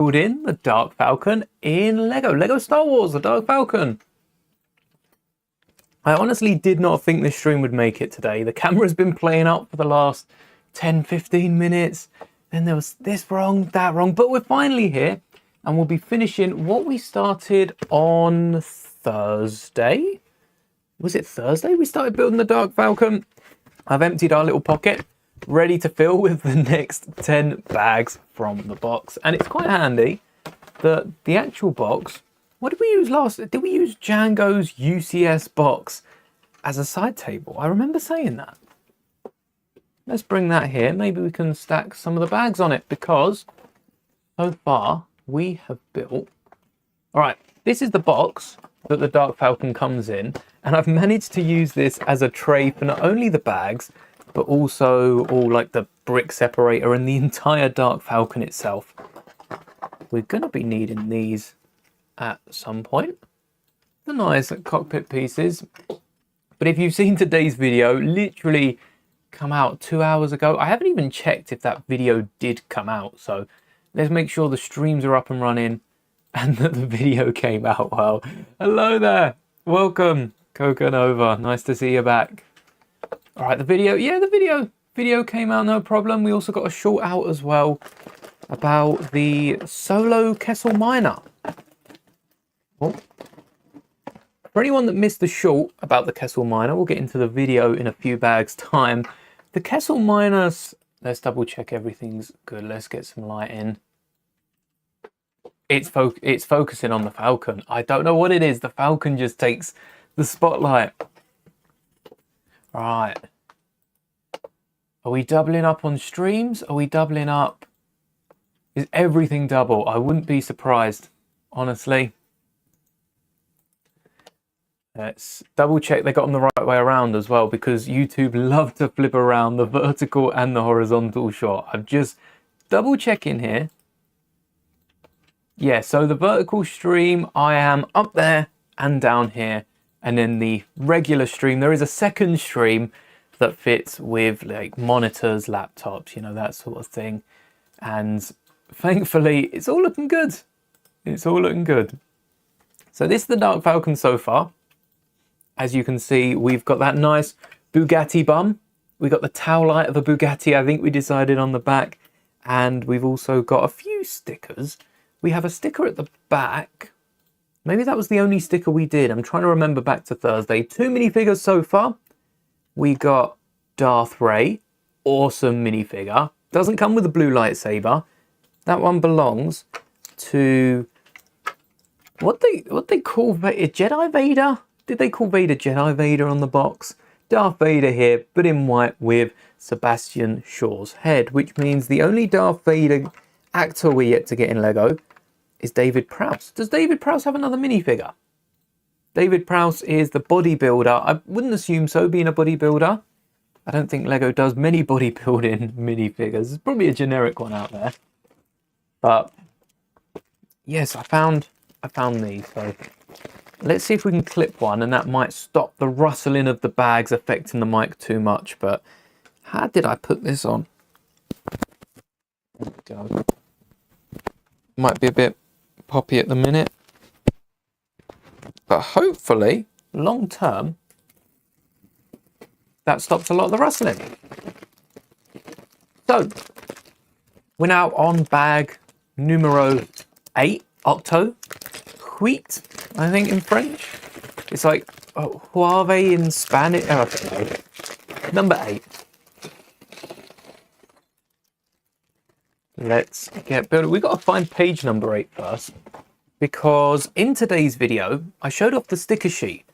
In the Dark Falcon in Lego Star Wars, the Dark Falcon. I honestly did not think this stream would make it today. The camera's been playing up for the last 10-15 minutes. Then there was this wrong, that wrong, but we're finally here and we'll be finishing what we started on Thursday. Was it Thursday we started building the Dark Falcon? I've emptied our little pocket, ready to fill with the next 10 bags from the box. And it's quite handy that the actual box, what did we use last? Did we use Django's UCS box as a side table? I remember saying that. Let's bring that here. Maybe we can stack some of the bags on it because so far we have built. All right, this is the box that the Dark Falcon comes in. And I've managed to use this as a tray for not only the bags, but also all like the brick separator and the entire Dark Falcon itself. We're going to be needing these at some point. The nice cockpit pieces. But if you've seen today's video, literally come out 2 hours ago. I haven't even checked if that video did come out. So let's make sure the streams are up and running and that the video came out well. Hello there. Welcome, Coca Nova. Nice to see you back. All right, the video came out, no problem. We also got a short out as well about the solo Kessel Miner. Oh. For anyone that missed the short about the Kessel Miner, we'll get into the video in a few bags time. The Kessel Miners, let's double check everything's good. Let's get some light in. It's focusing on the Falcon. I don't know what it is. The Falcon just takes the spotlight. Right. Are we doubling up on streams? Are we doubling up? Is everything double? I wouldn't be surprised, honestly. Let's double check they got them the right way around as well, because YouTube love to flip around the vertical and the horizontal shot. I'm just double checking here. Yeah, so the vertical stream, I am up there and down here. And then the regular stream, there is a second stream that fits with like monitors, laptops, you know, that sort of thing. And thankfully, it's all looking good. It's all looking good. So this is the Dark Falcon so far. As you can see, we've got that nice Bugatti bum. We got the tail light of a Bugatti, I think we decided on the back. And we've also got a few stickers. We have a sticker at the back. Maybe that was the only sticker we did. I'm trying to remember back to Thursday. 2 minifigures so far. We got Darth Ray. Awesome minifigure. Doesn't come with a blue lightsaber. That one belongs to what they call Jedi Vader? Did they call Vader Jedi Vader on the box? Darth Vader here, but in white with Sebastian Shaw's head, which means the only Darth Vader actor we're yet to get in Lego is David Prowse. Does David Prowse have another minifigure? David Prowse is the bodybuilder. I wouldn't assume so, being a bodybuilder. I don't think Lego does many bodybuilding minifigures. There's probably a generic one out there. But yes, I found these. So let's see if we can clip one, and that might stop the rustling of the bags affecting the mic too much. But how did I put this on? There we go. Might be a bit poppy at the minute, but hopefully long term that stops a lot of the rustling. So we're now on bag numero 8, octo, huit, I think in French. It's like Huawei in Spanish. Oh, okay. Number 8. Let's get building. We've got to find page number 8 first, because in today's video, I showed off the sticker sheet.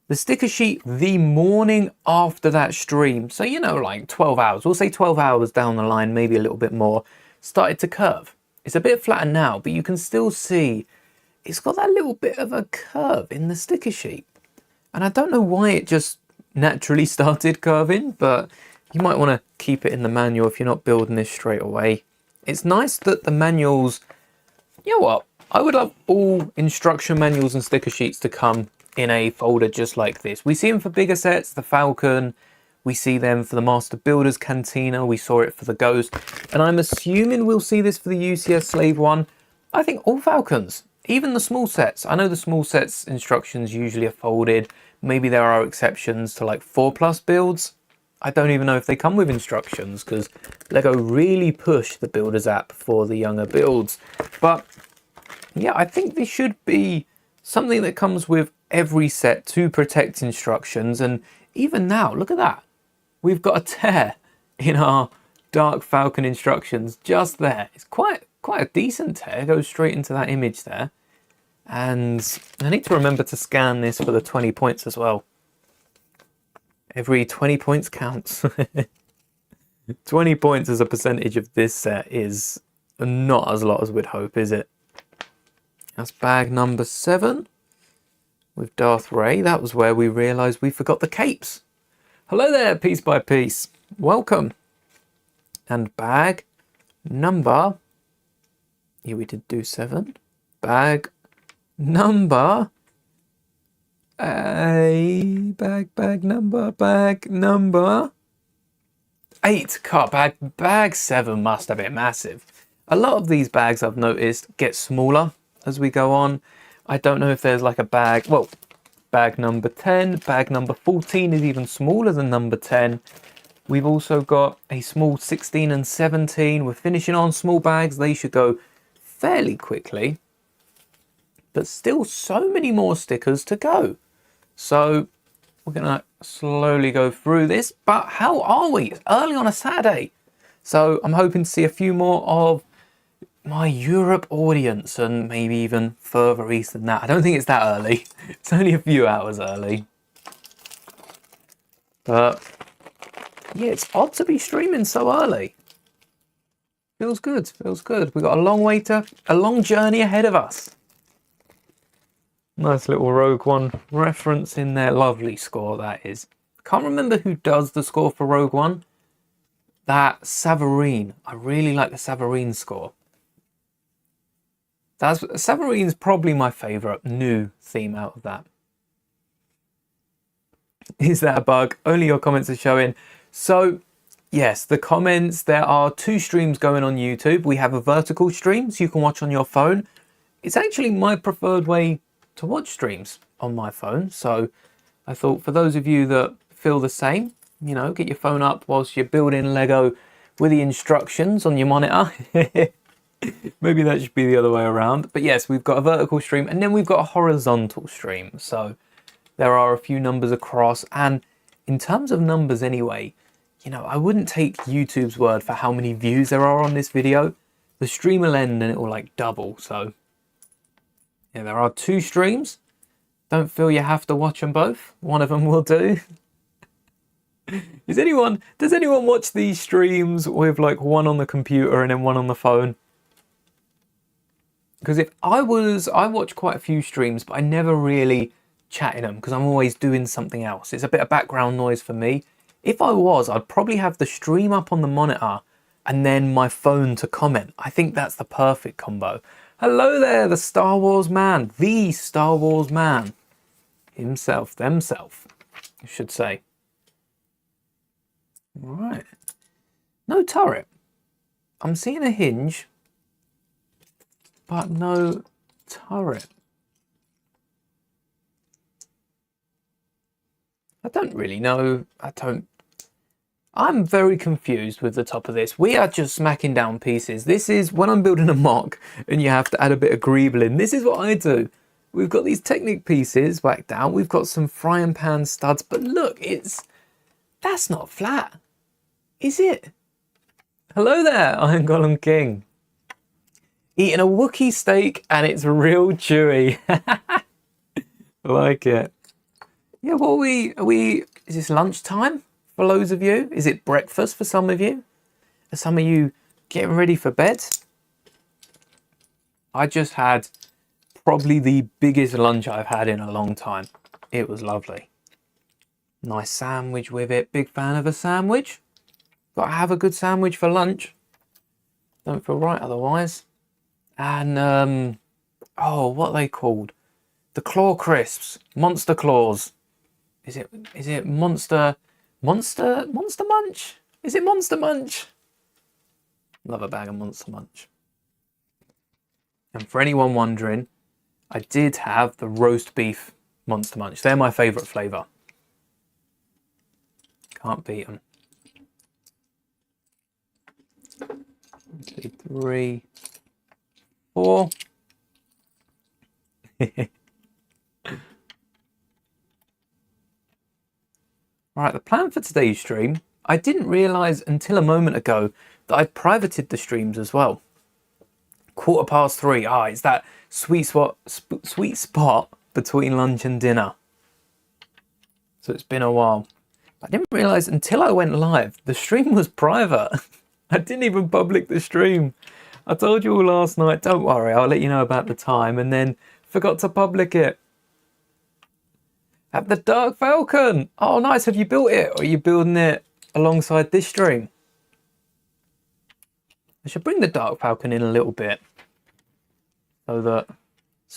The sticker sheet the morning after that stream. So, you know, like 12 hours, we'll say 12 hours down the line, maybe a little bit more, started to curve. It's a bit flatter now, but you can still see it's got that little bit of a curve in the sticker sheet. And I don't know why it just naturally started curving, but you might want to keep it in the manual if you're not building this straight away. It's nice that the manuals, you know what, I would love all instruction manuals and sticker sheets to come in a folder just like this. We see them for bigger sets, the Falcon, we see them for the Master Builders Cantina, we saw it for the Ghost, and I'm assuming we'll see this for the UCS Slave one, I think all Falcons, even the small sets. I know the small sets instructions usually are folded. Maybe there are exceptions to like 4+ builds. I don't even know if they come with instructions because Lego really push the Builders app for the younger builds. But yeah, I think this should be something that comes with every set to protect instructions. And even now, look at that. We've got a tear in our Dark Falcon instructions just there. It's quite a decent tear. It goes straight into that image there. And I need to remember to scan this for the 20 points as well. Every 20 points counts. 20 points as a percentage of this set is not as lot as we'd hope, is it? That's bag number 7 with Darth Ray. That was where we realised we forgot the capes. Hello there, piece by piece. Welcome. And bag number... Yeah, we did do 7. Bag number... bag number 8. Bag 7 must have been massive. A lot of these bags I've noticed get smaller as we go on. I don't know if there's like a bag, well, bag number 10, bag number 14 is even smaller than number 10. We've also got a small 16 and 17. We're finishing on small bags. They should go fairly quickly, but still so many more stickers to go. So we're gonna slowly go through this, but how are we? It's early on a Saturday. So I'm hoping to see a few more of my Europe audience and maybe even further east than that. I don't think it's that early. It's only a few hours early. But yeah, it's odd to be streaming so early. Feels good, feels good. We've got a long journey ahead of us. Nice little Rogue One reference in there. Lovely score that is. Can't remember who does the score for Rogue One. That Savarine. I really like the Savarine score. Savarine's probably my favourite new theme out of that. Is that a bug? Only your comments are showing. So, yes, the comments, there are 2 streams going on YouTube. We have a vertical stream, so you can watch on your phone. It's actually my preferred way to watch streams on my phone. So I thought for those of you that feel the same, you know, get your phone up whilst you're building Lego with the instructions on your monitor. Maybe that should be the other way around. But yes, we've got a vertical stream and then we've got a horizontal stream. So there are a few numbers across. And in terms of numbers anyway, you know, I wouldn't take YouTube's word for how many views there are on this video. The stream will end and it will like double. So yeah, there are 2 streams. Don't feel you have to watch them both. One of them will do. Does anyone watch these streams with like one on the computer and then one on the phone? Because if I watch quite a few streams, but I never really chat in them because I'm always doing something else. It's a bit of background noise for me. If I was, I'd probably have the stream up on the monitor and then my phone to comment. I think that's the perfect combo. Hello there, the Star Wars man. The Star Wars man. Himself, themself, I should say. Right. No turret. I'm seeing a hinge, but no turret. I don't really know. I'm very confused with the top of this. We are just smacking down pieces. This is when I'm building a mock and you have to add a bit of greeble in. This is what I do. We've got these Technic pieces whacked down. We've got some frying pan studs. But look, that's not flat. Is it? Hello there, Iron Golem King. Eating a Wookiee steak and it's real chewy. I like it. Yeah, what are we, is this lunchtime for loads of you? Is it breakfast for some of you? Are some of you getting ready for bed? I just had probably the biggest lunch I've had in a long time. It was lovely. Nice sandwich with it. Big fan of a sandwich. Got to have a good sandwich for lunch. Don't feel right otherwise. And, oh, what are they called? The claw crisps. Monster claws. Is it Monster Munch? Is it Monster Munch? Love a bag of Monster Munch. And for anyone wondering, I did have the roast beef Monster Munch. They're my favourite flavour. Can't beat them. 1, 2, 3, 4. Right, the plan for today's stream, I didn't realise until a moment ago that I'd privated the streams as well. 3:15. It's that sweet spot between lunch and dinner. So it's been a while. I didn't realise until I went live, the stream was private. I didn't even public the stream. I told you all last night, don't worry, I'll let you know about the time, and then forgot to public it. At the Dark Falcon! Oh nice, have you built it? Or are you building it alongside this stream? I should bring the Dark Falcon in a little bit so that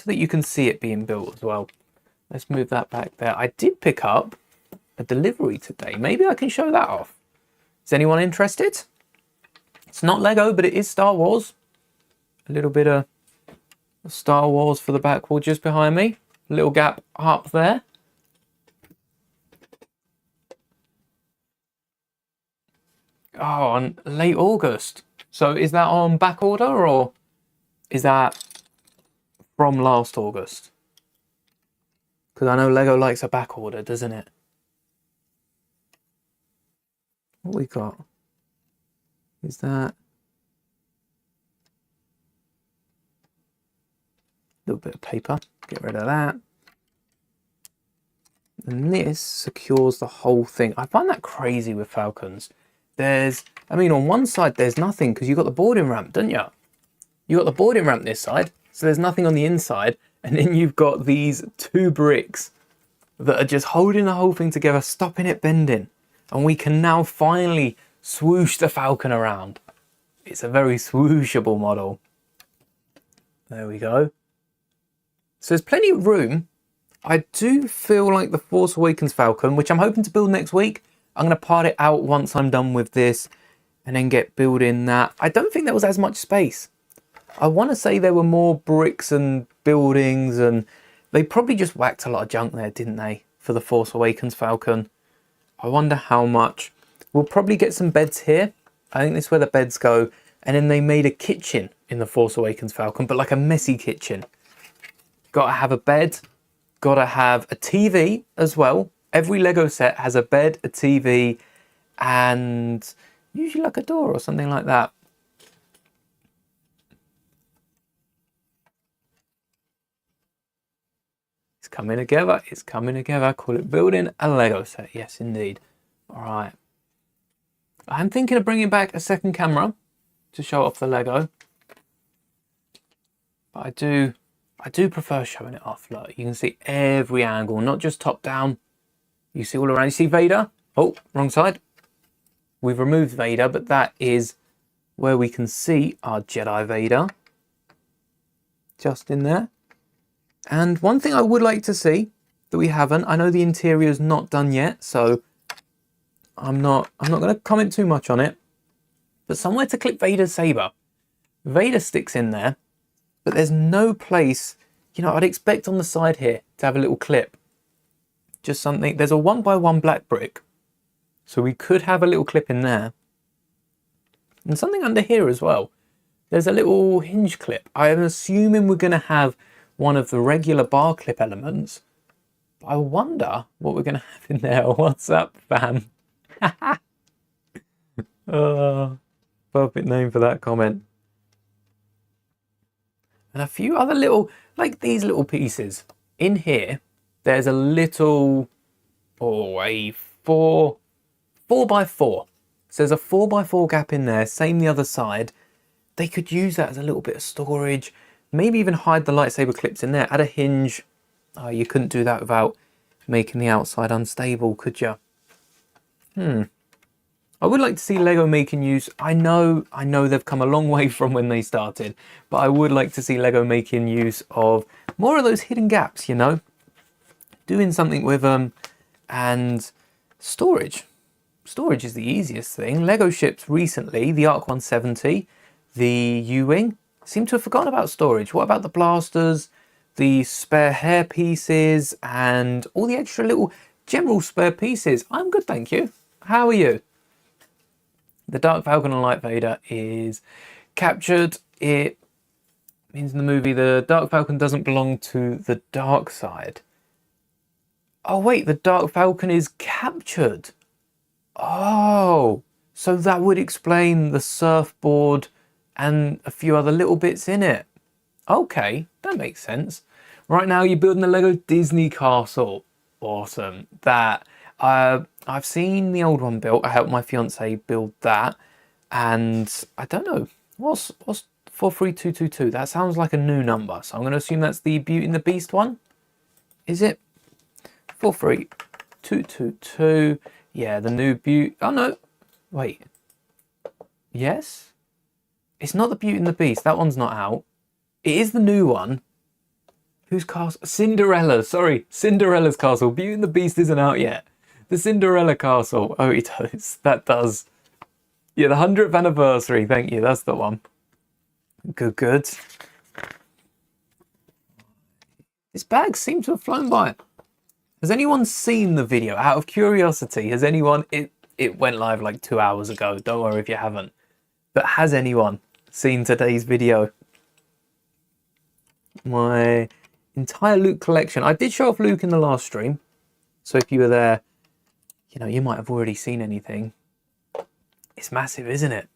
you can see it being built as well. Let's move that back there. I did pick up a delivery today. Maybe I can show that off. Is anyone interested? It's not Lego, but it is Star Wars. A little bit of Star Wars for the back wall just behind me. A little gap up there. Oh, on late August. So is that on back order or is that from last August? Because I know Lego likes a back order, doesn't it? What we got? Is that a little bit of paper? Get rid of that. And this secures the whole thing. I find that crazy with Falcons. I mean, on one side there's nothing because you've got the boarding ramp, don't you? You've got the boarding ramp this side, so there's nothing on the inside. And then you've got these 2 bricks that are just holding the whole thing together, stopping it bending. And we can now finally swoosh the Falcon around. It's a very swooshable model. There we go. So there's plenty of room. I do feel like the Force Awakens Falcon, which I'm hoping to build next week, I'm going to part it out once I'm done with this and then get building that. I don't think there was as much space. I want to say there were more bricks and buildings, and they probably just whacked a lot of junk there, didn't they, for the Force Awakens Falcon. I wonder how much. We'll probably get some beds here. I think this is where the beds go. And then they made a kitchen in the Force Awakens Falcon, but like a messy kitchen. Got to have a bed. Got to have a TV as well. Every Lego set has a bed, a TV, and usually like a door or something like that. It's coming together. It's coming together. Call it building a Lego set. Yes, indeed. All right. I'm thinking of bringing back a second camera to show off the Lego. But I do prefer showing it off. Look, you can see every angle, not just top down. You see all around. You see Vader? Oh, wrong side. We've removed Vader, but that is where we can see our Jedi Vader. Just in there. And one thing I would like to see that we haven't, I know the interior is not done yet, so I'm not going to comment too much on it. But somewhere to clip Vader's saber. Vader sticks in there, but there's no place. You know, I'd expect on the side here to have a little clip. Just something. There's a 1x1 black brick, so we could have a little clip in there. And something under here as well. There's a little hinge clip. I'm assuming we're going to have one of the regular bar clip elements. But I wonder what we're going to have in there. What's up, fam? Perfect name for that comment. And a few other little, like these little pieces. In here, there's a little, a 4x4. So there's a 4x4 gap in there, same the other side. They could use that as a little bit of storage. Maybe even hide the lightsaber clips in there. Add a hinge. Oh, you couldn't do that without making the outside unstable, could you? I would like to see Lego making use. I know they've come a long way from when they started, but I would like to see Lego making use of more of those hidden gaps, you know? Doing something with them. And storage. Storage is the easiest thing. Lego ships recently, the Arc 170, the U-Wing, Seem to have forgotten about storage. What about the blasters, the spare hair pieces, and all the extra little general spare pieces? I'm good, thank you. How are you? The Dark Falcon and Light Vader is captured. It means in the movie the Dark Falcon doesn't belong to the dark side. Oh wait, the Dark Falcon is captured. Oh, so that would explain the surfboard and a few other little bits in it. Okay, that makes sense. Right now you're building the Lego Disney castle. Awesome. That I've seen the old one built. I helped my fiance build that, and I don't know what's 43222. That sounds like a new number, so I'm going to assume that's the Beauty and the Beast one. Is it 43222? Yeah, the new Beauty. Oh no, wait. Yes, it's not the Beauty and the Beast. That one's not out. It is the new one. Whose castle? Cinderella. Sorry, Cinderella's castle. Beauty and the Beast isn't out yet. The Cinderella castle. Oh, it does. That does. Yeah, the 100th anniversary. Thank you. That's the one. Good, good. This bag seems to have flown by. Has anyone seen the video? Out of curiosity, has anyone... It went live like 2 hours ago. Don't worry if you haven't. But has anyone seen today's video? My entire Luke collection. I did show off Luke in the last stream. So if you were there, you know, you might have already seen anything. It's massive, isn't it?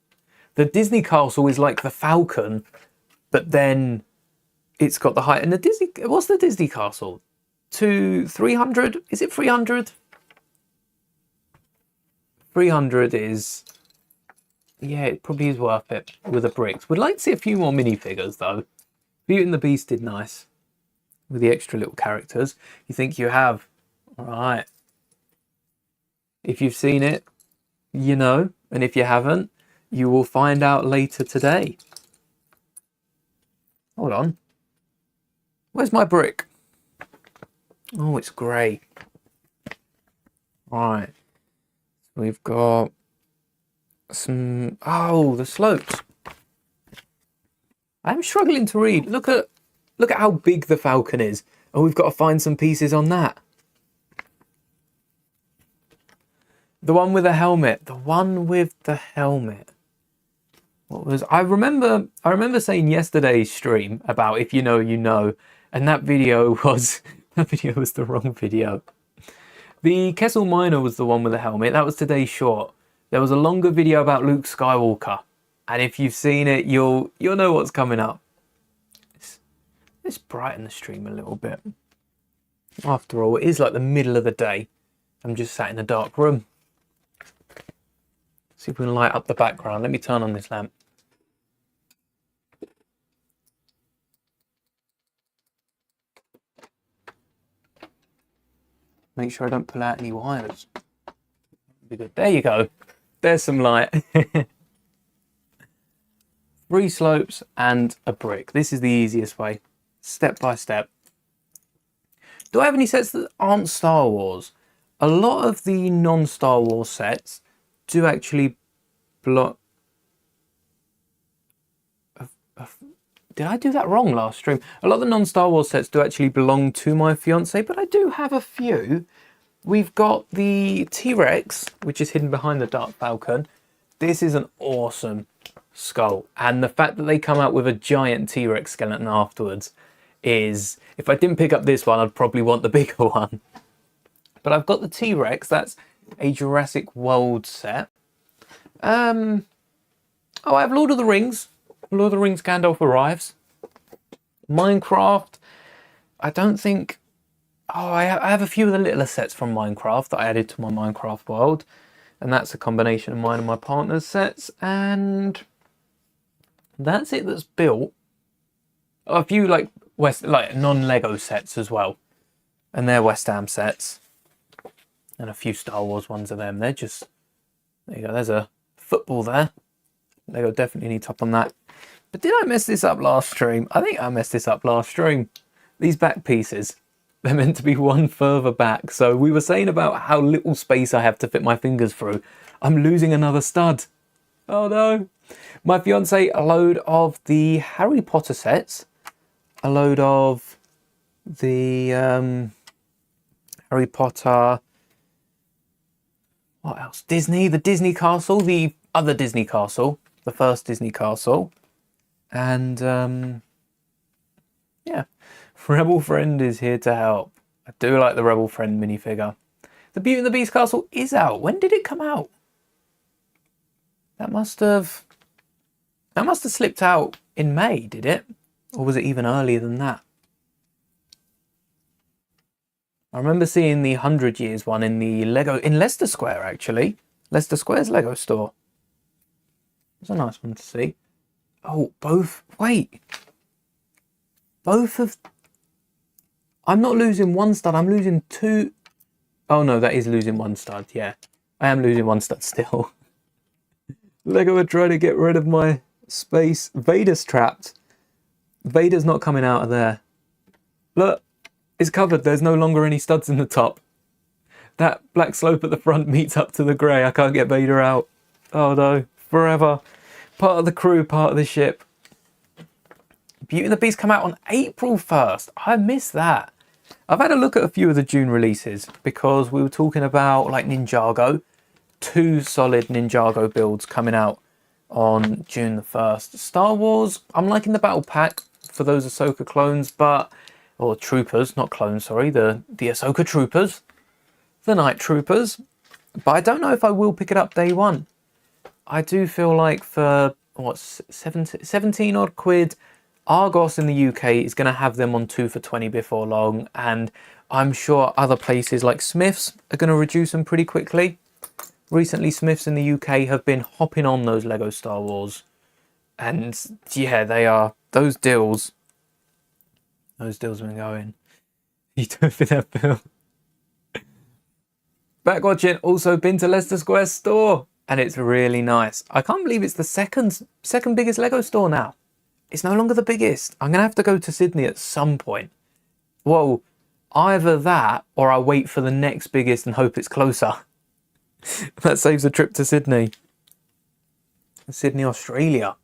The Disney castle is like the Falcon, but then it's got the height. And the Disney, what's the Disney castle? 300? Is it 300? 300 is, yeah, it probably is worth it with the bricks. Would like to see a few more minifigures though. Beauty and the Beast did nice with the extra little characters. You think you have? All right. If you've seen it, you know. And if you haven't, you will find out later today. Hold on. Where's my brick? Oh, it's grey. All right. We've got some... Oh, the slopes. I'm struggling to read. Look at how big the Falcon is. Oh, we've got to find some pieces on that. The one with the helmet. The one with the helmet. What was... I remember saying yesterday's stream about if you know, you know. And that video was... That video was the wrong video. The Kessel Miner was the one with the helmet. That was today's short. There was a longer video about Luke Skywalker. And if you've seen it, you'll know what's coming up. Let's brighten the stream a little bit. After all, it is like the middle of the day. I'm just sat in a dark room. See if we can light up the background. Let me turn on this lamp. Make sure I don't pull out any wires. Be good. There you go. There's some light. 3 slopes and a brick. This is the easiest way. Step by step. Do I have any sets that aren't Star Wars? A lot of the non-Star Wars sets do actually block... Did I do that wrong last stream? A lot of the non-Star Wars sets do actually belong to my fiance, but I do have a few. We've got the T-Rex, which is hidden behind the Dark Falcon. This is an awesome skull. And the fact that they come out with a giant T-Rex skeleton afterwards is... If I didn't pick up this one, I'd probably want the bigger one. But I've got the T-Rex. That's a Jurassic World set. Oh, I have Lord of the Rings. Lord of the Rings Gandalf arrives. Minecraft. I don't think... Oh, I have a few of the littler sets from Minecraft that I added to my Minecraft world. And that's a combination of mine and my partner's sets. And that's it that's built. A few like non-Lego sets as well. And they're West Ham sets. And a few Star Wars ones of them. They're just... There you go. There's a football there. Lego definitely need top on that. But did I mess this up last stream? I think I messed this up last stream. These back pieces, they're meant to be one further back. So we were saying about how little space I have to fit my fingers through. I'm losing another stud. Oh no. My fiance, a load of the Harry Potter sets, a load of the Harry Potter, what else? Disney, the Disney castle, the other Disney castle, the first Disney castle, and yeah, Rebel Friend is here to help. I do like the Rebel Friend minifigure. The Beauty and the Beast castle is out. When did it come out? That must have slipped out in May, did it? Or was it even earlier than that? I remember seeing the 100 Years one in the Lego, in Leicester Square actually. Leicester Square's Lego store. It's a nice one to see. Oh, both, wait. Both of, I'm not losing one stud, I'm losing two. Oh no, that is losing one stud, yeah. I am losing one stud still. Lego are trying to get rid of my space. Vader's trapped. Vader's not coming out of there. Look, it's covered. There's no longer any studs in the top. That black slope at the front meets up to the grey. I can't get Vader out. Oh no, forever. Part of the crew, part of the ship. Beauty and the Beast come out on April 1st. I missed that. I've had a look at a few of the June releases because we were talking about like Ninjago. 2 solid Ninjago builds coming out on June the 1st. Star Wars, I'm liking the battle pack for those Ahsoka clones, or troopers, not clones, sorry, the Ahsoka troopers, the Night Troopers, but I don't know if I will pick it up day one. I do feel like for, what, 17 odd quid, Argos in the UK is going to have them on 2 for 20 before long, and I'm sure other places like Smiths are going to reduce them pretty quickly. Recently, Smiths in the UK have been hopping on those Lego Star Wars. And yeah, they are. Those deals have been going. You don't fit that bill. Back watching, also been to Leicester Square store. And it's really nice. I can't believe it's the second biggest Lego store now. It's no longer the biggest. I'm going to have to go to Sydney at some point. Well, either that or I wait for the next biggest and hope it's closer. That saves a trip to Sydney. Sydney, Australia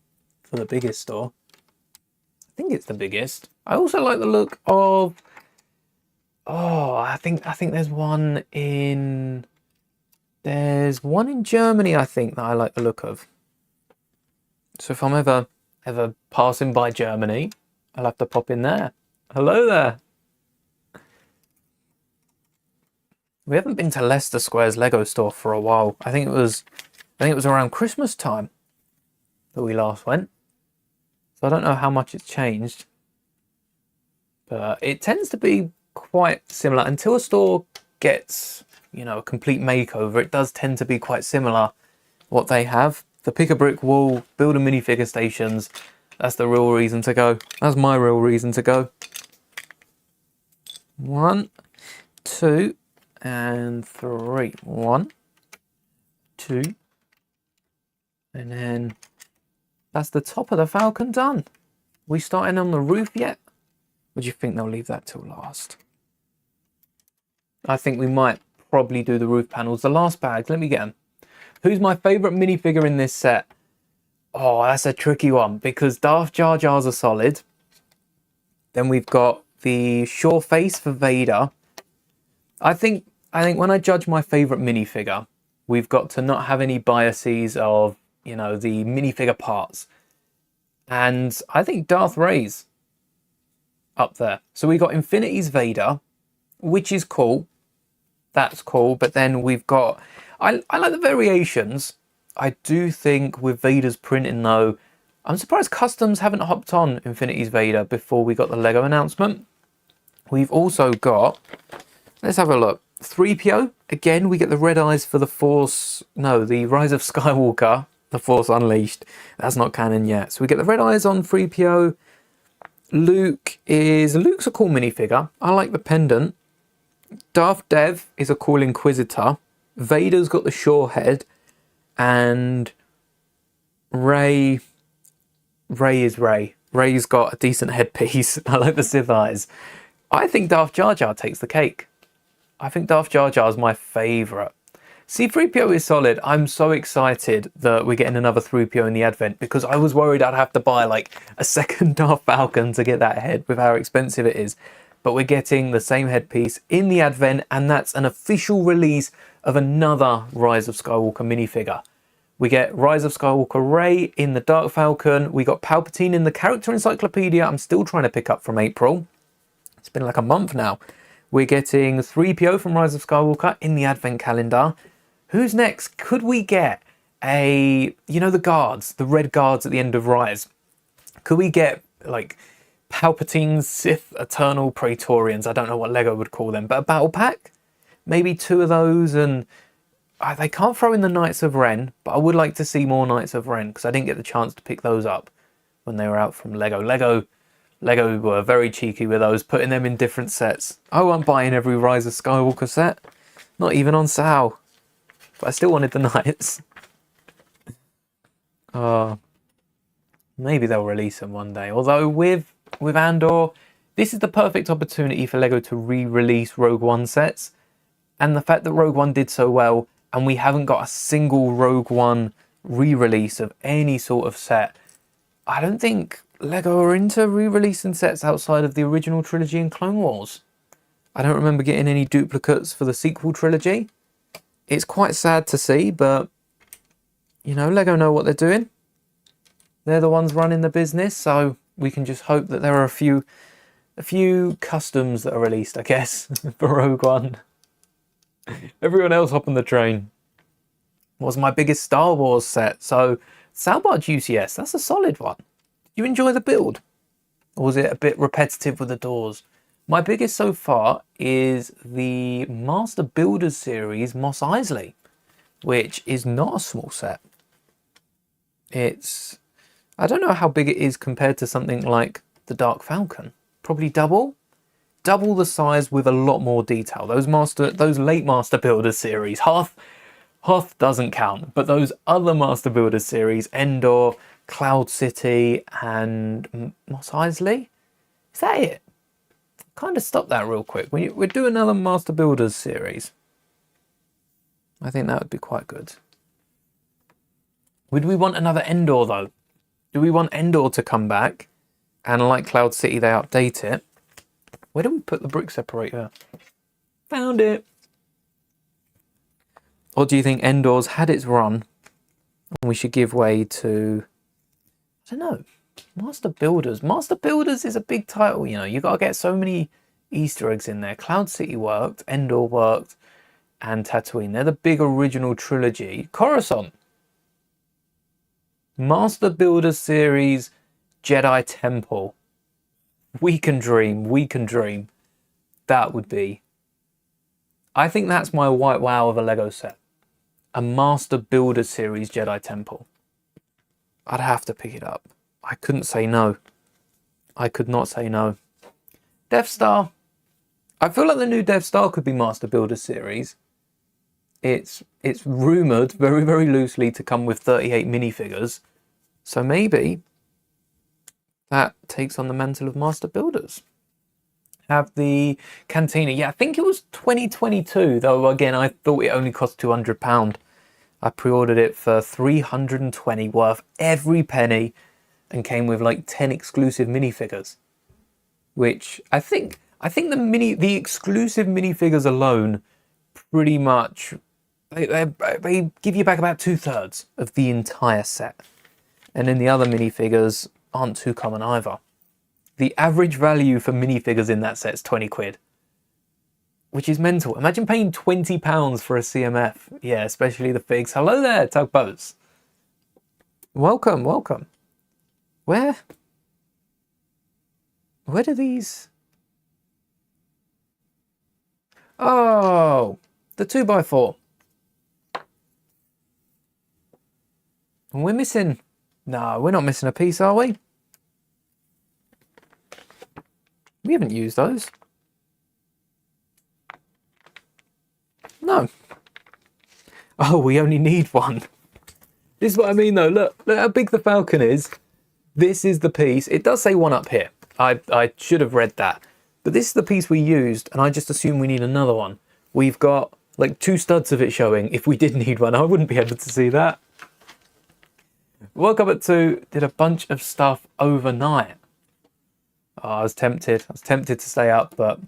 for the biggest store. I think it's the biggest. I also like the look of... Oh, I think there's one in... There's one in Germany, I think, that I like the look of. So if I'm ever passing by Germany, I'll have to pop in there. Hello there. We haven't been to Leicester Square's Lego store for a while. I think it was around Christmas time that we last went. So I don't know how much it's changed. But it tends to be quite similar. Until a store gets, you know, a complete makeover, it does tend to be quite similar what they have. The pick a brick wall, build a minifigure stations. That's the real reason to go. That's my real reason to go. 1, 2, and 3. 1, 2, and then that's the top of the Falcon done. We starting on the roof yet? Or do you think they'll leave that till last? I think we might probably do the roof panels. The last bags, let me get them. Who's my favourite minifigure in this set? Oh, that's a tricky one because Darth Jar Jar's are solid. Then we've got the Sure Face for Vader. I think when I judge my favourite minifigure, we've got to not have any biases of, you know, the minifigure parts. And I think Darth Ray's up there. So we got Infinity's Vader, which is cool. That's cool. But then we've got... I like the variations. I do think with Vader's printing, though, I'm surprised Customs haven't hopped on Infinity's Vader before we got the Lego announcement. We've also got... Let's have a look. 3PO. Again, we get the red eyes for the Force... No, the Rise of Skywalker. The Force Unleashed. That's not canon yet. So we get the red eyes on 3PO. Luke's a cool minifigure. I like the pendant. Darth Dev is a cool Inquisitor. Vader's got the Shore head. And Rey is Rey. Rey's got a decent headpiece. I like the Sith eyes. I think Darth Jar Jar takes the cake. I think Darth Jar Jar is my favourite. C-3PO is solid. I'm so excited that we're getting another 3PO in the Advent because I was worried I'd have to buy like a second Darth Falcon to get that head with how expensive it is. But we're getting the same headpiece in the Advent, and that's an official release of another Rise of Skywalker minifigure. We get Rise of Skywalker Rey in the Dark Falcon. We got Palpatine in the character encyclopedia I'm still trying to pick up from April. It's been like a month now. We're getting 3PO from Rise of Skywalker in the Advent calendar. Who's next? Could we get the guards, the red guards at the end of Rise? Could we get like Palpatine's Sith Eternal Praetorians? I don't know what Lego would call them, but a battle pack? Maybe 2 of those, and they can't throw in the Knights of Ren, but I would like to see more Knights of Ren because I didn't get the chance to pick those up when they were out from Lego. Lego were very cheeky with those, putting them in different sets. I won't buy in every Rise of Skywalker set, not even on sale. But I still wanted the Knights. Maybe they'll release them one day. Although with Andor, this is the perfect opportunity for Lego to re-release Rogue One sets. And the fact that Rogue One did so well, and we haven't got a single Rogue One re-release of any sort of set, I don't think Lego are into re-releasing sets outside of the original trilogy and Clone Wars. I don't remember getting any duplicates for the sequel trilogy. It's quite sad to see, but Lego know what they're doing. They're the ones running the business, so we can just hope that there are a few customs that are released, I guess, for Rogue One. Everyone else hop on the train. Was my biggest Star Wars set. So Salbarge UCS, that's a solid one. Did you enjoy the build? Or was it a bit repetitive with the doors? My biggest so far is the Master Builders series Mos Eisley, which is not a small set. I don't know how big it is compared to something like the Dark Falcon. Probably double the size with a lot more detail. Those late Master Builders series, Hoth doesn't count, but those other Master Builders series, Endor, Cloud City, and Mos Eisley, is that it? Kind of stop that real quick. We'll do another Master Builders series. I think that would be quite good. Would we want another Endor though? Do we want Endor to come back? And like Cloud City, they update it. Where do we put the brick separator? Found it. Or do you think Endor's had its run and we should give way to, I don't know, Master Builders? Master Builders is a big title, you got to get so many Easter eggs in there. Cloud City worked, Endor worked, and Tatooine. They're the big original trilogy. Coruscant. Master Builders series, Jedi Temple. We can dream. That would be. I think that's my white wow of a Lego set. A Master Builder series Jedi Temple. I'd have to pick it up. I couldn't say no. I could not say no. Death Star. I feel like the new Death Star could be Master Builder series. It's rumoured very, very loosely to come with 38 minifigures. So maybe that takes on the mantle of Master Builders. Have the Cantina. Yeah, I think it was 2022, though again, I thought it only cost £200. I pre-ordered it for $320, worth every penny, and came with like 10 exclusive minifigures. Which I think the exclusive minifigures alone pretty much they give you back about 2/3 of the entire set. And then the other minifigures aren't too common either. The average value for minifigures in that set is 20 quid. Which is mental. Imagine paying £20 for a CMF. Yeah, especially the figs. Hello there, Tugboats. Welcome. Where do these... Oh, the 2x4. And we're missing... No, we're not missing a piece, are we? We haven't used those. No. Oh, we only need one. This is what I mean though. Look how big the Falcon is. This is the piece. It does say one up here. I should have read that. But this is the piece we used, and I just assume we need another one. We've got like 2 studs of it showing if we did need one. I wouldn't be able to see that. Woke up at 2, did a bunch of stuff overnight. Oh, I was tempted to stay up, but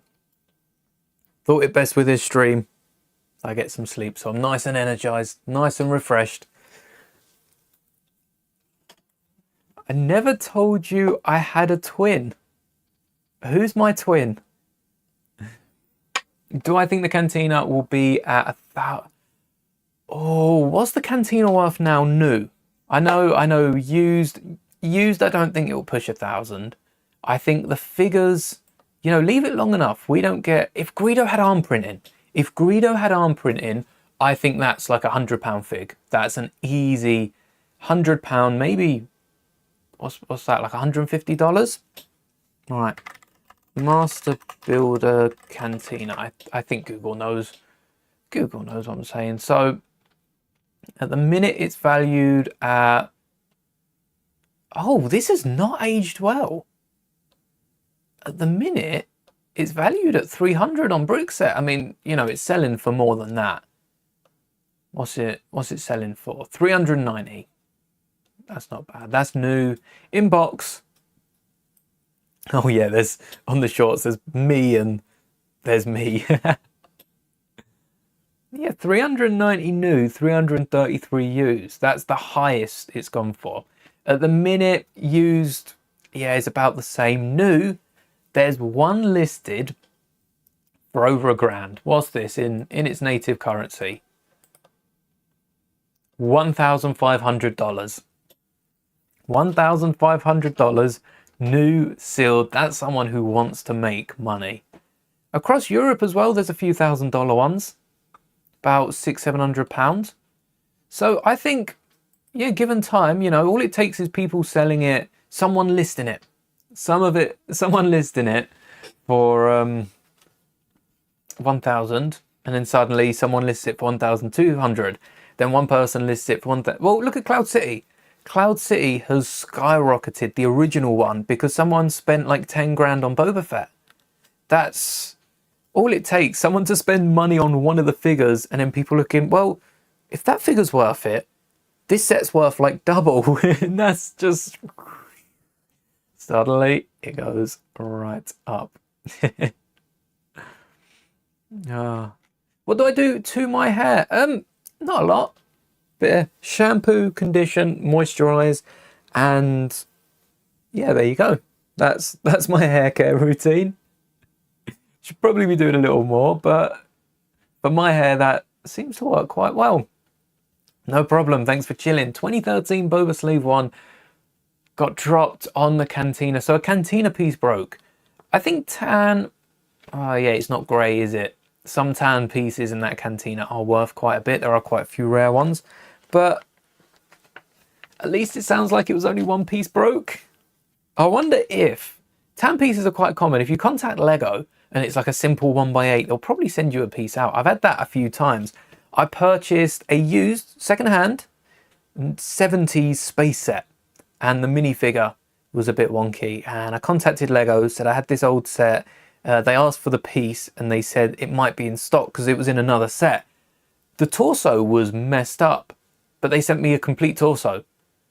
thought it best with this stream I get some sleep, so I'm nice and energized, nice and refreshed. I never told you I had a twin. Who's my twin? Do I think the cantina will be at 1,000? Oh, what's the cantina worth now new? I know used I don't think it will push 1,000. I think the figures, you know, leave it long enough. We don't get, if Guido had arm printing, I think that's like £100 fig. That's an easy £100, maybe, what's that, like $150? All right, Master Builder Cantina. I think Google knows what I'm saying. So at the minute it's valued at, oh, this has not aged well. At the minute it's valued at 300 on Brickset. I mean, you know, it's selling for more than that. What's it selling for? 390. That's not bad. That's new. In box. Oh yeah, there's on the shorts, there's me and there's me. Yeah, 390 new, 333 used. That's the highest it's gone for. At the minute, used, yeah, is about the same. New, there's one listed for over £1,000. What's this in its native currency? $1,500. $1,500 new, sealed. That's someone who wants to make money. Across Europe as well, there's a few $1,000 ones. About £600-700. So I think, yeah, given time, you know, all it takes is people selling it, someone listing it, someone listing it for 1,000, and then suddenly someone lists it for 1,200. Then one person lists it for 1,000. Well, look at Cloud City. Cloud City has skyrocketed, the original one, because someone spent like 10 grand on Boba Fett. That's all it takes, someone to spend money on one of the figures, and then people looking, well, if that figure's worth it, this set's worth like double. And that's just, suddenly it goes right up. What do I do to my hair? Not a lot. Bit of shampoo, condition, moisturize, and yeah, there you go. That's my hair care routine. Should probably be doing a little more, but for my hair, that seems to work quite well. No problem. Thanks for chilling. 2013 Boba Sleeve 1 got dropped on the cantina. So a cantina piece broke. I think tan, oh yeah, it's not grey, is it? Some tan pieces in that cantina are worth quite a bit. There are quite a few rare ones, but at least it sounds like it was only one piece broke. I wonder if tan pieces are quite common. If you contact Lego and it's like a simple 1x8, they'll probably send you a piece out. I've had that a few times. I purchased a used second-hand 70s space set, and the minifigure was a bit wonky, and I contacted Lego, said I had this old set. They asked for the piece and they said it might be in stock because it was in another set. The torso was messed up, but they sent me a complete torso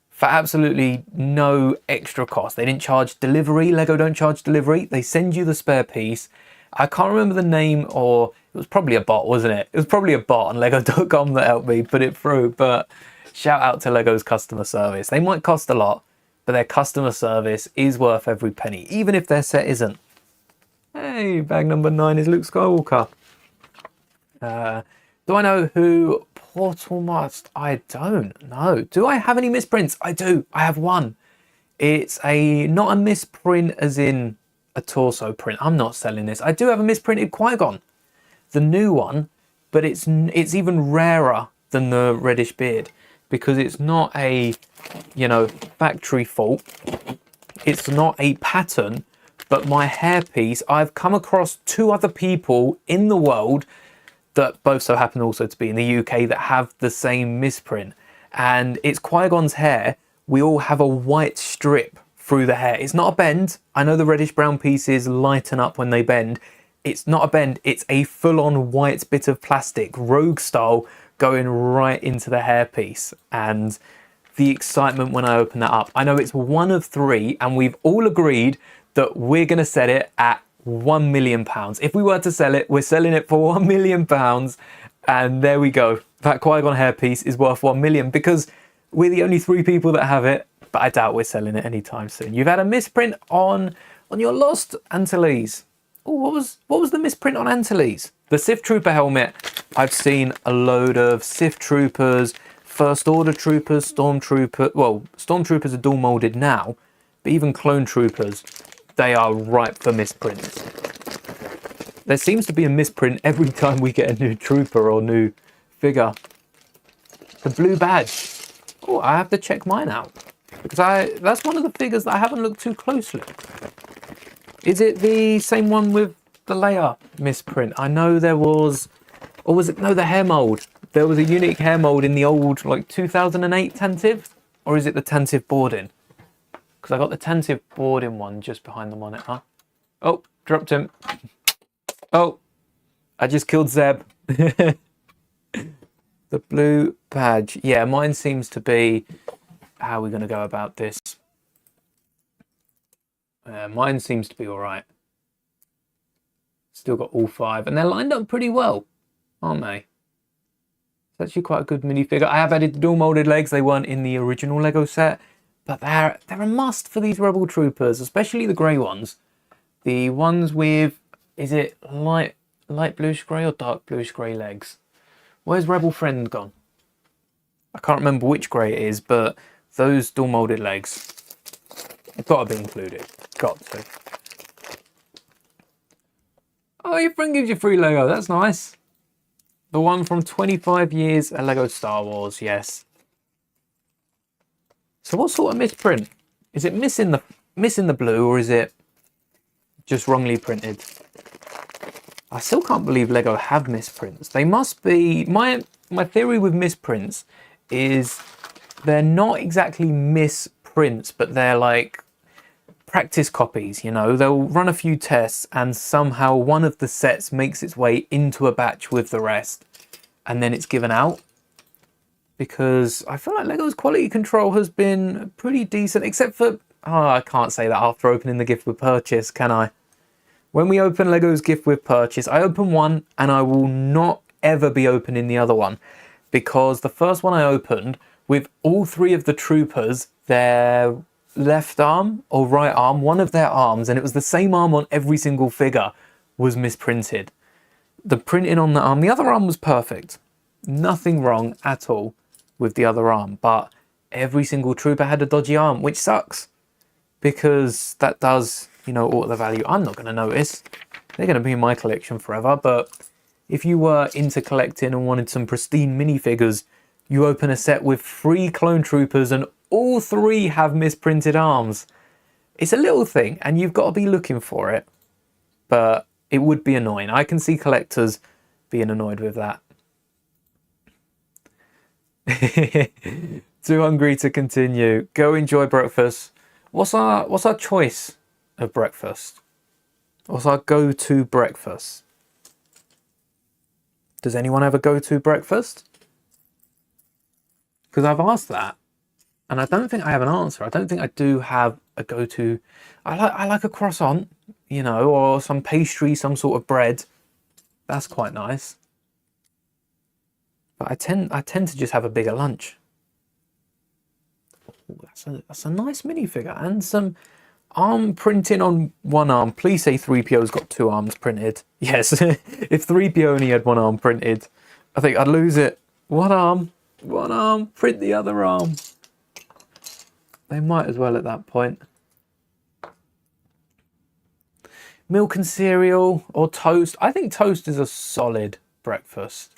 for absolutely no extra cost. They didn't charge delivery. Lego don't charge delivery. They send you the spare piece. I can't remember the name, or it was probably a bot, wasn't it? It was probably a bot on Lego.com that helped me put it through, but shout out to Lego's customer service. They might cost a lot, but their customer service is worth every penny, even if their set isn't. Hey, bag number 9 is Luke Skywalker. Do I know who Portal must? I don't know. Do I have any misprints? I do. I have one. It's not a misprint as in a torso print. I'm not selling this. I do have a misprinted Qui-Gon, the new one, but it's even rarer than the reddish beard because it's not a, you know, factory fault. It's not a pattern. But my hairpiece, I've come across 2 other people in the world that both so happen also to be in the UK that have the same misprint. And it's Qui-Gon's hair. We all have a white strip through the hair. It's not a bend. I know the reddish brown pieces lighten up when they bend. It's not a bend, it's a full-on white bit of plastic, Rogue style, going right into the hairpiece. And the excitement when I open that up. I know it's one of 3, and we've all agreed that we're going to set it at £1 million. If we were to sell it, we're selling it for £1 million. And there we go. That Qui-Gon hairpiece is worth 1 million because we're the only 3 people that have it, but I doubt we're selling it anytime soon. You've had a misprint on your lost Antilles. Oh, what was the misprint on Antilles? The Sith Trooper helmet. I've seen a load of Sith Troopers, First Order Troopers, Stormtrooper. Well, Stormtroopers are dual molded now, but even Clone Troopers, they are ripe for misprints. There seems to be a misprint every time we get a new trooper or new figure. The blue badge. Oh, I have to check mine out because that's one of the figures that I haven't looked too closely. Is it the same one with the Leia misprint? I know there was, or was it, no, the hair mold. There was a unique hair mold in the old, like 2008 Tantive, or is it the Tantive boarding? Because I got the Tantive boarding one just behind the monitor. Oh, dropped him. Oh, I just killed Zeb. The blue badge. Yeah, mine seems to be, how are we going to go about this? Mine seems to be all right. Still got all 5, and they're lined up pretty well, aren't they? It's actually quite a good minifigure. I have added the dual molded legs. They weren't in the original Lego set, but they're a must for these Rebel Troopers, especially the grey ones. The ones with, is it light bluish grey or dark bluish grey legs? Where's Rebel Friend gone? I can't remember which grey it is, but those dual molded legs have got to be included. Got to. Oh, your friend gives you free Lego. That's nice. The one from 25 years at Lego Star Wars, yes. So what sort of misprint? Is it missing the blue, or is it just wrongly printed? I still can't believe Lego have misprints. They must be, my theory with misprints is they're not exactly misprints, but they're like practice copies, you know. They'll run a few tests and somehow one of the sets makes its way into a batch with the rest and then it's given out. Because I feel like Lego's quality control has been pretty decent, except for, oh, I can't say that after opening the gift with purchase, can I? When we open Lego's gift with purchase, I open one and I will not ever be opening the other one, because the first one I opened with all 3 of the troopers, their left arm or right arm, one of their arms, and it was the same arm on every single figure, was misprinted. The printing on the arm, the other arm was perfect. Nothing wrong at all with the other arm, but every single trooper had a dodgy arm, which sucks because that does, you know, alter the value. I'm not going to notice. They're going to be in my collection forever, but if you were into collecting and wanted some pristine minifigures, you open a set with 3 clone troopers and all 3 have misprinted arms. It's a little thing and you've got to be looking for it, but it would be annoying. I can see collectors being annoyed with that. Too hungry to continue. Go enjoy breakfast. What's our choice of breakfast? What's our go-to breakfast? Does anyone have a go-to breakfast? Because I've asked that and I don't think I have an answer. I don't think I do have a go-to. I like a croissant, you know, or some pastry, some sort of bread. That's quite nice. But I tend to just have a bigger lunch. Ooh, that's a nice minifigure and some arm printing on one arm. Please say 3PO's got 2 arms printed. Yes, if 3PO only had 1 arm printed, I think I'd lose it. One arm, print the other arm. They might as well at that point. Milk and cereal or toast. I think toast is a solid breakfast.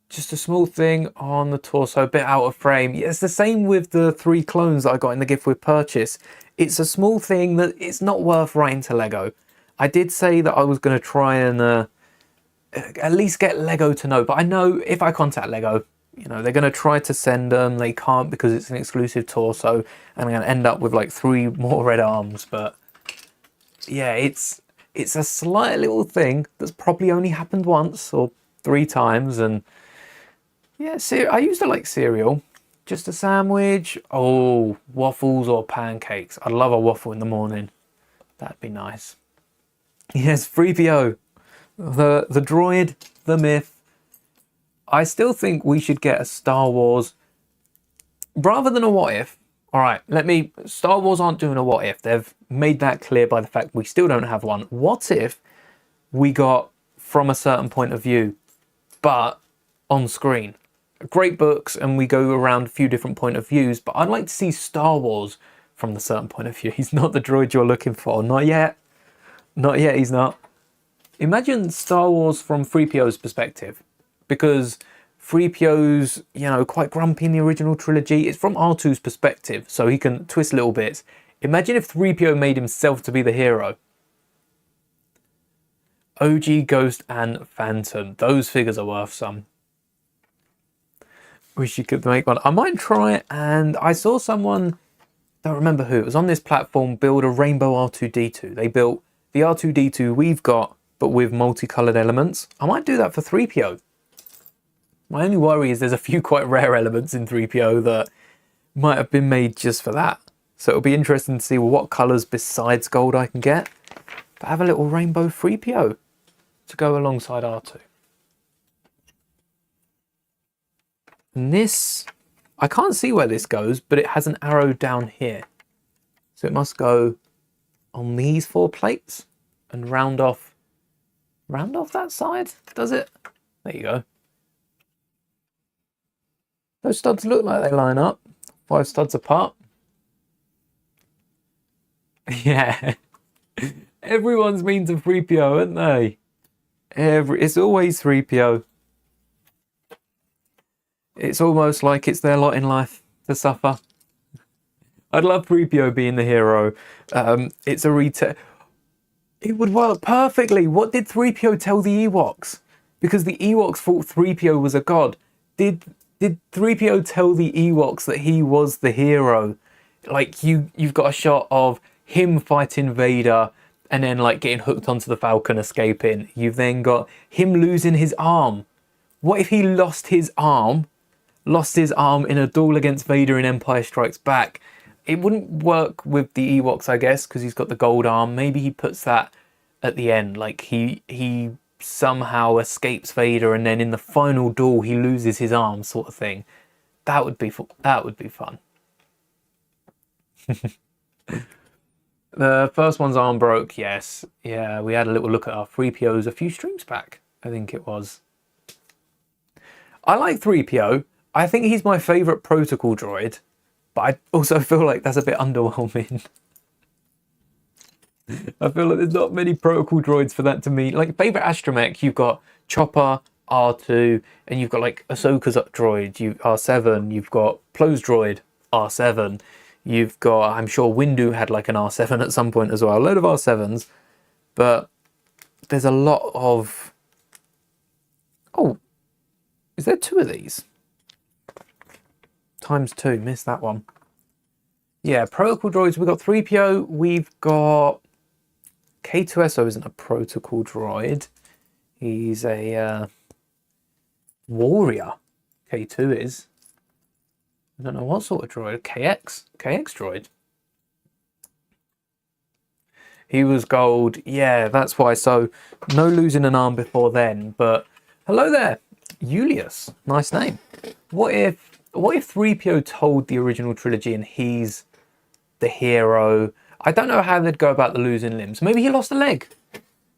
Just a small thing on the torso, a bit out of frame. Yeah, it's the same with the 3 clones that I got in the gift with purchase. It's a small thing that it's not worth writing to Lego. I did say that I was going to try and at least get Lego to know, but I know if I contact Lego, you know, they're going to try to send them. They can't because it's an exclusive torso, and I'm going to end up with like 3 more red arms. But yeah, it's a slight little thing that's probably only happened once or 3 times, and yeah, I used to like cereal. Just a sandwich. Oh, waffles or pancakes. I'd love a waffle in the morning. That'd be nice. Yes, 3PO. The droid, the myth. I still think we should get a Star Wars rather than a what if. All right, Star Wars aren't doing a what if. They've made that clear by the fact we still don't have one. What if we got from a certain point of view, but on screen? Great books, and we go around a few different point of views, but I'd like to see Star Wars from the certain point of view. He's not the droid you're looking for. Not yet. Not yet, he's not. Imagine Star Wars from 3PO's perspective, because 3PO's, quite grumpy in the original trilogy. It's from R2's perspective, so he can twist little bits. Imagine if 3PO made himself to be the hero. OG, Ghost, and Phantom. Those figures are worth some. Wish you could make one. I might try it, and I saw someone, don't remember who, it was on this platform, build a rainbow R2-D2. They built the R2-D2 we've got, but with multicolored elements. I might do that for 3PO. My only worry is there's a few quite rare elements in 3PO that might have been made just for that. So it'll be interesting to see what colors besides gold I can get. But have a little rainbow 3PO to go alongside R2. And this, I can't see where this goes, but it has an arrow down here. So it must go on these 4 plates and round off that side, does it? There you go. Those studs look like they line up. 5 studs apart. Yeah. Everyone's mean to 3PO, aren't they? It's always 3PO. It's almost like it's their lot in life to suffer. I'd love 3PO being the hero. It's a retake. It would work perfectly. What did 3PO tell the Ewoks? Because the Ewoks thought 3PO was a god. Did 3PO tell the Ewoks that he was the hero? Like, you've got a shot of him fighting Vader and then like getting hooked onto the Falcon, escaping. You've then got him losing his arm. What if he lost his arm in a duel against Vader in Empire Strikes Back? It wouldn't work with the Ewoks, I guess, because he's got the gold arm. Maybe he puts that at the end, like he somehow escapes Vader, and then in the final duel he loses his arm, sort of thing. That would be fun. The first one's arm broke, yes. Yeah, we had a little look at our 3POs a few streams back, I think it was. I like 3PO. I think he's my favourite protocol droid, but I also feel like that's a bit underwhelming. I feel like there's not many protocol droids for that to mean. Like, favourite astromech, you've got Chopper, R2, and you've got like Ahsoka's droid, R7, you've got Plo's droid, R7, you've got, I'm sure Windu had like an R7 at some point as well, a load of R7s, but there's a lot of... Oh, is there 2 of these? ×2, missed that one. Yeah, protocol droids, we've got 3PO, we've got... K2SO isn't a protocol droid. He's a warrior. K2 is. I don't know what sort of droid. KX droid. He was gold. Yeah, that's why. So no losing an arm before then. But hello there, Julius. Nice name. What if 3PO told the original trilogy and he's the hero? I don't know how they'd go about the losing limbs. Maybe he lost a leg,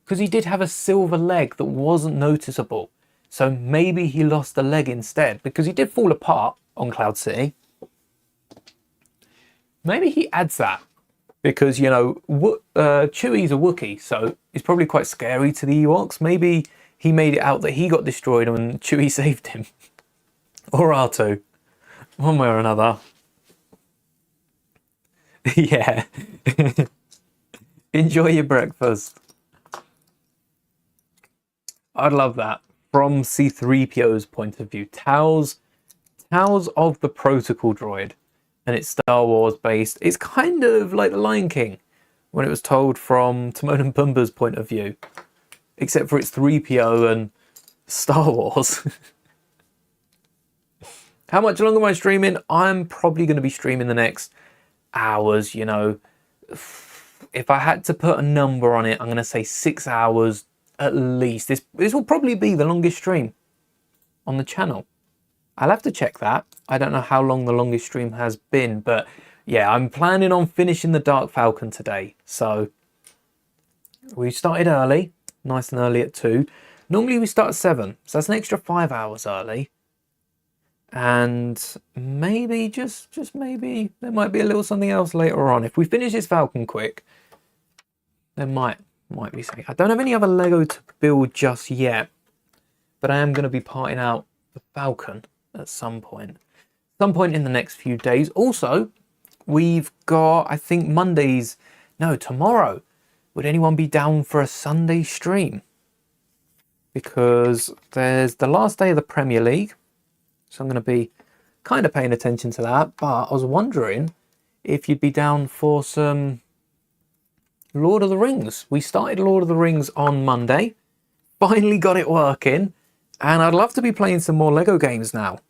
because he did have a silver leg that wasn't noticeable. So maybe he lost a leg instead, because he did fall apart on Cloud City. Maybe he adds that, because, Chewie's a Wookiee, so he's probably quite scary to the Ewoks. Maybe he made it out that he got destroyed and Chewie saved him. Or R2. One way or another. Yeah. Enjoy your breakfast. I'd love that. From C-3PO's point of view. Tales of the Protocol droid. And it's Star Wars based. It's kind of like The Lion King, when it was told from Timon and Pumbaa's point of view, except for it's 3PO and Star Wars. How much longer am I streaming? I'm probably going to be streaming the next hours, you know. If I had to put a number on it, I'm going to say 6 hours at least. This will probably be the longest stream on the channel. I'll have to check that. I don't know how long the longest stream has been, but yeah, I'm planning on finishing the Dark Falcon today. So we started early, nice and early at 2. Normally we start at 7, so that's an extra 5 hours early. And maybe, just maybe, there might be a little something else later on. If we finish this Falcon quick, there might be something. I don't have any other Lego to build just yet, but I am going to be parting out the Falcon at some point. In the next few days. Also, we've got, I think tomorrow. Would anyone be down for a Sunday stream? Because there's the last day of the Premier League. So I'm going to be kind of paying attention to that. But I was wondering if you'd be down for some Lord of the Rings. We started Lord of the Rings on Monday. Finally got it working. And I'd love to be playing some more Lego games now.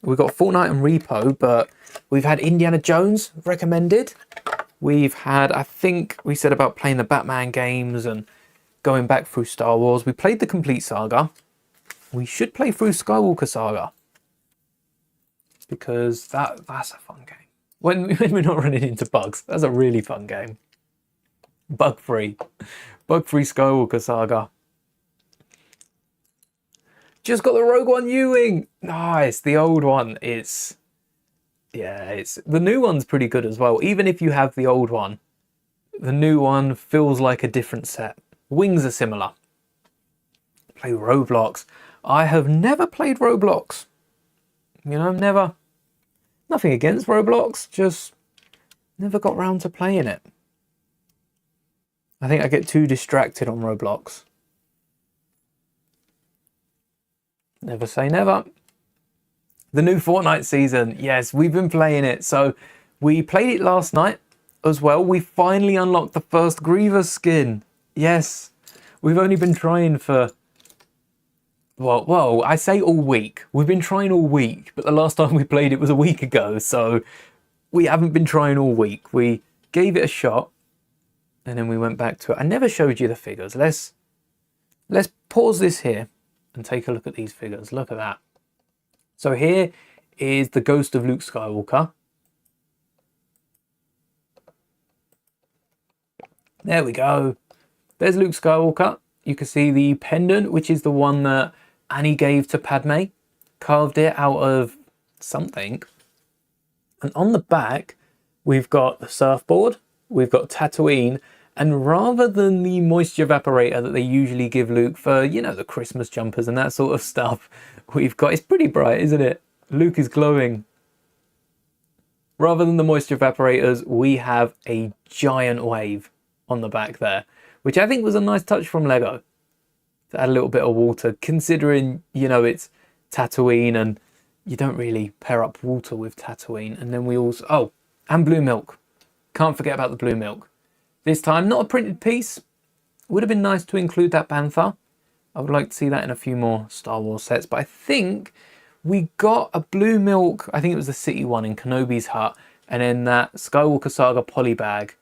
We've got Fortnite and Repo, but we've had Indiana Jones recommended. We've had, I think we said about playing the Batman games and going back through Star Wars. We played the Complete Saga. We should play through Skywalker Saga, because that's a fun game. When we're not running into bugs, that's a really fun game. Bug-free Skywalker Saga. Just got the Rogue One U-Wing. Nice, the old one. It's the new one's pretty good as well. Even if you have the old one, the new one feels like a different set. Wings are similar. Play Roblox. I have never played Roblox. You know, never. Nothing against Roblox, just never got round to playing it. I think I get too distracted on Roblox. Never say never. The new Fortnite season. Yes, we've been playing it. So we played it last night as well. We finally unlocked the first Grievous skin. Yes, we've only been trying for, well, I say all week. We've been trying all week, but the last time we played it was a week ago. So we haven't been trying all week. We gave it a shot and then we went back to it. I never showed you the figures. Let's pause this here and take a look at these figures. Look at that. So here is the ghost of Luke Skywalker. There we go. There's Luke Skywalker. You can see the pendant, which is the one that Annie gave to Padme. Carved it out of something. And on the back, we've got the surfboard. We've got Tatooine. And rather than the moisture evaporator that they usually give Luke for, you know, the Christmas jumpers and that sort of stuff, we've got, it's pretty bright, isn't it? Luke is glowing. Rather than the moisture evaporators, we have a giant wave on the back there, which I think was a nice touch from Lego to add a little bit of water, considering, you know, it's Tatooine and you don't really pair up water with Tatooine. And then we also, oh, and blue milk. Can't forget about the blue milk. This time, not a printed piece. Would have been nice to include that Bantha. I would like to see that in a few more Star Wars sets. But I think we got a blue milk, I think it was the city one in Kenobi's hut. And then that Skywalker Saga poly bag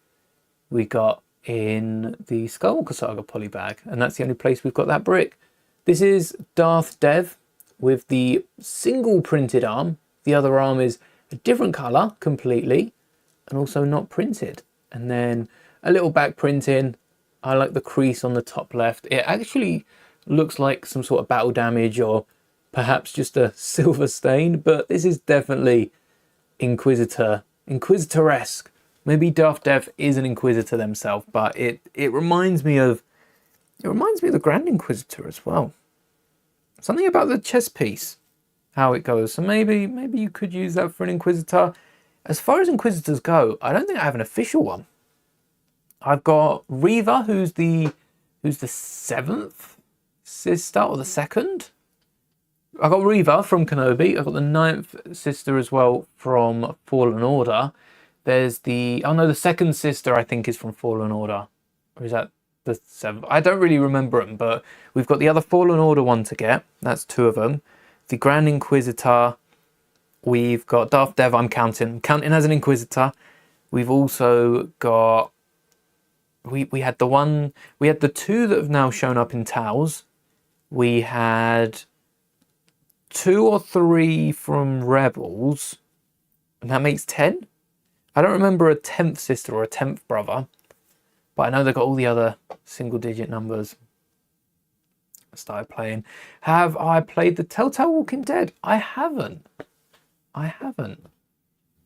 we got in the Skywalker Saga poly bag. And that's the only place we've got that brick. This is Darth Dev with the single printed arm. The other arm is a different colour completely and also not printed. And then a little back printing. I like the crease on the top left. It actually looks like some sort of battle damage or perhaps just a silver stain, but this is definitely Inquisitor-esque. Maybe Darth Dev is an Inquisitor themselves, but it reminds me of the Grand Inquisitor as well. Something about the chest piece, how it goes. So maybe you could use that for an Inquisitor. As far as Inquisitors go, I don't think I have an official one. I've got Reva, who's the 7th sister or the 2nd. I've got Reva from Kenobi. I've got the 9th sister as well from Fallen Order. There's the, oh no, the second sister I think is from Fallen Order. Or is that the seventh? I don't really remember them, but we've got the other Fallen Order one to get. That's 2 of them. The Grand Inquisitor. We've got Darth Dev, I'm counting as an Inquisitor. We've also got, we had the 2 that have now shown up in Taos. We had 2 or 3 from Rebels, and that makes 10. I don't remember a 10th sister or a 10th brother, but I know they've got all the other single-digit numbers. I started playing. Have I played the Telltale Walking Dead? I haven't.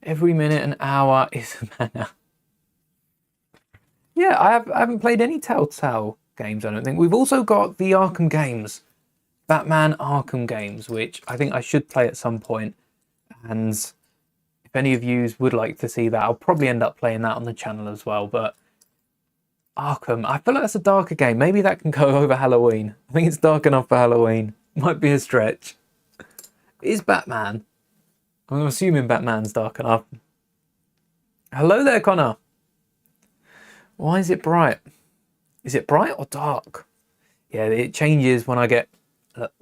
Every minute an hour is a manner. Yeah, I haven't played any Telltale games, I don't think. We've also got the Arkham games. Batman Arkham games, which I think I should play at some point. And if any of you would like to see that, I'll probably end up playing that on the channel as well. But Arkham, I feel like that's a darker game. Maybe that can go over Halloween. I think it's dark enough for Halloween. Might be a stretch. Is Batman? I'm assuming Batman's dark enough. Hello there, Connor. Why is it bright? Is it bright or dark? Yeah, it changes when I get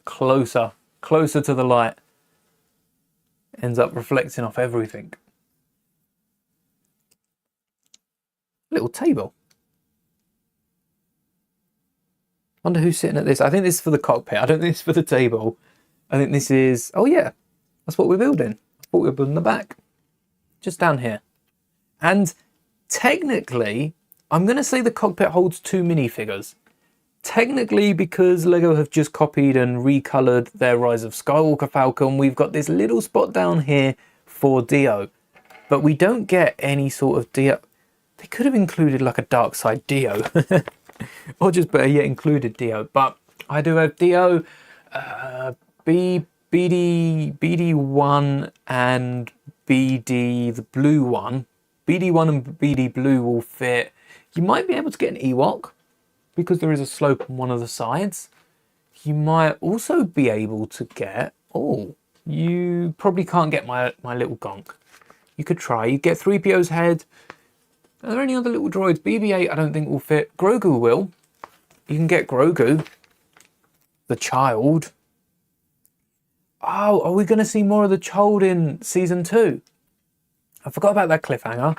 closer to the light. Ends up reflecting off everything. Little table. Wonder who's sitting at this. I think this is for the cockpit. I don't think it's for the table. I think this is, oh yeah, that's what we're building. I thought we were building the back. Just down here. And technically, I'm going to say the cockpit holds 2 minifigures. Technically, because LEGO have just copied and recolored their Rise of Skywalker Falcon, we've got this little spot down here for Dio. But we don't get any sort of Dio. They could have included like a dark side Dio. Or just better yet, included Dio. But I do have Dio, BD1 and BD, the blue one. BD1 and BD blue will fit. You might be able to get an Ewok, because there is a slope on one of the sides. You might also be able to get, oh, you probably can't get my little gonk. You could try. You get 3PO's head. Are there any other little droids? BB-8 I don't think will fit. Grogu will. You can get Grogu, the child. Oh, are we going to see more of the child in season 2? I forgot about that cliffhanger.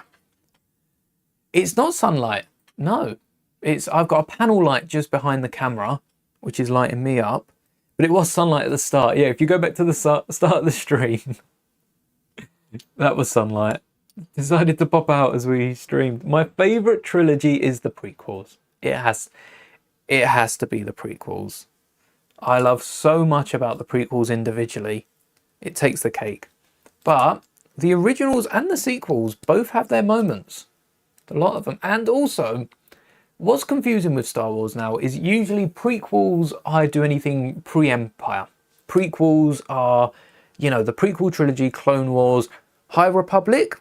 It's not sunlight. No. I've got a panel light just behind the camera, which is lighting me up. But it was sunlight at the start. Yeah, if you go back to the start of the stream, that was sunlight. Decided to pop out as we streamed. My favourite trilogy is the prequels. It has to be the prequels. I love so much about the prequels individually. It takes the cake. But the originals and the sequels both have their moments. A lot of them. And also, what's confusing with Star Wars now is usually prequels I do anything pre-Empire. Prequels are, you know, the prequel trilogy, Clone Wars, High Republic.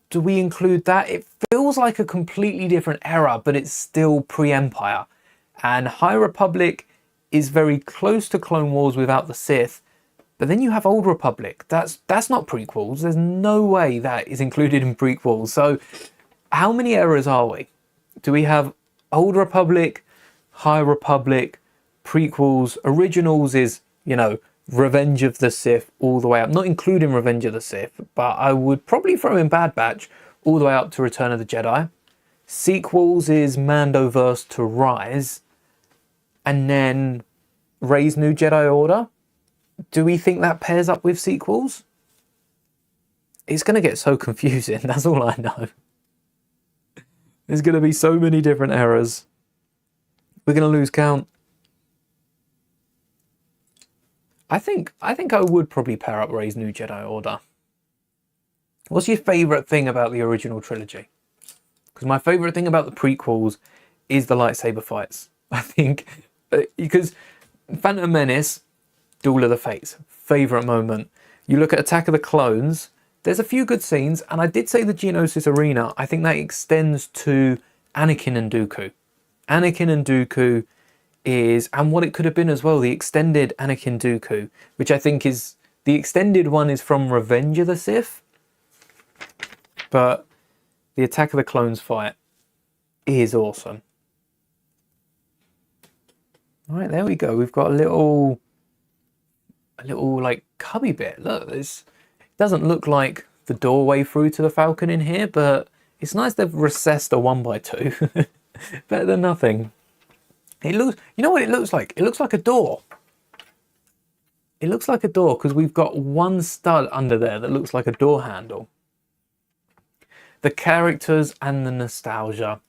Do we include that? It feels like a completely different era, but it's still pre-Empire. And High Republic is very close to Clone Wars without the Sith. But then you have Old Republic. That's not prequels. There's no way that is included in prequels. So how many eras are we? Do we have Old Republic, High Republic, prequels, originals is, you know, Revenge of the Sith all the way up, not including Revenge of the Sith, but I would probably throw in Bad Batch all the way up to Return of the Jedi. Sequels is Mandoverse to Rise, and then Rey's New Jedi Order. Do we think that pairs up with sequels? It's going to get so confusing, that's all I know. There's going to be so many different eras. We're going to lose count. I think I would probably pair up Rey's New Jedi Order. What's your favourite thing about the original trilogy? Because my favourite thing about the prequels is the lightsaber fights. I think, because Phantom Menace, Duel of the Fates, favourite moment. You look at Attack of the Clones, there's a few good scenes, and I did say the Geonosis Arena, I think that extends to Anakin and Dooku. Anakin and Dooku is, and what it could have been as well, the extended Anakin Dooku, which I think is, the extended one is from Revenge of the Sith. but the Attack of the Clones fight is awesome. All right, there we go. We've got a little like cubby bit. Look, this doesn't look like the doorway through to the Falcon in here, but it's nice they've recessed a 1x2. Better than nothing. It looks, you know what it looks like? It looks like a door. It looks like a door because we've got one stud under there that looks like a door handle. The characters and the nostalgia.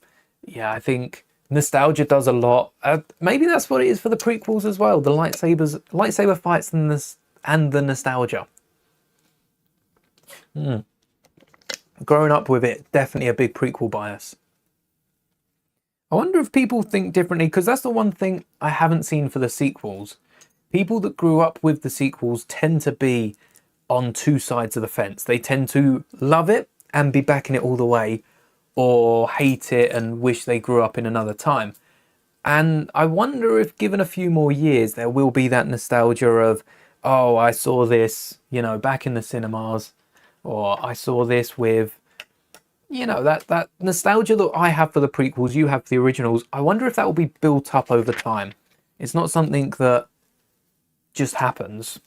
Yeah, I think nostalgia does a lot. Maybe that's what it is for the prequels as well. The lightsaber fights and the nostalgia. Growing up with it, definitely a big prequel bias. I wonder if people think differently, because that's the one thing I haven't seen for the sequels. People that grew up with the sequels tend to be on two sides of the fence. They tend to love it and be backing it all the way, or hate it and wish they grew up in another time. And I wonder if given a few more years, there will be that nostalgia of, oh, I saw this, you know, back in the cinemas, or I saw this with, you know, that nostalgia that I have for the prequels, you have for the originals. I wonder if that will be built up over time. It's not something that just happens,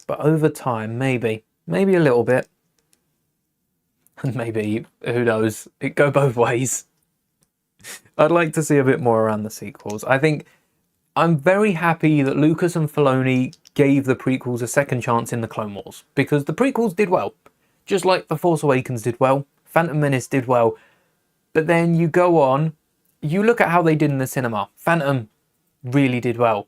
but over time, maybe a little bit, and maybe, who knows, it go both ways. I'd like to see a bit more around the sequels. I think I'm very happy that Lucas and Filoni gave the prequels a second chance in the Clone Wars, because the prequels did well, just like The Force Awakens did well, Phantom Menace did well, but then you go on, you look at how they did in the cinema. Phantom really did well.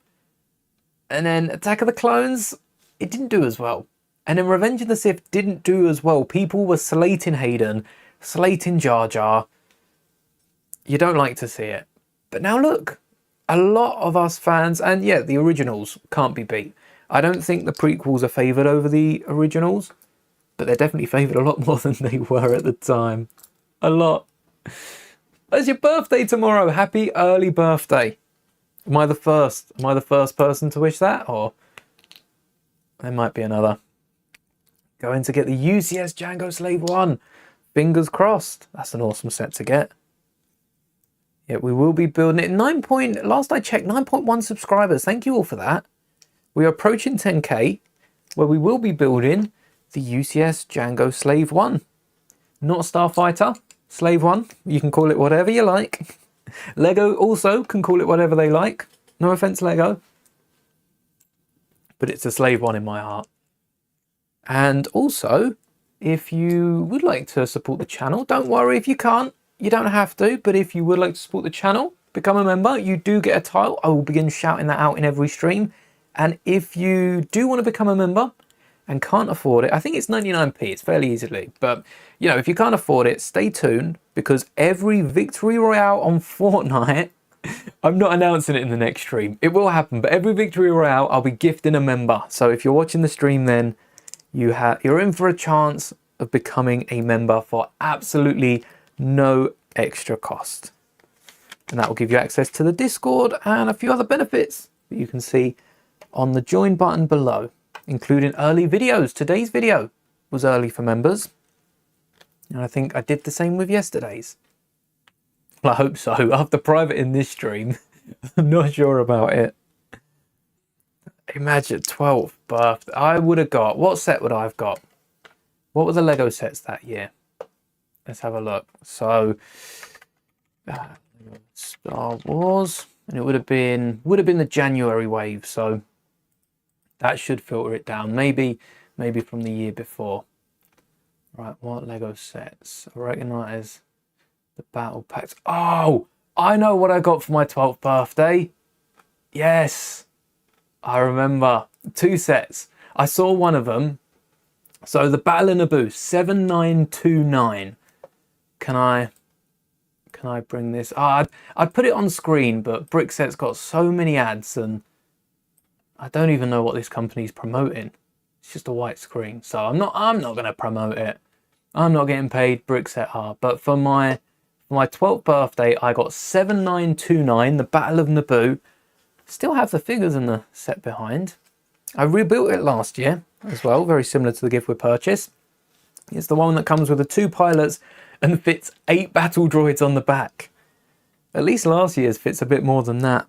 And then Attack of the Clones, it didn't do as well. And then Revenge of the Sith didn't do as well. People were slating Hayden, slating Jar Jar. You don't like to see it. But now look, a lot of us fans, and yeah, the originals can't be beat. I don't think the prequels are favoured over the originals, but they're definitely favoured a lot more than they were at the time. A lot. It's your birthday tomorrow. Happy early birthday. Am I the first person to wish that? Or there might be another. Going to get the UCS Django Slave 1. Fingers crossed. That's an awesome set to get. Yeah, we will be building it. Last I checked, 9.1 subscribers. Thank you all for that. We are approaching 10k, where we will be building the UCS Django Slave 1. Not Starfighter, Slave 1. You can call it whatever you like. Lego also can call it whatever they like. No offense, Lego. But it's a Slave 1 in my heart. And also, if you would like to support the channel, don't worry if you can't. You don't have to. But if you would like to support the channel, become a member. You do get a title. I will begin shouting that out in every stream. And if you do want to become a member and can't afford it, I think it's 99p. It's fairly easily. But, you know, if you can't afford it, stay tuned, because every Victory Royale on Fortnite, I'm not announcing it in the next stream. It will happen, but every Victory Royale, I'll be gifting a member. So if you're watching the stream, then you're in for a chance of becoming a member for absolutely no extra cost. And that will give you access to the Discord and a few other benefits that you can see on the join button below, including early videos. Today's video was early for members, and I think I did the same with yesterday's. Well, I hope so. After private in this stream, I'm not sure about it. Imagine 12th birthday. I would have got, what set would I have got? What were the Lego sets that year? Let's have a look. So, Star Wars, and it would have been the January wave. So that should filter it down. Maybe from the year before. Right, what Lego sets? I recognise the battle packs. Oh, I know what I got for my 12th birthday. Yes, I remember. 2 sets. I saw one of them. So the Battle of Naboo, 7929. Can I bring this? I'd put it on screen, but Brickset's got so many ads, and I don't even know what this company's promoting. It's just a white screen, so I'm not going to promote it. I'm not getting paid. Brickset are, but for my 12th birthday, I got 7929, the Battle of Naboo. Still have the figures and the set behind. I rebuilt it last year as well, very similar to the gift with purchase. It's the one that comes with the 2 pilots and fits 8 battle droids on the back. At least last year's fits a bit more than that.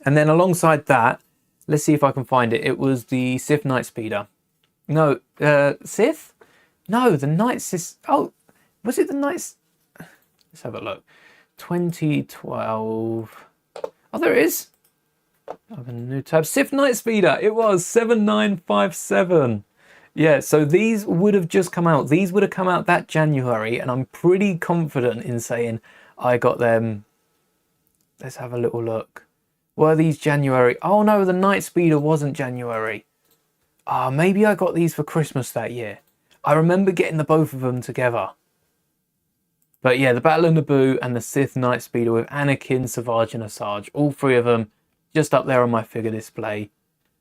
And then alongside that, let's see if I can find it. It was the Sith Night Speeder. No, Sith? No, the Night Sith. Oh, was it the Night? Let's have a look. 2012. Oh, there it is. Open a new tab. Sith Night Speeder. It was 7957. Yeah, so these would have just come out. These would have come out that January, and I'm pretty confident in saying I got them. Let's have a little look. Were these January? Oh no, the Night Speeder wasn't January. Ah, maybe I got these for Christmas that year. I remember getting the both of them together. But yeah, the Battle of Naboo and the Sith Night Speeder with Anakin, Savage and Asajj. All 3 of them just up there on my figure display.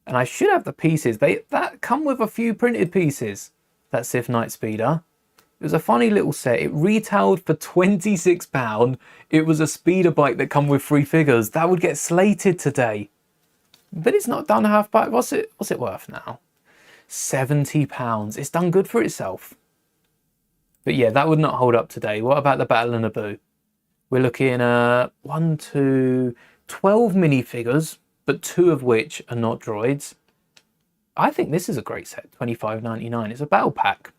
And I should have the pieces. That come with a few printed pieces, that Sith Night Speeder. It was a funny little set. It retailed for £26. It was a speeder bike that come with 3 figures. That would get slated today. But it's not done half back. What's it worth now? £70. It's done good for itself. But yeah, that would not hold up today. What about the Battle of Naboo? We're looking at 1, 2, 12 minifigures, but 2 of which are not droids. I think this is a great set, $25.99. It's a battle pack.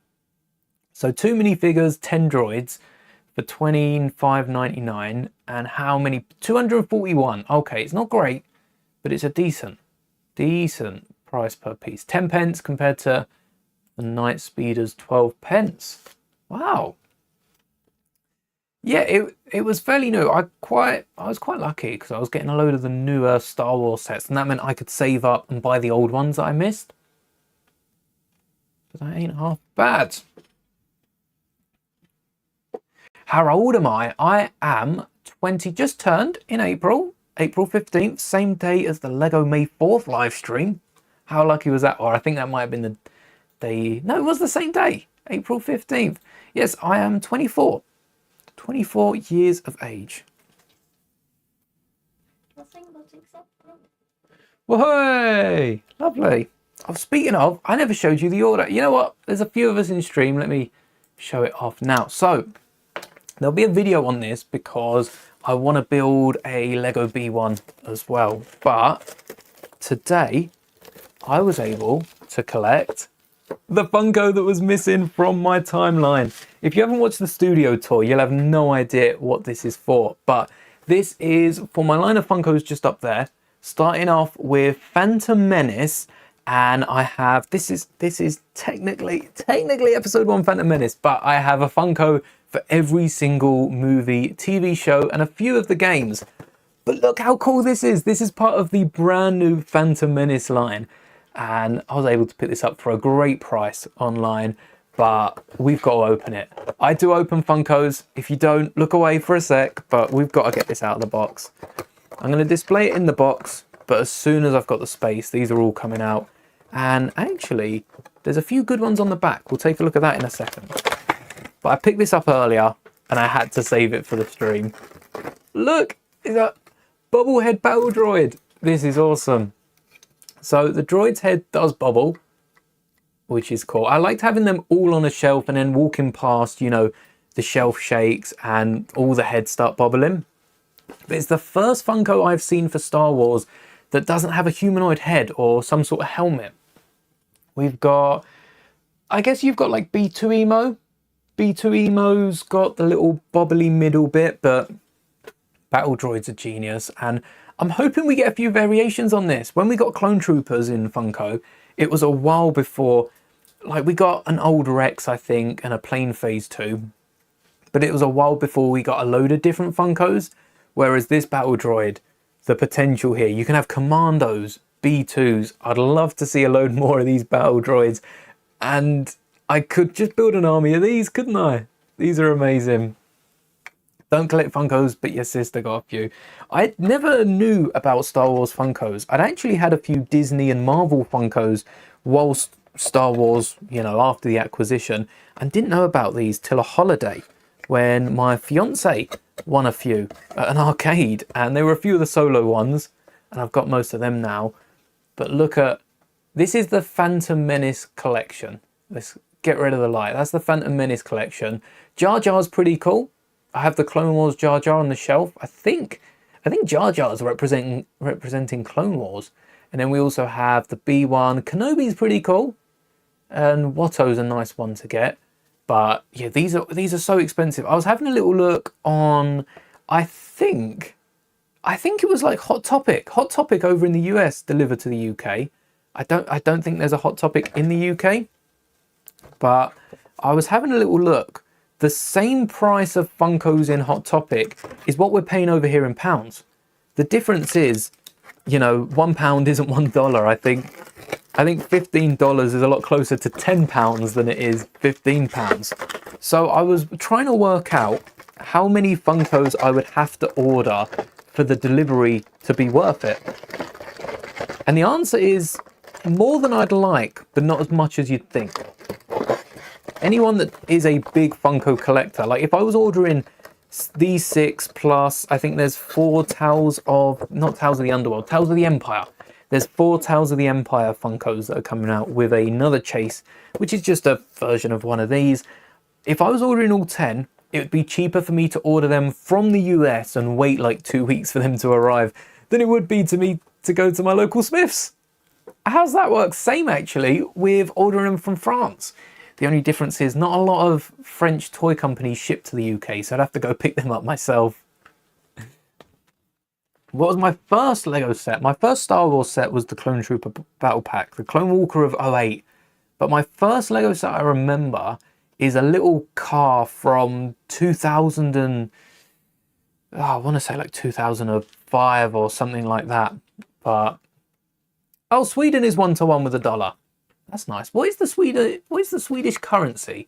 So 2 minifigures, 10 droids for $25.99. And how many? 241. Okay, it's not great, but it's a decent price per piece. 10 pence compared to the Night Speeder's 12 pence. Wow. Yeah, it was fairly new. I was quite lucky because I was getting a load of the newer Star Wars sets, and that meant I could save up and buy the old ones that I missed. But that ain't half bad. How old am I? I am 20, just turned in April 15th, same day as the Lego May 4th live stream. How lucky was that? Or I think that might have been the day. No, it was the same day, April 15th. Yes, I am 24. 24 years of age. Nothing but acceptable. Whoa, lovely. Oh, speaking of, I never showed you the order. You know what? There's a few of us in stream. Let me show it off now. So there'll be a video on this because I want to build a Lego B1 as well. But today I was able to collect the Funko that was missing from my timeline. If you haven't watched the studio tour, you'll have no idea what this is for. But this is for my line of Funkos just up there. Starting off with Phantom Menace. And I have, this is technically episode 1 Phantom Menace, but I have a Funko for every single movie, TV show, and a few of the games. But look how cool this is. This is part of the brand new Phantom Menace line. And I was able to pick this up for a great price online, but we've got to open it. I do open Funkos. If you don't, look away for a sec, but we've got to get this out of the box. I'm going to display it in the box, but as soon as I've got the space, these are all coming out. And actually, there's a few good ones on the back. We'll take a look at that in a second. But I picked this up earlier, and I had to save it for the stream. Look, it's a bobblehead battle droid. This is awesome. So the droid's head does bobble, which is cool. I liked having them all on a shelf and then walking past, you know, the shelf shakes and all the heads start bobbling. But it's the first Funko I've seen for Star Wars that doesn't have a humanoid head or some sort of helmet. We've got, I guess you've got like B2 Emo. B2 Emo's got the little bobbly middle bit, but battle droids are genius. And I'm hoping we get a few variations on this. When we got Clone Troopers in Funko, it was a while before, like we got an old Rex, I think, and a plain Phase 2. But it was a while before we got a load of different Funkos. Whereas this battle droid, the potential here, you can have Commandos, B2s. I'd love to see a load more of these battle droids. And I could just build an army of these, couldn't I? These are amazing. Don't collect Funkos, but your sister got a few. I never knew about Star Wars Funkos. I'd actually had a few Disney and Marvel Funkos whilst Star Wars, you know, after the acquisition, and didn't know about these till a holiday when my fiance won a few at an arcade, and there were a few of the solo ones, and I've got most of them now. But look at, this is the Phantom Menace collection. Let's get rid of the light. That's the Phantom Menace collection. Jar Jar's pretty cool. I have the Clone Wars Jar Jar on the shelf. I think Jar Jar's representing Clone Wars. And then we also have the B1. Kenobi's pretty cool. And Watto's a nice one to get. But yeah, these are so expensive. I was having a little look on, I think it was like Hot Topic. Hot Topic over in the US delivered to the UK. I don't think there's a Hot Topic in the UK. But I was having a little look. The same price of Funkos in Hot Topic is what we're paying over here in pounds. The difference is, you know, £1 isn't $1. I think $15 is a lot closer to £10 than it is £15. So I was trying to work out how many Funkos I would have to order for the delivery to be worth it. And the answer is more than I'd like, but not as much as you'd think. Anyone that is a big Funko collector, like if I was ordering these 6 plus, I think there's 4 Tales of, not Tales of the Underworld, Tales of the Empire. There's 4 Tales of the Empire Funkos that are coming out with another chase, which is just a version of one of these. If I was ordering all 10, it would be cheaper for me to order them from the US and wait like 2 weeks for them to arrive than it would be to me to go to my local Smiths. How's that work? Same actually with ordering them from France. The only difference is not a lot of French toy companies ship to the UK, so I'd have to go pick them up myself. What was my first Lego set? My first Star Wars set was the Clone Trooper Battle Pack, the Clone Walker of '08. But my first Lego set I remember is a little car from 2000 and... oh, I want to say like 2005 or something like that. But... oh, Sweden is 1-to-1 with $1. That's nice. What is the Swedish currency?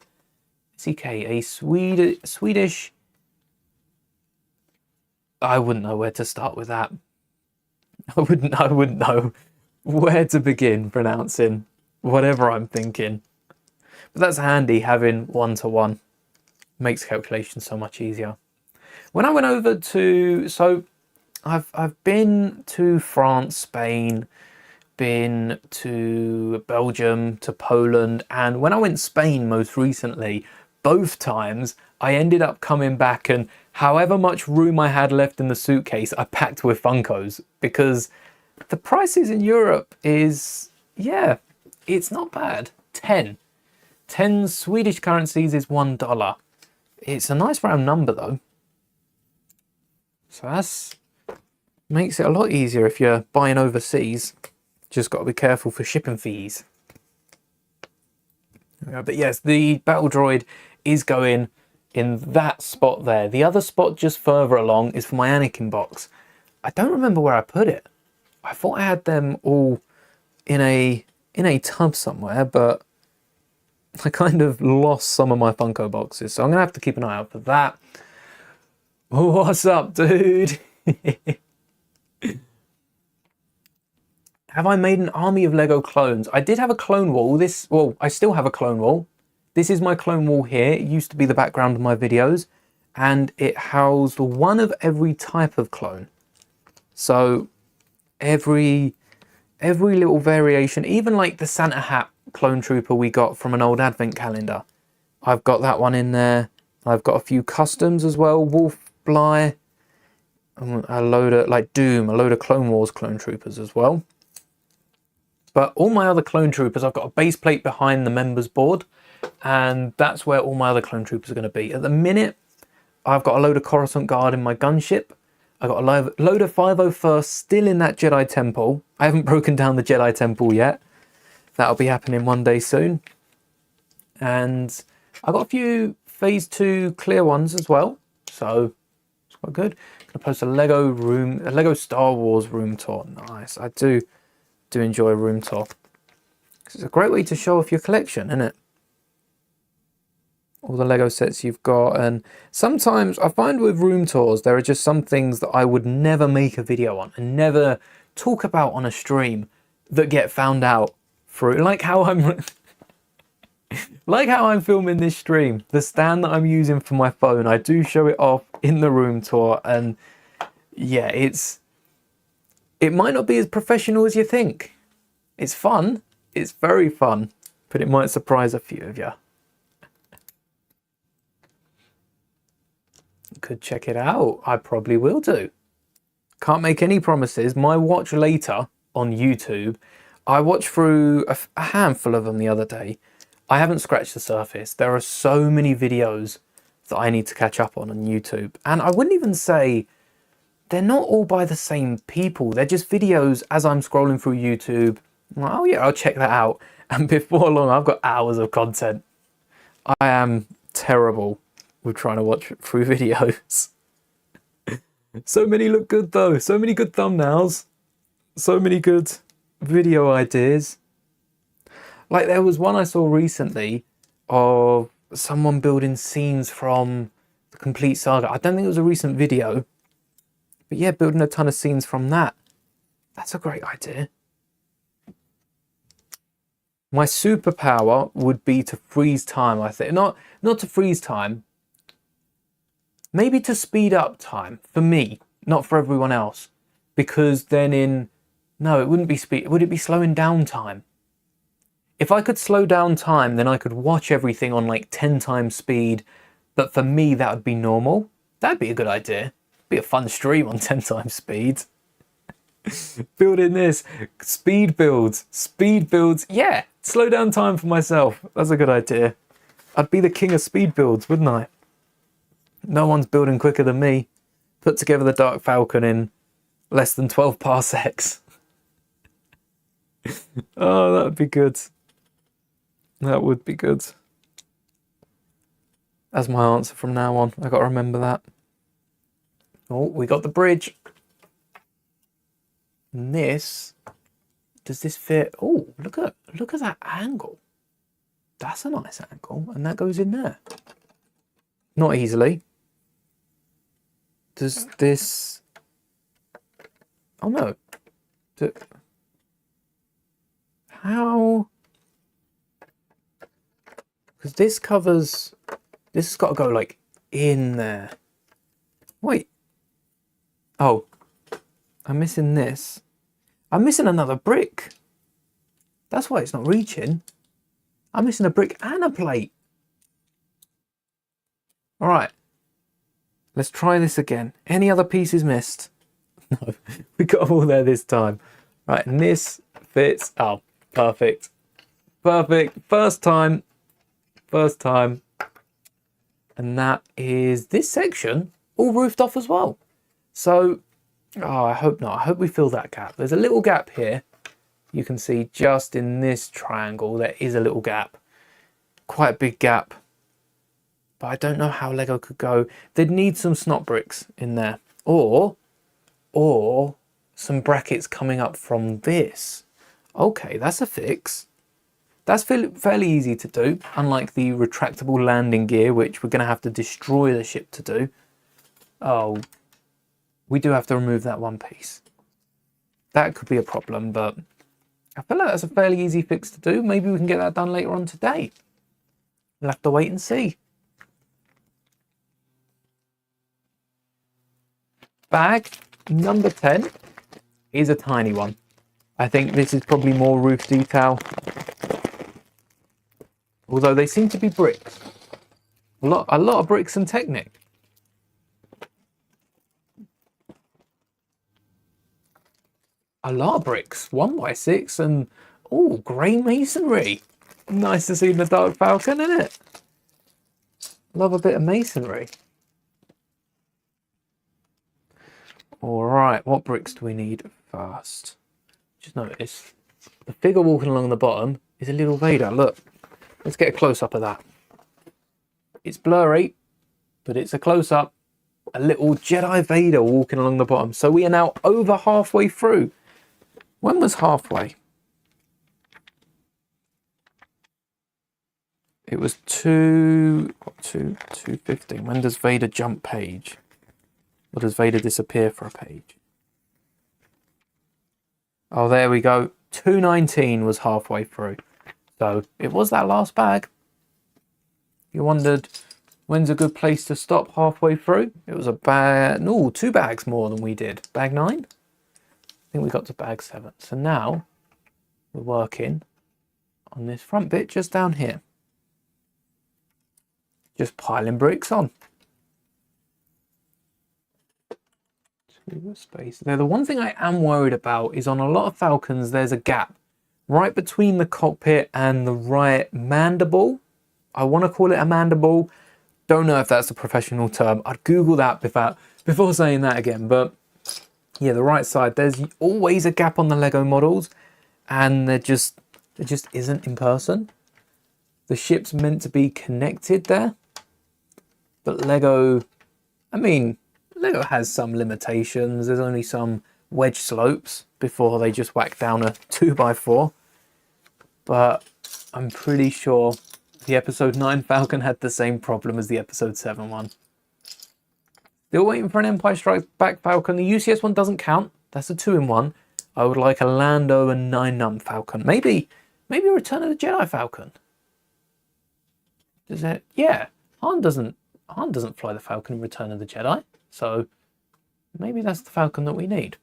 SEK, a Swedish... I wouldn't know where to start with that. I wouldn't know where to begin pronouncing whatever I'm thinking. But that's handy having 1-to-1. Makes calculations so much easier. When I went over to... so I've been to France, Spain, been to Belgium, to Poland, and when I went Spain most recently, both times I ended up coming back and however much room I had left in the suitcase I packed with Funkos, because the prices in Europe is, yeah, it's not bad. 10 Swedish currencies is $1. It's a nice round number though, so that's makes it a lot easier if you're buying overseas. Just got to be careful for shipping fees. But yes, the battle droid is going in that spot there. The other spot just further along is for my Anakin box. I don't remember where I put it. I thought I had them all in a tub somewhere, but I kind of lost some of my Funko boxes, so I'm gonna have to keep an eye out for that. What's up, dude? Have I made an army of Lego clones? I did have a clone wall. Well, I still have a clone wall. This is my clone wall here. It used to be the background of my videos, and it housed one of every type of clone. So every little variation, even like the Santa hat clone trooper we got from an old advent calendar. I've got that one in there. I've got a few customs as well. Wolf, Bly, a load of like Doom, a load of Clone Wars clone troopers as well. But all my other clone troopers, I've got a base plate behind the members board, and that's where all my other clone troopers are going to be. At the minute, I've got a load of Coruscant Guard in my gunship. I've got a load of 501st still in that Jedi Temple. I haven't broken down the Jedi Temple yet. That'll be happening one day soon. And I've got a few Phase 2 clear ones as well, so it's quite good. I'm going to post a Lego Star Wars room tour. Nice. I do enjoy a room tour. It's a great way to show off your collection, isn't it? All the Lego sets you've got. And sometimes I find with room tours, there are just some things that I would never make a video on and never talk about on a stream that get found out through, like how I'm filming this stream. The stand that I'm using for my phone, I do show it off in the room tour, and yeah, it might not be as professional as you think. It's fun. It's very fun, but it might surprise a few of you. Could check it out. I probably will do. Can't make any promises. My watch later on YouTube, I watched through a handful of them the other day. I haven't scratched the surface. There are so many videos that I need to catch up on YouTube. And I wouldn't even say they're not all by the same people. They're just videos as I'm scrolling through YouTube. Oh yeah, I'll check that out. And before long, I've got hours of content. I am terrible with trying to watch through videos. So many look good though. So many good thumbnails. So many good video ideas. Like there was one I saw recently of someone building scenes from the Complete Saga. I don't think it was a recent video. But yeah, building a ton of scenes from that. That's a great idea. My superpower would be to freeze time, I think. Not to freeze time. Maybe to speed up time. For me, not for everyone else. Because then no, it wouldn't be speed. Would it be slowing down time? If I could slow down time, then I could watch everything on like 10 times speed. But for me, that would be normal. That'd be a good idea. Be a fun stream on 10 times speed. Building this. Speed builds. Yeah, slow down time for myself. That's a good idea. I'd be the king of speed builds, wouldn't I? No one's building quicker than me. Put together the Dark Falcon in less than 12 parsecs. Oh, that would be good. That would be good. That's my answer from now on. I got to remember that. Oh, we got the bridge. And this, does this fit? Oh, look at that angle. That's a nice angle, and that goes in there. Not easily. Does this? Oh no. How? Because this covers. This has got to go like in there. Wait. Oh. I'm missing this. I'm missing another brick. That's why it's not reaching. I'm missing a brick and a plate. All right. Let's try this again. Any other pieces missed? No, we got them all there this time. Right, and this fits. Oh, perfect. Perfect. First time. And that is this section all roofed off as well. So, oh, I hope not. I hope we fill that gap. There's a little gap here. You can see just in this triangle, there is a little gap. Quite a big gap. But I don't know how Lego could go. They'd need some snot bricks in there. Or some brackets coming up from this. Okay, that's a fix. That's fairly easy to do, unlike the retractable landing gear, which we're going to have to destroy the ship to do. Oh, we do have to remove that one piece. That could be a problem, but I feel like that's a fairly easy fix to do. Maybe we can get that done later on today. We'll have to wait and see. Bag number 10 is a tiny one. I think this is probably more roof detail. Although they seem to be bricks. A lot of bricks and Technic. A lot of bricks. 1x6 and oh, grey masonry. Nice to see in the Dark Falcon, isn't it? Love a bit of masonry. Alright, what bricks do we need first? Just notice the figure walking along the bottom is a little Vader. Look, let's get a close-up of that. It's blurry, but it's a close-up. A little Jedi Vader walking along the bottom. So we are now over halfway through. When was halfway? It was 2:15. When does Vader jump page? Or does Vader disappear for a page? Oh, there we go. 2:19 was halfway through. So it was that last bag. You wondered when's a good place to stop halfway through? It was a bag. No, 2 bags more than we did. Bag 9? I think we got to bag 7. So now we're working on this front bit just down here. Just piling bricks on. Space. Now, the one thing I am worried about is on a lot of Falcons, there's a gap right between the cockpit and the right mandible. I want to call it a mandible. Don't know if that's a professional term. I'd Google that before saying that again. But yeah, the right side, there's always a gap on the Lego models, and there just isn't in person. The ship's meant to be connected there, but Lego, I mean, Lego has some limitations. There's only some wedge slopes before they just whack down a 2x4. But I'm pretty sure the episode 9 Falcon had the same problem as the episode 7 one. Still waiting for an Empire Strikes Back Falcon. The UCS one doesn't count. That's a 2-in-1. I would like a Lando and 9-num Falcon. Maybe Return of the Jedi Falcon. Does it? Yeah. Han doesn't fly the Falcon in Return of the Jedi. So maybe that's the Falcon that we need.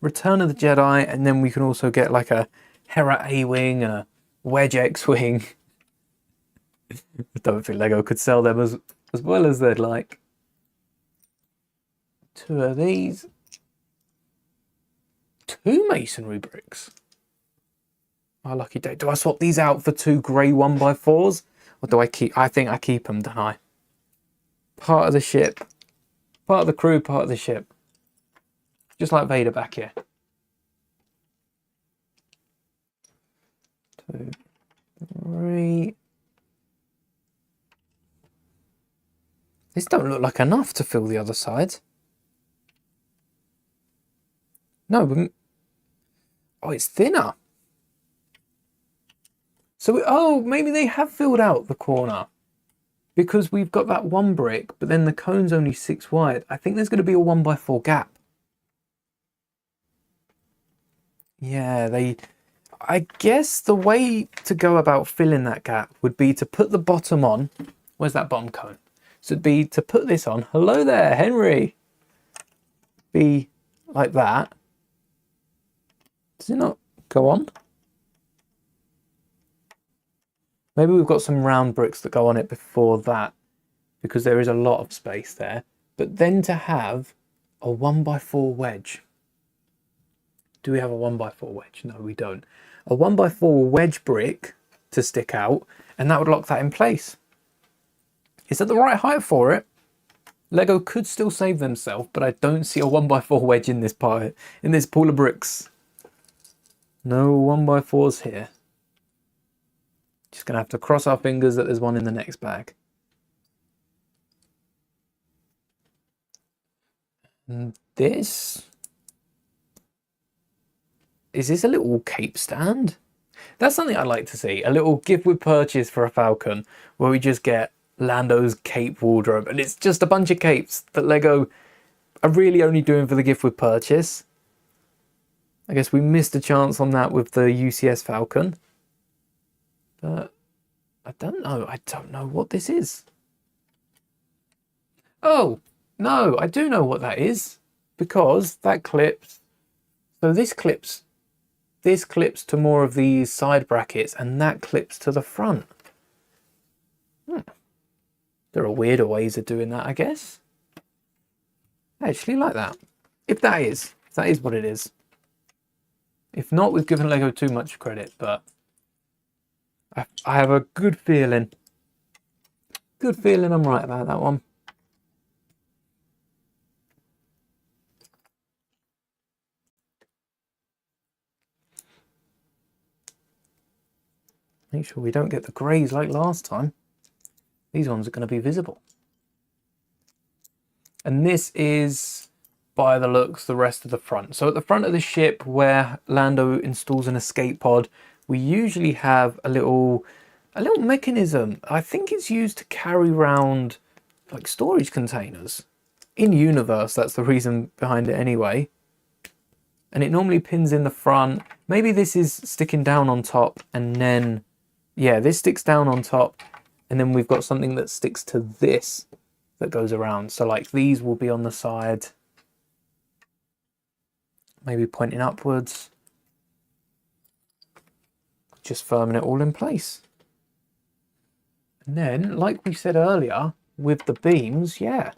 Return of the Jedi, and then we can also get like a Hera A-Wing and a Wedge X-Wing. I don't think Lego could sell them as well as they'd like. 2 of these. 2 masonry bricks. My lucky day. Do I swap these out for 2 grey 1x4s? Or do I keep... I think I keep them, don't I? Part of the ship. Part of the crew, part of the ship. Just like Vader back here. 2, 3. This don't look like enough to fill the other side. No, but... Oh, it's thinner. So, oh, maybe they have filled out the corner. Because we've got that 1 brick, but then the cone's only 6 wide. I think there's going to be a 1x4 gap. Yeah, I guess the way to go about filling that gap would be to put the bottom on. Where's that bottom cone? So it'd be to put this on. Hello there, Henry. Be like that. Does it not go on? Maybe we've got some round bricks that go on it before that, because there is a lot of space there. But then to have a 1x4 wedge. Do we have a 1x4 wedge? No, we don't. A 1x4 wedge brick to stick out, and that would lock that in place. It's at the right height for it. Lego could still save themselves, but I don't see a 1x4 wedge in this pool of bricks. No 1x4s here. Just going to have to cross our fingers that there's one in the next bag. And this... Is this a little cape stand? That's something I'd like to see. A little gift with purchase for a Falcon, where we just get Lando's cape wardrobe. And it's just a bunch of capes that Lego are really only doing for the gift with purchase. I guess we missed a chance on that with the UCS Falcon. But I don't know. I don't know what this is. Oh, no, I do know what that is. Because that clips. So this clips to more of these side brackets, and that clips to the front. There are weirder ways of doing that, I guess. I actually like that. If that is what it is. If not, we've given Lego too much credit, but I have a good feeling. Good feeling I'm right about that one. Make sure we don't get the greys like last time. These ones are going to be visible. And this is, by the looks, the rest of the front. So at the front of the ship where Lando installs an escape pod, we usually have a little mechanism. I think it's used to carry around like storage containers. In universe, that's the reason behind it anyway. And it normally pins in the front. Maybe this is sticking down on top, and then, yeah, this sticks down on top, and then we've got something that sticks to this that goes around. So like these will be on the side, maybe pointing upwards, just firming it all in place. And then, like we said earlier, with the beams, yeah,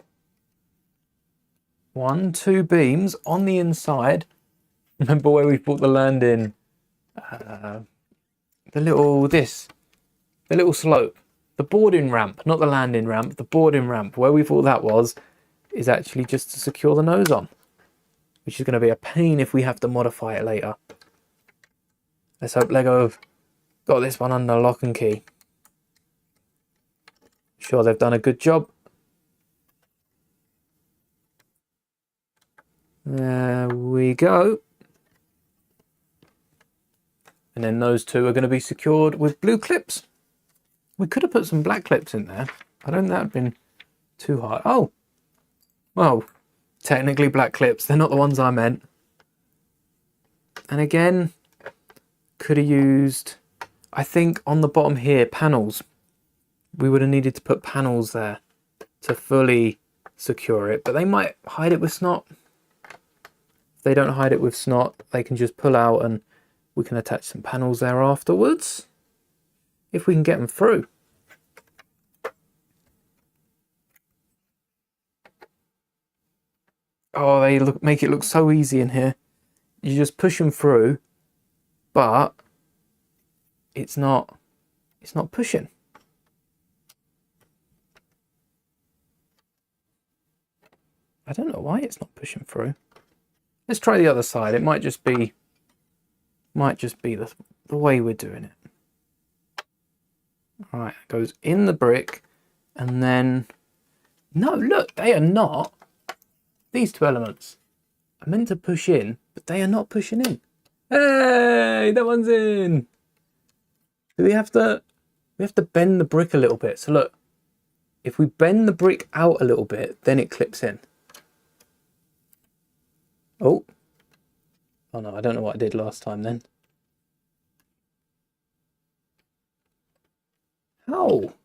1, 2 beams on the inside. Remember where we put the landing, the little slope, the boarding ramp, not the landing ramp, the boarding ramp, where we thought that was, is actually just to secure the nose on, which is going to be a pain if we have to modify it later. Let's hope Lego have got this one under lock and key. Sure, they've done a good job. There we go. And then those two are going to be secured with blue clips. We could have put some black clips in there. I don't think that would have been too hard. Oh, well, technically black clips. They're not the ones I meant. And again, could have used, I think on the bottom here, panels. We would have needed to put panels there to fully secure it. But they might hide it with snot. If they don't hide it with snot, they can just pull out and we can attach some panels there afterwards, if we can get them through. Oh, they make it look so easy in here. You just push them through, but it's not pushing. I don't know why it's not pushing through. Let's try the other side. It might just be the way we're doing it. All right, it goes in the brick, and then, no, look, they are not. These two elements are meant to push in, but they are not pushing in. Hey, that one's in. Do we have to bend the brick a little bit. So look, if we bend the brick out a little bit, then it clips in. Oh no, I don't know what I did last time then.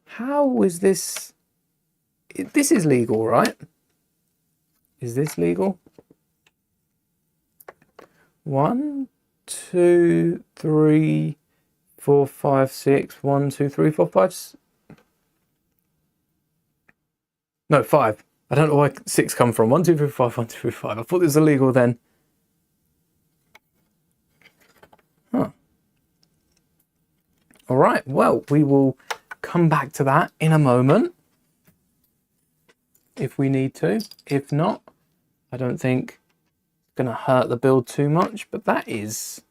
How is this? This is legal, right? Is this legal? 1, 2, 3, 4, 5, 6. 1, 2, 3, 4, 5. No, 5. I don't know where 6 come from. 1, 2, 3, 5. 1, 2, 3, 5. I thought this was illegal then. Huh. All right. Well, we will come back to that in a moment if we need to. If not, I don't think it's going to hurt the build too much, but that is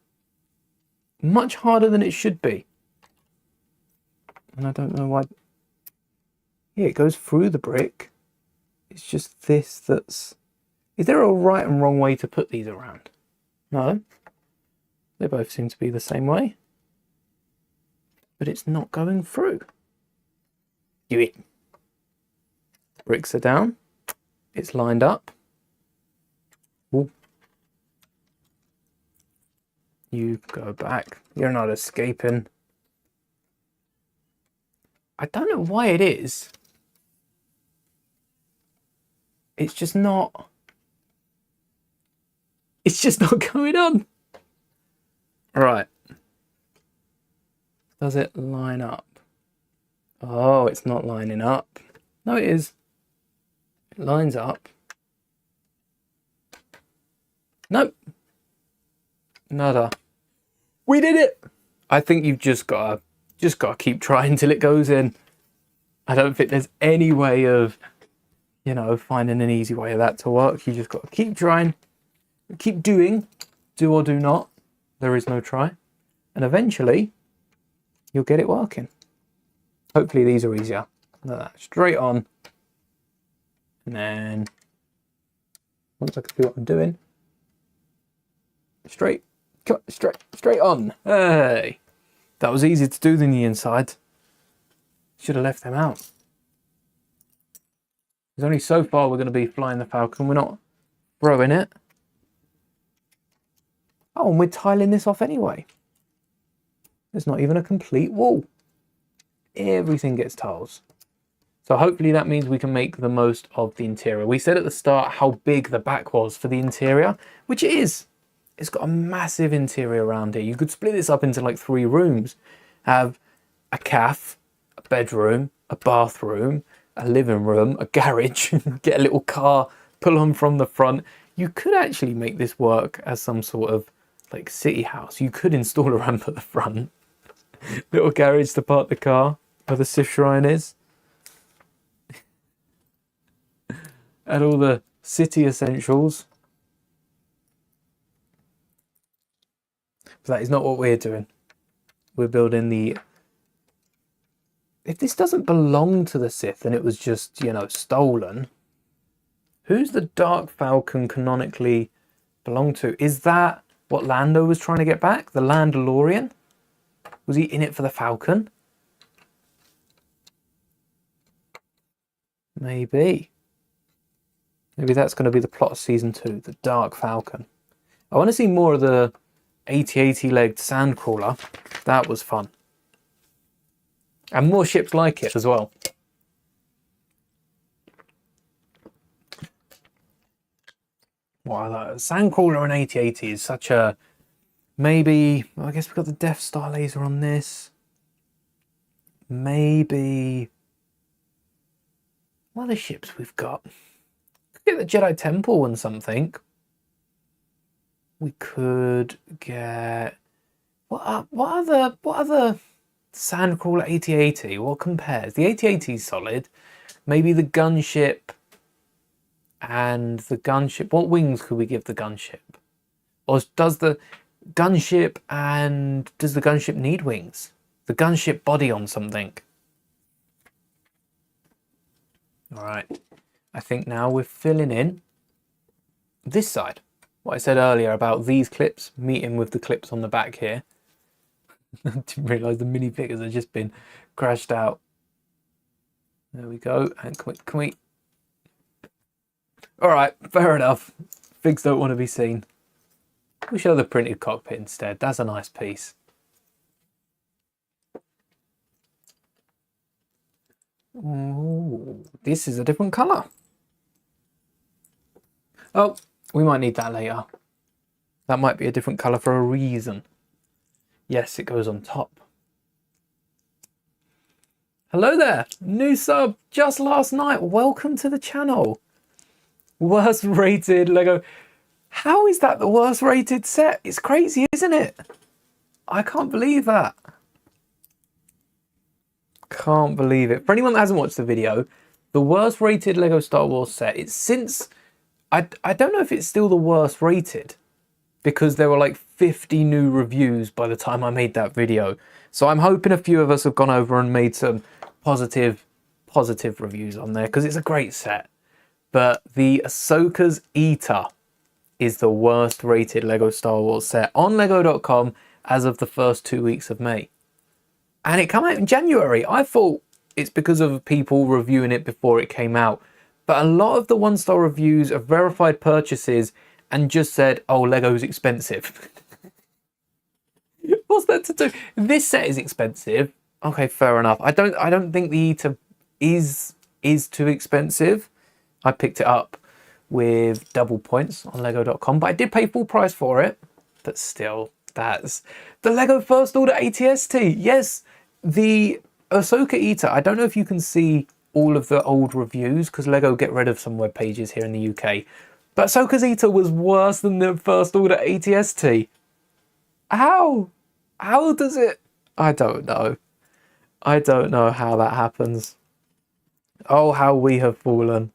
much harder than it should be. And I don't know why. Yeah, it goes through the brick. It's just this that's... Is there a right and wrong way to put these around? No. They both seem to be the same way. But it's not going through. Do it. Bricks are down. It's lined up. Ooh. You go back. You're not escaping. I don't know why it is. It's just not going on. Right. Does it line up? Oh, it's not lining up. No, it is. It lines up. Nope. Nada. We did it. I think you've just got to keep trying till it goes in. I don't think there's any way of, you know, finding an easy way of that to work. You just got to keep trying, keep doing, do or do not. There is no try. And eventually, you'll get it working. Hopefully these are easier. Look at that, straight on. And then, once I can see what I'm doing, straight on. Hey, that was easier to do than the inside. Should have left them out. There's only so far we're going to be flying the Falcon. We're not throwing it. Oh, and we're tiling this off anyway. There's not even a complete wall. Everything gets tiles. So hopefully that means we can make the most of the interior. We said at the start how big the back was for the interior, which it is. It's got a massive interior around here. You could split this up into like 3 rooms. Have a cafe, a bedroom, a bathroom, a living room, a garage, get a little car pull on from the front. You could actually make this work as some sort of like city house. You could install a ramp at the front. Little garage to park the car where the Sith Shrine is. And all the city essentials. But that is not what we're doing. We're building the... If this doesn't belong to the Sith and it was just, you know, stolen, who's the Dark Falcon canonically belong to? Is that what Lando was trying to get back? The Landalorian? Was he in it for the Falcon? Maybe. Maybe that's going to be the plot of season 2, the Dark Falcon. I want to see more of the 80-80-legged sandcrawler. That was fun. And more ships like it as well. Wow, sandcrawler and 80-80 is such a... Maybe... Well, I guess we've got the Death Star laser on this. Maybe... What other ships we've got? Could get the Jedi Temple and something. We could get... What other sandcrawler 80-80? What compares? The 80-80 is solid. Maybe the gunship and the gunship. What wings could we give the gunship? Or does the gunship need wings? The gunship body on something. All right. I think now we're filling in this side. What I said earlier about these clips meeting with the clips on the back here. I didn't realise the minifigures had just been crashed out. There we go. And can we... All right, fair enough. Figs don't want to be seen. We show the printed cockpit instead. That's a nice piece. Ooh, this is a different colour. Oh, we might need that later. That might be a different colour for a reason. Yes, it goes on top. Hello there, new sub just last night. Welcome to the channel. Worst rated Lego. How is that the worst rated set? It's crazy, isn't it? I can't believe that. Can't believe it. For anyone that hasn't watched the video, the worst rated Lego Star Wars set, it's since... I don't know if it's still the worst rated, because there were like 50 new reviews by the time I made that video. So I'm hoping a few of us have gone over and made some positive reviews on there, because it's a great set. But the Ahsoka's Eater is the worst rated Lego Star Wars set on Lego.com as of the first 2 weeks of May. And it came out in January. I thought it's because of people reviewing it before it came out. But a lot of the one-star reviews are verified purchases and just said, oh, Lego's expensive. What's that to do? This set is expensive. Okay, fair enough. I don't think the Eater is too expensive. I picked it up with double points on Lego.com, but I did pay full price for it. But still, that's the Lego First Order ATST. Yes, the Ahsoka Eater. I don't know if you can see all of the old reviews because Lego get rid of some web pages here in the UK. But Ahsoka's Eater was worse than the First Order ATST. How? How does it? I don't know. I don't know how that happens. Oh, how we have fallen.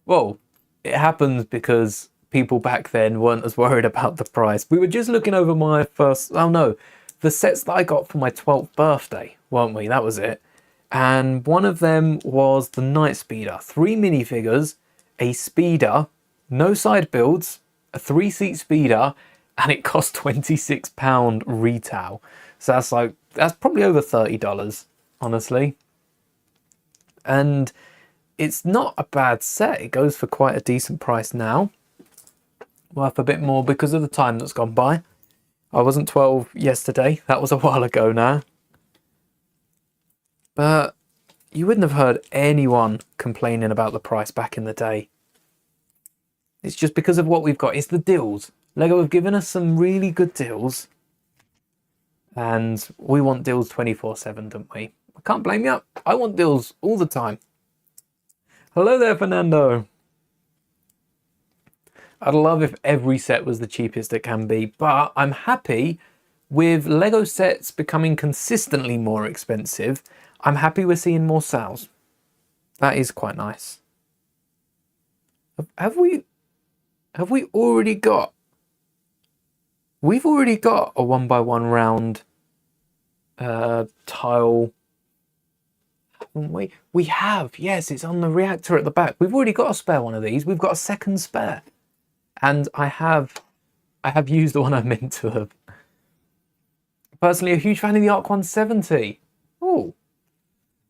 Well, it happens because people back then weren't as worried about the price. We were just looking over my first... Oh no, the sets that I got for my 12th birthday, weren't we? That was it. And one of them was the Night Speeder. 3 minifigures, a speeder, no side builds, a 3-seat speeder, and it cost £26 retail. So that's probably over $30, honestly. And it's not a bad set. It goes for quite a decent price now. Worth a bit more because of the time that's gone by. I wasn't 12 yesterday. That was a while ago now. But you wouldn't have heard anyone complaining about the price back in the day. It's just because of what we've got. It's the deals. Lego have given us some really good deals. And we want deals 24/7, don't we? I can't blame you. I want deals all the time. Hello there, Fernando. I'd love if every set was the cheapest it can be, but I'm happy with Lego sets becoming consistently more expensive. I'm happy we're seeing more sales. That is quite nice. Have we already got... We've already got a 1x1 round tile. We have, yes, it's on the reactor at the back. We've already got a spare one of these. We've got a second spare. And I have used the one I meant to have. Personally, a huge fan of the Arc 170. Oh,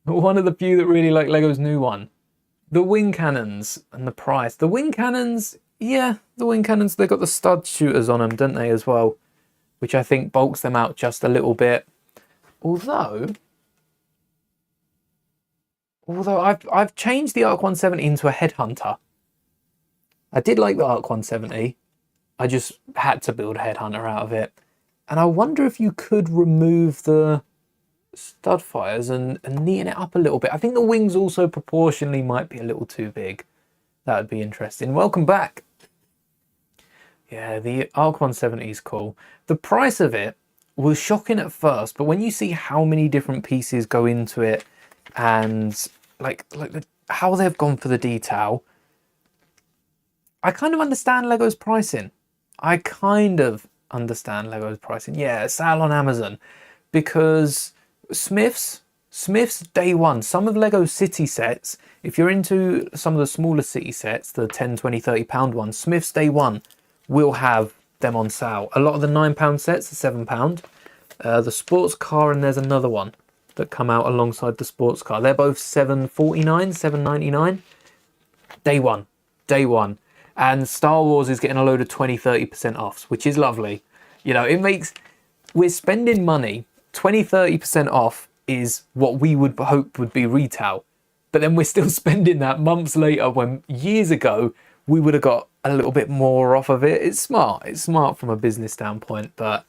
one of the few that really like Lego's new one. The wing cannons and the price. The wing cannons, yeah, the wing cannons, they've got the stud shooters on them, don't they, as well? Which I think bulks them out just a little bit. Although I've changed the Arc 170 into a headhunter. I did like the Arc 170. I just had to build a headhunter out of it. And I wonder if you could remove the stud fires and neaten it up a little bit. I think the wings also proportionally might be a little too big. That would be interesting. Welcome back. Yeah, the Arc 170 is cool. The price of it was shocking at first, but when you see how many different pieces go into it and how they've gone for the detail, I kind of understand Lego's pricing. I kind of understand Lego's pricing. Yeah, sale on Amazon, because Smith's day one, some of Lego's city sets, if you're into some of the smaller city sets, the 10, 20, 30 pound ones, Smith's day one will have them on sale. A lot of the £9 sets are £7. The sports car, and there's another one that come out alongside the sports car. They're both £7.49, £7.99. Day one. And Star Wars is getting a load of 20, 30% offs, which is lovely. You know, we're spending money. 20, 30% off is what we would hope would be retail. But then we're still spending that months later, when years ago we would have got a little bit more off of it. It's smart. It's smart from a business standpoint, but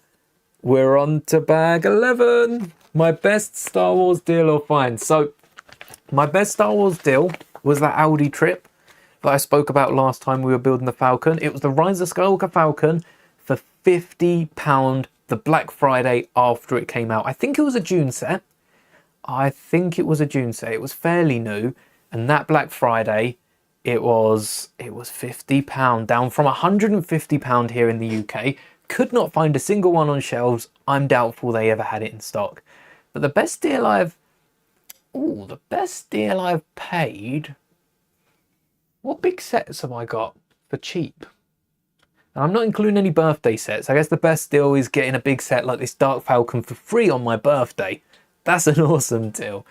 we're on to bag 11. My best Star Wars deal or find. So my best Star Wars deal was that Audi trip that I spoke about last time we were building the Falcon. It was the Rise of Skywalker Falcon for £50 the Black Friday after it came out. I think it was a June set. It was fairly new, and that Black Friday it was £50, down from £150 here in the UK. Could not find a single one on shelves. I'm doubtful they ever had it in stock. But the best deal I've paid. What big sets have I got for cheap? And I'm not including any birthday sets. I guess the best deal is getting a big set like this Dark Falcon for free on my birthday. That's an awesome deal.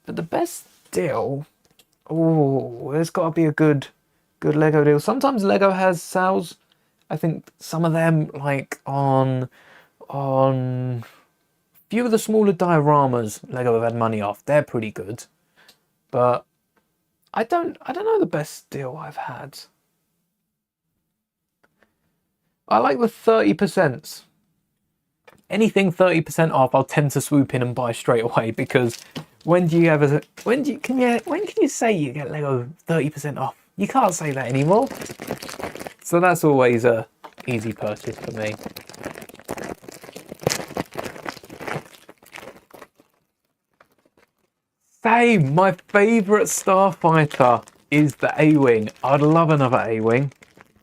But the best deal, there's got to be a good Lego deal. Sometimes Lego has sales. I think some of them, like on a few of the smaller dioramas, Lego have had money off. They're pretty good. But I don't know the best deal I've had. I like the 30%. Anything 30% off, I'll tend to swoop in and buy straight away, because when can you say you get Lego 30% off? You can't say that anymore. So that's always a easy purchase for me. Same. My favourite Starfighter is the A-Wing. I'd love another A-Wing.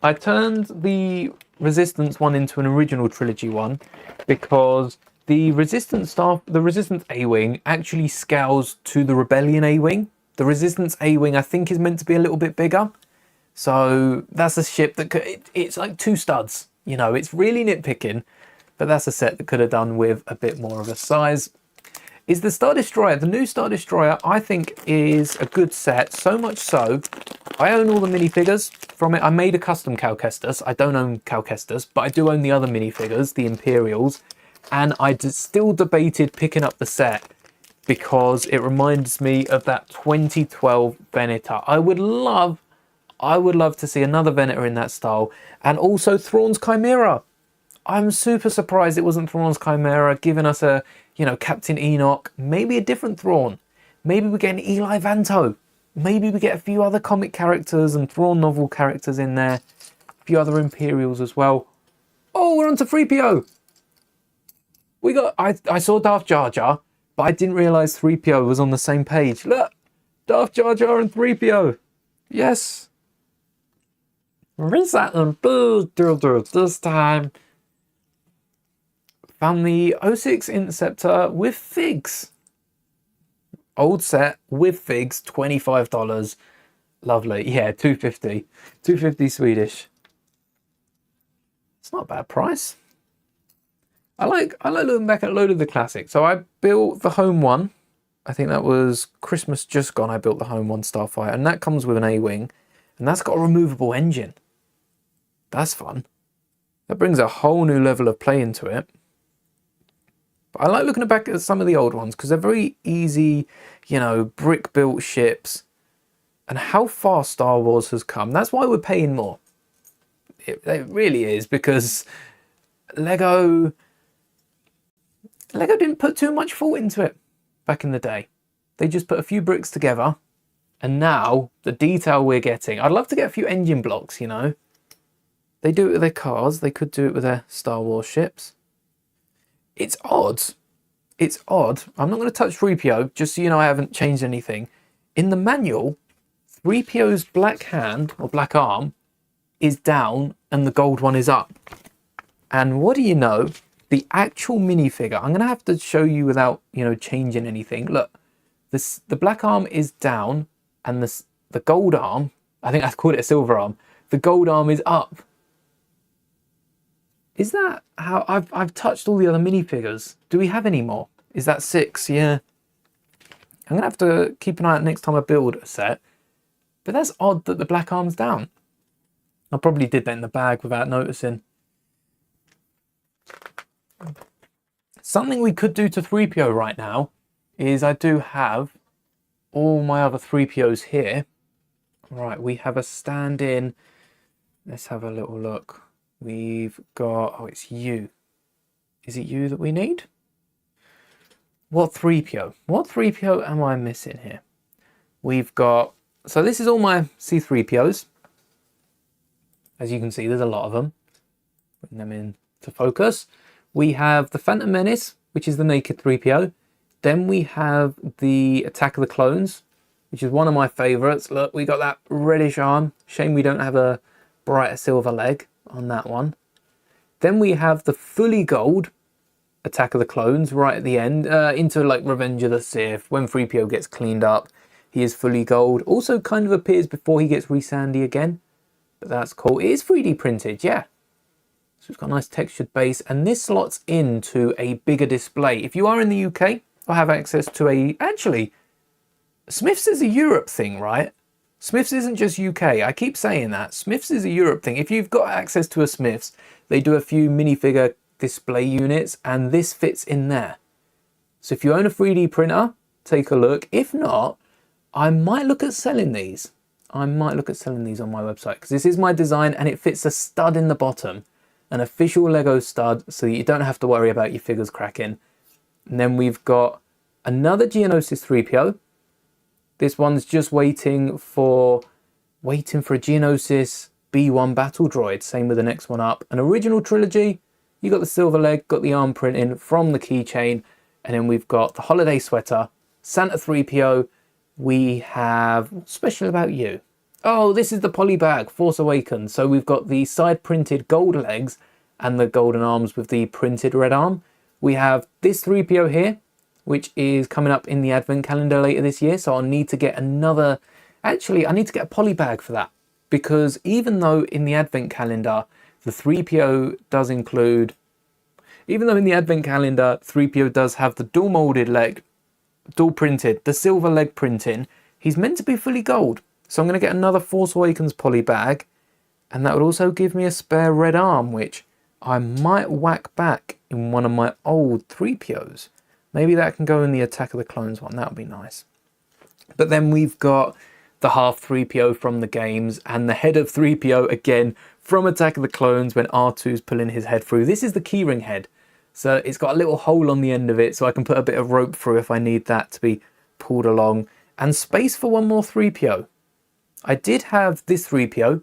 I turned the Resistance one into an original trilogy one because the Resistance A-Wing actually scales to the Rebellion A-Wing. The Resistance A-Wing I think is meant to be a little bit bigger. So that's a ship that it's like 2 studs. You know, it's really nitpicking, but that's a set that could have done with a bit more of a size. Is the Star Destroyer. The new Star Destroyer, I think, is a good set. So much so, I own all the minifigures from it. I made a custom Cal Kestis. I don't own Cal Kestis, but I do own the other minifigures, the Imperials. And I still debated picking up the set because it reminds me of that 2012 Venator. I would love to see another Venator in that style. And also Thrawn's Chimera. I'm super surprised it wasn't Thrawn's Chimera, giving us a, Captain Enoch, maybe a different Thrawn. Maybe we get an Eli Vanto. Maybe we get a few other comic characters and Thrawn novel characters in there. A few other Imperials as well. Oh, we're on to 3PO. I saw Darth Jar Jar, but I didn't realise 3PO was on the same page. Look, Darth Jar Jar and 3PO. Yes. Reset and build this time. Found the 06 Interceptor with figs. Old set with figs, $25. Lovely. Yeah, $2.50. $2.50 Swedish. It's not a bad price. I like looking back at a load of the classics. So I built the home one. I think that was Christmas just gone. I built the home one Starfighter, and that comes with an A-wing, and that's got a removable engine. That's fun. That brings a whole new level of play into it. But I like looking back at some of the old ones because they're very easy, you know, brick-built ships. And how far Star Wars has come. That's why we're paying more. It really is, because Lego didn't put too much thought into it back in the day. They just put a few bricks together, and now the detail we're getting. I'd love to get a few engine blocks, you know. They do it with their cars. They could do it with their Star Wars ships. It's odd. It's odd. I'm not going to touch 3PO, just so you know I haven't changed anything. In the manual, 3PO's black hand, or black arm, is down and the gold one is up. And what do you know? The actual minifigure, I'm going to have to show you without, you know, changing anything. Look, the black arm is down and the gold arm, I think I called it a silver arm, the gold arm is up. Is that how I've touched all the other minifigures? Do we have any more? Is that 6? Yeah. I'm going to have to keep an eye out next time I build a set. But that's odd that the black arm's down. I probably did that in the bag without noticing. Something we could do to 3PO right now is I do have all my other 3POs here. Right, we have a stand-in. Let's have a little look. We've got, oh, it's you. Is it you that we need? What 3PO? What 3PO am I missing here? We've got, so this is all my C3POs. As you can see, there's a lot of them. Bring them in to focus. We have the Phantom Menace, which is the naked 3PO. Then we have the Attack of the Clones, which is one of my favorites. Look, we got that reddish arm. Shame we don't have a brighter silver leg on that one. Then we have the fully gold Attack of the Clones right at the end, into like Revenge of the Sith. When 3PO gets cleaned up, he is fully gold. Also kind of appears before he gets re-sandy again. But that's cool. It is 3D printed, yeah. So it's got a nice textured base, and this slots into a bigger display. If you are in the UK, or have access to a... Actually, Smiths is a Europe thing, right? Smiths isn't just UK. I keep saying that. Smiths is a Europe thing. If you've got access to a Smiths, they do a few minifigure display units, and this fits in there. So if you own a 3D printer, take a look. If not, I might look at selling these. I might look at selling these on my website, because this is my design, and it fits a stud in the bottom. An official Lego stud, so that you don't have to worry about your figures cracking. And then we've got another Geonosis 3PO. This one's just waiting for a Geonosis B1 battle droid. Same with the next one up. An original trilogy. You got the silver leg, got the arm printing from the keychain, and then we've got the holiday sweater, Santa 3PO. We have, what's special about you? Oh, this is the poly bag, Force Awakens. So we've got the side printed gold legs and the golden arms with the printed red arm. We have this 3PO here, which is coming up in the advent calendar later this year. So I'll need to get another, actually I need to get a poly bag for that, because even though in the advent calendar, the 3PO does include, even though in the advent calendar, 3PO does have the dual molded leg, dual printed, the silver leg printing, he's meant to be fully gold. So I'm going to get another Force Awakens poly bag, and that would also give me a spare red arm, which I might whack back in one of my old 3POs. Maybe that can go in the Attack of the Clones one, that would be nice. But then we've got the half 3PO from the games, and the head of 3PO again from Attack of the Clones when R2's pulling his head through. This is the keyring head, so it's got a little hole on the end of it, so I can put a bit of rope through if I need that to be pulled along. And space for one more 3PO. I did have this 3PO,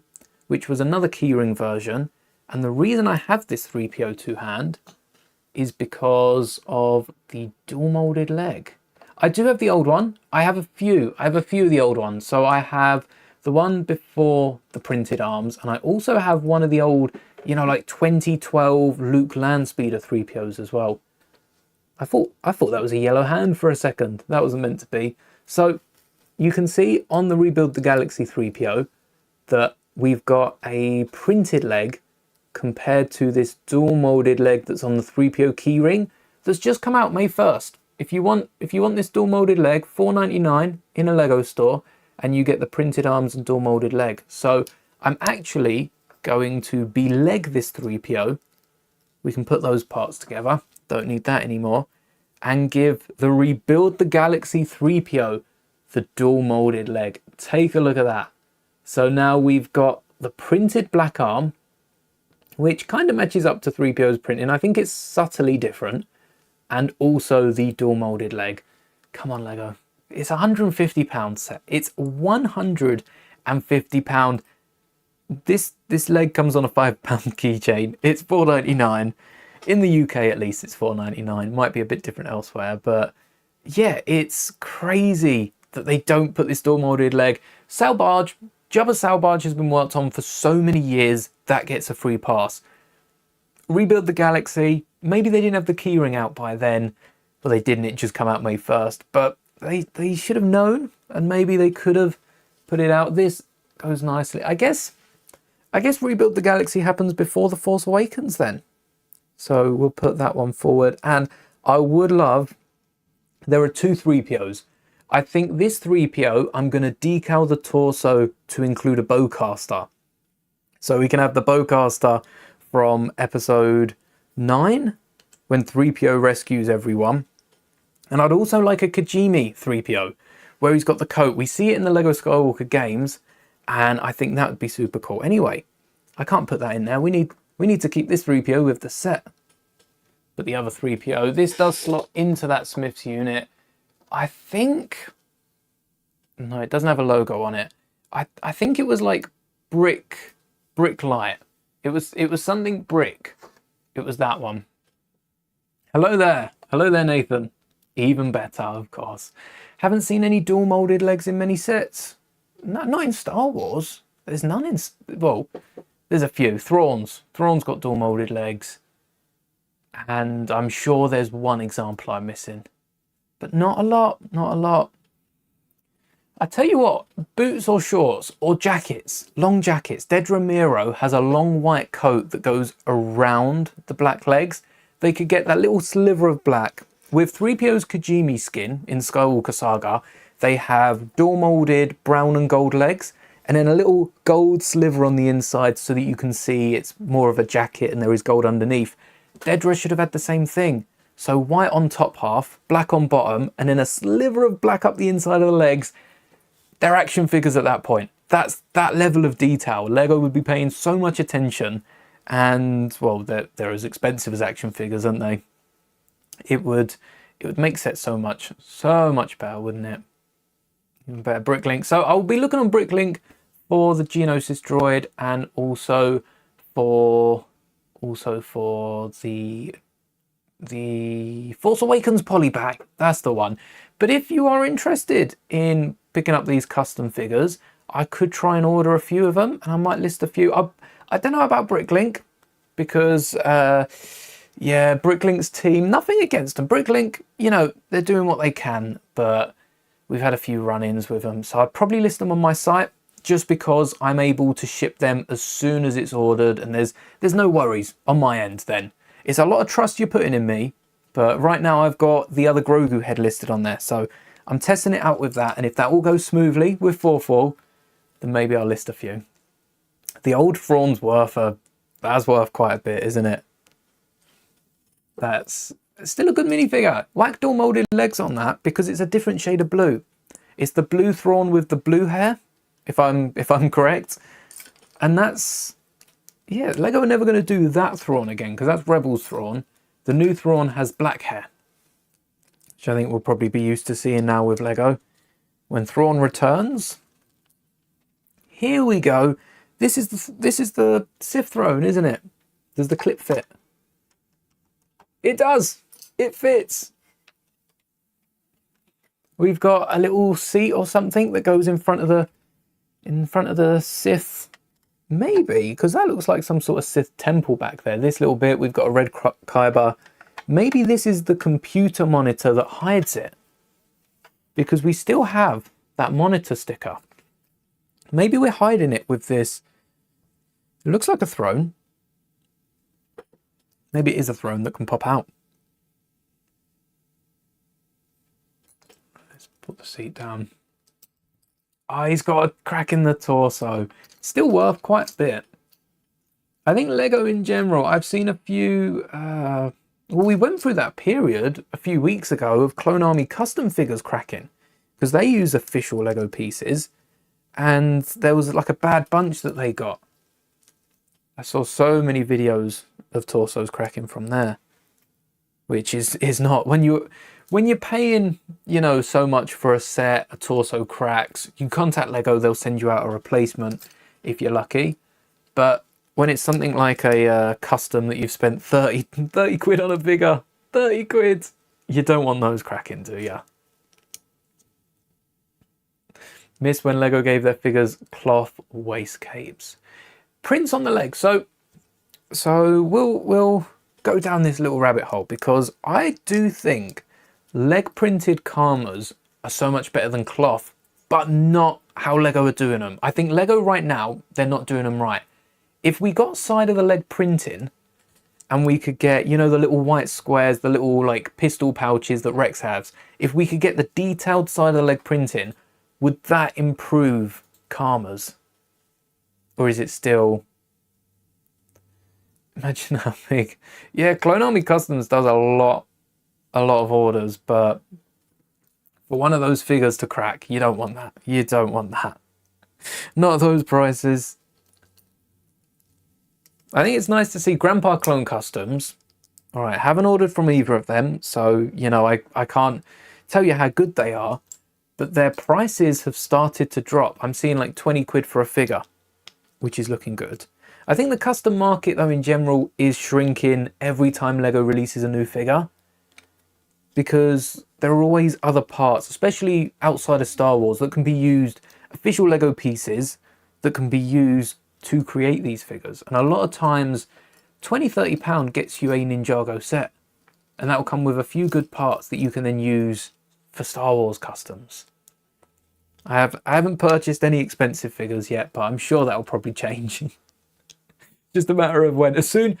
which was another keyring version. And the reason I have this 3PO two-hand is because of the dual molded leg. I do have the old one. I have a few of the old ones. So I have the one before the printed arms, and I also have one of the old, you know, like 2012 Luke Landspeeder 3POs as well. I thought that was a yellow hand for a second. That wasn't meant to be. So you can see on the Rebuild the Galaxy 3PO that we've got a printed leg compared to this dual molded leg that's on the 3PO keyring that's just come out May 1st. If you want this dual molded leg, $4.99 in a Lego store, and you get the printed arms and dual molded leg. So I'm actually going to beleg this 3PO. We can put those parts together. Don't need that anymore. And give the Rebuild the Galaxy 3PO the dual molded leg. Take a look at that. So now we've got the printed black arm, which kind of matches up to 3PO's printing. I think it's subtly different. And also the dual molded leg. Come on, Lego. It's a £150 set. It's £150. This leg comes on a £5 keychain. It's $4.99. In the UK, at least, it's $4.99. Might be a bit different elsewhere, but yeah, it's crazy that they don't put this dual molded leg. Sail barge, Jabba's sail barge has been worked on for so many years. That gets a free pass. Rebuild the Galaxy. Maybe they didn't have the keyring out by then. Well, they didn't. It just come out May 1st. But they should have known, and maybe they could have put it out. This goes nicely. I guess Rebuild the Galaxy happens before The Force Awakens then. So we'll put that one forward. And I would love... There are two 3POs. I think this 3PO, I'm going to decal the torso to include a bowcaster. So we can have the bowcaster from episode 9, when 3PO rescues everyone. And I'd also like a Kajimi 3PO, where he's got the coat. We see it in the Lego Skywalker games, and I think that would be super cool. Anyway, I can't put that in there. We need to keep this 3PO with the set. But the other 3PO, this does slot into that Smith's unit. I think... No, it doesn't have a logo on it. I think it was like Brick Light. It was something brick. It was that one. Hello there, Nathan. Even better, of course. Haven't seen any dual molded legs in many sets. No, not in Star Wars. There's none in... Well, there's a few. Thrawn's got dual molded legs. And I'm sure there's one example I'm missing. But not a lot. I tell you what, boots or shorts or jackets, long jackets. Dedra Miro has a long white coat that goes around the black legs. They could get that little sliver of black. With 3PO's Kajimi skin in Skywalker Saga, they have dual molded brown and gold legs, and then a little gold sliver on the inside so that you can see it's more of a jacket and there is gold underneath. Dedra should have had the same thing. So white on top half, black on bottom, and then a sliver of black up the inside of the legs. They're action figures at that point. That's that level of detail. Lego would be paying so much attention, and well, they're as expensive as action figures, aren't they? It would make sets so much better, wouldn't it? Even better Bricklink. So I'll be looking on Bricklink for the Geonosis droid, and also for the Force Awakens polypack. That's the one. But if you are interested in picking up these custom figures, I could try and order a few of them, and I might list a few. I don't know about Bricklink, because yeah, Bricklink's team, nothing against them. Bricklink, you know, they're doing what they can, but we've had a few run-ins with them. So I'd probably list them on my site, just because I'm able to ship them as soon as it's ordered, and there's no worries on my end then. It's a lot of trust you're putting in me, but right now I've got the other Grogu head listed on there, so I'm testing it out with that, and if that all goes smoothly with 4-4, then maybe I'll list a few. The old Thrawn's that's worth quite a bit, isn't it? That's still a good minifigure. Whack dual molded legs on that, because it's a different shade of blue. It's the blue Thrawn with the blue hair, if I'm correct. And that's... Yeah, Lego are never going to do that Thrawn again, because that's Rebels Thrawn. The new Thrawn has black hair, which I think we'll probably be used to seeing now with Lego. When Thrawn returns, here we go. This is the Sith throne, isn't it? Does the clip fit? It does. It fits. We've got a little seat or something that goes in front of the Sith. Maybe, because that looks like some sort of Sith temple back there. This little bit, we've got a red Kyber. Maybe this is the computer monitor that hides it, because we still have that monitor sticker. Maybe we're hiding it with this. It looks like a throne. Maybe it is a throne that can pop out. Let's put the seat down. Oh, he's got a crack in the torso. Still worth quite a bit. I think Lego in general, I've seen a few... well, we went through that period a few weeks ago of Clone Army custom figures cracking, because they use official Lego pieces, and there was like a bad bunch that they got. I saw so many videos of torsos cracking from there, which is not... When you're paying, you know, so much for a set, a torso cracks, you contact Lego, they'll send you out a replacement if you're lucky. But when it's something like a custom that you've spent 30 quid on a figure, 30 quid, you don't want those cracking, do you? Miss when Lego gave their figures cloth waist capes. Prints on the legs. So we'll go down this little rabbit hole, because I do think leg printed Karmas are so much better than cloth, but not how Lego are doing them. I think Lego right now, they're not doing them right. If we got side of the leg printing, and we could get, you know, the little white squares, the little like pistol pouches that Rex has, if we could get the detailed side of the leg printing, would that improve Karmas? Or is it still... Imagine how big... Yeah, Clone Army Customs does a lot of orders, but for one of those figures to crack, you don't want that. You don't want that. Not at those prices. I think it's nice to see Grandpa Clone Customs. All right, haven't ordered from either of them, so, you know, I can't tell you how good they are, but their prices have started to drop. I'm seeing like 20 quid for a figure, which is looking good. I think the custom market, though, in general, is shrinking every time Lego releases a new figure, because there are always other parts, especially outside of Star Wars, that can be used, official Lego pieces that can be used to create these figures. And a lot of times, £20–30 gets you a Ninjago set, and that will come with a few good parts that you can then use for Star Wars customs. I haven't purchased any expensive figures yet, but I'm sure that'll probably change. Just a matter of when. As soon,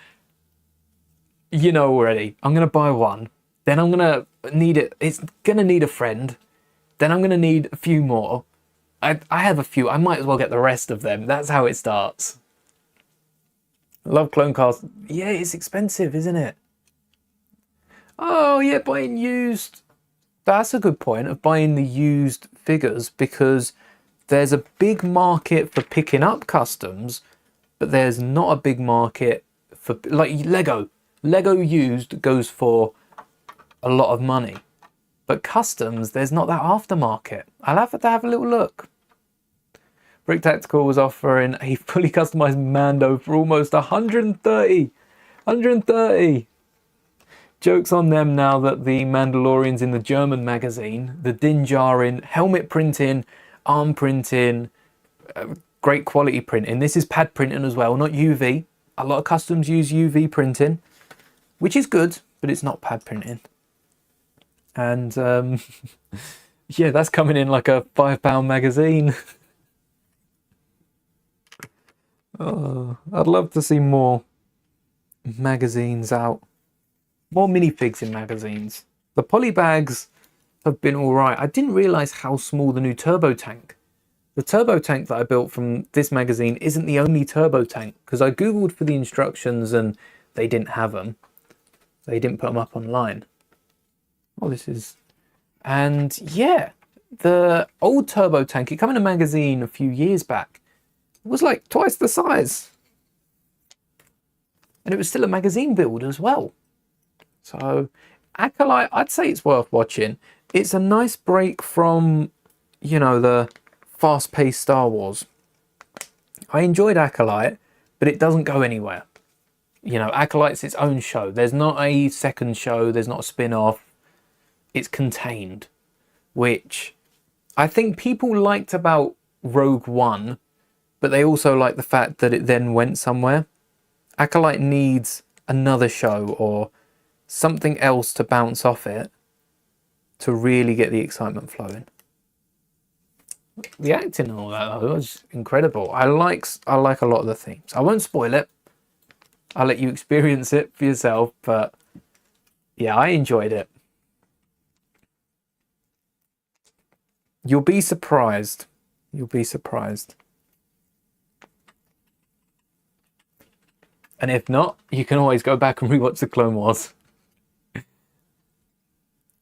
you know already, I'm going to buy one, then I'm going to need it. It's going to need a friend. Then I'm going to need a few more. I have a few. I might as well get the rest of them. That's how it starts. Love Clone Cast. Yeah, it's expensive, isn't it? Oh, yeah, buying used. That's a good point of buying the used figures, because there's a big market for picking up customs, but there's not a big market for, like, Lego. Lego used goes for a lot of money, but customs, there's not that aftermarket. I'll have to have a little look. Brick Tactical was offering a fully customized Mando for almost 130. 130. Joke's on them now that the Mandalorian's in the German magazine. The Din Djarin, helmet printing, arm printing, great quality printing. This is pad printing as well, not UV. A lot of customs use UV printing, which is good, but it's not pad printing. And yeah, that's coming in like a £5 magazine. Oh, I'd love to see more magazines out. More minifigs in magazines. The polybags have been alright. I didn't realise how small the new turbo tank. The turbo tank that I built from this magazine isn't the only turbo tank, because I googled for the instructions and they didn't have them. They didn't put them up online. Oh, this is... And yeah, the old turbo tank, it came in a magazine a few years back. It was like twice the size. And it was still a magazine build as well. So, Acolyte, I'd say it's worth watching. It's a nice break from, you know, the fast-paced Star Wars. I enjoyed Acolyte, but it doesn't go anywhere. You know, Acolyte's its own show. There's not a second show. There's not a spin-off. It's contained, which I think people liked about Rogue One, but they also like the fact that it then went somewhere. Acolyte needs another show or something else to bounce off it to really get the excitement flowing. The acting and all that though was incredible. I like a lot of the themes. I won't spoil it. I'll let you experience it for yourself, but yeah, I enjoyed it. You'll be surprised. You'll be surprised. And if not, you can always go back and rewatch the Clone Wars.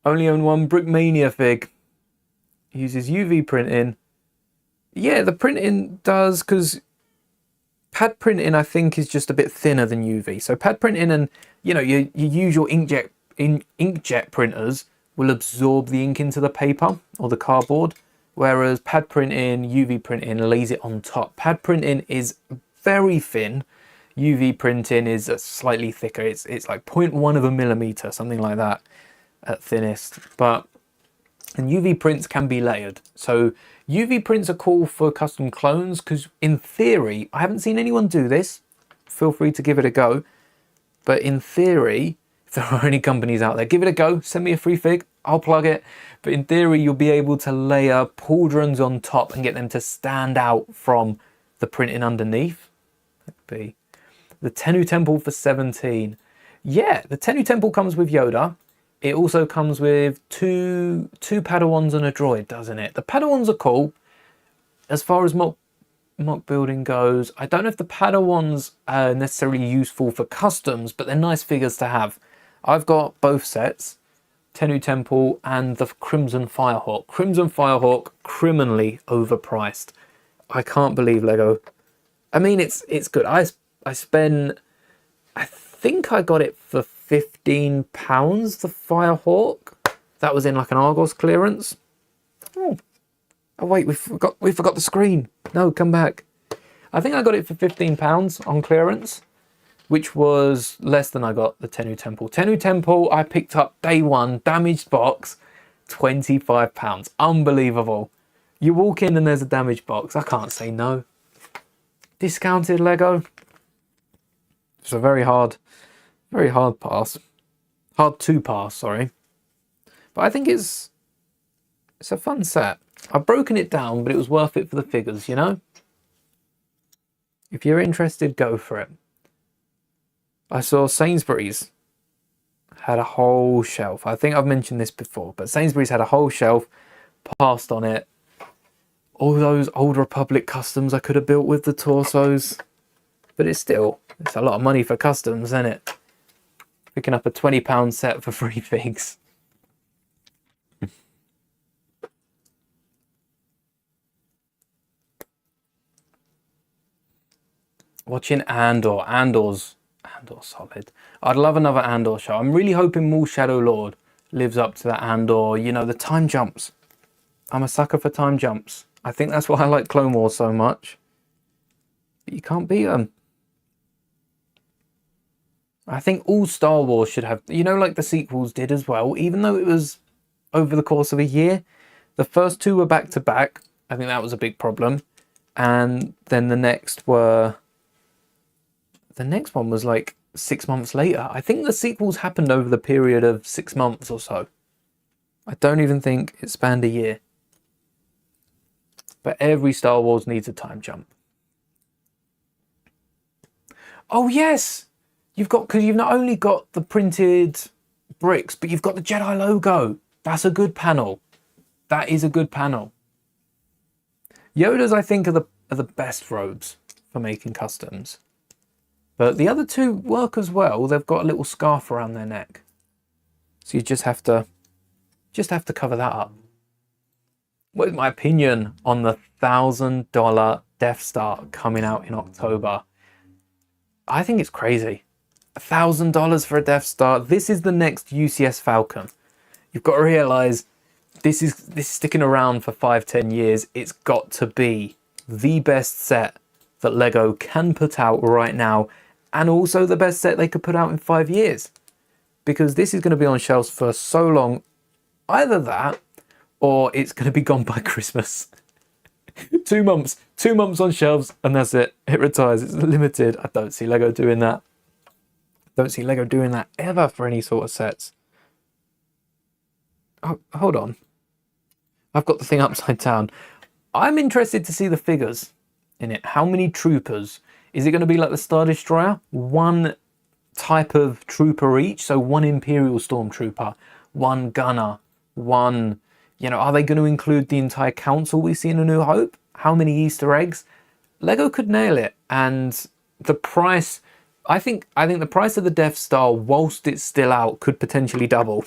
Only own one Brickmania fig. Uses UV printing. Yeah, the printing does, because pad printing I think is just a bit thinner than UV. So pad printing and, you know, your usual inkjet printers will absorb the ink into the paper or the cardboard, whereas pad printing, UV printing lays it on top. Pad printing is very thin. UV printing is slightly thicker. It's like 0.1 of a millimeter, something like that at thinnest. But and UV prints can be layered. So UV prints are cool for custom clones because in theory, I haven't seen anyone do this. Feel free to give it a go. But in theory, if there are any companies out there, give it a go. Send me a free fig. I'll plug it. But in theory, you'll be able to layer pauldrons on top and get them to stand out from the printing underneath. That'd be the Tennu Temple for 17. Yeah, the Tennu Temple comes with Yoda. It also comes with two Padawans and a droid, doesn't it? The Padawans are cool. As far as mock building goes, I don't know if the Padawans are necessarily useful for customs, but they're nice figures to have. I've got both sets, Tennu Temple and the Crimson Firehawk. Crimson Firehawk, criminally overpriced. I can't believe Lego. I mean, it's good. I think I got it for £15, the Firehawk. That was in like an Argos clearance. Oh wait, we forgot the screen. No, come back. I think I got it for £15 on clearance, which was less than I got the Tennu Temple. Tennu Temple I picked up day one, damaged box, £25. Unbelievable. You walk in and there's a damaged box. I can't say no. Discounted Lego. It's a very hard pass. Hard to pass, sorry. But I think it's a fun set. I've broken it down, but it was worth it for the figures, you know? If you're interested, go for it. I saw Sainsbury's had a whole shelf. I think I've mentioned this before, but Sainsbury's had a whole shelf, passed on it. All those Old Republic customs I could have built with the torsos. But it's a lot of money for customs, isn't it? Picking up a £20 set for free figs. Watching Andor. Andor's solid. I'd love another Andor show. I'm really hoping Maul Shadow Lord lives up to that Andor. You know, the time jumps. I'm a sucker for time jumps. I think that's why I like Clone Wars so much. But you can't beat them. I think all Star Wars should have, you know, like the sequels did as well, even though it was over the course of a year. The first two were back to back. I think that was a big problem. And then the next one was like 6 months later. I think the sequels happened over the period of 6 months or so. I don't even think it spanned a year. But every Star Wars needs a time jump. Oh yes! Because you've not only got the printed bricks, but you've got the Jedi logo. That's a good panel. That is a good panel. Yoda's, I think, are the best robes for making customs. But the other two work as well. They've got a little scarf around their neck. So you just have to cover that up. What is my opinion on the $1,000 Death Star coming out in October? I think it's crazy. $1,000 for a Death Star. This is the next UCS Falcon. You've got to realise this is sticking around for 5-10 years. It's got to be the best set that Lego can put out right now, and also the best set they could put out in 5 years, because this is going to be on shelves for so long. Either that, or it's going to be gone by Christmas. 2 months, 2 months on shelves, and that's it. It retires. It's limited. I don't see Lego doing that. Don't see Lego doing that ever for any sort of sets. Oh, hold on. I've got the thing upside down. I'm interested to see the figures in it. How many troopers? Is it going to be like the Star Destroyer? One type of trooper each? So one Imperial Stormtrooper, one gunner, one... are they going to include the entire council we see in A New Hope? How many Easter eggs? Lego could nail it. And the price... I think the price of the Death Star, whilst it's still out, could potentially double.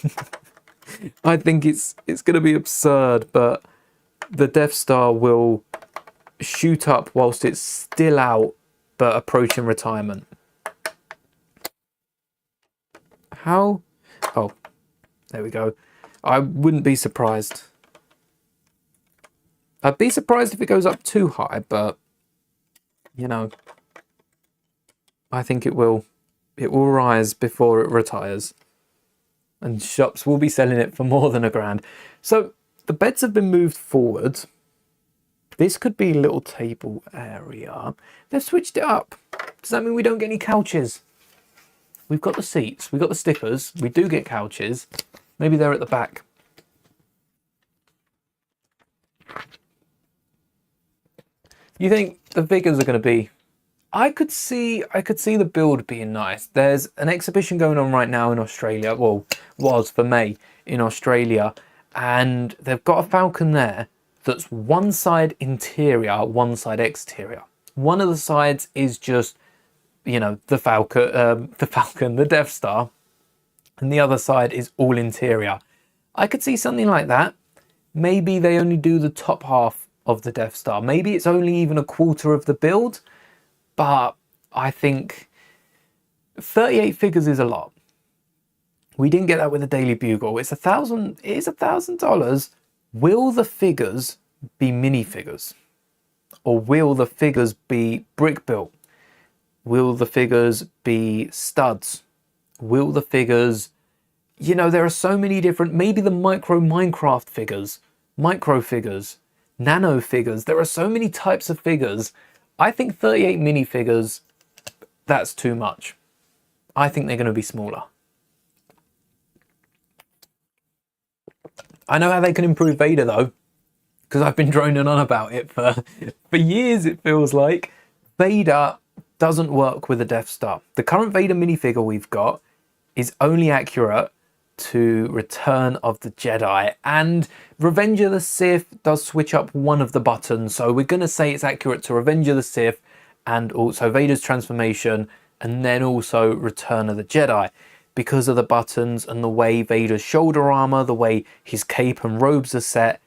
I think it's going to be absurd, but the Death Star will shoot up whilst it's still out, but approaching retirement. How? Oh, there we go. I wouldn't be surprised. I'd be surprised if it goes up too high, but, I think it will rise before it retires. And shops will be selling it for more than £1,000. So the beds have been moved forward. This could be a little table area. They've switched it up. Does that mean we don't get any couches? We've got the seats, we've got the stickers, we do get couches. Maybe they're at the back. You think the figures are going to be... I could see the build being nice. There's an exhibition going on right now in Australia. Well, was for May in Australia. And they've got a Falcon there that's one side interior, one side exterior. One of the sides is just, the Falcon, the Death Star. And the other side is all interior. I could see something like that. Maybe they only do the top half of the Death Star. Maybe it's only even a quarter of the build. But I think 38 figures is a lot. We didn't get that with the Daily Bugle. It is $1,000. Will the figures be minifigures? Or will the figures be brick built? Will the figures be studs? Will the figures... there are so many different... Maybe the micro Minecraft figures, micro figures, nano figures. There are so many types of figures. I think 38 minifigures, that's too much. I think they're going to be smaller. I know how they can improve Vader though, because I've been droning on about it for years, it feels like. Vader doesn't work with the Death Star. The current Vader minifigure we've got is only accurate to Return of the Jedi, and Revenge of the Sith does switch up one of the buttons, so we're going to say it's accurate to Revenge of the Sith and also Vader's transformation, and then also Return of the Jedi, because of the buttons and the way Vader's shoulder armor, the way his cape and robes are set.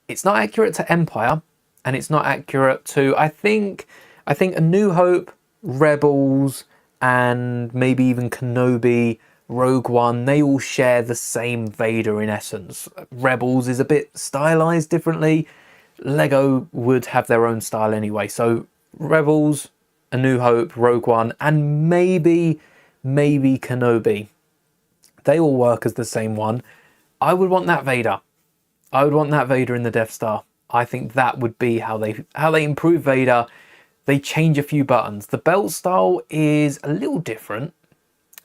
It's not accurate to Empire, and it's not accurate to, I think A New Hope, Rebels, and maybe even Kenobi, Rogue One, they all share the same Vader in essence. Rebels is a bit stylized differently. Lego would have their own style anyway. So Rebels, A New Hope, Rogue One, and maybe Kenobi. They all work as the same one. I would want that Vader. I would want that Vader in the Death Star. I think that would be how they improve Vader. They change a few buttons. The belt style is a little different.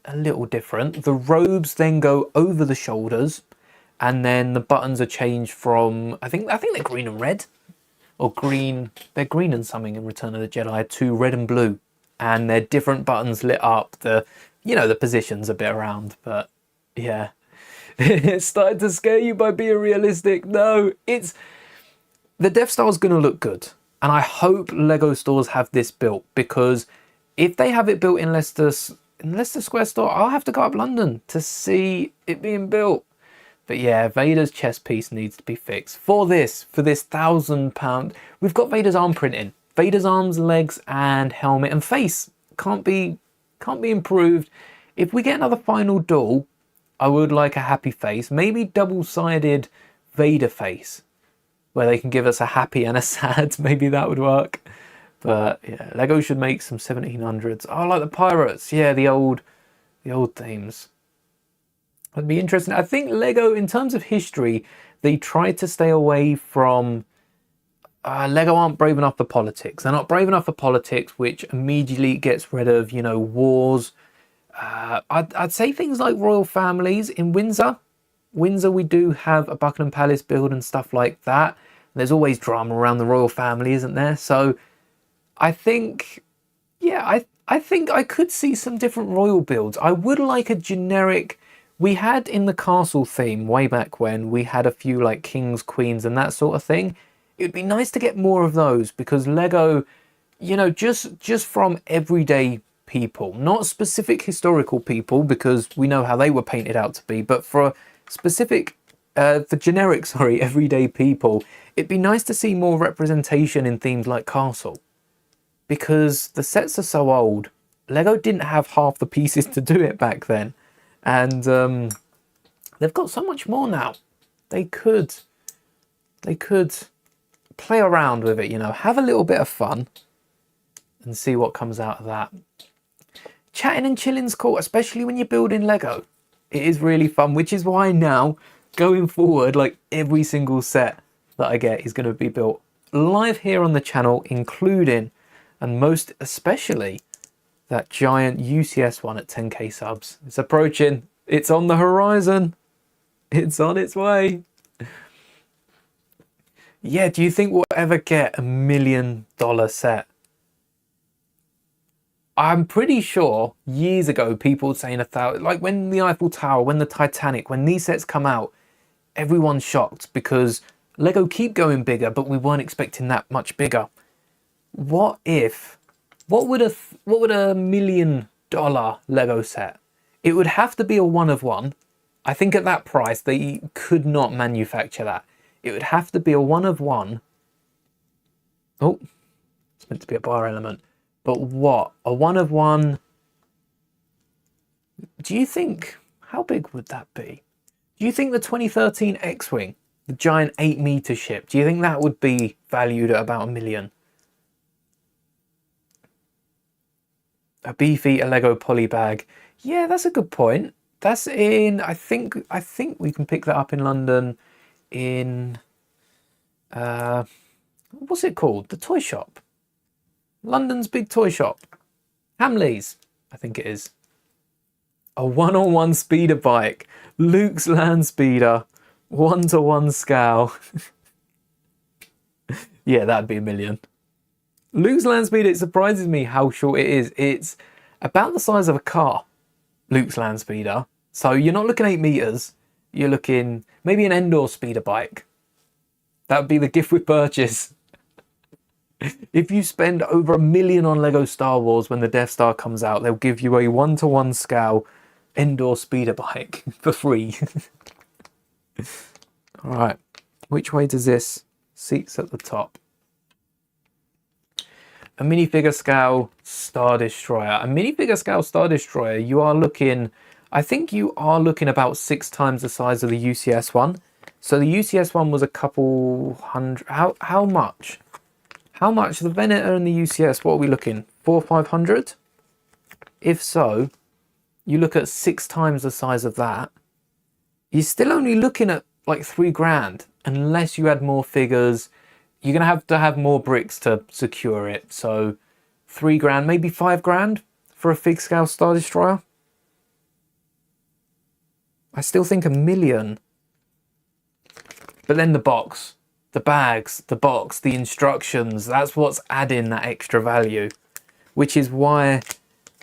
The robes then go over the shoulders, and then the buttons are changed from, I think they're green and red, or green, they're green and something in Return of the Jedi, to red and blue, and they're different buttons lit up. The positions a bit around, but yeah. It started to scare you by being realistic. No, the Death Star is going to look good, and I hope Lego stores have this built, because if they have it built in Leicester Square store, I'll have to go up London to see it being built. But yeah, Vader's chest piece needs to be fixed. For this £1,000, we've got Vader's arm printing. Vader's arms, legs, and helmet and face can't be improved. If we get another final duel, I would like a happy face, maybe double-sided Vader face, where they can give us a happy and a sad. Maybe that would work. But yeah, Lego should make some 1700s. Oh, I like the pirates. Yeah, the old themes. That'd be interesting. I think Lego, in terms of history, they tried to stay away from. Lego aren't brave enough for politics. They're not brave enough for politics, which immediately gets rid of, wars. I'd say things like royal families in Windsor. Windsor, we do have a Buckingham Palace build and stuff like that. There's always drama around the royal family, isn't there? So I think, yeah, I think I could see some different royal builds. I would like a generic. We had in the castle theme way back when we had a few like kings, queens, and that sort of thing. It'd be nice to get more of those because Lego, just from everyday people, not specific historical people because we know how they were painted out to be, but for specific, for generic, everyday people, it'd be nice to see more representation in themes like castle because the sets are so old. Lego didn't have half the pieces to do it back then, and they've got so much more now. They could play around with it, have a little bit of fun and see what comes out of that. Chatting and chilling's cool, especially when you're building Lego. It is really fun, which is why now, going forward, like every single set that I get is going to be built live here on the channel, including and most especially that giant UCS one at 10k subs. It's approaching. It's on the horizon. It's on its way. Yeah, do you think we'll ever get $1 million set? I'm pretty sure years ago people were saying 1,000, like when the Eiffel Tower, when the Titanic, when these sets come out, everyone's shocked because Lego keep going bigger, but we weren't expecting that much bigger. What would a $1 million Lego set? It would have to be a one of one. I think at that price they could not manufacture that. It would have to be a one of one. Oh, it's meant to be a bar element. But what? A one of one. Do you think, how big would that be? Do you think the 2013 X-Wing, the giant 8-meter ship, do you think that would be valued at about $1 million? A Beefeater Lego poly bag. Yeah, that's a good point. That's in, I think we can pick that up in London in, what's it called? The toy shop. London's big toy shop. Hamleys, I think it is. A one-on-one speeder bike. Luke's land speeder. One-to-one scale. Yeah, that'd be $1 million. Luke's land speeder, it surprises me how short it is. It's about the size of a car, Luke's land speeder. So you're not looking 8 meters. You're looking maybe an Endor speeder bike. That would be the gift with purchase. If you spend over $1 million on Lego Star Wars when the Death Star comes out, they'll give you a one-to-one scale Endor speeder bike for free. All right, which way does this? Seats at the top. A minifigure scale Star Destroyer. A minifigure scale Star Destroyer, you are looking, I think you are looking about 6 times the size of the UCS one. So the UCS one was a couple hundred, how much? How much? The Venator and the UCS, what are we looking? 400 or 500? If so, you look at 6 times the size of that. You're still only looking at like $3,000 unless you add more figures. You're going to have more bricks to secure it. So $3,000, maybe $5,000 for a fig scale Star Destroyer. I still think $1 million. But then the box, the bags, the box, the instructions, that's what's adding that extra value. Which is why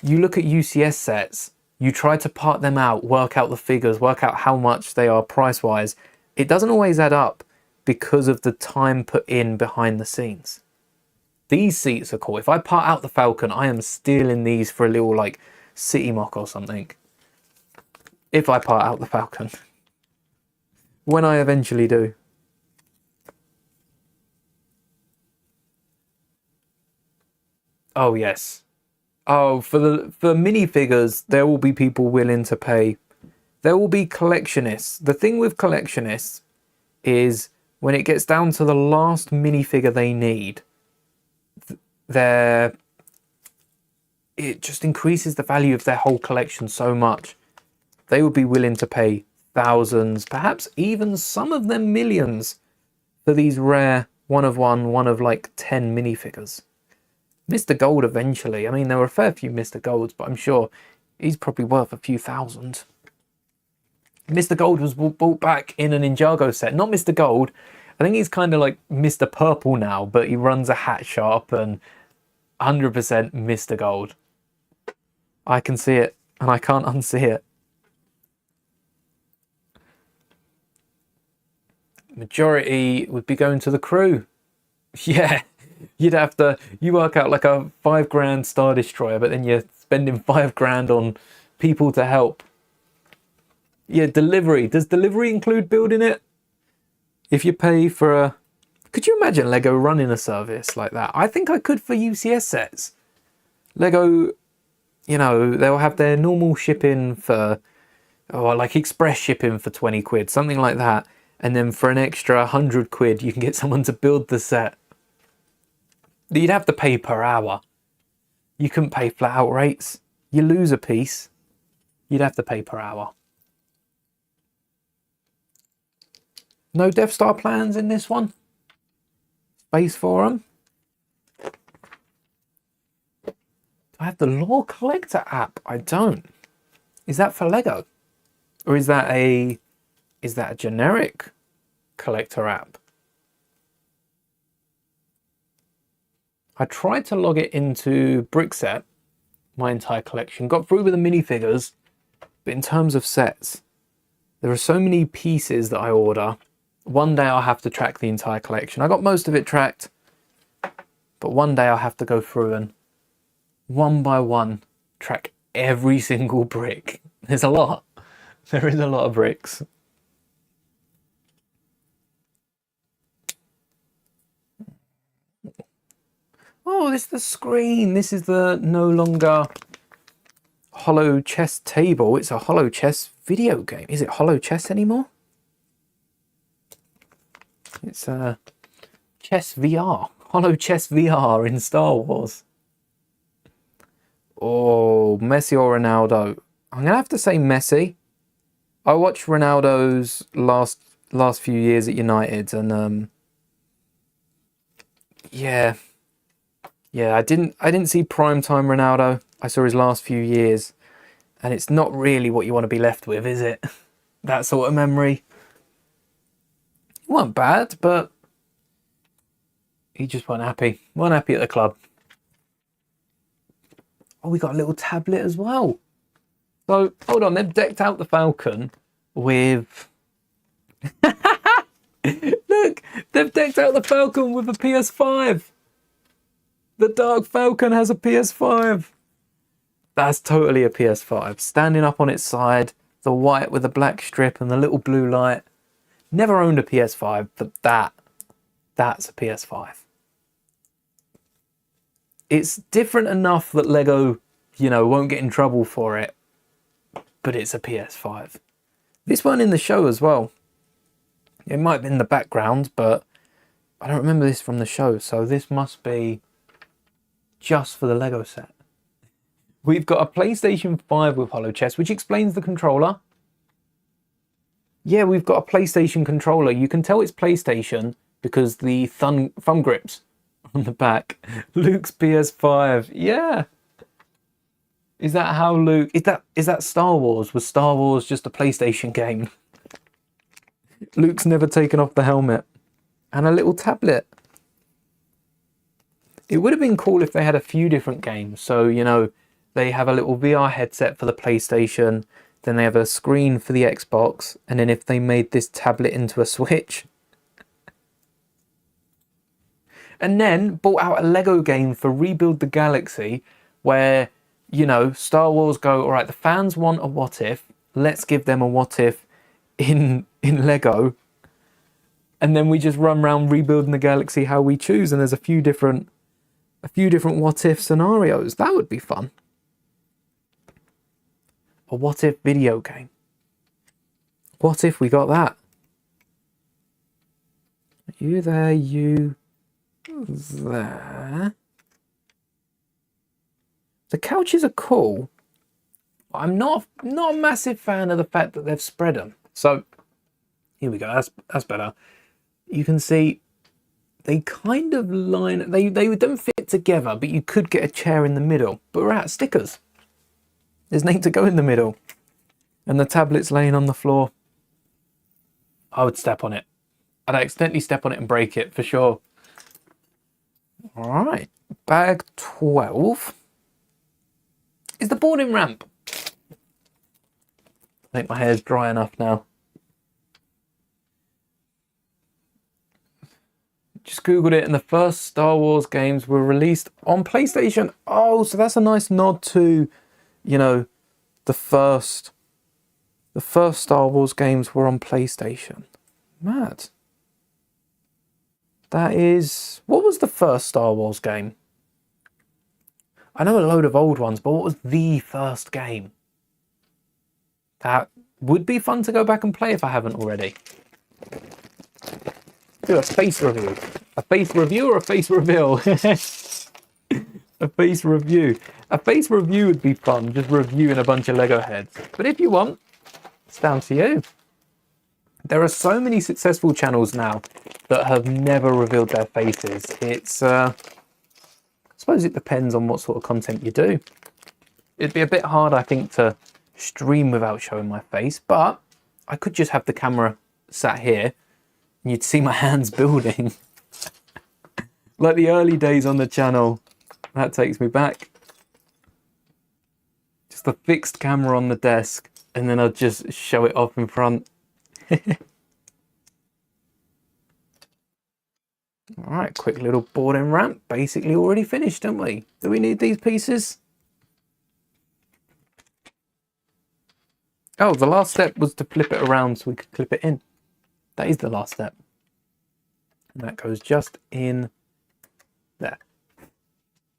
you look at UCS sets, you try to part them out, work out the figures, work out how much they are price-wise. It doesn't always add up because of the time put in behind the scenes. These seats are cool. If I part out the Falcon, I am stealing these for a little like city mock or something. If I part out the Falcon. When I eventually do. Oh yes. Oh, for minifigures, there will be people willing to pay. There will be collectionists. The thing with collectionists is when it gets down to the last minifigure they need, it just increases the value of their whole collection so much. They would be willing to pay thousands, perhaps even some of them millions, for these rare one of like 10 minifigures. Mr. Gold eventually. I mean, there were a fair few Mr. Golds, but I'm sure he's probably worth a few thousand. Mr. Gold was bought back in an Ninjago set. Not Mr. Gold. I think he's kind of like Mr. Purple now, but he runs a hat shop and 100% Mr. Gold. I can see it, and I can't unsee it. Majority would be going to the crew. Yeah, you work out like a £5,000 Star Destroyer, but then you're spending £5,000 on people to help. Yeah, delivery. Does delivery include building it? If you pay for a... Could you imagine Lego running a service like that? I think I could for UCS sets. Lego, you know, they'll have their normal shipping for... or like express shipping for 20 quid, something like that. And then for an extra 100 quid, you can get someone to build the set. You'd have to pay per hour. You couldn't pay flat out rates. You lose a piece, you'd have to pay per hour. No Death Star plans in this one. Space for them. Do I have the Lore Collector app? I don't. Is that for Lego? Or is that a generic collector app? I tried to log it into Brickset, my entire collection. Got through with the minifigures, but in terms of sets, there are so many pieces that I order. One day I'll have to track the entire collection. I got most of it tracked, but one day I'll have to go through and one by one track every single brick. There's a lot. There is a lot of bricks. Oh, this is the screen. This is the no longer hollow chess table. It's a hollow chess video game. Is it hollow chess anymore? It's chess VR. Hollow chess VR in Star Wars. Oh, Messi or Ronaldo? I'm gonna have to say Messi. I watched Ronaldo's last few years at United, and yeah, I didn't see prime time Ronaldo. I saw his last few years, and it's not really what you want to be left with, is it? That sort of memory. He wasn't bad, but he just wasn't happy. Wasn't happy at the club. Oh, we got a little tablet as well. So, hold on, they've decked out the Falcon with... Look, they've decked out the Falcon with a PS5. The Dark Falcon has a PS5. That's totally a PS5. Standing up on its side, the white with the black strip and the little blue light. Never owned a PS5, but that's a PS5. It's different enough that Lego, you know, won't get in trouble for it, but it's a PS5. This one in the show as well. It might have been in the background, but I don't remember this from the show, so this must be just for the Lego set. We've got a PlayStation 5 with hollow chess, which explains the controller. Yeah, we've got a PlayStation controller. You can tell it's PlayStation because the thumb grips on the back. Luke's PS5. Yeah. Is that how Luke... Is that Star Wars? Was Star Wars just a PlayStation game? Luke's never taken off the helmet. And a little tablet. It would have been cool if they had a few different games. So, you know, they have a little VR headset for the PlayStation, then they have a screen for the Xbox, and then if they made this tablet into a Switch. And then bought out a Lego game for Rebuild the Galaxy, where, you know, Star Wars go, all right, the fans want a what if, let's give them a what if in Lego. And then we just run around rebuilding the galaxy how we choose, and there's a few different what if scenarios. That would be fun. A what if video game. What if we got that? You there, you there. The couches are cool. I'm not a massive fan of the fact that they've spread them. So here we go. That's better. You can see they kind of line. They don't fit together, but you could get a chair in the middle. But we're out of stickers. There's nothing to go in the middle, and the tablet's laying on the floor. I would step on it. I'd accidentally step on it and break it for sure. All right, bag 12 is the boarding ramp. I think my hair's dry enough now. Just googled it, and the first Star Wars games were released on PlayStation. Oh, so that's a nice nod to, you know, the first Star Wars games were on PlayStation. Mad. That is, what was the first Star Wars game? I know a load of old ones, but what was the first game? That would be fun to go back and play if I haven't already. Do a face review. A face review or a face reveal? A face review. A face review would be fun, just reviewing a bunch of Lego heads. But if you want, it's down to you. There are so many successful channels now that have never revealed their faces. It's, I suppose it depends on what sort of content you do. It'd be a bit hard, I think, to stream without showing my face, but I could just have the camera sat here and you'd see my hands building. Like the early days on the channel. That takes me back. Just a fixed camera on the desk, and then I'd just show it off in front. Alright, quick little boarding ramp. Basically already finished, don't we? Do we need these pieces? Oh, the last step was to flip it around so we could clip it in. That is the last step. And that goes just in there.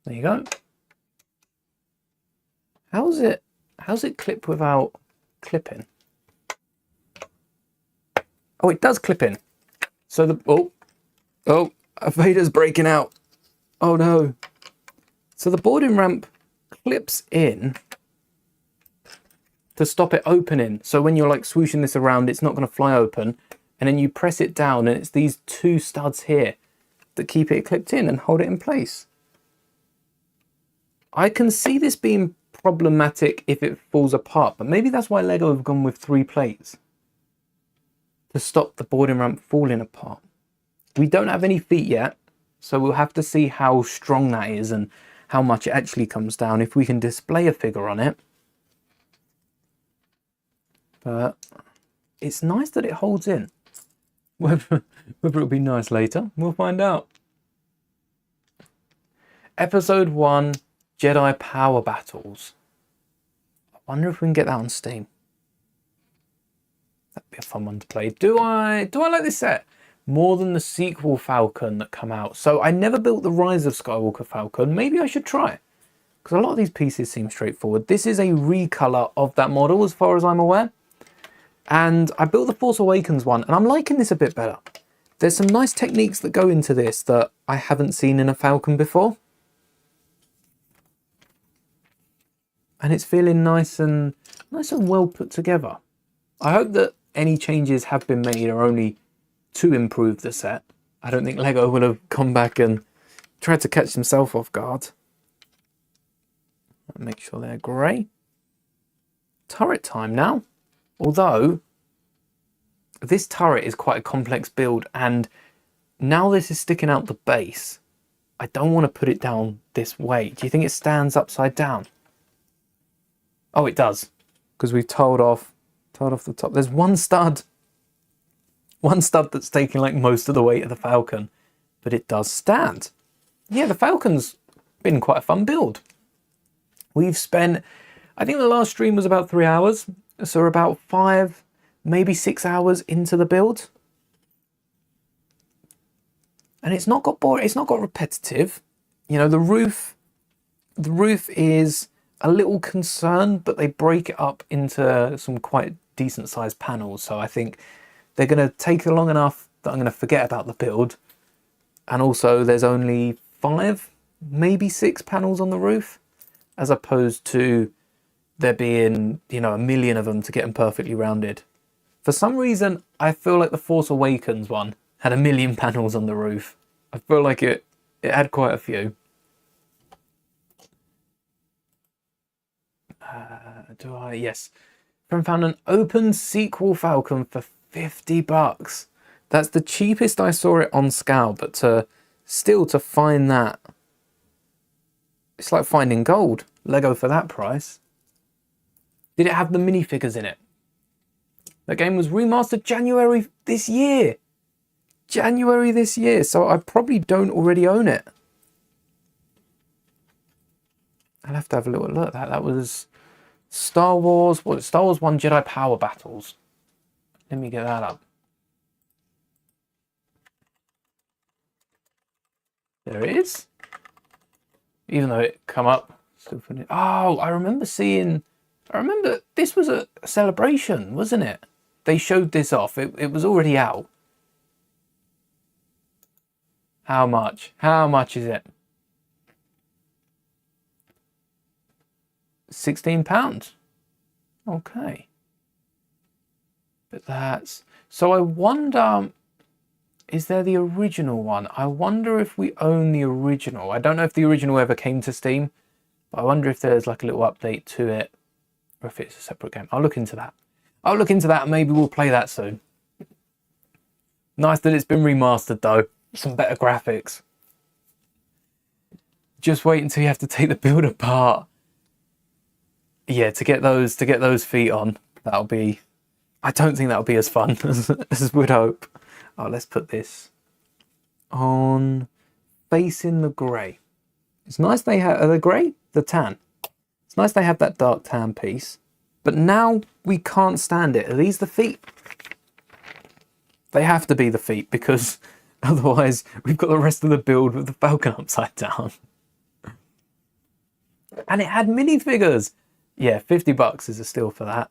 There you go. How's it clip without clipping? Oh, it does clip in. So the oh, Vader's breaking out. Oh no. So the boarding ramp clips in to stop it opening. So when you're like swooshing this around, it's not going to fly open. And then you press it down and it's these two studs here that keep it clipped in and hold it in place. I can see this being problematic if it falls apart, but maybe that's why Lego have gone with 3 plates. To stop the boarding ramp falling apart. We don't have any feet yet, so we'll have to see how strong that is and how much it actually comes down if we can display a figure on it. But it's nice that it holds in. Whether it'll be nice later, we'll find out. Episode 1, Jedi Power Battles. I wonder if we can get that on Steam. That'd be a fun one to play. Do I like this set more than the sequel Falcon that come out? So I never built the Rise of Skywalker Falcon. Maybe I should try, because a lot of these pieces seem straightforward. This is a recolor of that model as far as I'm aware. And I built the Force Awakens one, and I'm liking this a bit better. There's some nice techniques that go into this that I haven't seen in a Falcon before. And it's feeling nice and well put together. I hope that any changes have been made are only to improve the set. I don't think Lego will have come back and tried to catch themselves off guard. Make sure they're grey. Turret time now. Although, this turret is quite a complex build, and now this is sticking out the base, I don't want to put it down this way. Do you think it stands upside down? Oh, it does, because we've tiled off the top. There's one stud that's taking like most of the weight of the Falcon, but it does stand. Yeah, the Falcon's been quite a fun build. We've spent, I think the last stream was about 3 hours. So we're about 5, maybe 6 hours into the build. And it's not got boring, it's not got repetitive. You know, the roof is a little concerned, but they break it up into some quite decent sized panels. So I think they're going to take long enough that I'm going to forget about the build. And also there's only 5, maybe 6 panels on the roof. as opposed to there being, you know, a million of them to get them perfectly rounded. For some reason, I feel like the Force Awakens one had a million panels on the roof. I feel like it had quite a few. Yes. Found an open sequel Falcon for $50. That's the cheapest I saw it on Scout, but to find that, it's like finding gold. Lego for that price. Did it have the minifigures in it? The game was remastered January this year. January this year, so I probably don't already own it. I'll have to have a little look. That was Star Wars. What? Star Wars 1 Jedi Power Battles. Let me get that up. There it is. Even though it come up. Oh, I remember this was a celebration, wasn't it? They showed this off. It was already out. How much? How much is it? £16. Okay. But that's... So I wonder... Is there the original one? I wonder if we own the original. I don't know if the original ever came to Steam, but I wonder if there's like a little update to it, or if it's a separate game. I'll look into that. I'll look into that and maybe we'll play that soon. Nice that it's been remastered though. Some better graphics. Just wait until you have to take the build apart. Yeah, to get those feet on, that'll be... I don't think that'll be as fun as we'd hope. Oh, let's put this on facing the grey. It's nice they have the grey, the tan. It's nice they have that dark tan piece. But now we can't stand it. Are these the feet? They have to be the feet because otherwise we've got the rest of the build with the Falcon upside down. And it had minifigures. Yeah, $50 is a steal for that.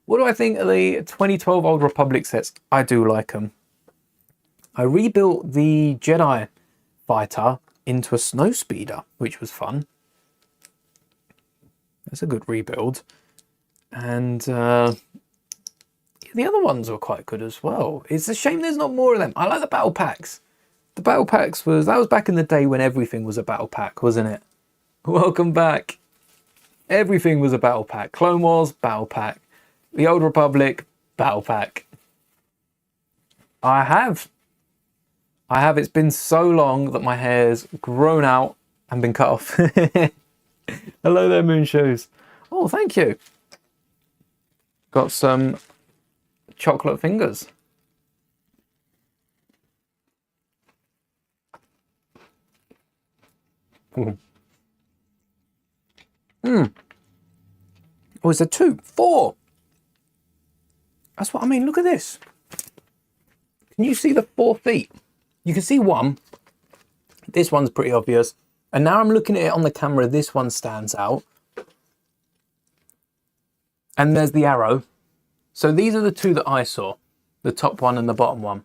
What do I think of the 2012 Old Republic sets? I do like them. I rebuilt the Jedi fighter into a snowspeeder, which was fun. That's a good rebuild. And the other ones were quite good as well. It's a shame there's not more of them. I like the battle packs. The battle packs that was back in the day when everything was a battle pack, wasn't it? Welcome back. Everything was a battle pack. Clone Wars, battle pack. The Old Republic, battle pack. I have. It's been so long that my hair's grown out and been cut off. Hello there, Moon Shoes. Oh, thank you. Got some chocolate fingers. Oh, is there 2? 4. That's what I mean. Look at this. Can you see the 4 feet? You can see one. This one's pretty obvious. And now I'm looking at it on the camera. This one stands out. And there's the arrow. So these are the 2 that I saw. The top one and the bottom one.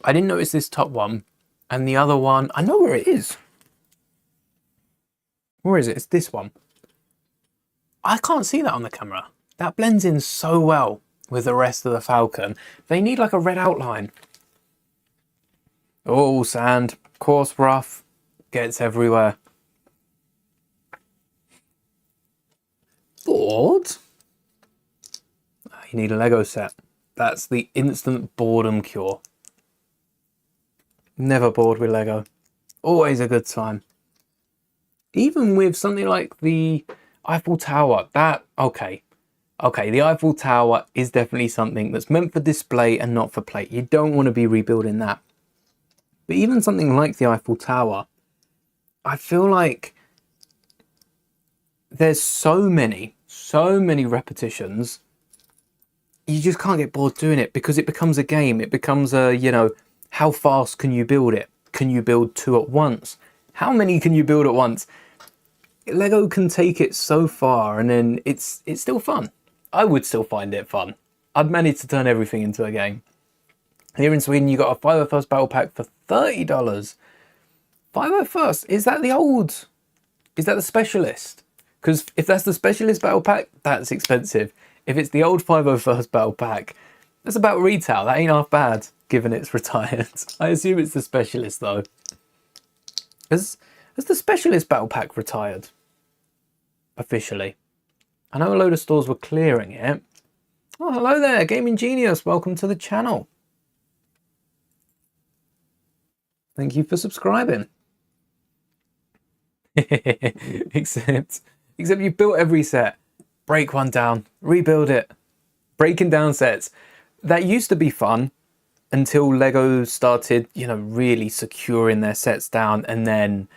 I didn't notice this top one. And the other one, I know where it is. Where is it? It's this one. I can't see that on the camera. That blends in so well with the rest of the Falcon. They need like a red outline. Oh, sand, coarse, rough, gets everywhere. Bored? You need a Lego set. That's the instant boredom cure. Never bored with Lego. Always a good time. Even with something like the Eiffel Tower, okay, the Eiffel Tower is definitely something that's meant for display and not for play. You don't want to be rebuilding that. But even something like the Eiffel Tower, I feel like there's so many repetitions. You just can't get bored doing it because it becomes a game. It becomes a, you know, how fast can you build it? Can you build 2 at once? How many can you build at once? Lego can take it so far and then it's still fun. I would still find it fun. I'd manage to turn everything into a game. Here in Sweden, you got a 501st battle pack for $30. 501st, is that the old Is that the specialist? Because if that's the specialist battle pack, that's expensive. If it's the old 501st battle pack, that's about retail. That ain't half bad, given it's retired. I assume it's the specialist, though. Has the specialist battle pack retired? Officially. I know a load of stores were clearing it. Oh, hello there, Gaming Genius. Welcome to the channel. Thank you for subscribing. except you built every set. Break one down, rebuild it. Breaking down sets. That used to be fun until Lego started, really securing their sets down, and then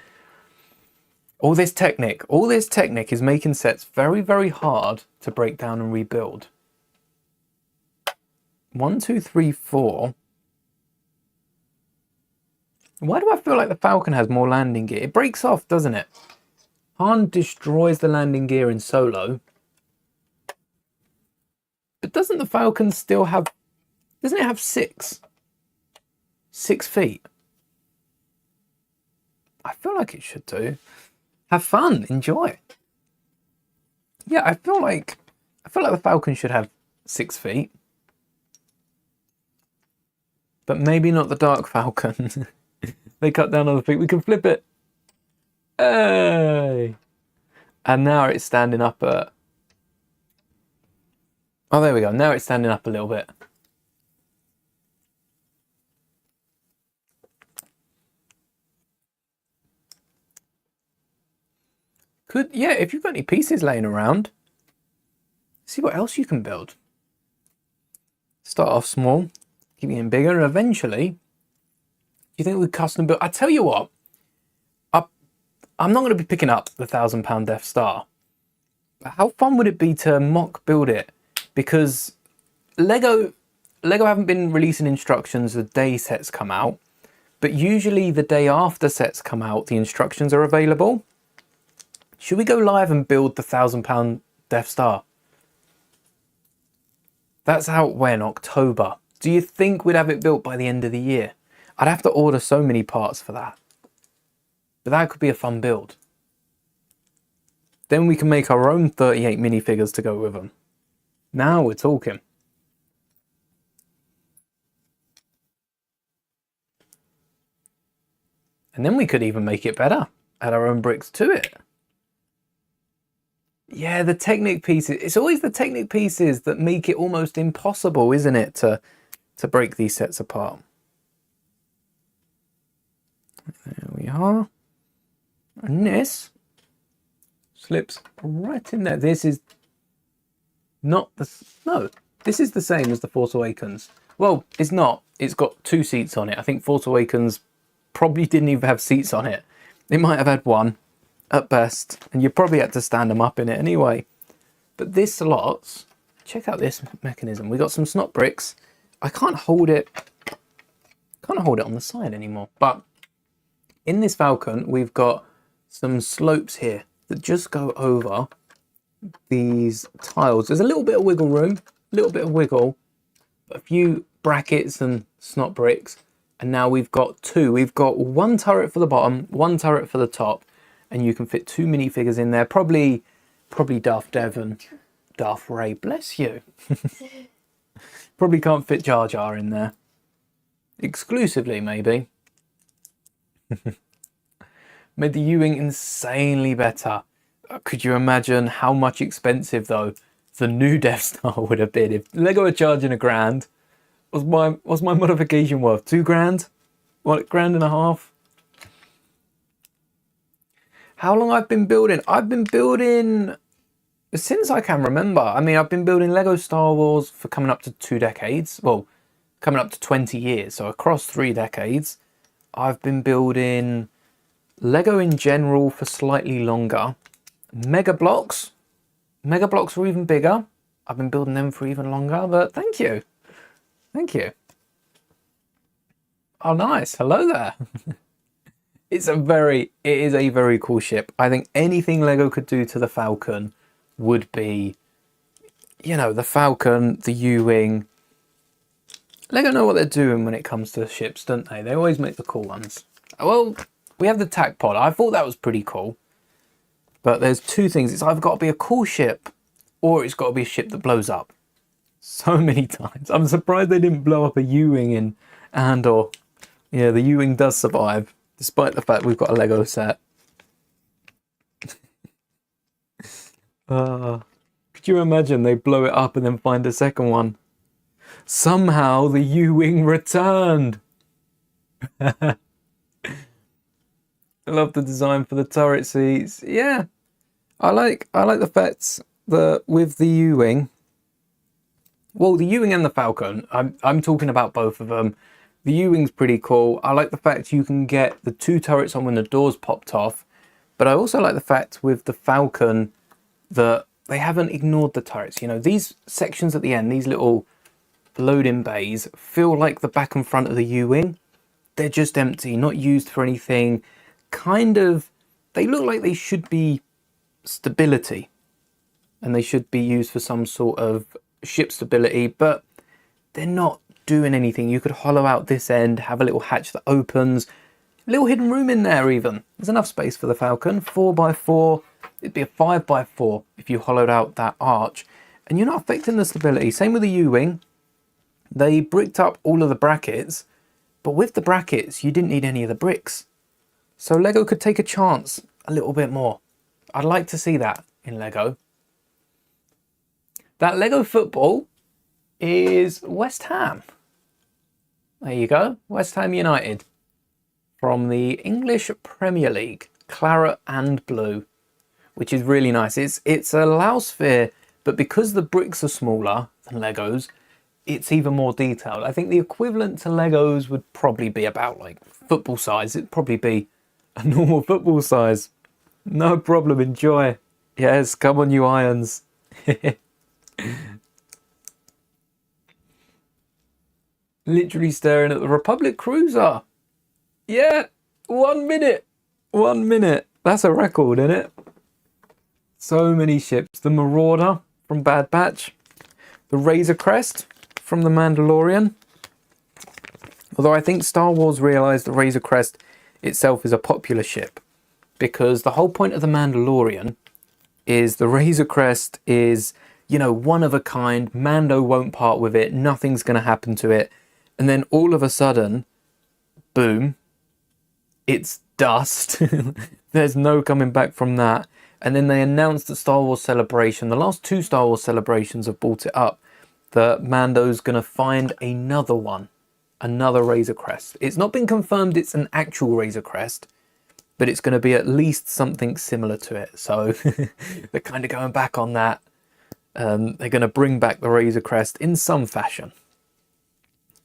all this technic is making sets very, very hard to break down and rebuild. 1, 2, 3, 4. Why do I feel like the Falcon has more landing gear? It breaks off, doesn't it? Han destroys the landing gear in solo. But doesn't the Falcon still have... Doesn't it have 6? 6 feet? I feel like it should do. Have fun, enjoy. Yeah, I feel like the Falcon should have 6 feet. But maybe not the Dark Falcon. They cut down on the feet. We can flip it. Hey! And now it's standing up at... Oh, there we go. Now it's standing up a little bit. Yeah, if you've got any pieces laying around, see what else you can build. Start off small, keep getting bigger, and eventually, you think we custom build? I tell you what, I'm not going to be picking up the £1,000 Death Star. But how fun would it be to mock build it? Because Lego haven't been releasing instructions the day sets come out, but usually the day after sets come out, the instructions are available. Should we go live and build the £1,000 Death Star? That's out when? October. Do you think we'd have it built by the end of the year? I'd have to order so many parts for that. But that could be a fun build. Then we can make our own 38 minifigures to go with them. Now we're talking. And then we could even make it better. Add our own bricks to it. Yeah, the Technic pieces. It's always the Technic pieces that make it almost impossible, isn't it, to break these sets apart. There we are. And this slips right in there. This is not the... No, this is the same as the Force Awakens. Well, it's not. It's got 2 seats on it. I think Force Awakens probably didn't even have seats on it. It might have had 1 at best, and you probably had to stand them up in it anyway. But this slots, check out this mechanism. We got some snot bricks. I can't hold it on the side anymore. But in this Falcon, we've got some slopes here that just go over these tiles. There's a little bit of wiggle room, a little bit of wiggle, a few brackets and snot bricks, and now we've got 2. We've got 1 turret for the bottom, 1 turret for the top, and you can fit 2 minifigures in there. Probably Darth Dev and Darth Ray. Bless you. Probably can't fit Jar Jar in there. Exclusively, maybe. Made the U-wing insanely better. Could you imagine how much expensive, though, the new Death Star would have been if Lego were charging £1,000? Was my modification worth £2,000? What, £1,500? How long I've been building? I've been building since I can remember. I mean, I've been building Lego Star Wars for coming up to 2 decades. Well, coming up to 20 years. So across 3 decades. I've been building Lego in general for slightly longer. Mega Blocks were even bigger. I've been building them for even longer, but thank you. Thank you. Oh, nice. Hello there. It is a very cool ship. I think anything Lego could do to the Falcon would be, the Falcon, the U-wing. Lego know what they're doing when it comes to ships, don't they? They always make the cool ones. Well, we have the TAC pod. I thought that was pretty cool. But there's two things. It's either got to be a cool ship or it's got to be a ship that blows up. So many times. I'm surprised they didn't blow up a U-Wing in Andor. Yeah, the U-Wing does survive, despite the fact we've got a Lego set. Could you imagine they blow it up and then find a second one? Somehow the U-Wing returned. I love the design for the turret seats. Yeah, I like the fact that with the U-Wing, well, the U-Wing and the Falcon, I'm talking about both of them. The U-Wing's pretty cool. I like the fact you can get the two turrets on when the doors popped off, but I also like the fact with the Falcon that they haven't ignored the turrets. You know, these sections at the end, these little loading bays, feel like the back and front of the U-Wing. They're just empty, not used for anything. Kind of, they look like they should be stability and they should be used for some sort of ship stability, but they're not doing anything. You could hollow out this end, have a little hatch that opens, a little hidden room in there even. There's enough space for the Falcon. 4x4, it'd be a 5x4 if you hollowed out that arch, and you're not affecting the stability. Same with the U-Wing. They bricked up all of the brackets, but with the brackets, you didn't need any of the bricks. So Lego could take a chance a little bit more. I'd like to see that in Lego. That Lego football is West Ham. There you go, West Ham United. From the English Premier League, claret and blue, which is really nice. It's a Lao sphere, but because the bricks are smaller than Legos, it's even more detailed. I think the equivalent to Legos would probably be about like football size. It'd probably be a normal football size. No problem, enjoy. Yes, come on you irons. Literally staring at the Republic cruiser. Yeah, 1 minute. 1 minute. That's a record, isn't it? So many ships. The Marauder from Bad Batch. The Razor Crest from The Mandalorian. Although I think Star Wars realised the Razor Crest itself is a popular ship, because the whole point of The Mandalorian is the Razor Crest is, you know, one of a kind. Mando won't part with it. Nothing's going to happen to it. And then all of a sudden, boom, it's dust. There's no coming back from that. And then they announced at Star Wars Celebration, the last two Star Wars Celebrations have brought it up, that Mando's going to find another one, another Razor Crest. It's not been confirmed it's an actual Razor Crest, but it's going to be at least something similar to it. So they're kind of going back on that. They're going to bring back the Razor Crest in some fashion.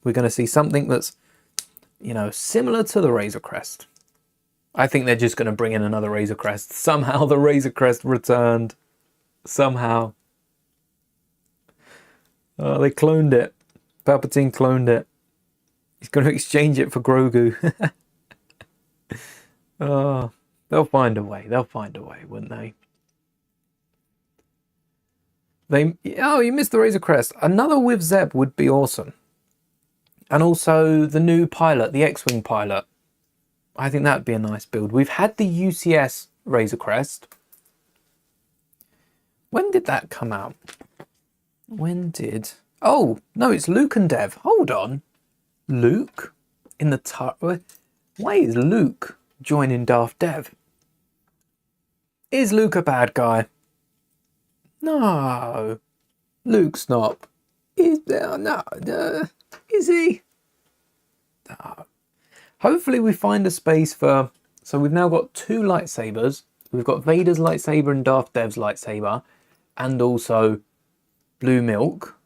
We're going to see something that's, you know, similar to the Razor Crest. I think they're just going to bring in another Razor Crest. Somehow the Razor Crest returned. Somehow. Oh, they cloned it. Palpatine cloned it. He's going to exchange it for Grogu. Oh, they'll find a way. They'll find a way, wouldn't they? Oh, you missed the Razor Crest. Another with Zeb would be awesome. And also the new pilot, the X-Wing pilot. I think that'd be a nice build. We've had the UCS Razor Crest. When did that come out? When did... Oh, no, it's Luke and Dev. Hold on. Luke? In the turret? Why is Luke joining Darth Dev? Is Luke a bad guy? No. Luke's not. Is he? No. Hopefully we find a space for... So we've now got two lightsabers. We've got Vader's lightsaber and Darth Dev's lightsaber. And also blue milk.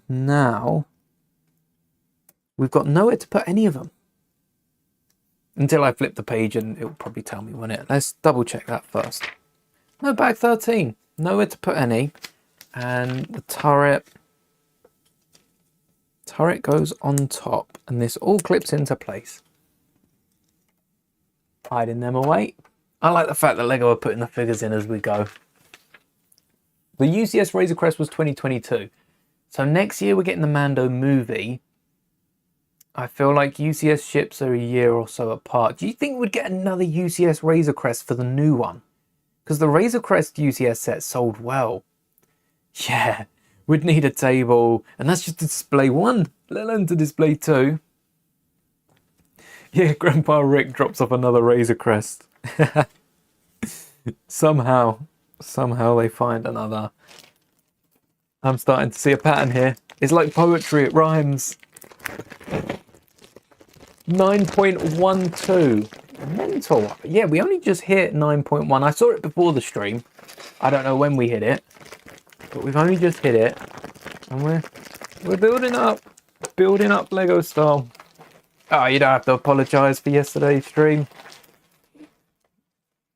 Now we've got nowhere to put any of them. Until I flip the page and it'll probably tell me, won't it? Let's double check that first. No, bag 13. Nowhere to put any. And the turret goes on top. And this all clips into place. Hiding them away. I like the fact that Lego are putting the figures in as we go. The UCS Razor Crest was 2022. So next year we're getting the Mando movie. I feel like UCS ships are a year or so apart. Do you think we'd get another UCS Razor Crest for the new one? Because the Razor Crest UCS set sold well. Yeah, we'd need a table, and that's just to display one, let alone to display two. Yeah, Grandpa Rick drops off another Razor Crest. Somehow they find another. I'm starting to see a pattern here. It's like poetry, it rhymes. 9.12. Mental. Yeah, we only just hit 9.1. I saw it before the stream. I don't know when we hit it, but we've only just hit it. And we're building up Lego style. Oh, you don't have to apologise for yesterday's stream.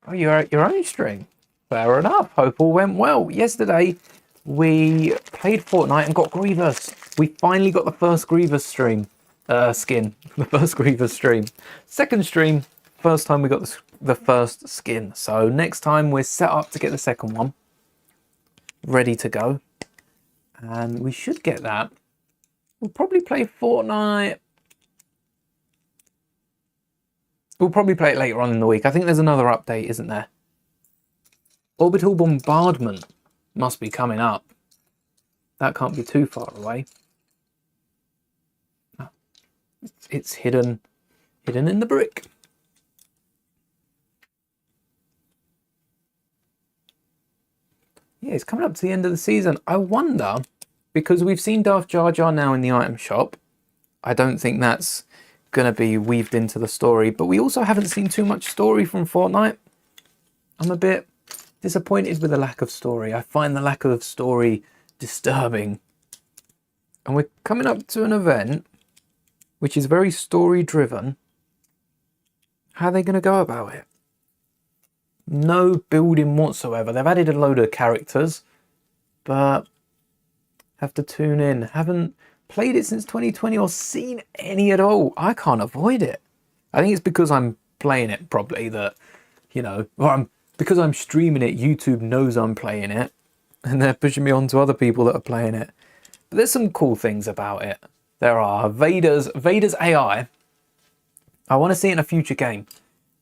Oh, you're at your own stream. Fair enough. Hope all went well. Yesterday, we played Fortnite and got Grievous. We finally got the first Grievous skin. The first Grievous stream. Second stream, first time we got the first skin. So next time we're set up to get the second one. Ready to go. And we should get that. We'll probably play Fortnite. We'll probably play it later on in the week. I think there's another update, isn't there? Orbital Bombardment must be coming up. That can't be too far away. Oh, it's hidden in the brick. Yeah, it's coming up to the end of the season. I wonder, because we've seen Darth Jar Jar now in the item shop. I don't think that's going to be weaved into the story, but we also haven't seen too much story from Fortnite. I'm a bit disappointed with the lack of story. I find the lack of story disturbing. And we're coming up to an event which is very story driven. How are they going to go about it? No building whatsoever. They've added a load of characters, but have to tune in. Haven't played it since 2020 or seen any at all. I can't avoid it. I think it's because I'm playing it probably that, you know, or because I'm streaming it, YouTube knows I'm playing it and they're pushing me on to other people that are playing it. But there's some cool things about it. There are Vader's AI. I want to see it in a future game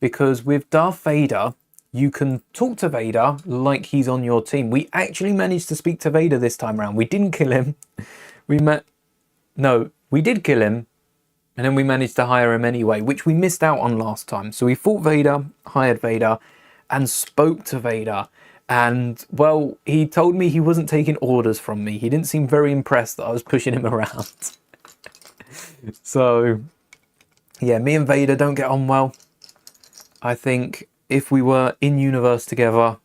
because with Darth Vader, you can talk to Vader like he's on your team. We actually managed to speak to Vader this time around. We didn't kill him. We did kill him, and then we managed to hire him anyway, which we missed out on last time. So we fought Vader, hired Vader, and spoke to Vader. And, well, he told me he wasn't taking orders from me. He didn't seem very impressed that I was pushing him around. So, yeah, me and Vader don't get on well. I think if we were in universe together,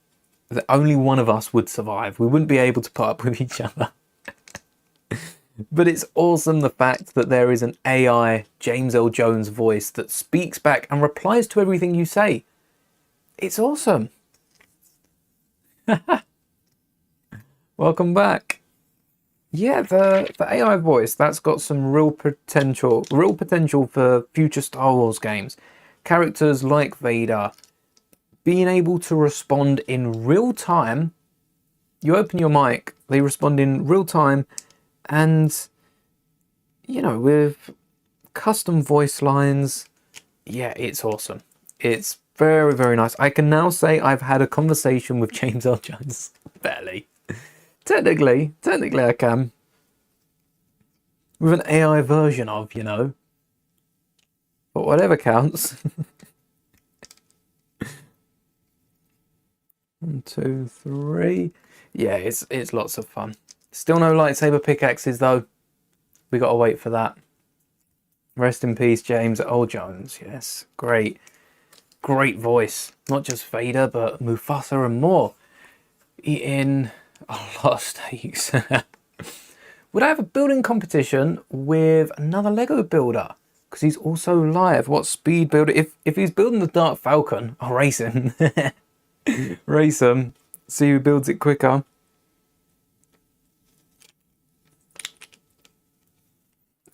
only one of us would survive. We wouldn't be able to put up with each other. But it's awesome the fact that there is an AI James L. Jones voice that speaks back and replies to everything you say. It's awesome. Welcome back. Yeah, the AI voice, that's got some real potential for future Star Wars games. Characters like Vader being able to respond in real time. You open your mic, they respond in real time. And, you know, with custom voice lines, yeah, it's awesome. It's very, very nice. I can now say I've had a conversation with James L. Jones. Barely. Technically I can. With an AI version of, you know. But whatever counts. 1, 2, 3. Yeah, it's lots of fun. Still no lightsaber pickaxes though. We gotta wait for that. Rest in peace, James L. Jones. Yes, great voice. Not just Vader, but Mufasa and more. Eating a lot of steaks. Would I have a building competition with another Lego builder? Because he's also live. What speed builder? If he's building the Dark Falcon, I'll race him. Race him. See who builds it quicker.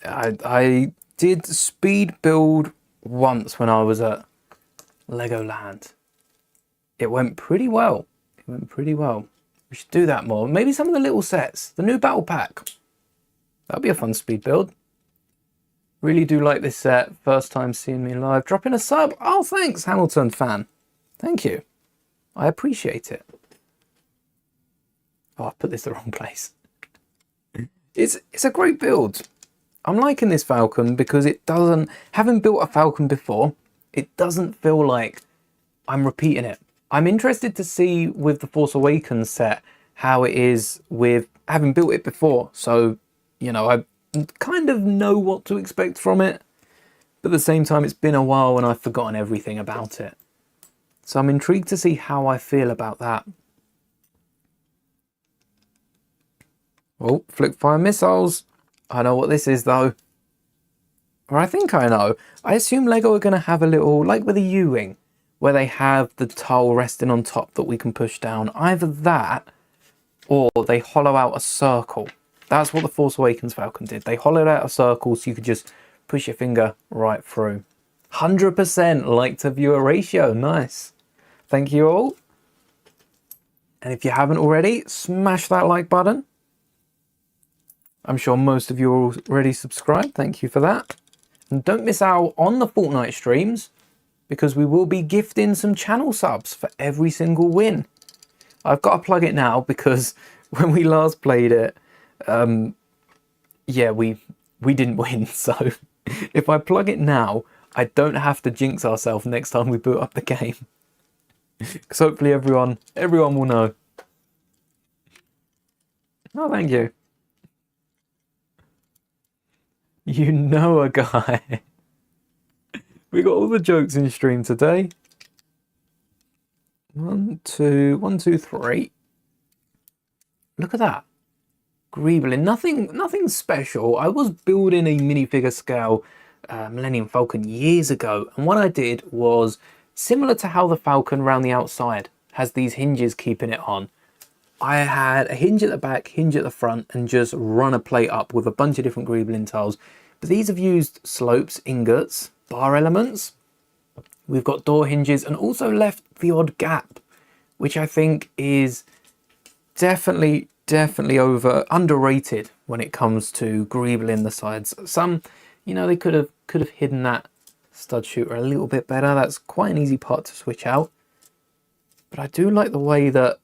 I did speed build once when I was at Legoland. It went pretty well. We should do that more. Maybe some of the little sets. The new battle pack. That'd be a fun speed build. Really do like this set. First time seeing me live. Dropping a sub. Oh, thanks, Hamilton fan. Thank you. I appreciate it. Oh, I put this the wrong place. It's a great build. I'm liking this Falcon because it doesn't, having built a Falcon before, it doesn't feel like I'm repeating it. I'm interested to see with the Force Awakens set how it is with having built it before. So, you know, I kind of know what to expect from it. But at the same time, it's been a while and I've forgotten everything about it. So I'm intrigued to see how I feel about that. Oh, flick fire missiles. I know what this is though. Or I think I know. I assume Lego are going to have a little, like with a U-wing, where they have the tile resting on top that we can push down. Either that, or they hollow out a circle. That's what the Force Awakens Falcon did. They hollowed out a circle so you could just push your finger right through. 100% like to viewer ratio. Nice. Thank you all. And if you haven't already, smash that like button. I'm sure most of you are already subscribed. Thank you for that. And don't miss out on the Fortnite streams because we will be gifting some channel subs for every single win. I've got to plug it now because when we last played it, yeah, we didn't win. So if I plug it now, I don't have to jinx ourselves next time we boot up the game. Because hopefully everyone will know. Oh, thank you. You know a guy. We got all the jokes in stream today. 1, 2, 3. Look at that. Greebling. Nothing special. I was building a minifigure scale Millennium Falcon years ago. And what I did was similar to how the Falcon around the outside has these hinges keeping it on. I had a hinge at the back, hinge at the front, and just run a plate up with a bunch of different greebling tiles. But these have used slopes, ingots, bar elements. We've got door hinges and also left the odd gap, which I think is definitely underrated when it comes to greebling the sides. Some, you know, they could have hidden that stud shooter a little bit better. That's quite an easy part to switch out. But I do like the way that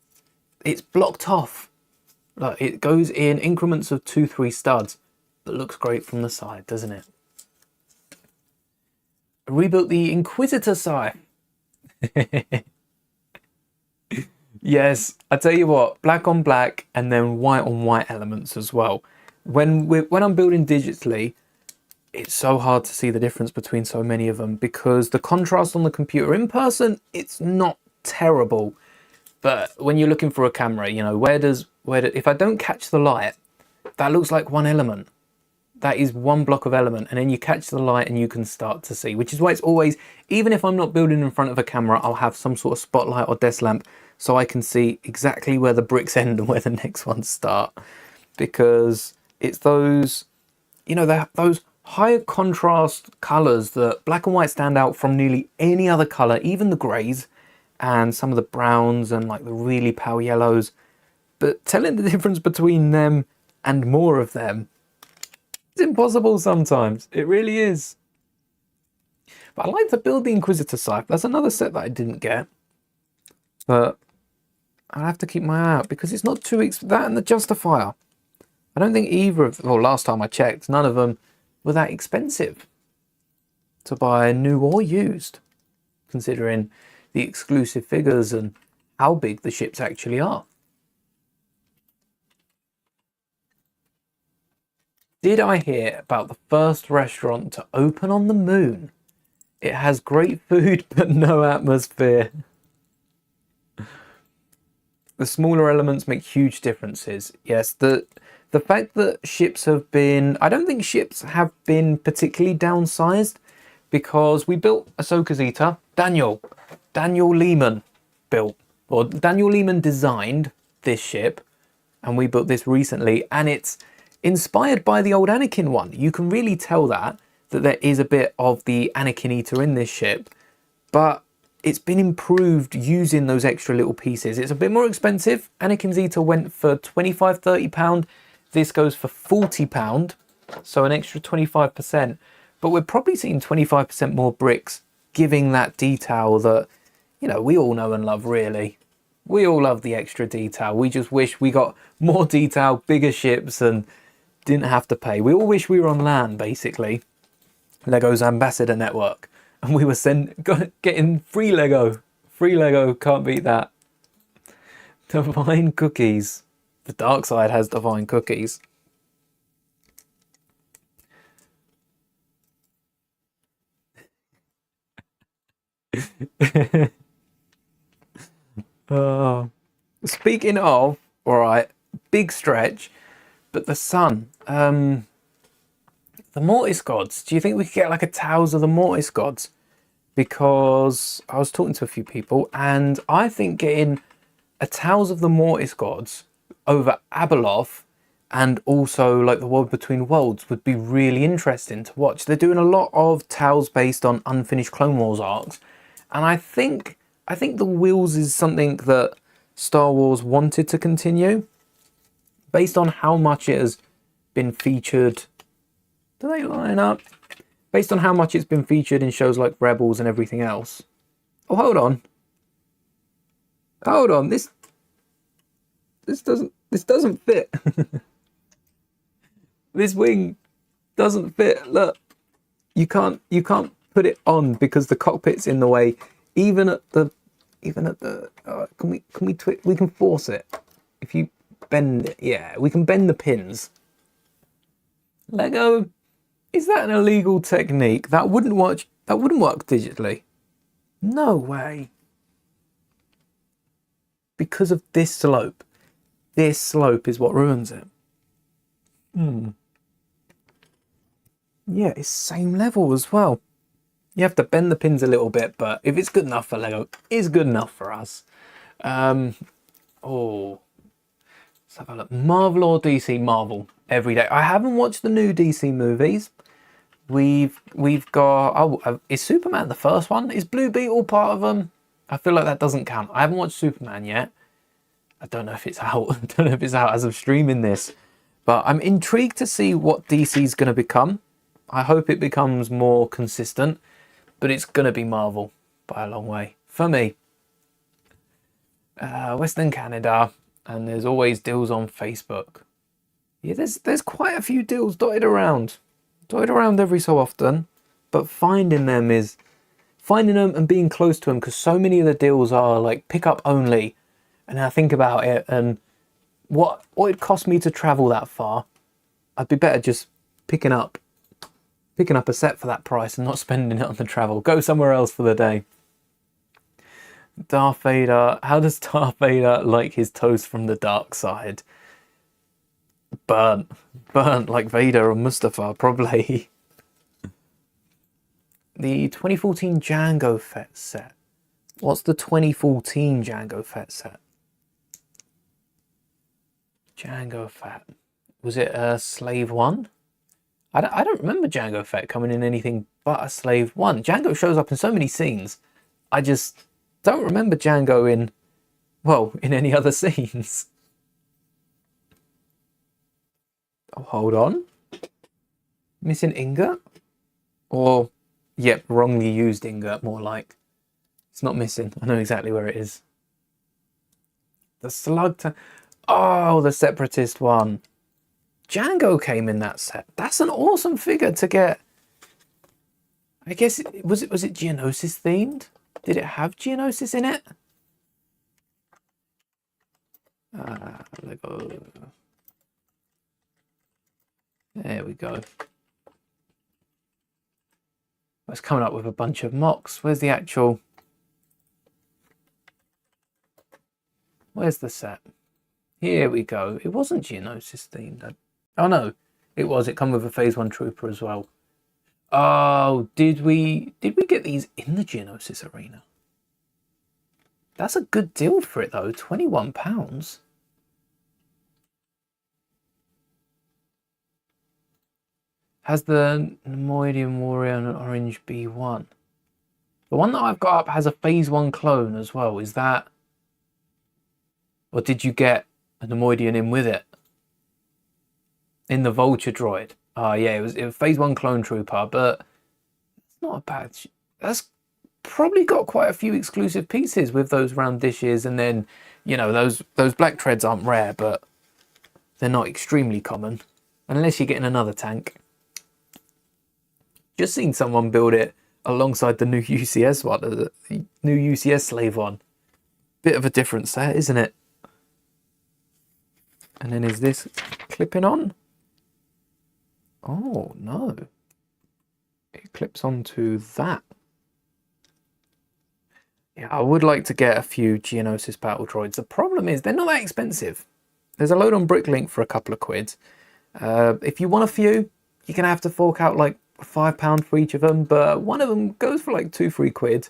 it's blocked off. Like it goes in increments of 2-3 studs, but looks great from the side, doesn't it? I rebuilt the Inquisitor scythe. Yes, I tell you what, black on black and then white on white elements as well. When I'm building digitally, it's so hard to see the difference between so many of them because the contrast on the computer in person, it's not terrible. But when you're looking for a camera, you know, if I don't catch the light, that looks like one element. That is one block of element, and then you catch the light and you can start to see, which is why it's always, even if I'm not building in front of a camera, I'll have some sort of spotlight or desk lamp so I can see exactly where the bricks end and where the next ones start. Because it's those, you know, those higher contrast colors that black and white stand out from nearly any other color, even the grays and some of the browns and like the really pale yellows. But telling the difference between them and more of them, it's impossible sometimes. It really is. But I like to build the Inquisitor scythe. That's another set that I didn't get. But I'll have to keep my eye out because it's not too that and the Justifier. I don't think either of, well, last time I checked, none of them were that expensive to buy new or used, considering the exclusive figures and how big the ships actually are. Did I hear about the first restaurant to open on the moon? It has great food, but no atmosphere. The smaller elements make huge differences. Yes, the fact that ships have been... I don't think ships have been particularly downsized because we built Ahsoka Zeta. Daniel Lehman built, or Daniel Lehman designed this ship, and we built this recently, and it's inspired by the old Anakin one. You can really tell that there is a bit of the Anakin Eater in this ship, but it's been improved using those extra little pieces. It's a bit more expensive. Anakin's Eater went for £25–30. This goes for £40, so an extra 25%. but we're probably seeing 25% more bricks, giving that detail that, you know, we all know and love, really. We all love the extra detail. We just wish we got more detail, bigger ships, and didn't have to pay. We all wish we were on land, basically. Lego's ambassador network. And we were getting free Lego. Free Lego, can't beat that. Divine cookies. The dark side has divine cookies. Speaking of, all right, big stretch, but the sun. The Mortis gods. Do you think we could get like a Tales of the Mortis gods? Because I was talking to a few people, and I think getting a Tales of the Mortis gods over Abeloth and also like the World Between Worlds would be really interesting to watch. They're doing a lot of tales based on unfinished Clone Wars arcs, and I think the Wheels is something that Star Wars wanted to continue based on how much it has been featured. Do they line up? Based on how much it's been featured in shows like Rebels and everything else. Oh, hold on. Hold on. This doesn't fit. This wing doesn't fit. Look, you can't put it on because the cockpit's in the way. Even at the we can force it. If you bend it, yeah, we can bend the pins. Lego, is that an illegal technique? That wouldn't work digitally. No way. Because of this slope. This slope is what ruins it. Yeah, it's same level as well. You have to bend the pins a little bit, but if it's good enough for Lego, it's good enough for us. Let's have a look. Marvel or DC? Marvel every day. I haven't watched the new DC movies. We've got is Superman the first one? Is Blue Beetle part of them? I feel like that doesn't count. I haven't watched Superman yet. I don't know if it's out. I don't know if it's out as I'm streaming this, but I'm intrigued to see what DC's going to become. I hope it becomes more consistent, but it's going to be Marvel by a long way for me. Western Canada, and there's always deals on Facebook. Yeah, there's quite a few deals dotted around every so often, but finding them and being close to them, because so many of the deals are like pickup only. And I think about it and what it cost me to travel that far. I'd be better just picking up a set for that price and not spending it on the travel. Go somewhere else for the day. Darth Vader. How does Darth Vader like his toast from the dark side? Burnt like Vader or Mustafa, probably. The 2014 Jango Fett set. What's the 2014 Jango Fett set? Jango Fett. Was it a Slave 1? I don't remember Jango Fett coming in anything but a Slave 1. Jango shows up in so many scenes. I just don't remember Jango in any other scenes. Oh, hold on. Missing ingot? Or, yep, wrongly used ingot, more like. It's not missing. I know exactly where it is. The slug oh, the Separatist one. Django came in that set. That's an awesome figure to get. I guess was it Geonosis themed? Did it have Geonosis in it? Lego. There we go. It's coming up with a bunch of mocks. Where's the actual? Where's the set? Here we go. It wasn't Geonosis themed. Oh no, it was. It come with a Phase 1 Trooper as well. Oh, did we get these in the Geonosis arena? That's a good deal for it though. £21. Has the Nemoidian Warrior and an orange B1. The one that I've got up has a Phase 1 clone as well. Is that... Or did you get a Nemoidian in with it? In the Vulture droid. Oh yeah, it was Phase 1 clone trooper, but not a bad. That's probably got quite a few exclusive pieces with those round dishes, and then you know those black treads aren't rare, but they're not extremely common unless you're getting another tank. Just seen someone build it alongside the new UCS one, the new UCS slave one. Bit of a different set, isn't it? And then is this clipping on? Oh no, it clips onto that. Yeah, I would like to get a few Geonosis battle droids. The problem is they're not that expensive. There's a load on Bricklink for a couple of quid. If you want a few, you're going to have to fork out like £5 for each of them, but one of them goes for like 2-3 quid.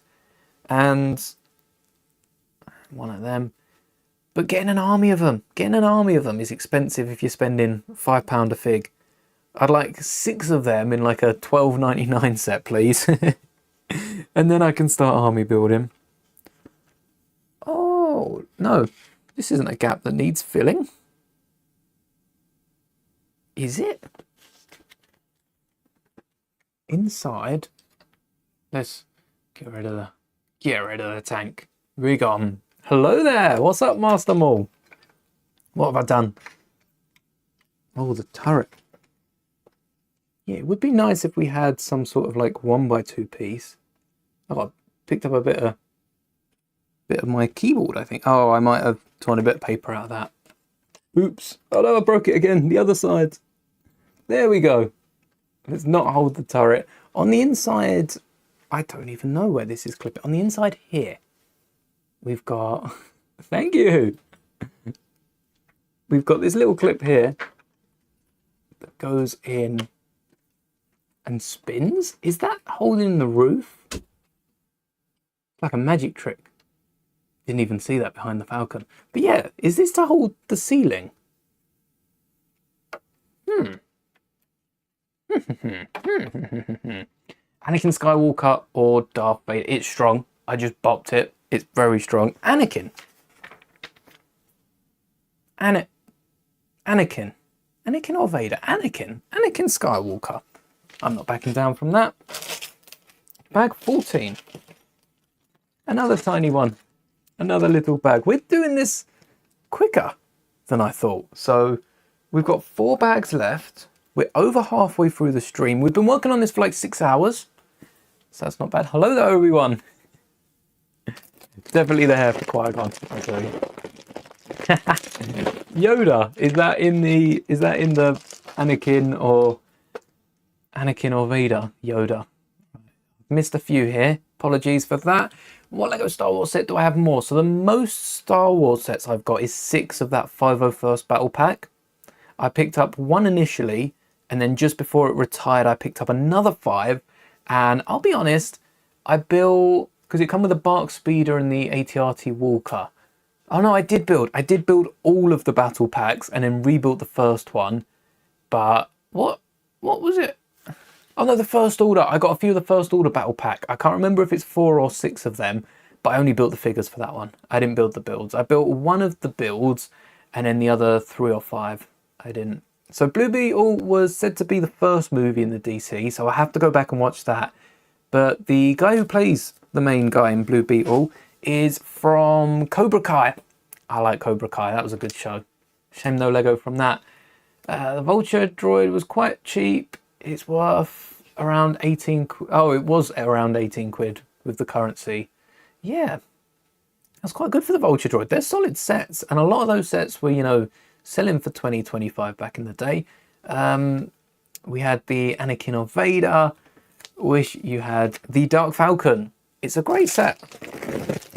And one of them. But getting an army of them is expensive if you're spending £5 a fig. I'd like 6 of them in like a $12.99 set, please. And then I can start army building. Oh, no. This isn't a gap that needs filling. Is it? Inside. Let's get rid of the tank. We're gone. Hello there. What's up, Master Maul? What have I done? Oh, the turret. Yeah, it would be nice if we had some sort of like 1x2 piece. Oh, I picked up a bit of my keyboard, I think. Oh, I might have torn a bit of paper out of that. Oops. Oh no, I broke it again. The other side. There we go. Let's not hold the turret. On the inside, I don't even know where this is clipping. On the inside here, we've got... Thank you. We've got this little clip here that goes in and spins. Is that holding the roof? Like a magic trick. Didn't even see that behind the Falcon. But yeah, is this to hold the ceiling? Anakin Skywalker or Darth Vader. It's strong. I just bopped it. It's very strong. Anakin. Anakin or Vader? Anakin Skywalker. I'm not backing down from that. Bag 14. Another tiny one. Another little bag. We're doing this quicker than I thought. So we've got 4 bags left. We're over halfway through the stream. We've been working on this for like 6 hours. So that's not bad. Hello there, everyone. Definitely the hair for Qui-Gon, I tell you. Yoda, is that in the Anakin or Vader Yoda? Missed a few here. Apologies for that. What LEGO Star Wars set do I have more? So the most Star Wars sets I've got is 6 of that 501st Battle Pack. I picked up 1 initially, and then just before it retired, I picked up another 5. And I'll be honest, I built, because it come with a Bark Speeder and the AT-RT Walker. Oh no, I did build all of the battle packs and then rebuilt the first one. But what was it? Oh no, the First Order. I got a few of the First Order battle pack. I can't remember if it's 4 or 6 of them, but I only built the figures for that one. I didn't build the builds. I built one of the builds and then the other 3 or 5 I didn't. So Blue Beetle was said to be the first movie in the DC, so I have to go back and watch that. But the guy who plays the main guy in Blue Beetle is from Cobra Kai. I like Cobra Kai. That was a good show. Shame no Lego from that. The Vulture droid was quite cheap. It's worth around 18 quid. Oh, it was around 18 quid with the currency. Yeah, that's quite good for the Vulture droid. They're solid sets, and a lot of those sets were, you know, selling for 20, 25 back in the day. We had the Anakin or Vader. Wish you had the Dark Falcon. It's a great set.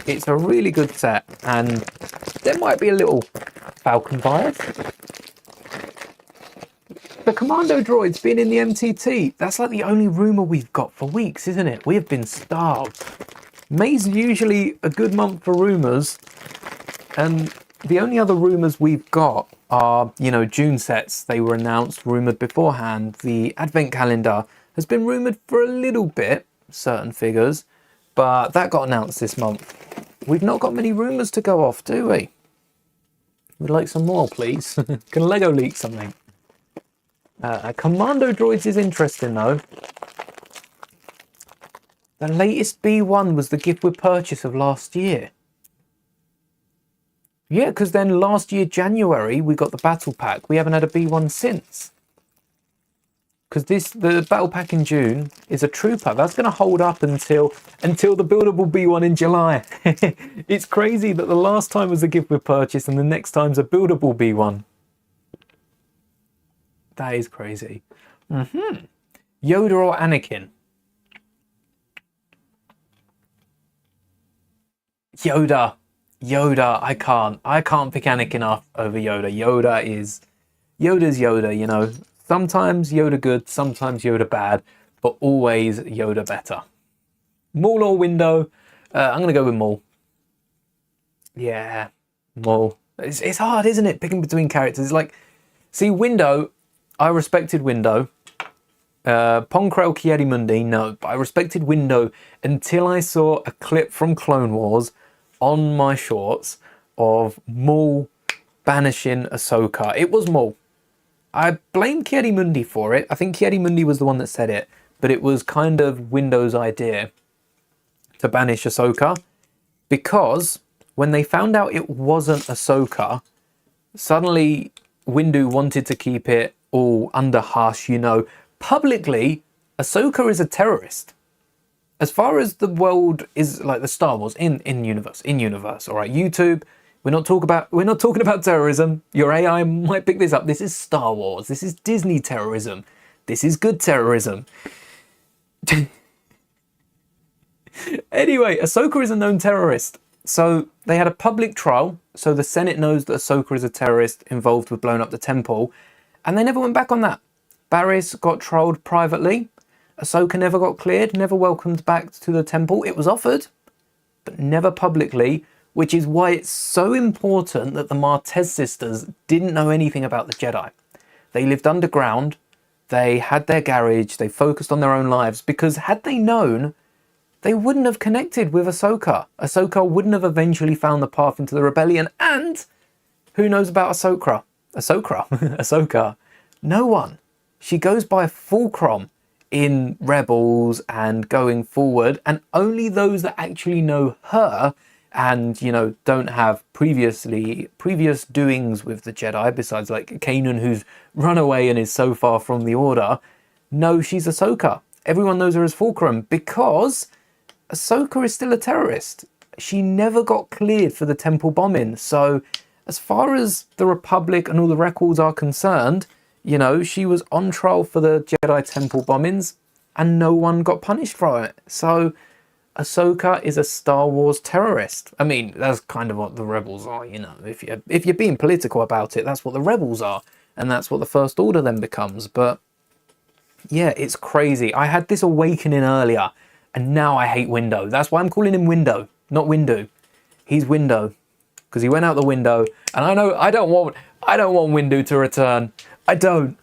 It's a really good set, and there might be a little Falcon bias. The Commando droids being in the MTT, that's like the only rumour we've got for weeks, isn't it? We have been starved. May's usually a good month for rumours, and the only other rumours we've got are, you know, June sets. They were announced, rumoured beforehand. The Advent calendar has been rumoured for a little bit, certain figures, but that got announced this month. We've not got many rumours to go off, do we? We'd like some more, please. Can Lego leak something? Commando droids is interesting, though. The latest B1 was the gift with purchase of last year. Yeah, because then last year, January, we got the battle pack. We haven't had a B1 since. Because the battle pack in June is a trooper. That's going to hold up until the buildable B1 in July. It's crazy that the last time was a gift with purchase and the next time's a buildable B1. That is crazy. Yoda or Anakin? Yoda. I can't pick Anakin up over Yoda. Yoda's Yoda, you know. Sometimes Yoda good, sometimes Yoda bad, but always Yoda better. Maul or Window? I'm gonna go with Maul. Yeah, Maul. It's hard, isn't it? Picking between characters. It's like, see, Window. I respected Window. Ponkrell Kiadi-Mundi, no, but I respected Window until I saw a clip from Clone Wars on my shorts of Maul banishing Ahsoka. It was Maul. I blame Kiadi-Mundi for it. I think Kiadi-Mundi was the one that said it, but it was kind of Window's idea to banish Ahsoka, because when they found out it wasn't Ahsoka, suddenly Windu wanted to keep it all under hush, you know. Publicly, Ahsoka is a terrorist. As far as the world is, like the Star Wars in universe. All right, YouTube. We're not talking about terrorism. Your AI might pick this up. This is Star Wars. This is Disney terrorism. This is good terrorism. Anyway, Ahsoka is a known terrorist. So they had a public trial. So the Senate knows that Ahsoka is a terrorist involved with blowing up the temple. And they never went back on that. Barriss got trolled privately. Ahsoka never got cleared, never welcomed back to the temple. It was offered, but never publicly, which is why it's so important that the Martez sisters didn't know anything about the Jedi. They lived underground, they had their garage, they focused on their own lives, because had they known, they wouldn't have connected with Ahsoka. Ahsoka wouldn't have eventually found the path into the rebellion, and who knows about Ahsoka? Ahsoka. No one. She goes by Fulcrum in Rebels and going forward, and only those that actually know her and, you know, don't have previous doings with the Jedi, besides like Kanan, who's run away and is so far from the Order, know she's Ahsoka. Everyone knows her as Fulcrum because Ahsoka is still a terrorist. She never got cleared for the temple bombing. So as far as the Republic and all the records are concerned, you know, she was on trial for the Jedi temple bombings and no one got punished for it. So Ahsoka is a Star Wars terrorist. I mean, that's kind of what the rebels are, you know. If you're being political about it, that's what the rebels are. And that's what the First Order then becomes. But yeah, it's crazy. I had this awakening earlier and now I hate Window. That's why I'm calling him Window, not Windu. He's Window because he went out the window. And I know I don't want Windu to return. I don't.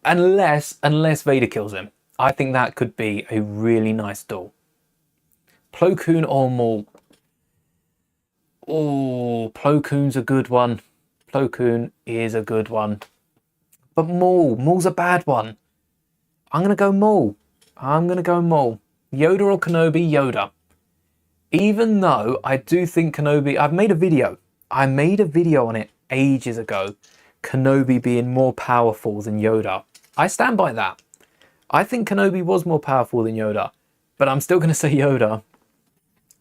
Unless Vader kills him. I think that could be a really nice duel. Plo Koon or Maul? Oh, Plo Koon's a good one. Plo Koon is a good one. But Maul's a bad one. I'm going to go Maul. Yoda or Kenobi? Yoda. Even though I do think Kenobi... I made a video on it ages ago. Kenobi being more powerful than Yoda. I stand by that. I think Kenobi was more powerful than Yoda. But I'm still going to say Yoda.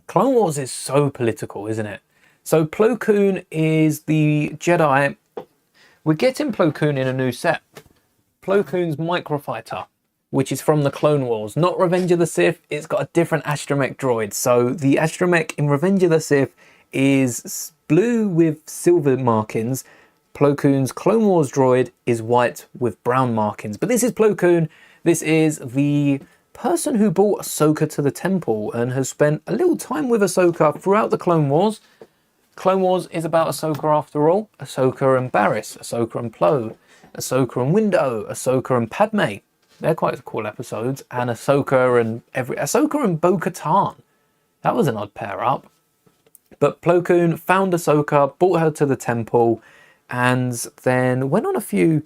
Clone Wars is so political, isn't it? So Plo Koon is the Jedi. We're getting Plo Koon in a new set. Plo Koon's Microfighter, which is from the Clone Wars. Not Revenge of the Sith, it's got a different astromech droid. So the astromech in Revenge of the Sith is blue with silver markings. Plo Koon's Clone Wars droid is white with brown markings. But this is Plo Koon. This is the person who brought Ahsoka to the temple and has spent a little time with Ahsoka throughout the Clone Wars. Clone Wars is about Ahsoka after all. Ahsoka and Barriss, Ahsoka and Plo, Ahsoka and Window, Ahsoka and Padme. They're quite cool episodes. And Ahsoka and Bo-Katan. That was an odd pair up. But Plo Koon found Ahsoka, brought her to the temple, and then went on a few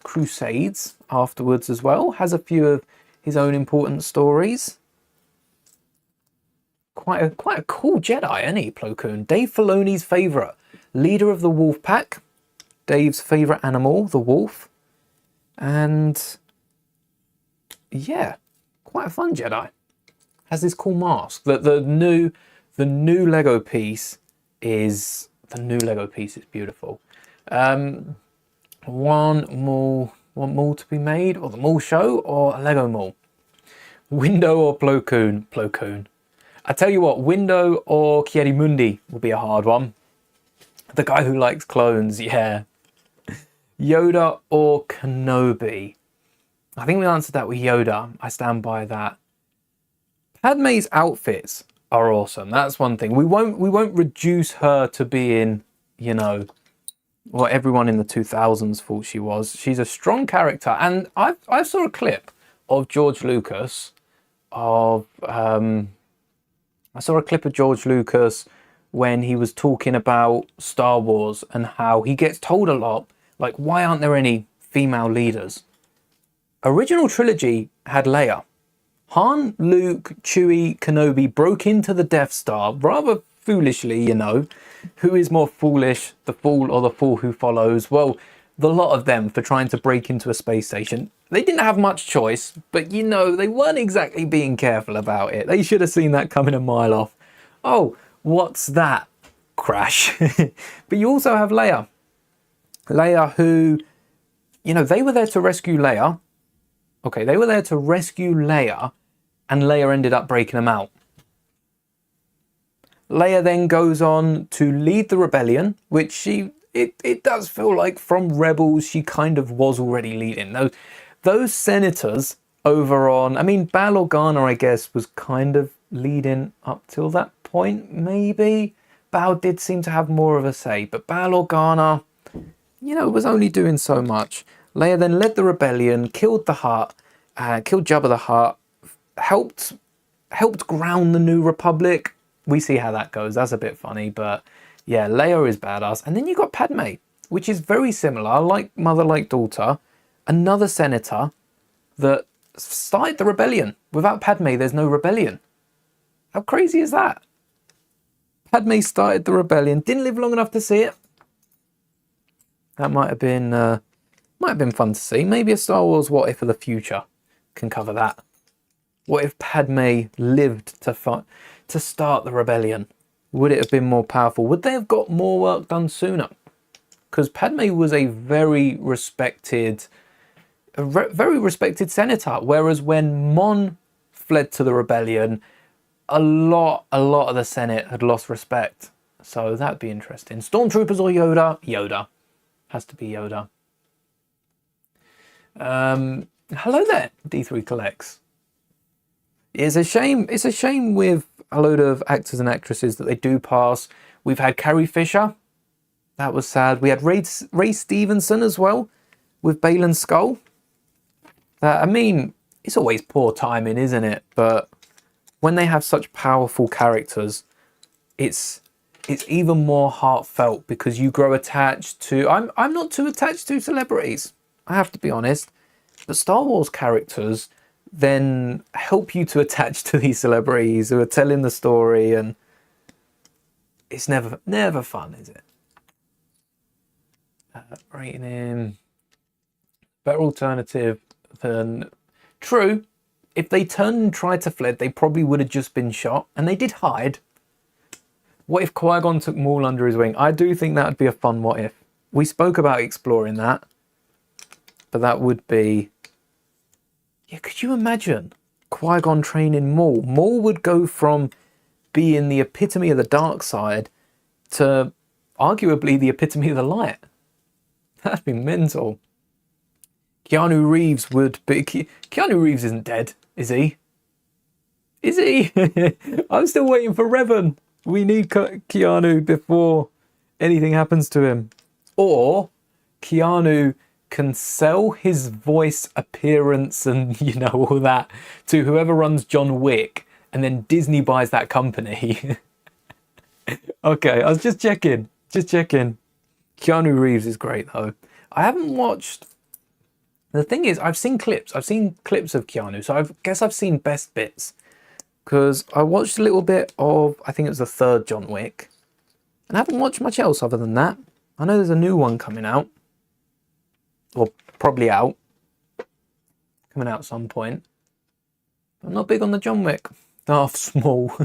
crusades afterwards as well. Has a few of his own important stories. Quite a cool Jedi, isn't he, Plo Koon? Dave Filoni's favourite. Leader of the wolf pack. Dave's favourite animal, the wolf. And yeah, quite a fun Jedi. Has this cool mask. The new Lego piece is beautiful. One Maul to be made, or the Maul show, or a Lego Maul. Window or Plo Koon? Plo Koon. I tell you what, Window or Kierimundi will be a hard one. The guy who likes clones, yeah. Yoda or Kenobi? I think we answered that with Yoda. I stand by that. Padme's outfits are awesome. That's one thing. We won't reduce her to being, you know, what everyone in the 2000s thought she was. She's a strong character, and I saw a clip of George Lucas when he was talking about Star Wars and how he gets told a lot, like, why aren't there any female leaders? Original trilogy had Leia. Han, Luke, Chewie, Kenobi broke into the Death Star, rather foolishly, you know. Who is more foolish, the fool or the fool who follows? Well, the lot of them for trying to break into a space station. They didn't have much choice, but you know, they weren't exactly being careful about it. They should have seen that coming a mile off. Oh, what's that? Crash. But you also have Leia. Leia who, you know, they were there to rescue Leia. Okay, they were there to rescue Leia, and Leia ended up breaking them out. Leia then goes on to lead the rebellion, which it does feel like from Rebels she kind of was already leading. Those senators over on, I mean, Bail Organa, I guess, was kind of leading up till that point, maybe. Bail did seem to have more of a say, but Bail Organa, you know, was only doing so much. Leia then led the rebellion, killed the Hutt, killed Jabba the Hutt, helped ground the New Republic. We see how that goes. That's a bit funny, but yeah, Leia is badass. And then you got Padme, which is very similar, like mother, like daughter. Another senator that started the rebellion. Without Padme, there's no rebellion. How crazy is that? Padme started the rebellion, didn't live long enough to see it. That might have been fun to see. Maybe a Star Wars What If of the future can cover that. What if Padme lived to start the rebellion? Would it have been more powerful? Would they have got more work done sooner? Because Padme was a very respected senator, whereas when Mon fled to the rebellion, a lot of the Senate had lost respect. So that'd be interesting. Stormtroopers or Yoda? Yoda. Has to be Yoda. Hello there, D3 Collects. It's a shame with a load of actors and actresses that they do pass. We've had Carrie Fisher. That was sad. We had Ray Stevenson as well with Balin Skull. I mean, it's always poor timing, isn't it? But when they have such powerful characters, it's even more heartfelt because you grow attached to... I'm not too attached to celebrities, I have to be honest. But Star Wars characters then help you to attach to these celebrities who are telling the story, and it's never fun, is it? Rating him... better alternative than... True, if they turned and tried to fled, they probably would have just been shot, and they did hide. What if Qui-Gon took Maul under his wing? I do think that would be a fun what if. We spoke about exploring that, but that would be... Yeah, could you imagine Qui-Gon training Maul? Maul would go from being the epitome of the dark side to arguably the epitome of the light. That'd be mental. Keanu Reeves would be... Keanu Reeves isn't dead, is he? Is he? I'm still waiting for Revan. We need Keanu before anything happens to him. Or Keanu can sell his voice, appearance, and, you know, all that to whoever runs John Wick, and then Disney buys that company. Okay, I was just checking. Keanu Reeves is great, though. I haven't watched The thing is, I've seen clips of Keanu, so I guess I've seen best bits. Because I watched a little bit of, I think it was the third John Wick, and I haven't watched much else other than that. I know there's a new one coming out, or probably out, coming out at some point. I'm not big on the John Wick. Darth Small.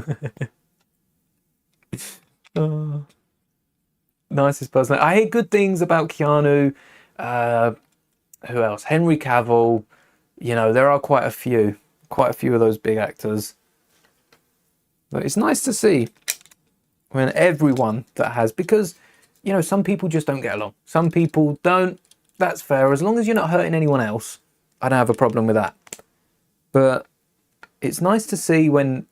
Nicest person. I hear good things about Keanu. Who else? Henry Cavill. You know, there are quite a few of those big actors. But it's nice to see when everyone that has, because, you know, some people just don't get along. Some people don't. That's fair. As long as you're not hurting anyone else, I don't have a problem with that. But it's nice to see when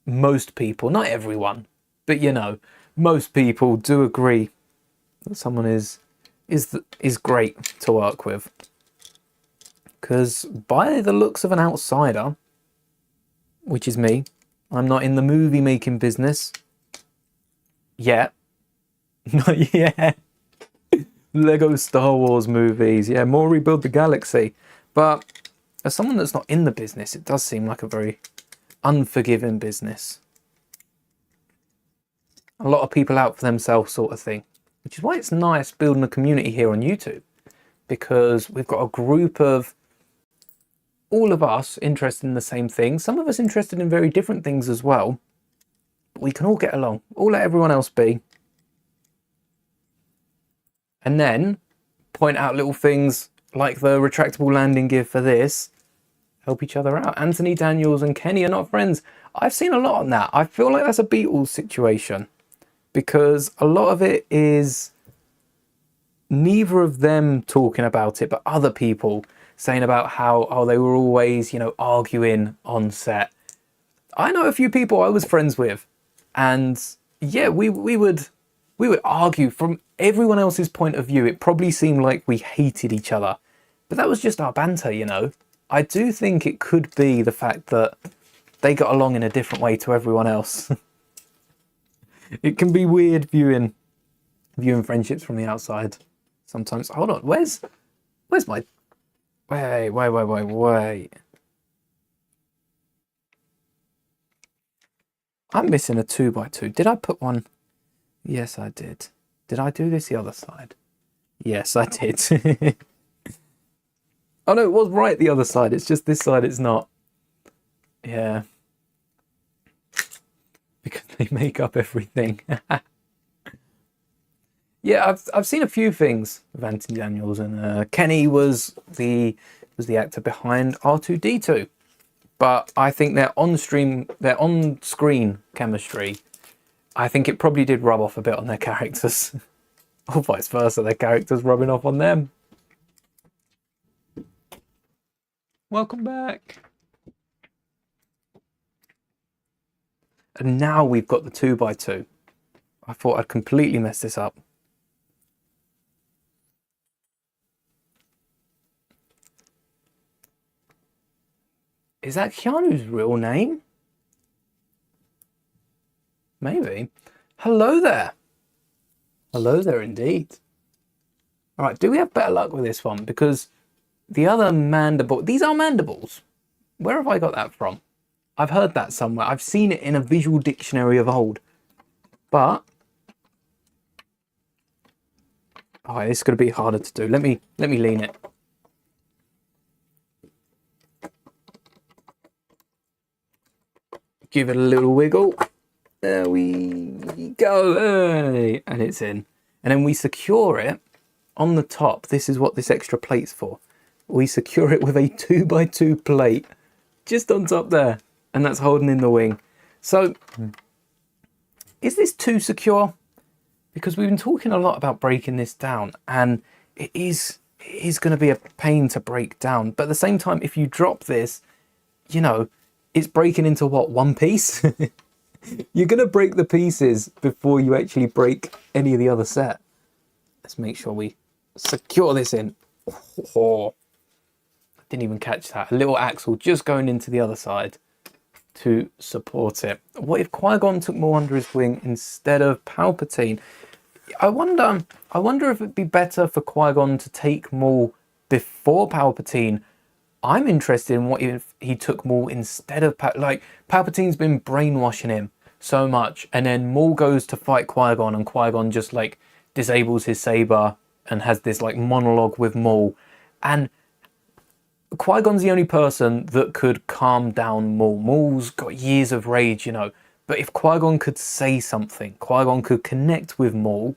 most people, not everyone, but, you know, most people do agree that someone is great to work with. Because by the looks of an outsider, which is me, I'm not in the movie making business yet. Not yet. Lego Star Wars movies. Yeah, more Rebuild the Galaxy. But as someone that's not in the business, it does seem like a very unforgiving business. A lot of people out for themselves sort of thing. Which is why it's nice building a community here on YouTube. Because we've got a group of all of us interested in the same thing. Some of us interested in very different things as well. But we can all get along. All let everyone else be. And then point out little things like the retractable landing gear for this. Help each other out. Anthony Daniels and Kenny are not friends. I've seen a lot on that. I feel like that's a Beatles situation. Because a lot of it is neither of them talking about it, but other people saying about how, oh, they were always, you know, arguing on set. I know a few people I was friends with, and yeah, we would argue from everyone else's point of view. It probably seemed like we hated each other, but that was just our banter, you know. I do think it could be the fact that they got along in a different way to everyone else. It can be weird viewing friendships from the outside sometimes. Hold on, where's my... Wait. I'm missing a 2x2. Did I put one? Yes, I did. Did I do this the other side? Yes, I did. Oh no, it was right the other side. It's just this side it's not. Yeah. Because they make up everything. Yeah, I've seen a few things of Anthony Daniels, and Kenny was the actor behind R2-D2. But I think their on-screen chemistry, I think it probably did rub off a bit on their characters. Or vice versa, their characters rubbing off on them. Welcome back. And now we've got the 2x2. I thought I'd completely mess this up. Is that Keanu's real name? Maybe. Hello there. Hello there indeed. All right, do we have better luck with this one? Because the other mandible... These are mandibles. Where have I got that from? I've heard that somewhere. I've seen it in a visual dictionary of old. But... all right, this is going to be harder to do. Let me lean it. Give it a little wiggle. There we go. Hey, and it's in. And then we secure it on the top. This is what this extra plate's for. We secure it with a 2x2 plate just on top there. And that's holding in the wing. So, is this too secure? Because we've been talking a lot about breaking this down. And it is going to be a pain to break down. But at the same time, if you drop this, you know, it's breaking into what, one piece? You're going to break the pieces before you actually break any of the other set. Let's make sure we secure this in. Oh, didn't even catch that. A little axle just going into the other side to support it. What if Qui-Gon took Maul under his wing instead of Palpatine? I wonder if it'd be better for Qui-Gon to take Maul before Palpatine. I'm interested in what if he took Maul instead of like Palpatine's been brainwashing him so much, and then Maul goes to fight Qui-Gon, and Qui-Gon just like disables his saber and has this like monologue with Maul, and Qui-Gon's the only person that could calm down Maul. Maul's got years of rage, you know, but if Qui-Gon could say something, Qui-Gon could connect with Maul,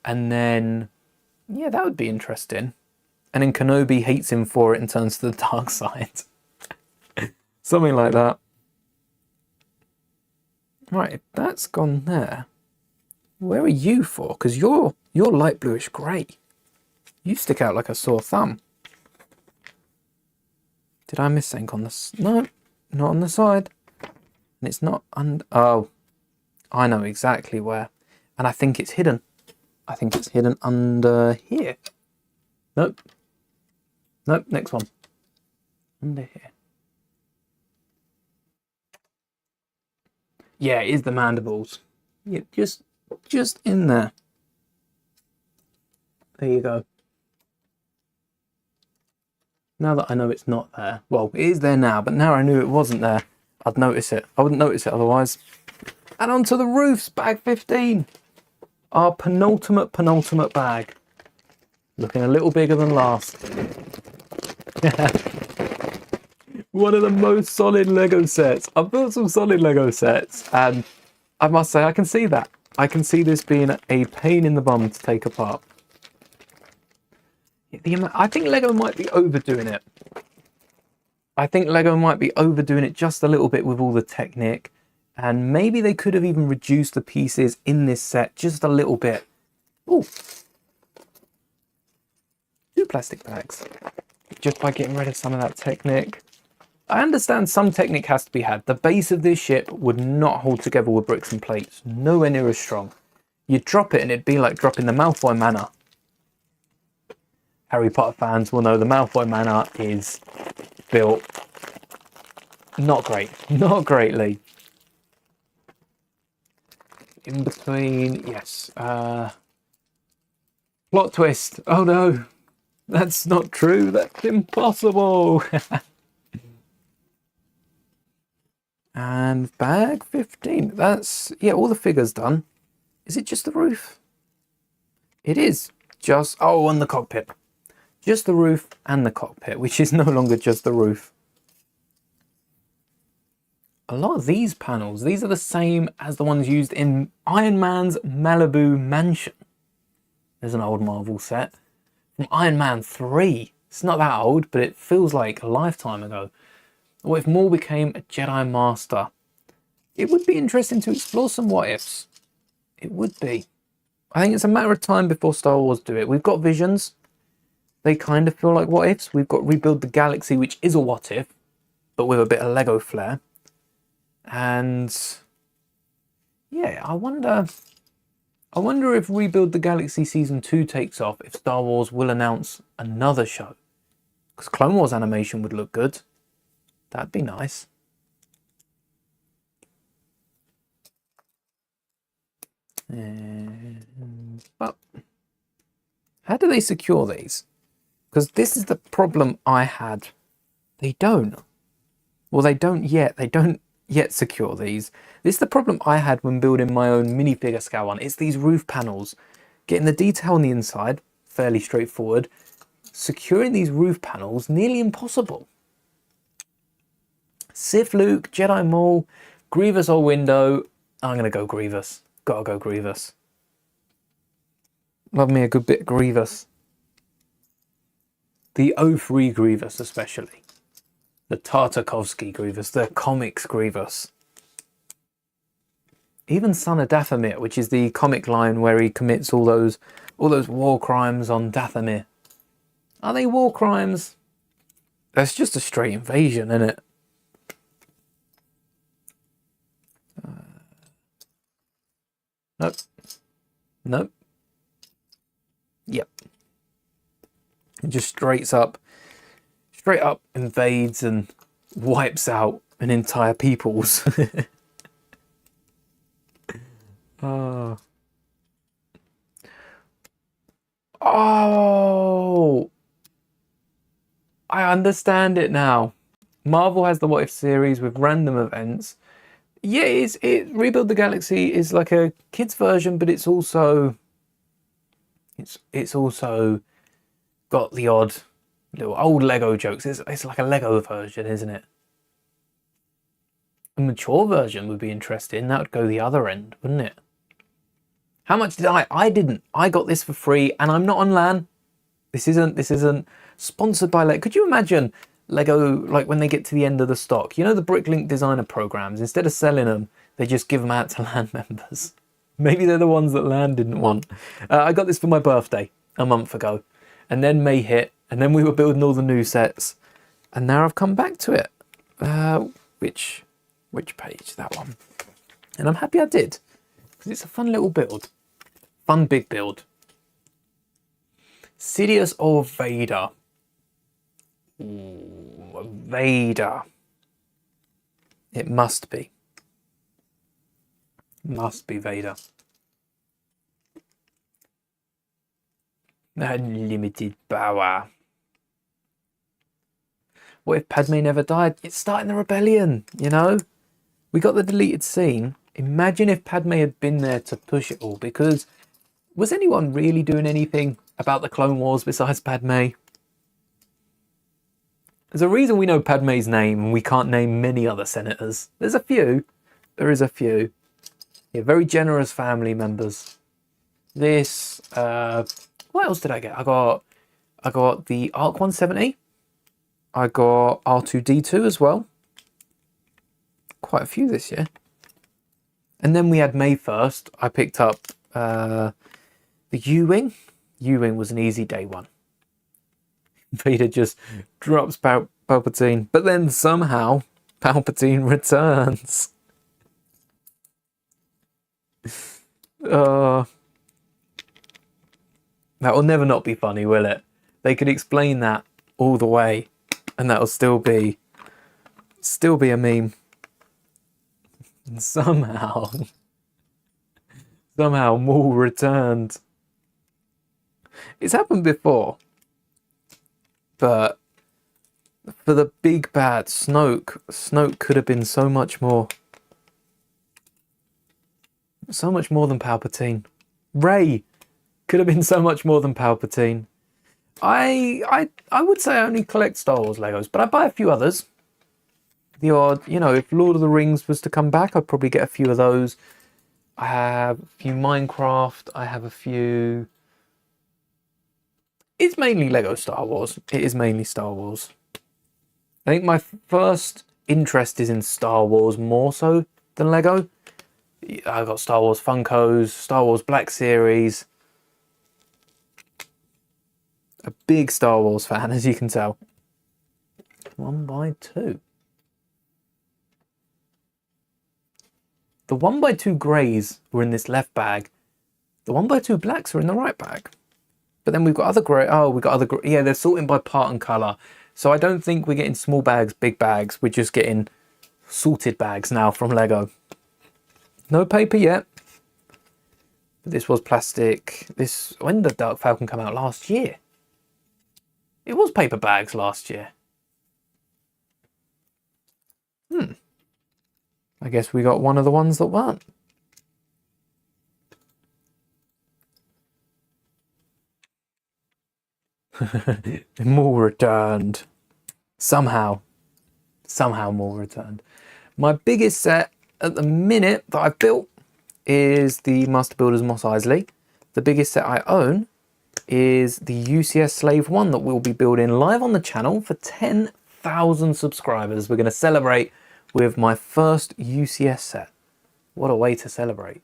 and then yeah, that would be interesting. And then Kenobi hates him for it and turns to the dark side. Something like that. Right, if that's gone there, where are you for? Because you're light bluish grey. You stick out like a sore thumb. Did I miss something on this? No, not on the side. And it's not under... Oh, I know exactly where. And I think it's hidden. I think it's hidden under here. Nope. Nope, next one. Under here. Yeah, it is the mandibles. Yeah, just in there. There you go. Now that I know it's not there. Well, it is there now, but now I knew it wasn't there, I'd notice it. I wouldn't notice it otherwise. And onto the roofs, bag 15. Our penultimate bag. Looking a little bigger than last. One of the most solid Lego sets. I've built some solid Lego sets, and I must say I can see that. I can see this being a pain in the bum to take apart. I think Lego might be overdoing it. I think Lego might be overdoing it just a little bit with all the Technic, and maybe they could have even reduced the pieces in this set just a little bit. Ooh. 2 plastic bags. Just by getting rid of some of that Technic. I understand some Technic has to be had. The base of this ship would not hold together with bricks and plates. Nowhere near as strong. You'd drop it and it'd be like dropping the Malfoy Manor. Harry Potter fans will know the Malfoy Manor is built not great. Not greatly. In between, yes. Plot twist. Oh no. That's not true. That's impossible. And bag 15. That's, yeah, all the figures done. Is it just the roof? It is. Just, oh, and the cockpit. Just the roof and the cockpit, which is no longer just the roof. A lot of these panels, these are the same as the ones used in Iron Man's Malibu Mansion. There's an old Marvel set. From Iron Man 3. It's not that old, but it feels like a lifetime ago. What if Maul became a Jedi Master? It would be interesting to explore some what ifs. It would be. I think it's a matter of time before Star Wars do it. We've got Visions. They kind of feel like what ifs. We've got Rebuild the Galaxy, which is a what if, but with a bit of Lego flair. And yeah, I wonder if Rebuild the Galaxy Season 2 takes off, if Star Wars will announce another show. Because Clone Wars animation would look good. That'd be nice. But how do they secure these? Because this is the problem I had. They don't. Well, they don't yet. They don't yet secure these. This is the problem I had when building my own minifigure scale one. It's these roof panels. Getting the detail on the inside, fairly straightforward. Securing these roof panels, nearly impossible. Sith Luke, Jedi Maul, Grievous or Window. I'm going to go Grievous. Gotta go Grievous. Love me a good bit of Grievous. The O3 Grievous especially. The Tartakovsky Grievous, the comics Grievous. Even Son of Dathomir, which is the comic line where he commits all those war crimes on Dathomir. Are they war crimes? That's just a straight invasion, isn't it? Nope. Nope. Yep. It just straight up invades and wipes out an entire peoples. Oh. Oh. understand it now. Marvel has the What If series with random events. Yeah, Rebuild the Galaxy is like a kids version, but it's also got the odd little old Lego jokes. It's like a Lego version, isn't it? A mature version would be interesting. That would go the other end, wouldn't it? How much did I? I didn't. I got this for free, and I'm not on LAN. This isn't sponsored by Lego. Could you imagine Lego, like when they get to the end of the stock? You know the Bricklink designer programs. Instead of selling them, they just give them out to LAN members. Maybe they're the ones that LAN didn't want. I got this for my birthday a month ago, and then May hit, and then we were building all the new sets, and now I've come back to it. Which page? That one. And I'm happy I did, because it's a fun little build. Fun big build. Sidious or Vader? Ooh, Vader. It must be. Must be Vader. Unlimited power. What if Padme never died? It's starting the rebellion, you know? We got the deleted scene. Imagine if Padme had been there to push it all, because was anyone really doing anything about the Clone Wars besides Padme? There's a reason we know Padme's name and we can't name many other senators. There's a few. There is a few. Yeah, very generous family members. This, what else did I get? I got the Arc 170. I got R2-D2 as well. Quite a few this year. And then we had May 1st. I picked up the U-Wing. U-Wing was an easy day one. Vader just drops Palpatine. But then somehow Palpatine returns. That will never not be funny, will it? They could explain that all the way, and that'll still be a meme. And somehow Maul returned. It's happened before, but for the big bad Snoke could have been so much more than Palpatine. Rey could have been so much more than Palpatine. I would say I only collect Star Wars Legos, but I buy a few others. The odd, you know, if Lord of the Rings was to come back, I'd probably get a few of those. I have a few Minecraft. I have a few. It's mainly Lego Star Wars. It is mainly Star Wars. I think my first interest is in Star Wars more so than Lego. I've got Star Wars Funkos, Star Wars Black Series. A big Star Wars fan, as you can tell. 1x2. The 1x2 greys were in this left bag. The 1x2 blacks are in the right bag. But then we've got other grey. Oh, we've got other grey. Yeah, they're sorting by part and colour. So I don't think we're getting small bags, big bags. We're just getting sorted bags now from Lego. No paper yet. But this was plastic. When did Dark Falcon come out? Last year. It was paper bags last year. I guess we got one of the ones that weren't. Maul returned. Somehow Maul returned. My biggest set at the minute that I've built is the Master Builders Mos Eisley. The biggest set I own is the UCS Slave 1 that we'll be building live on the channel for 10,000 subscribers. We're going to celebrate with my first UCS set. What a way to celebrate.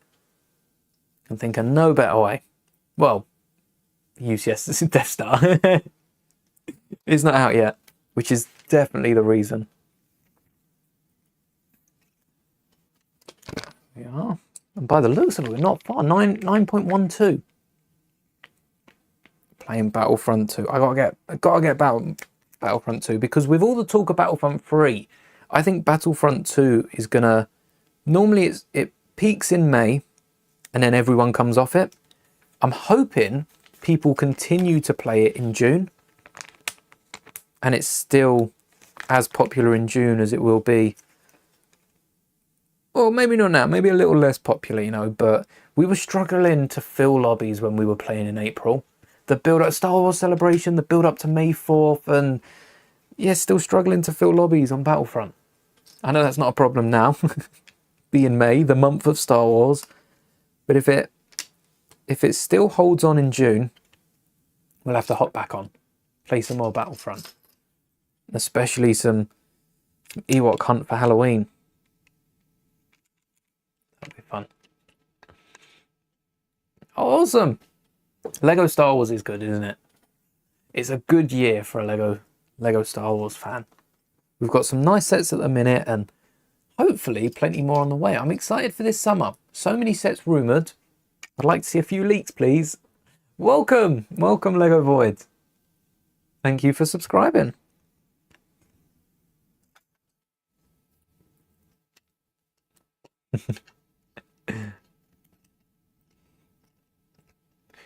I think of no better way. Well, UCS is Death Star. It's not out yet, which is definitely the reason. We are. And by the looks of it, we're not far. 9.12. Playing Battlefront 2. I gotta get Battlefront 2, because with all the talk of Battlefront 3, I think Battlefront 2 is gonna. Normally it peaks in May, and then everyone comes off it. I'm hoping people continue to play it in June, and it's still as popular in June as it will be. Well, maybe not now, maybe a little less popular, you know, but we were struggling to fill lobbies when we were playing in April. The build-up, Star Wars Celebration, the build-up to May 4th, and yeah, still struggling to fill lobbies on Battlefront. I know that's not a problem now, being May, the month of Star Wars, but if it still holds on in June, we'll have to hop back on, play some more Battlefront, especially some Ewok Hunt for Halloween. That'll be fun. Oh, awesome! Lego Star Wars is good, isn't it? It's a good year for a Lego Star Wars fan. We've got some nice sets at the minute and hopefully plenty more on the way. I'm excited for this summer. So many sets rumoured. I'd like to see a few leaks, please. Welcome! Welcome, Lego Void. Thank you for subscribing.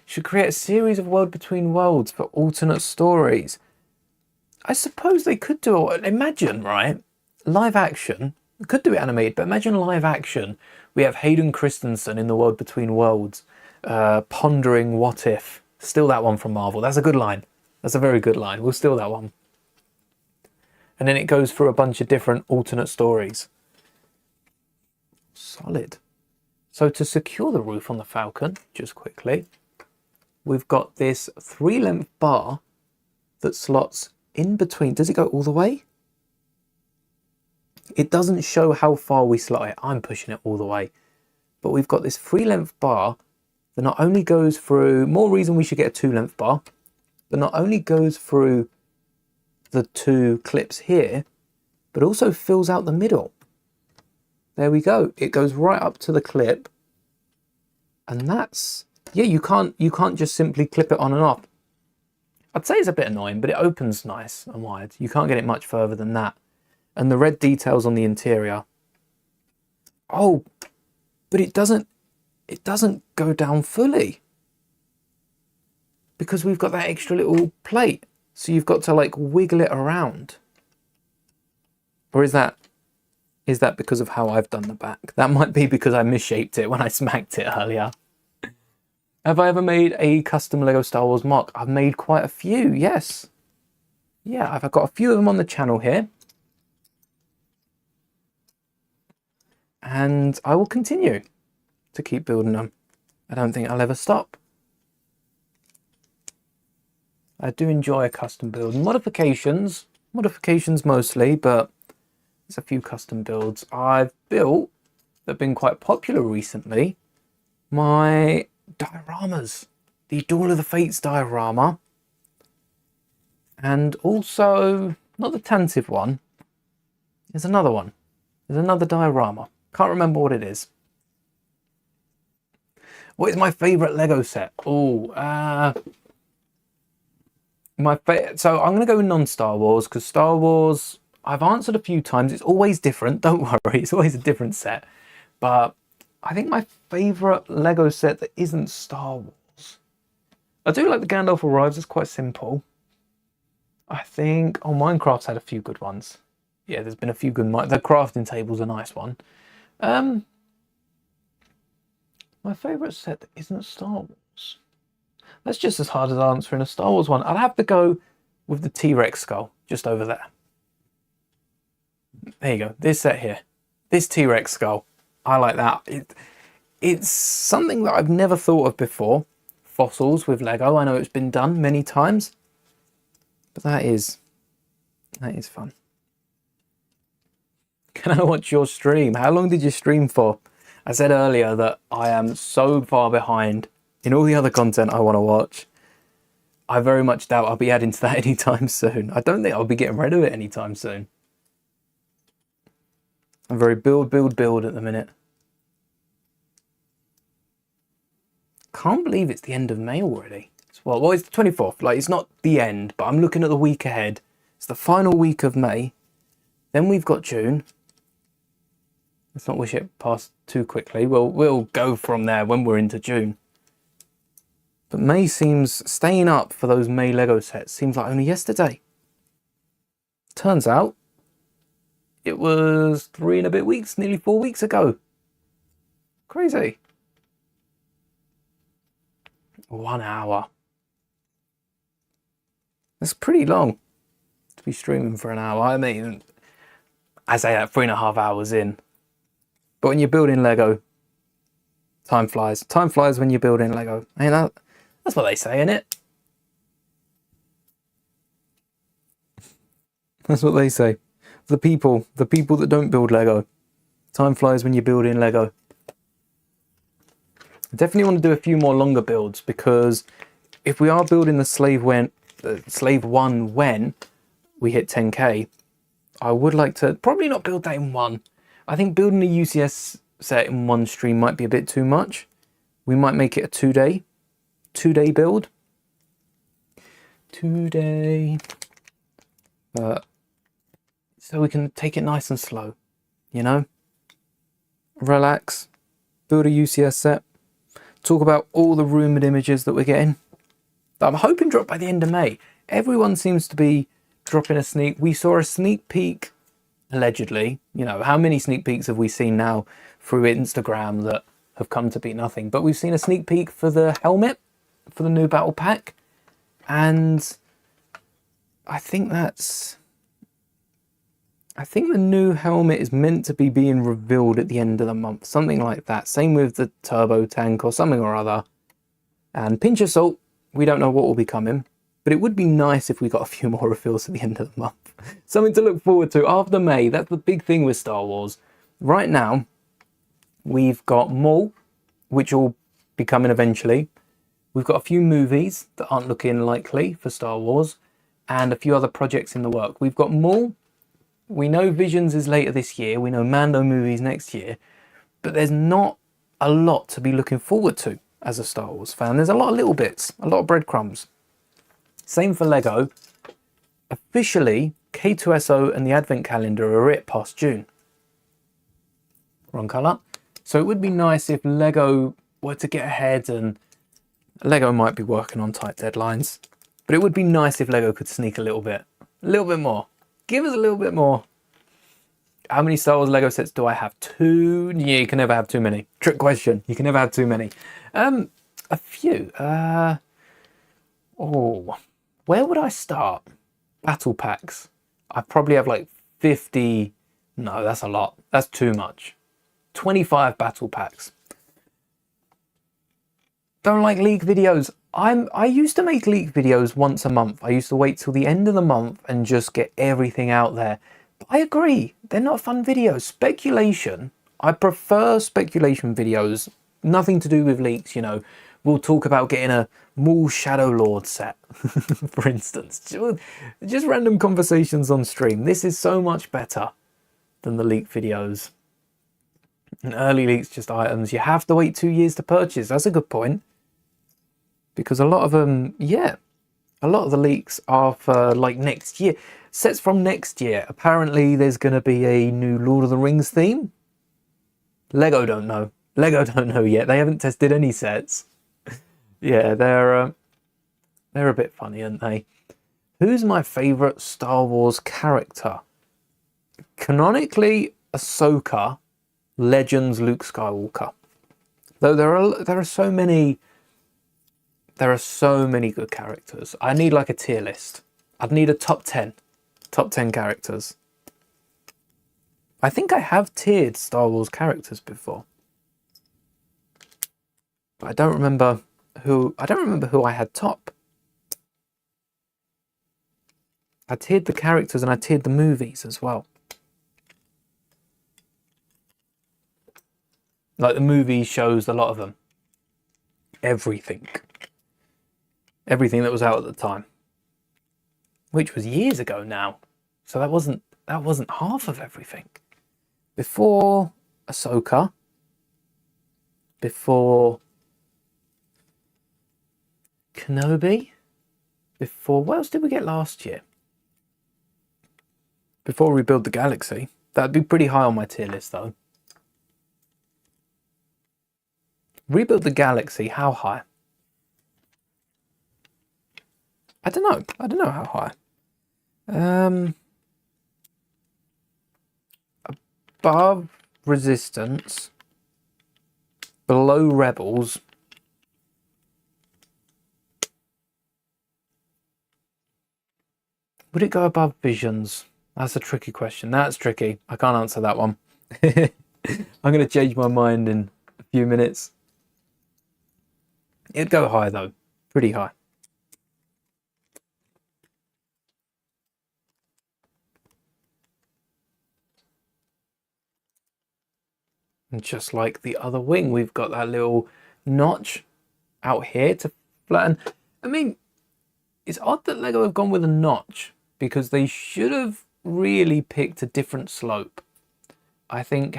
Should create a series of World Between Worlds for alternate stories. I suppose they could do it. Imagine, right? Live action. We could do it animated, but imagine live action. We have Hayden Christensen in the World Between Worlds, pondering what if. Steal that one from Marvel. That's a good line. That's a very good line. We'll steal that one. And then it goes through a bunch of different alternate stories. Solid. So to secure the roof on the Falcon, just quickly, we've got this 3-length bar that slots in between. Does it go all the way? It doesn't show how far we slot it. I'm pushing it all the way. But we've got this 3-length bar that not only goes through, more reason we should get a 2-length bar, that not only goes through the 2 clips here, but also fills out the middle. There we go. It goes right up to the clip. And that's, yeah, you can't just simply clip it on and off. I'd say it's a bit annoying, but it opens nice and wide. You can't get it much further than that. And the red details on the interior. Oh, but it doesn't go down fully. Because we've got that extra little plate. So you've got to like wiggle it around. Or is that because of how I've done the back? That might be because I misshaped it when I smacked it earlier. Have I ever made a custom Lego Star Wars mock? I've made quite a few, yes. Yeah, I've got a few of them on the channel here. And I will continue to keep building them. I don't think I'll ever stop. I do enjoy a custom build. Modifications mostly, but there's a few custom builds I've built that have been quite popular recently. My dioramas, the Duel of the Fates diorama, and also not the Tantive one. There's another one. There's another diorama. Can't remember what it is. What is my favourite Lego set? Oh, so I'm going to go with non-Star Wars, because Star Wars, I've answered a few times. It's always different. Don't worry. It's always a different set. But I think my favourite Lego set that isn't Star Wars, I do like the Gandalf Arrives. It's quite simple. I think, oh, Minecraft's had a few good ones. Yeah, there's been a few good, the crafting table's a nice one. My favourite set that isn't Star Wars. That's just as hard as answering a Star Wars one. I'd have to go with the T-Rex skull, just over there. There you go, this set here. This T-Rex skull. I like that. It's something that I've never thought of before. Fossils with Lego. I know it's been done many times. But that is fun. Can I watch your stream? How long did you stream for? I said earlier that I am so far behind in all the other content I want to watch. I very much doubt I'll be adding to that anytime soon. I don't think I'll be getting rid of it anytime soon. I'm very build at the minute. Can't believe it's the end of May already. Well, it's the 24th. Like, it's not the end, but I'm looking at the week ahead. It's the final week of May. Then we've got June. Let's not wish it past too quickly. We'll go from there when we're into June. But May seems, staying up for those May Lego sets seems like only yesterday. Turns out it was 3 and a bit weeks, nearly 4 weeks ago. Crazy. 1 hour. That's pretty long to be streaming for an hour. I mean, I say that 3.5 hours in. But when you're building Lego, time flies. Time flies when you're building Lego. You know, that's what they say, innit? That's what they say. The people that don't build Lego. Time flies when you're building Lego. I definitely want to do a few more longer builds, because if we are building the Slave 1 when we hit 10k, I would like to probably not build that in one. I think building a UCS set in one stream might be a bit too much. We might make it a 2-day build. 2-day. So we can take it nice and slow, you know? Relax, build a UCS set, talk about all the rumoured images that we're getting, that I'm hoping drop by the end of May. Everyone seems to be dropping a sneak. We saw a sneak peek, allegedly. You know, how many sneak peeks have we seen now through Instagram that have come to be nothing? But we've seen a sneak peek for the helmet, for the new battle pack, and I think the new helmet is meant to be being revealed at the end of the month, something like that. Same with the turbo tank or something or other. And pinch of salt, we don't know what will be coming, but it would be nice if we got a few more reveals at the end of the month. Something to look forward to after May. That's the big thing with Star Wars. Right now, we've got Maul, which will be coming eventually. We've got a few movies that aren't looking likely for Star Wars, and a few other projects in the work. We've got Maul. We know Visions is later this year. We know Mando movies next year. But there's not a lot to be looking forward to as a Star Wars fan. There's a lot of little bits, a lot of breadcrumbs. Same for Lego. Officially, K2SO and the Advent Calendar are it past June. Wrong colour. So it would be nice if Lego were to get ahead, and Lego might be working on tight deadlines. But it would be nice if Lego could sneak a little bit more. Give us a little bit more. How many Star Wars Lego sets do I have? 2? Yeah, you can never have too many. Trick question. You can never have too many. A few. Where would I start? Battle packs. I probably have like 50. No, that's a lot. That's too much. 25 battle packs. Don't like leak videos. I used to make leak videos once a month. I used to wait till the end of the month and just get everything out there. But I agree, they're not fun videos. Speculation, I prefer speculation videos. Nothing to do with leaks, you know. We'll talk about getting a Maul Shadow Lord set, for instance. Just random conversations on stream. This is so much better than the leak videos. And early leaks, just items you have to wait 2 years to purchase. That's a good point. Because a lot of them, yeah, a lot of the leaks are for like next year. Sets from next year. Apparently there's going to be a new Lord of the Rings theme. Lego don't know. Lego don't know yet. They haven't tested any sets. Yeah, they're a bit funny, aren't they? Who's my favourite Star Wars character? Canonically, Ahsoka, Legends Luke Skywalker. Though there are so many good characters. I need like a tier list. I'd need a top 10 characters. I think I have tiered Star Wars characters before, but I don't remember who I had top. I tiered the characters and I tiered the movies as well. Like the movie shows, a lot of them. Everything that was out at the time, which was years ago now. So that wasn't half of everything. Before Ahsoka, before Kenobi, before, what else did we get last year? Before Rebuild the Galaxy. That'd be pretty high on my tier list though. Rebuild the Galaxy, how high? I don't know how high. above Resistance, below Rebels. Would it go above Visions? That's a tricky question. That's tricky. I can't answer that one. I'm going to change my mind in a few minutes. It'd go high though. Pretty high. And just like the other wing, we've got that little notch out here to flatten. I mean, it's odd that Lego have gone with a notch because they should have really picked a different slope. I think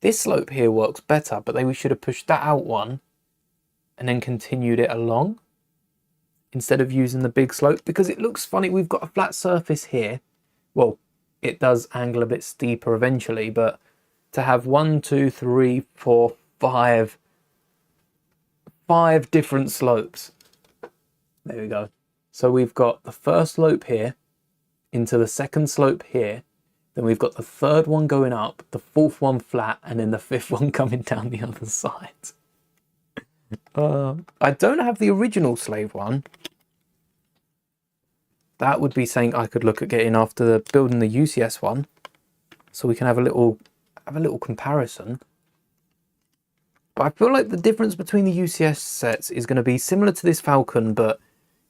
this slope here works better, but we should have pushed that out one and then continued it along instead of using the big slope, because it looks funny. We've got a flat surface here. Well, it does angle a bit steeper eventually, but to have 1, 2, 3, 4, 5 different slopes. There we go. So we've got the first slope here into the second slope here. Then we've got the third one going up, the fourth one flat, and then the fifth one coming down the other side. I don't have the original slave one. That would be saying I could look at getting after building the UCS one, so we can have a little comparison. But I feel like the difference between the UCS sets is going to be similar to this Falcon, but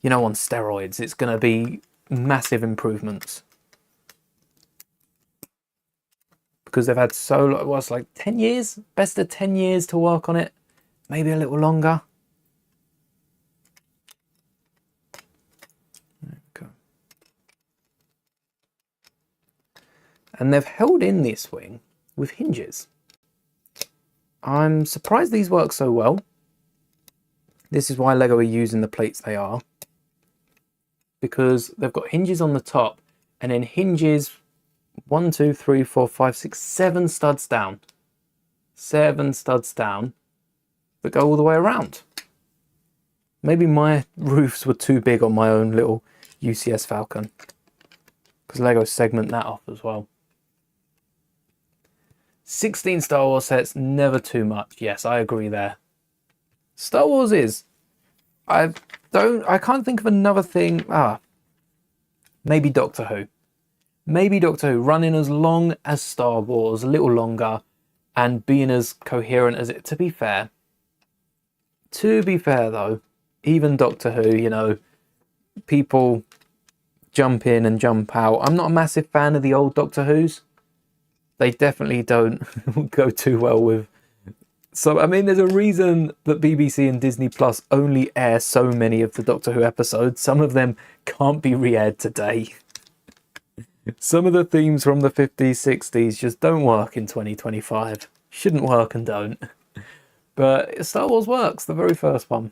you know, on steroids. It's going to be massive improvements because they've had what's like 10 years, best of 10 years to work on it, maybe a little longer. And they've held in this wing with hinges. I'm surprised these work so well. This is why Lego are using the plates they are, because they've got hinges on the top and then hinges 1, 2, 3, 4, 5, 6, 7 studs down. 7 studs down that go all the way around. Maybe my roofs were too big on my own little UCS Falcon, because Lego segment that off as well. 16 Star Wars sets, never too much. Yes, I agree there. Star Wars is. I can't think of another thing. Maybe Doctor Who. Maybe Doctor Who running as long as Star Wars, a little longer, and being as coherent as it. To be fair though, even Doctor Who, you know, people jump in and jump out. I'm not a massive fan of the old Doctor Who's. They definitely don't go too well with. So, I mean, there's a reason that BBC and Disney Plus only air so many of the Doctor Who episodes. Some of them can't be re-aired today. Some of the themes from the 50s, 60s just don't work in 2025. Shouldn't work and don't. But Star Wars works, the very first one.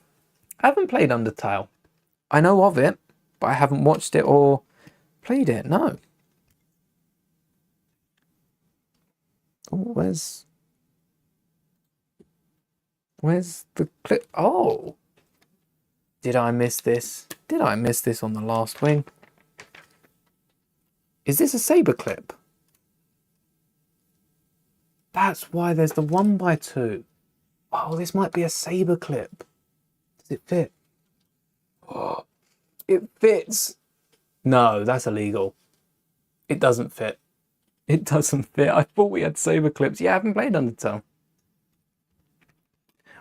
I haven't played Undertale. I know of it, but I haven't watched it or played it, no. Oh, where's the clip? Oh, did I miss this? Did I miss this on the last wing? Is this a saber clip? That's why there's the 1x2. Oh, this might be a saber clip. Does it fit? Oh, it fits. No, that's illegal. It doesn't fit. It doesn't fit. I thought we had saber clips. Yeah, I haven't played Undertale.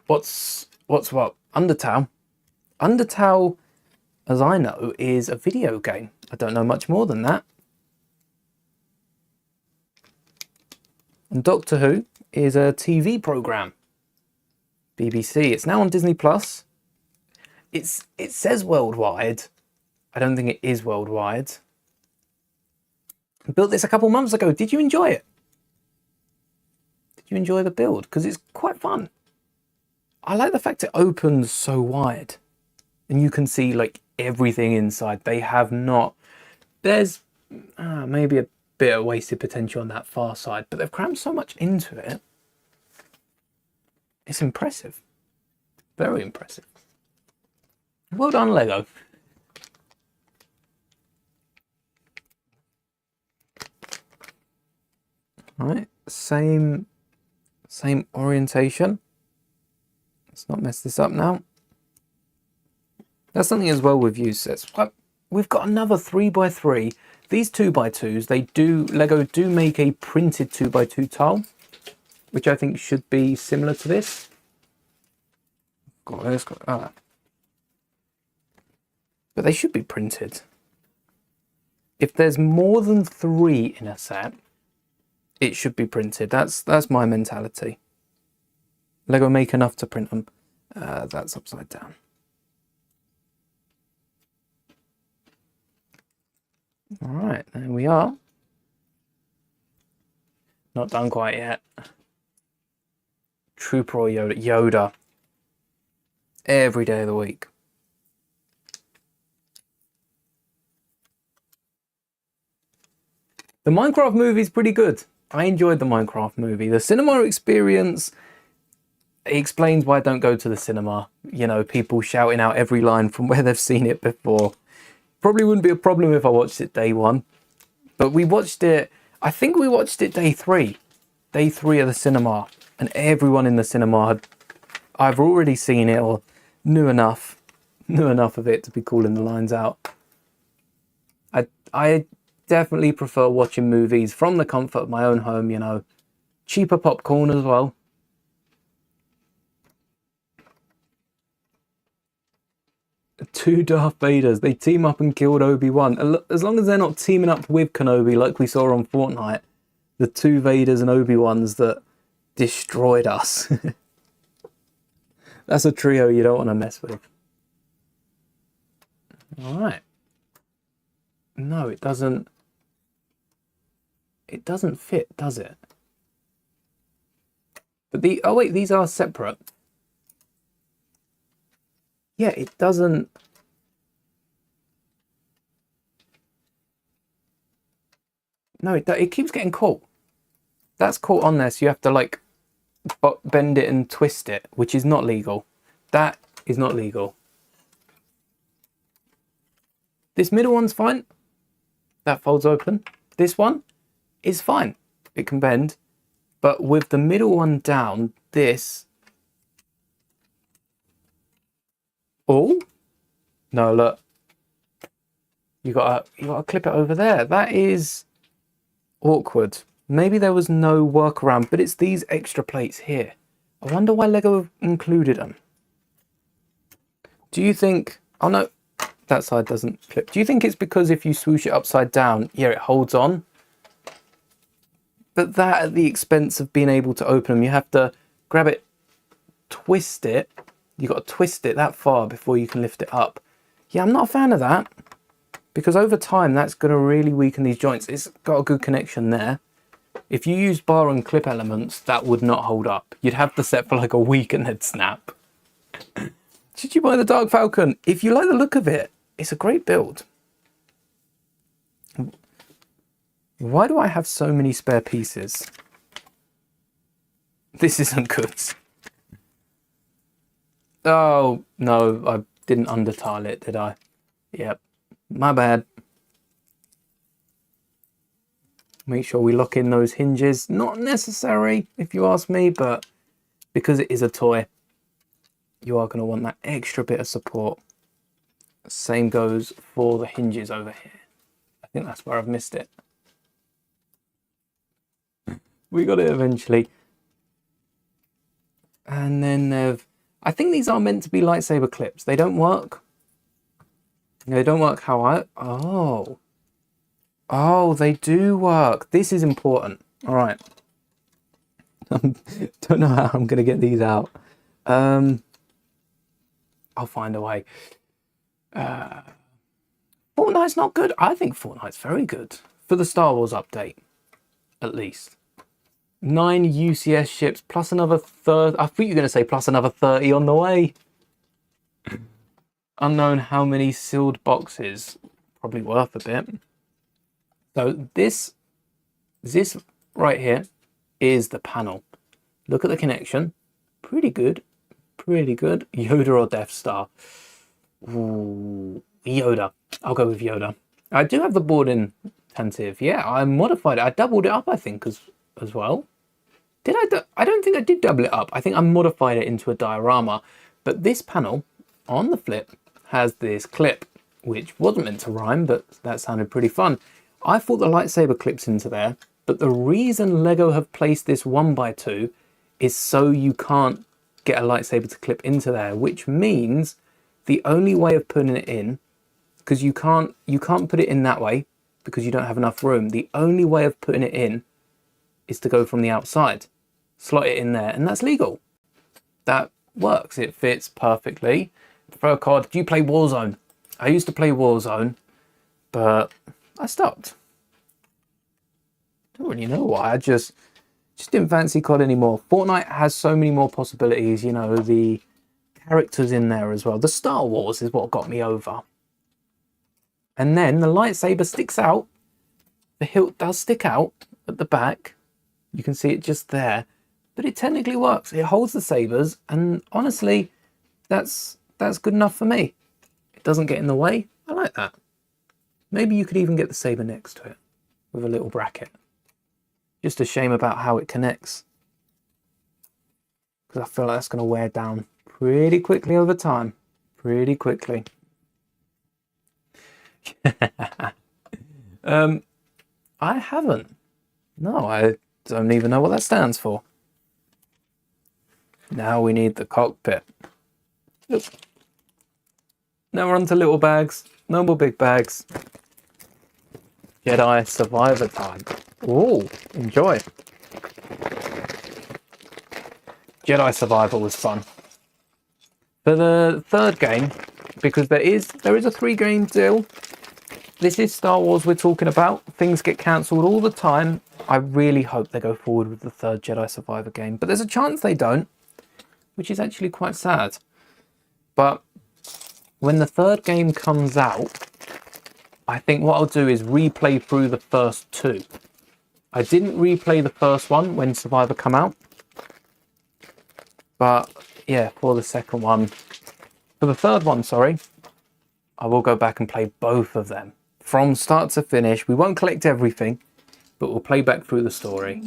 What's what? Undertale? Undertale, as I know, is a video game. I don't know much more than that. And Doctor Who is a TV program. BBC. It's now on Disney Plus. It says worldwide. I don't think it is worldwide. I built this a couple months ago. Did you enjoy it? Did you enjoy the build? Because it's quite fun. I like the fact it opens so wide and you can see like everything inside. They have not. There's maybe a bit of wasted potential on that far side, but they've crammed so much into it. It's impressive. Very impressive. Well done, Lego. Right, same orientation. Let's not mess this up now. That's something as well with used sets. We've got another 3x3. These 2x2s, Lego do make a printed 2x2 tile, which I think should be similar to this. But they should be printed. If there's more than 3 in a set, it should be printed. That's my mentality. Lego make enough to print them. That's upside down. All right, there we are. Not done quite yet. Trooper or Yoda? Yoda. Every day of the week. The Minecraft movie is pretty good. I enjoyed the Minecraft movie. The cinema experience, it explains why I don't go to the cinema. You know, people shouting out every line from where they've seen it before. Probably wouldn't be a problem if I watched it day 1. But we watched it, I think we watched it day 3. Day 3 of the cinema. And everyone in the cinema had either already seen it or knew enough of it to be calling the lines out. I definitely prefer watching movies from the comfort of my own home, you know. Cheaper popcorn as well. Two Darth Vaders, they team up and killed Obi-Wan. As long as they're not teaming up with Kenobi like we saw on Fortnite. The 2 Vaders and Obi-Wans that destroyed us. That's a trio you don't want to mess with. Alright. No, it doesn't. It doesn't fit, does it? But oh wait, these are separate. Yeah, it doesn't. No, it keeps getting caught. That's caught on there, so you have to like bend it and twist it, which is not legal. That is not legal. This middle one's fine. That folds open. This one is fine. It can bend. But with the middle one down, this... Oh? No, look. You gotta clip it over there. That is awkward. Maybe there was no workaround, but it's these extra plates here. I wonder why Lego included them. Do you think... Oh no, that side doesn't flip. Do you think it's because if you swoosh it upside down, yeah, it holds on? But that at the expense of being able to open them, you have to grab it, twist it. You've got to twist it that far before you can lift it up. Yeah, I'm not a fan of that. Because over time, that's going to really weaken these joints. It's got a good connection there. If you use bar and clip elements, that would not hold up. You'd have the set for like a week and they'd snap. Should you buy the Dark Falcon? If you like the look of it, it's a great build. Why do I have so many spare pieces? This isn't good. Oh, no, I didn't under-tile it, did I? Yep, my bad. Make sure we lock in those hinges. Not necessary, if you ask me, but because it is a toy, you are going to want that extra bit of support. Same goes for the hinges over here. I think that's where I've missed it. We got it eventually. And then I think these are meant to be lightsaber clips. They don't work. They don't work how I... Oh. Oh, they do work. This is important. All right. Don't know how I'm going to get these out. I'll find a way. Fortnite's not good. I think Fortnite's very good. For the Star Wars update, at least. 9 UCS ships plus another 30. I thought you were going to say plus another 30 on the way. Unknown how many sealed boxes. Probably worth a bit. So this right here is the panel. Look at the connection. Pretty good. Pretty good. Yoda or Death Star? Ooh, Yoda. I'll go with Yoda. I do have the board in Tantive. Yeah, I modified it. I doubled it up, I think, because as well. Did I? I don't think I did double it up. I think I modified it into a diorama. But this panel on the flip has this clip, which wasn't meant to rhyme, but that sounded pretty fun. I thought the lightsaber clips into there, but the reason Lego have placed this 1x2 is so you can't get a lightsaber to clip into there, which means the only way of putting it in, because you can't put it in that way because you don't have enough room. The only way of putting it in is to go from the outside, slot it in there, and that's legal. That works. It fits perfectly. Throw a card. Do you play Warzone? I used to play Warzone, but I stopped. Don't really know why. I just didn't fancy COD anymore. Fortnite has so many more possibilities. You know, the characters in there as well. The Star Wars is what got me over. And then the lightsaber sticks out. The hilt does stick out at the back. You can see it just there. But it technically works. It holds the sabers. And honestly, that's good enough for me. It doesn't get in the way. I like that. Maybe you could even get the saber next to it with a little bracket. Just a shame about how it connects. Because I feel like that's going to wear down pretty quickly over time. Pretty quickly. I haven't. No, I don't even know what that stands for. Now we need the cockpit. Look. Now we're on to little bags. No more big bags. Jedi Survivor time. Ooh, enjoy. Jedi Survivor was fun. For the third game, because there is a 3-game deal. This is Star Wars we're talking about. Things get cancelled all the time. I really hope they go forward with the third Jedi Survivor game. But there's a chance they don't, which is actually quite sad. But when the third game comes out, I think what I'll do is replay through the first 2. I didn't replay the first one when Survivor come out. But yeah, for the second one, for the third one, sorry, I will go back and play both of them. From start to finish. We won't collect everything, but we'll play back through the story.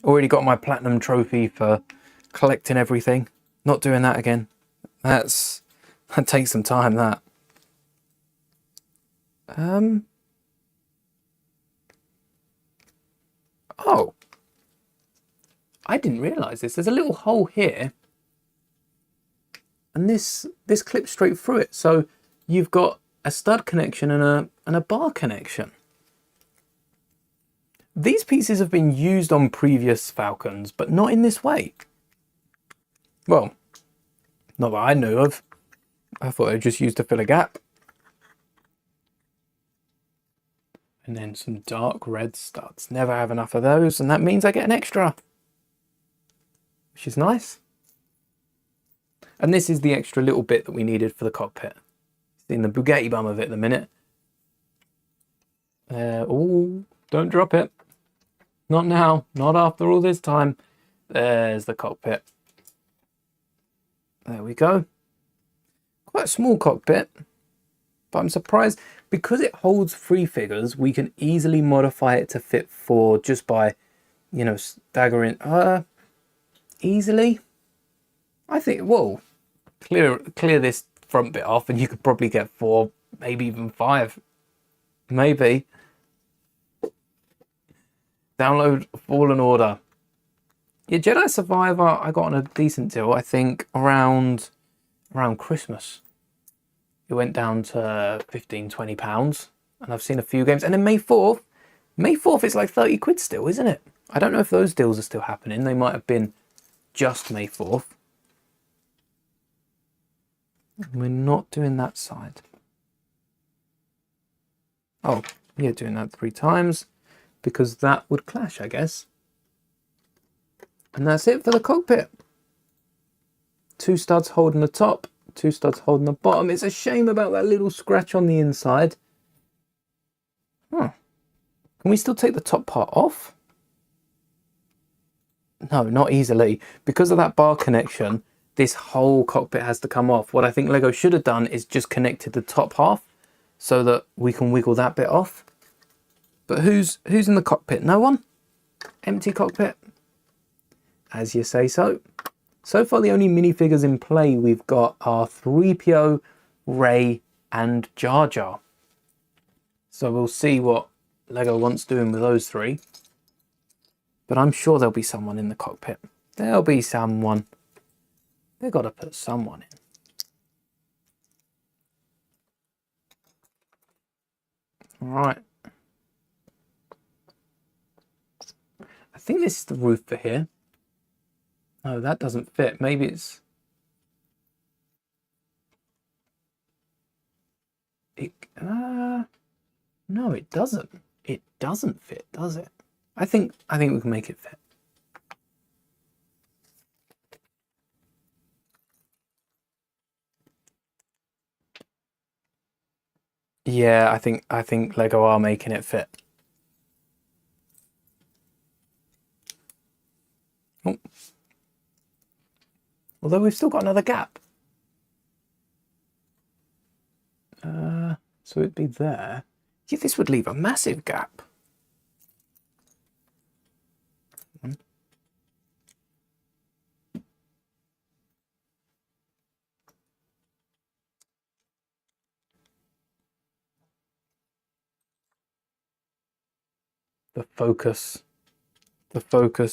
Already got my platinum trophy for collecting everything. Not doing that again. That takes some time, that. Oh. I didn't realise this. There's a little hole here. And this clips straight through it. So you've got a stud connection and a bar connection. These pieces have been used on previous Falcons, but not in this way. Well, not that I knew of. I thought they were just used to fill a gap. And then some dark red studs. Never have enough of those, and that means I get an extra. Which is nice. And this is the extra little bit that we needed for the cockpit. Seeing the Bugatti bum of it at the minute. Oh, don't drop it. Not now. Not after all this time. There's the cockpit. There we go. Quite a small cockpit. But I'm surprised. Because it holds 3 figures, we can easily modify it to fit 4 just by, you know, staggering. Easily. I think, whoa. Clear this front bit off and you could probably get 4, maybe even 5. Maybe. Download Fallen Order. Yeah, Jedi Survivor I got on a decent deal, I think around Christmas. It went down to £15-20 and I've seen a few games. And then May 4th is like 30 quid still, isn't it? I don't know if those deals are still happening. They might have been just May 4th. We're not doing that side. Oh, yeah, doing that 3 times because that would clash, I guess. And that's it for the cockpit. 2 studs holding the top, 2 studs holding the bottom. It's a shame about that little scratch on the inside. Huh. Can we still take the top part off? No, not easily. Because of that bar connection, this whole cockpit has to come off. What I think Lego should have done is just connected the top half so that we can wiggle that bit off. But who's in the cockpit? No one? Empty cockpit. As you say so. So far, the only minifigures in play we've got are 3PO, Rey, and Jar Jar. So we'll see what Lego wants doing with those three. But I'm sure there'll be someone in the cockpit. There'll be someone. They've got to put someone in. All right. I think this is the roof for here. No, that doesn't fit. Maybe it's... No, it doesn't. It doesn't fit, does it? I think we can make it fit. Yeah, I think Lego are making it fit. Oh. Although we've still got another gap. So it'd be there. Yeah, this would leave a massive gap. The focus,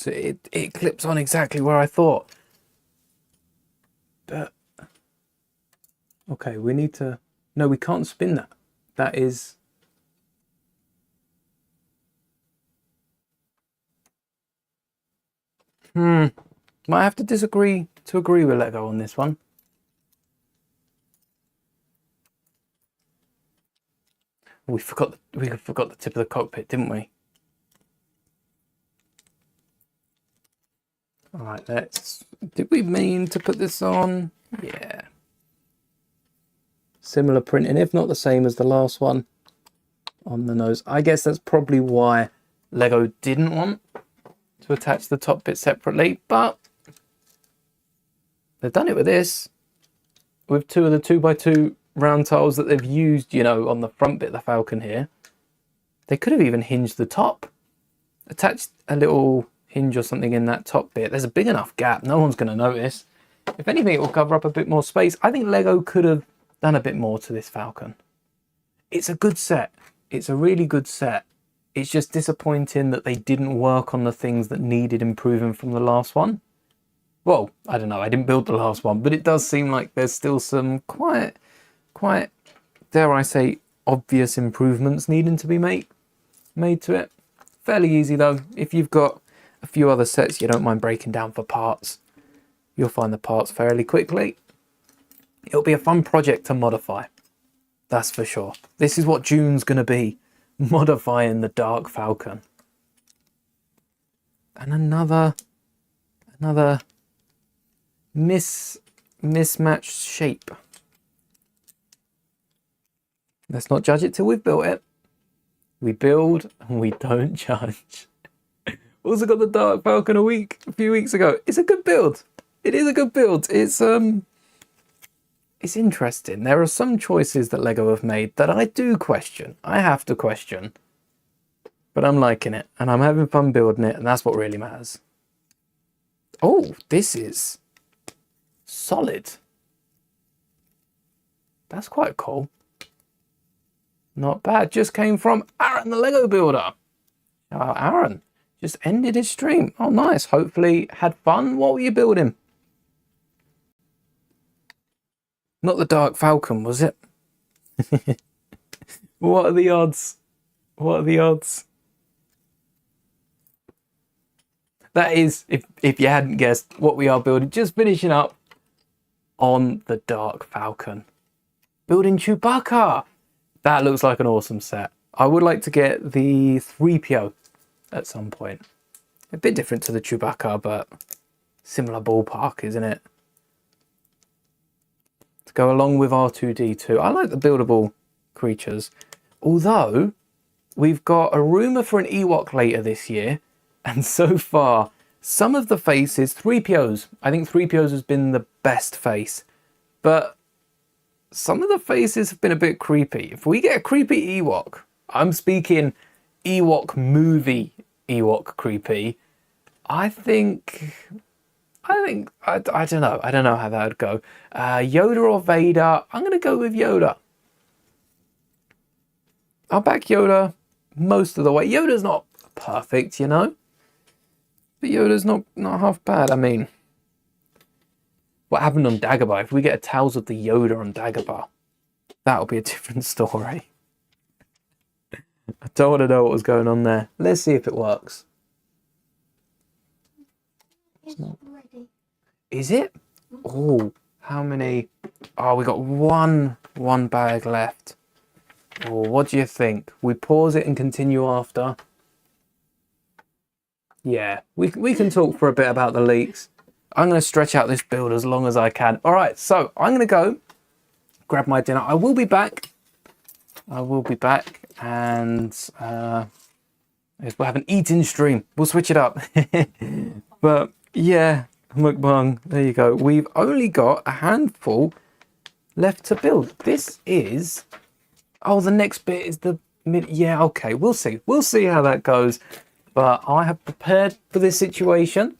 it clips on exactly where I thought. But, okay, we need to, no, we can't spin that. That is, might have to disagree to agree with Lego on this one. We forgot the tip of the cockpit, didn't we? All right, did we mean to put this on? Yeah. Similar printing, if not the same as the last one on the nose. I guess that's probably why Lego didn't want to attach the top bit separately, but they've done it with this, with two of the 2x2 round tiles that they've used, you know, on the front bit of the Falcon here. They could have even hinged the top, attached a little hinge or something in that top bit. There's a big enough gap, no one's going to notice. If anything, it will cover up a bit more space. I think Lego could have done a bit more to this Falcon. It's a good set. It's a really good set. It's just disappointing that they didn't work on the things that needed improving from the last one. Well, I don't know, I didn't build the last one, but it does seem like there's still some quite, dare I say, obvious improvements needing to be made to it. Fairly easy though. If you've got a few other sets you don't mind breaking down for parts, you'll find the parts fairly quickly. It'll be a fun project to modify, that's for sure. This is what June's going to be, modifying the Dark Falcon. And another mismatched shape. Let's not judge it till we've built it. We build and we don't judge. Also got the Dark Falcon a few weeks ago. It's a good build. It is a good build. It's interesting. There are some choices that Lego have made that I do question. I have to question. But I'm liking it and I'm having fun building it, and that's what really matters. Oh, this is solid. That's quite cool. Not bad. Just came from Aaron, the Lego builder. Aaron just ended his stream. Oh, nice. Hopefully had fun. What were you building? Not the Dark Falcon, was it? What are the odds? What are the odds? That is, if you hadn't guessed, what we are building. Just finishing up on the Dark Falcon. Building Chewbacca. That looks like an awesome set. I would like to get the 3PO at some point. A bit different to the Chewbacca, but similar ballpark, isn't it? To go along with R2-D2. I like the buildable creatures. Although, we've got a rumour for an Ewok later this year. And so far, some of the faces, 3POs. I think 3POs has been the best face. But some of the faces have been a bit creepy. If we get a creepy Ewok, I'm speaking Ewok movie Ewok creepy. I don't know. I don't know how that would go. Yoda or Vader? I'm going to go with Yoda. I'll back Yoda most of the way. Yoda's not perfect, you know? But Yoda's not half bad. I mean, what happened on Dagobah? If we get a Tales of the Yoda on Dagobah, that'll be a different story. I don't want to know what was going on there. Let's see if it works. It's ready. Is it? Oh, how many? Oh, we got one bag left. Oh, what do you think? We pause it and continue after. Yeah, we can talk for a bit about the leaks. I'm going to stretch out this build as long as I can. All right, so I'm going to go grab my dinner. I will be back. And we'll have an eating stream. We'll switch it up. But yeah, mukbang, there you go. We've only got a handful left to build. This is... Oh, the next bit is the mid... Yeah, okay, we'll see. We'll see how that goes. But I have prepared for this situation.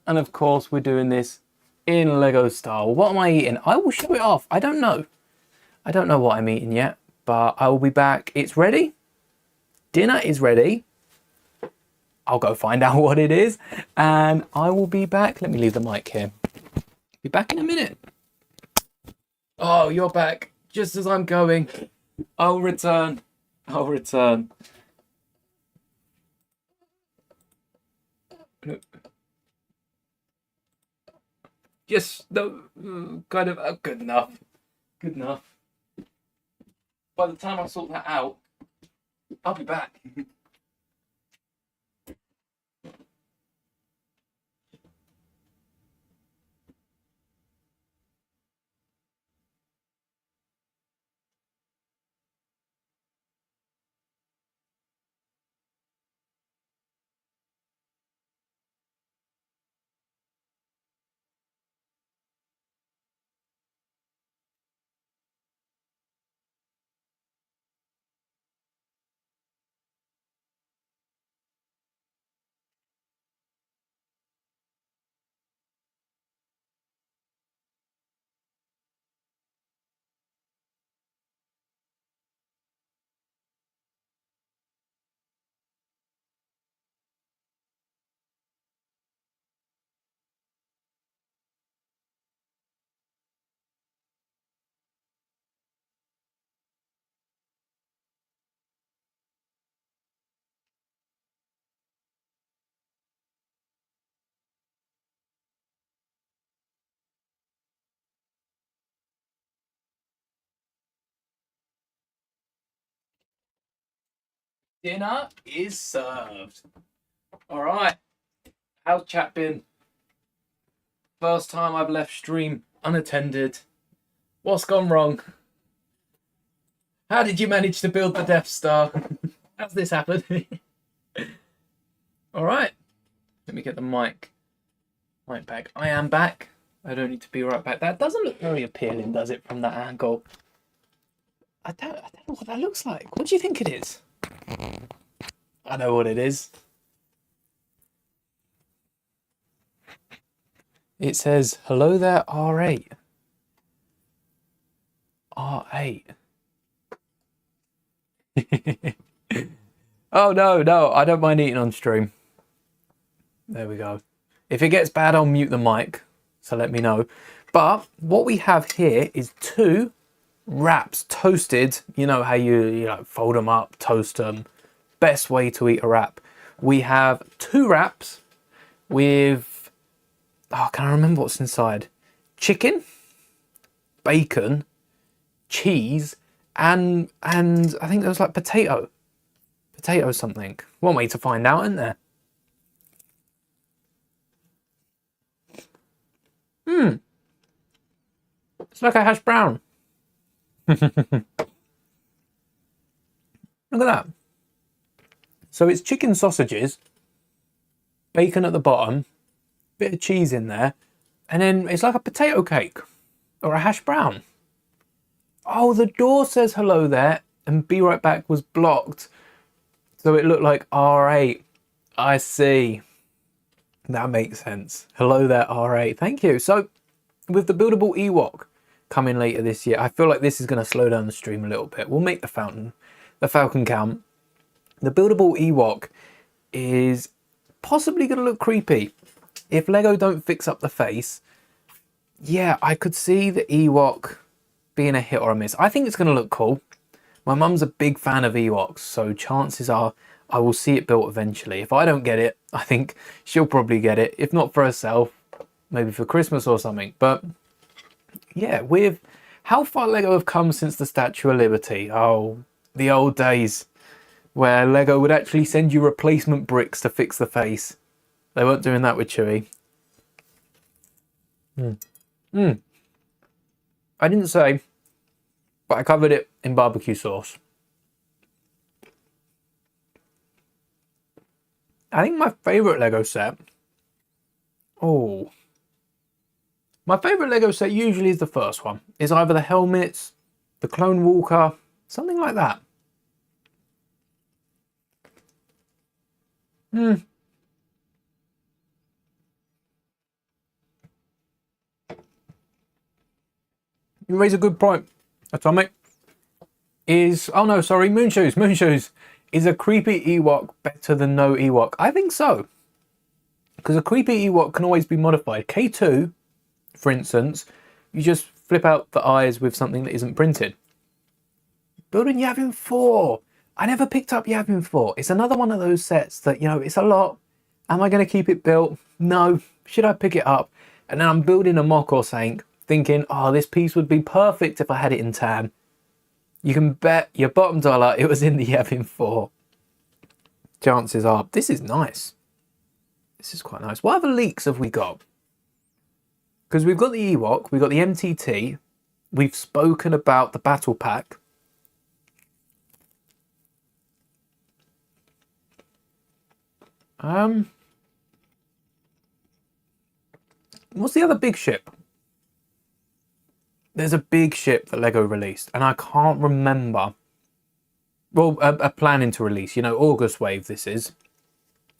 And of course, we're doing this in Lego style. What am I eating? I will show it off. I don't know. I don't know what I'm eating yet. But I will be back. It's ready. Dinner is ready. I'll go find out what it is. And I will be back. Let me leave the mic here. Be back in a minute. Oh, you're back. Just as I'm going. I'll return. Yes, no, kind of, good enough. By the time I sort that out, I'll be back. Dinner is served. All right. How's chat been? First time I've left stream unattended. What's gone wrong? How did you manage to build the Death Star? How's this happened? All right. Let me get the mic back. I am back. I don't need to be right back. That doesn't look very appealing, does it, from that angle? I don't know what that looks like. What do you think it is? I know what it is. It says, hello there, R8. R8. Oh, no, I don't mind eating on stream. There we go. If it gets bad, I'll mute the mic, so let me know. But what we have here is 2 wraps toasted. You know how you like, fold them up, toast them. Best way to eat a wrap. We have 2 wraps with, oh, can I remember what's inside? Chicken, bacon, cheese, and I think there was like potato something. One way to find out, isn't there? It's like a hash brown. Look at that. So it's chicken sausages, bacon at the bottom, bit of cheese in there, and then it's like a potato cake or a hash brown. Oh, the door says hello there, and be right back was blocked, so it looked like R8. I see. That makes sense. Hello there, RA. Thank you. So, with the buildable Ewok coming later this year, I feel like this is going to slow down the stream a little bit. We'll make the Falcon count. The buildable Ewok is possibly going to look creepy. If Lego don't fix up the face, yeah, I could see the Ewok being a hit or a miss. I think it's going to look cool. My mum's a big fan of Ewoks, so chances are I will see it built eventually. If I don't get it, I think she'll probably get it. If not for herself, maybe for Christmas or something. But yeah, with how far Lego have come since the Statue of Liberty. Oh, the old days where Lego would actually send you replacement bricks to fix the face. They weren't doing that with Chewie. I didn't say, but I covered it in barbecue sauce. I think my favourite Lego set... Oh. My favourite Lego set usually is the first one. It's either the helmets, the Clone Walker, something like that. You raise a good point, Atomic. Moonshoes. Is a creepy Ewok better than no Ewok? I think so. Because a creepy Ewok can always be modified. K2, for instance, you just flip out the eyes with something that isn't printed. Building Yavin 4. I never picked up Yavin 4. It's another one of those sets that, you know, it's a lot. Am I going to keep it built? No. Should I pick it up? And then I'm building a mock or something, thinking, oh, this piece would be perfect if I had it in tan. You can bet your bottom dollar it was in the Yavin 4. Chances are. This is nice. This is quite nice. What other leaks have we got? Because we've got the Ewok, we've got the MTT, we've spoken about the Battle Pack. What's the other big ship? There's a big ship that Lego released, and I can't remember. Well, a planning to release, you know, August Wave this is.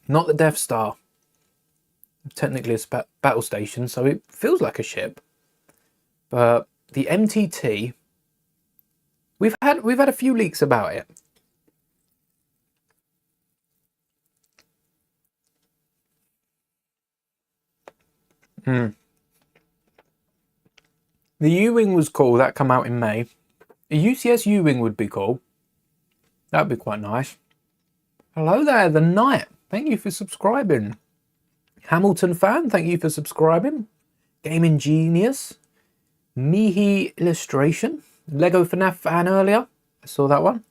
Not the Death Star. Technically a battle station, so it feels like a ship. But the MTT, we've had a few leaks about it. The U-Wing was cool, that come out in May. A UCS U-Wing would be cool. That'd be quite nice. Hello there, the Knight. Thank you for subscribing. Hamilton fan, thank you for subscribing. Gaming Genius. Mihi Illustration. Lego FNAF fan earlier. I saw that one.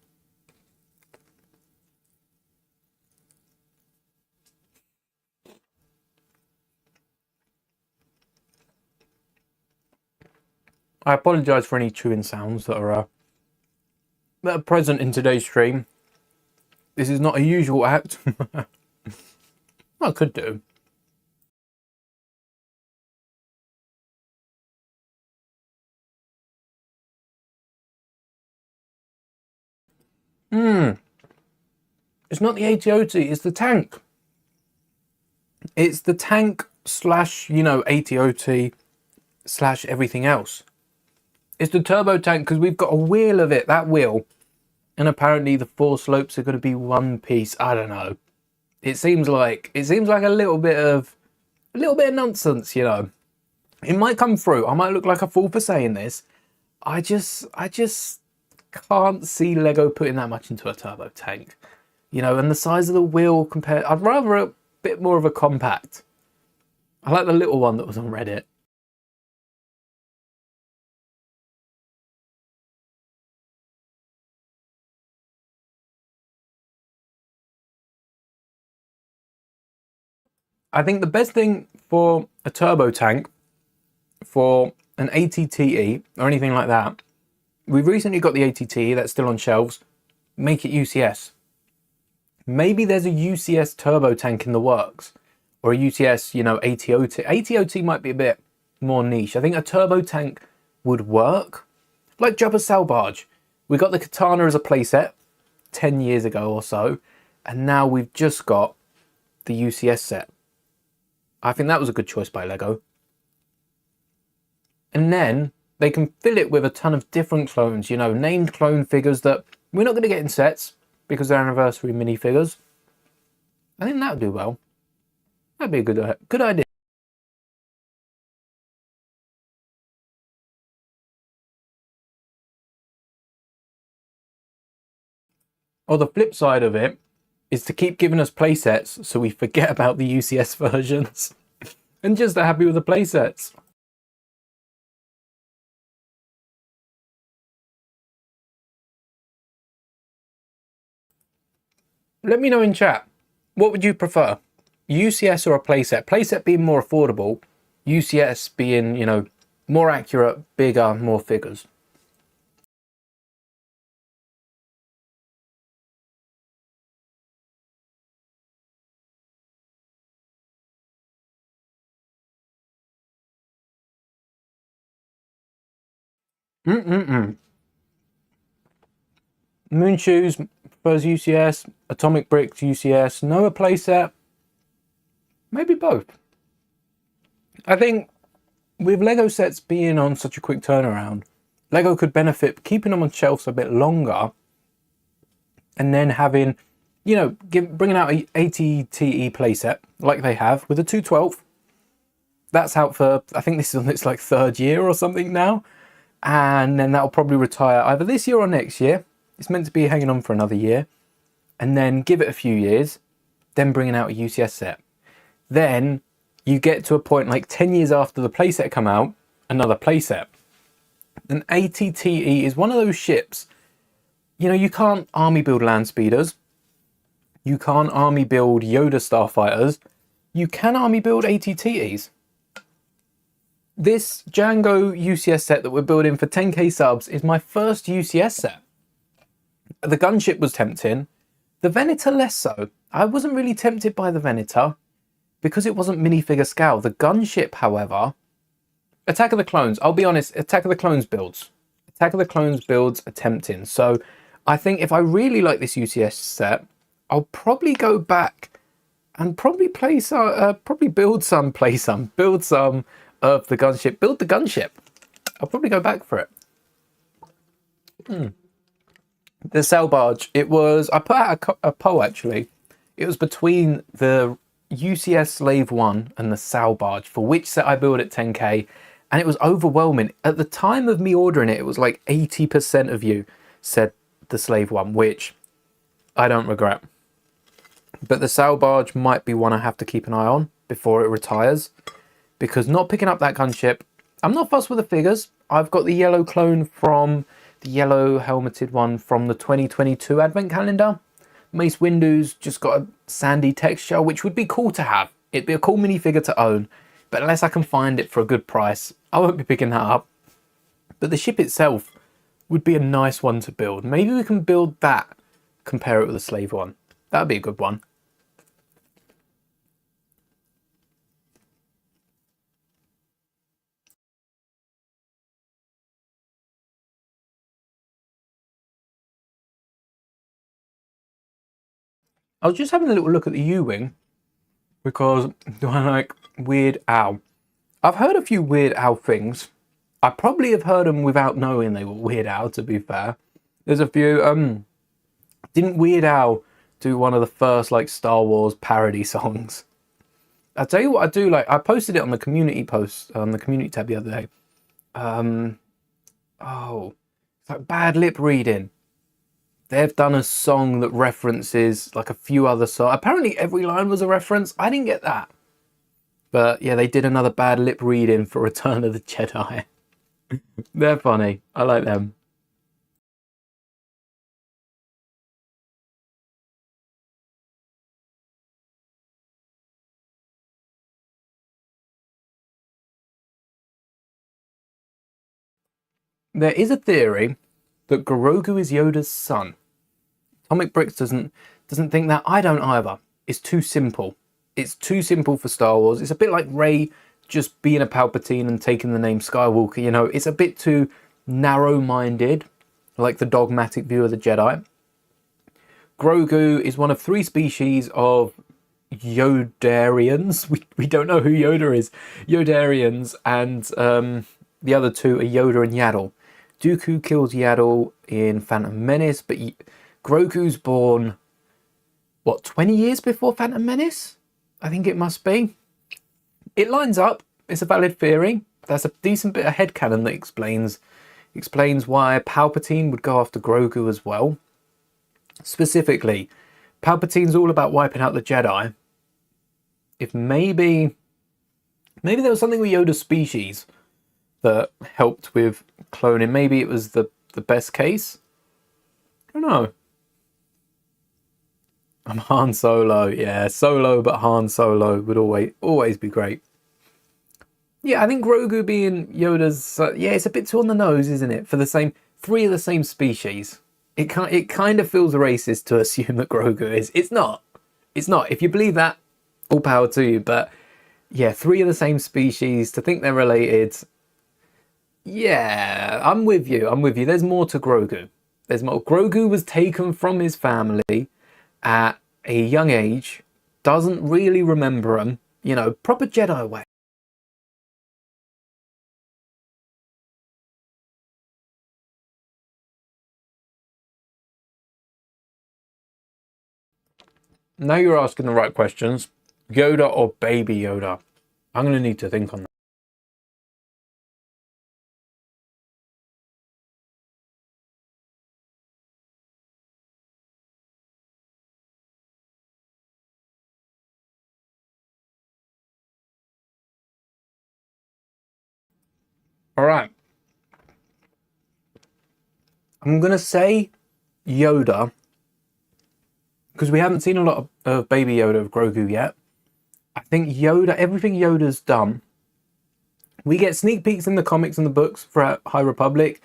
I apologise for any chewing sounds that are present in today's stream. This is not a usual act. Well, I could do. It's not the AT-OT, it's the tank. It's the tank slash, you know, AT-OT slash everything else. It's the turbo tank because we've got a wheel of it, that wheel. And apparently the 4 slopes are going to be one piece. I don't know. It seems like a little bit of nonsense, you know. It might come through. I might look like a fool for saying this. I just can't see Lego putting that much into a turbo tank. You know, and the size of the wheel compared... I'd rather a bit more of a compact. I like the little one that was on Reddit. I think the best thing for a turbo tank, for an ATTE or anything like that, we've recently got the ATTE that's still on shelves, make it UCS. Maybe there's a UCS turbo tank in the works, or a UCS, you know, AT-OT. AT-OT might be a bit more niche. I think a turbo tank would work. Like Jabba's Sail Barge. We got the Katana as a playset 10 years ago or so, and now we've just got the UCS set. I think that was a good choice by Lego. And then they can fill it with a ton of different clones, you know, named clone figures that we're not going to get in sets because they're anniversary minifigures. I think that would do well. That'd be a good idea. Or the flip side of it is to keep giving us playsets so we forget about the UCS versions and just are happy with the playsets. Let me know in chat, what would you prefer? UCS or a playset? Playset being more affordable, UCS being, you know, more accurate, bigger, more figures. Moon Shoes prefers UCS, Atomic Bricks UCS, Noah playset, maybe both. I think with Lego sets being on such a quick turnaround, Lego could benefit keeping them on shelves a bit longer and then having, you know, bringing out a ATTE playset like they have with a 212. That's out for, I think this is on its like 3rd year or something now. And then that'll probably retire either this year or next year. It's meant to be hanging on for another year. And then give it a few years, then bringing out a UCS set. Then you get to a point like 10 years after the playset come out, another playset. An ATTE is one of those ships, you know, you can't army build land speeders. You can't army build Yoda starfighters. You can army build ATTEs. This Django UCS set that we're building for 10k subs is my first UCS set. The gunship was tempting. The Venator less so. I wasn't really tempted by the Venator because it wasn't minifigure scale. The gunship, however, Attack of the Clones, I'll be honest, Attack of the Clones builds. Attack of the Clones builds are tempting. So I think if I really like this UCS set, I'll probably go back and probably build some of the gunship. Build the gunship. I'll probably go back for it. The sail barge, it was, I put out a poll actually. It was between the UCS Slave 1 and the sail barge for which set I build at 10k, and it was overwhelming. At the time of me ordering it, it was like 80% of you said the Slave 1, which I don't regret. But the sail barge might be one I have to keep an eye on before it retires, because not picking up that gunship, I'm not fussed with the figures. I've got the yellow clone from the yellow helmeted one from the 2022 advent calendar. Mace Windu's just got a sandy texture, which would be cool to have. It'd be a cool minifigure to own, but unless I can find it for a good price, I won't be picking that up. But the ship itself would be a nice one to build. Maybe we can build that, compare it with the Slave one. That'd be a good one. I was just having a little look at the U-Wing because do I like Weird Al? I've heard a few Weird Al things. I probably have heard them without knowing they were Weird Al, to be fair. There's a few, didn't Weird Al do one of the first like Star Wars parody songs? I'll tell you what I do like, I posted it on the community post, on the community tab the other day. It's like Bad Lip Reading. They've done a song that references like a few other songs. Apparently every line was a reference. I didn't get that. But yeah, they did another Bad Lip Reading for Return of the Jedi. They're funny. I like them. There is a theory that Grogu is Yoda's son. Atomic Bricks doesn't think that. I don't either. It's too simple. It's too simple for Star Wars. It's a bit like Rey just being a Palpatine and taking the name Skywalker. You know, it's a bit too narrow-minded, like the dogmatic view of the Jedi. Grogu is one of 3 species of Yodarians. We don't know who Yoda is. Yodarians, and the other two are Yoda and Yaddle. Dooku kills Yaddle in Phantom Menace, but Grogu's born, what, 20 years before Phantom Menace? I think it must be. It lines up. It's a valid theory. That's a decent bit of headcanon that explains why Palpatine would go after Grogu as well. Specifically, Palpatine's all about wiping out the Jedi. If maybe there was something with Yoda's species that helped with cloning. Maybe it was the best case. I don't know. I'm Han Solo. Yeah, Solo, but Han Solo would always be great. Yeah, I think Grogu being Yoda's... yeah, it's a bit too on the nose, isn't it? For the three of the same species. It kind of feels racist to assume that Grogu is. It's not. It's not. If you believe that, all power to you. But yeah, three of the same species, to think they're related... Yeah, I'm with you. There's more to Grogu. There's more. Grogu was taken from his family at a young age, doesn't really remember him, you know, proper Jedi way. Now you're asking the right questions. Yoda or Baby Yoda? I'm going to need to think on that. All right. I'm going to say Yoda, because we haven't seen a lot of Baby Yoda of Grogu yet. I think Yoda, everything Yoda's done, we get sneak peeks in the comics and the books for High Republic.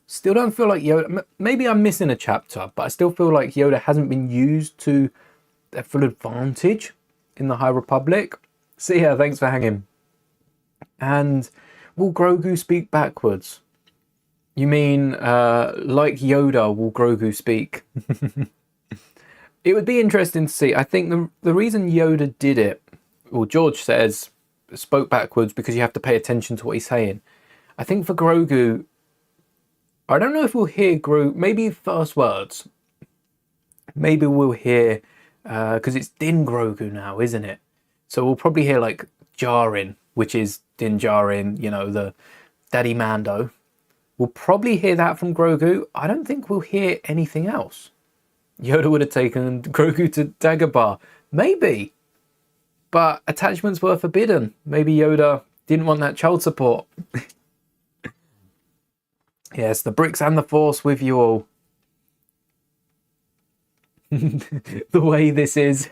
Still don't feel like Yoda, maybe I'm missing a chapter, but I still feel like Yoda hasn't been used to their full advantage in the High Republic. See ya, thanks for hanging. And will Grogu speak backwards? You mean like Yoda, will Grogu speak? It would be interesting to see. I think the reason Yoda did it, well, George says, spoke backwards because you have to pay attention to what he's saying. I think for Grogu, I don't know if we'll hear Grogu, maybe first words. Maybe we'll hear, because it's Din Grogu now, isn't it? So we'll probably hear like Djarin, which is Din Djarin, you know, the Daddy Mando. We'll probably hear that from Grogu. I don't think we'll hear anything else. Yoda would have taken Grogu to Dagobah. Maybe. But attachments were forbidden. Maybe Yoda didn't want that child support. Yes, the bricks and the Force with you all. The way this is.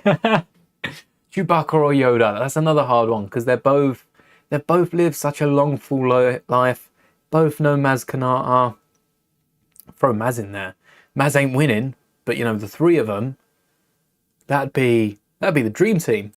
Chewbacca or Yoda? That's another hard one because they both lived such a long, full life. Both know Maz Kanata. Throw Maz in there. Maz ain't winning, but you know, the three of them, that'd be the dream team.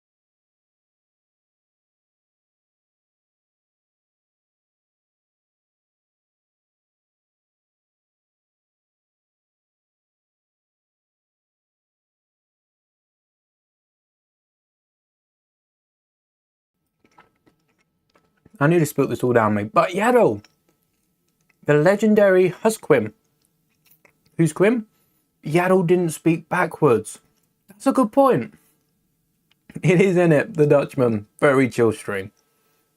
I nearly spilt this all down, mate. But Yaddle, the legendary Husquim. Who's Quim? Yaddle didn't speak backwards. That's a good point. It is, in it, the Dutchman. Very chill stream.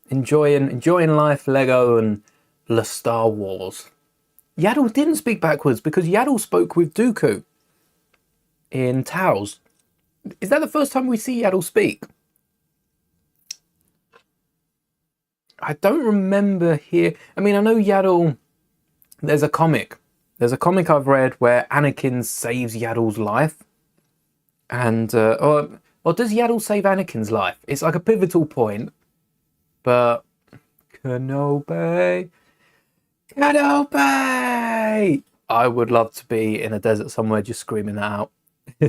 Enjoying life, Lego, and the Star Wars. Yaddle didn't speak backwards because Yaddle spoke with Dooku in Taos. Is that the first time we see Yaddle speak? I don't remember here. I mean, I know Yaddle, there's a comic. There's a comic I've read where Anakin saves Yaddle's life. And, or does Yaddle save Anakin's life? It's like a pivotal point. But, Kenobi. I would love to be in a desert somewhere just screaming that out.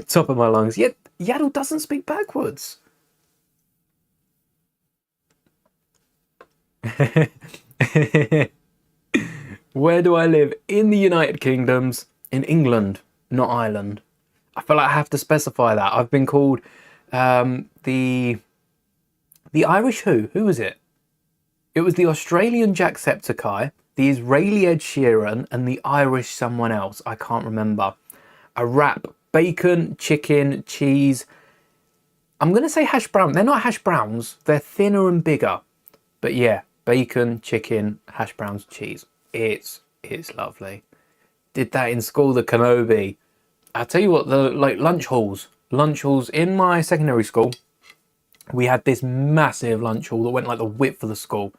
Top of my lungs. Yet, Yaddle doesn't speak backwards. Where do I live? In the United Kingdoms, in England, not Ireland. I feel like I have to specify that. I've been called The Irish who? Who was it? It was the Australian Jacksepticeye, the Israeli Ed Sheeran, and the Irish someone else. I can't remember. A wrap. Bacon, chicken, cheese. I'm going to say hash brown. They're not hash browns. They're thinner and bigger. But yeah, bacon, chicken, hash browns, cheese. It's lovely. Did that in school, the Kenobi. I'll tell you what, the lunch halls in my secondary school, we had this massive lunch hall that went like the width of the school.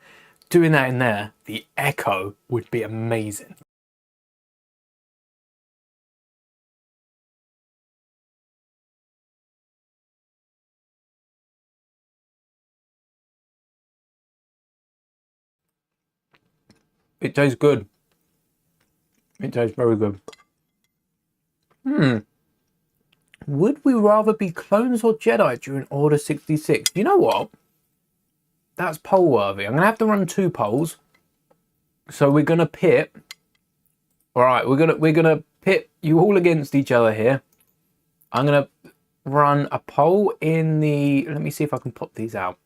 Doing that in there, the echo would be amazing. It tastes good. It tastes very good. Would we rather be clones or Jedi during Order 66? You know what? That's poll worthy. I'm going to have to run 2 polls. So we're going to pit. All right, we're going to pit you all against each other here. I'm going to run a poll in the... Let me see if I can pop these out.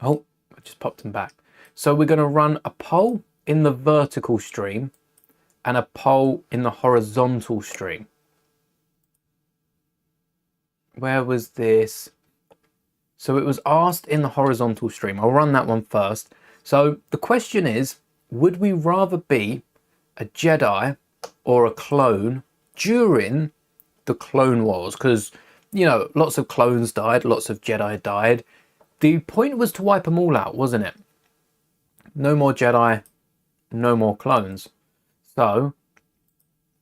Oh, I just popped them back. So we're going to run a poll in the vertical stream and a poll in the horizontal stream. Where was this? So it was asked in the horizontal stream. I'll run that one first. So the question is, would we rather be a Jedi or a clone during the Clone Wars? Because, you know, lots of clones died, lots of Jedi died. The point was to wipe them all out, wasn't it? No more Jedi, no more clones. So,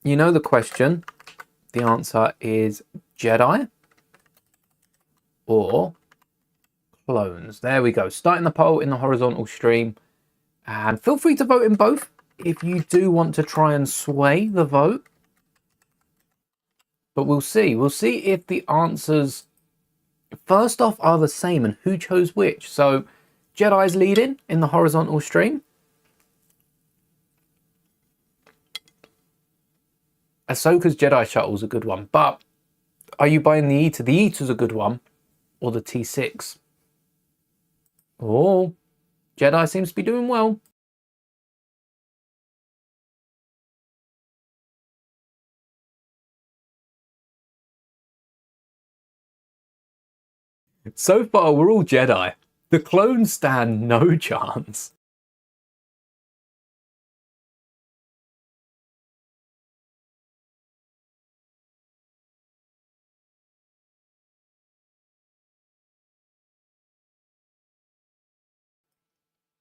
you know the question. The answer is Jedi or clones. There we go. Starting the poll in the horizontal stream. And feel free to vote in both if you do want to try and sway the vote. But we'll see. We'll see if the answers, first off, are the same and who chose which. So Jedi's leading in the horizontal stream. Ahsoka's Jedi Shuttle's a good one. But are you buying the Eater? The Eater's a good one. Or the T6. Oh, Jedi seems to be doing well. So far, we're all Jedi. The clones stand no chance.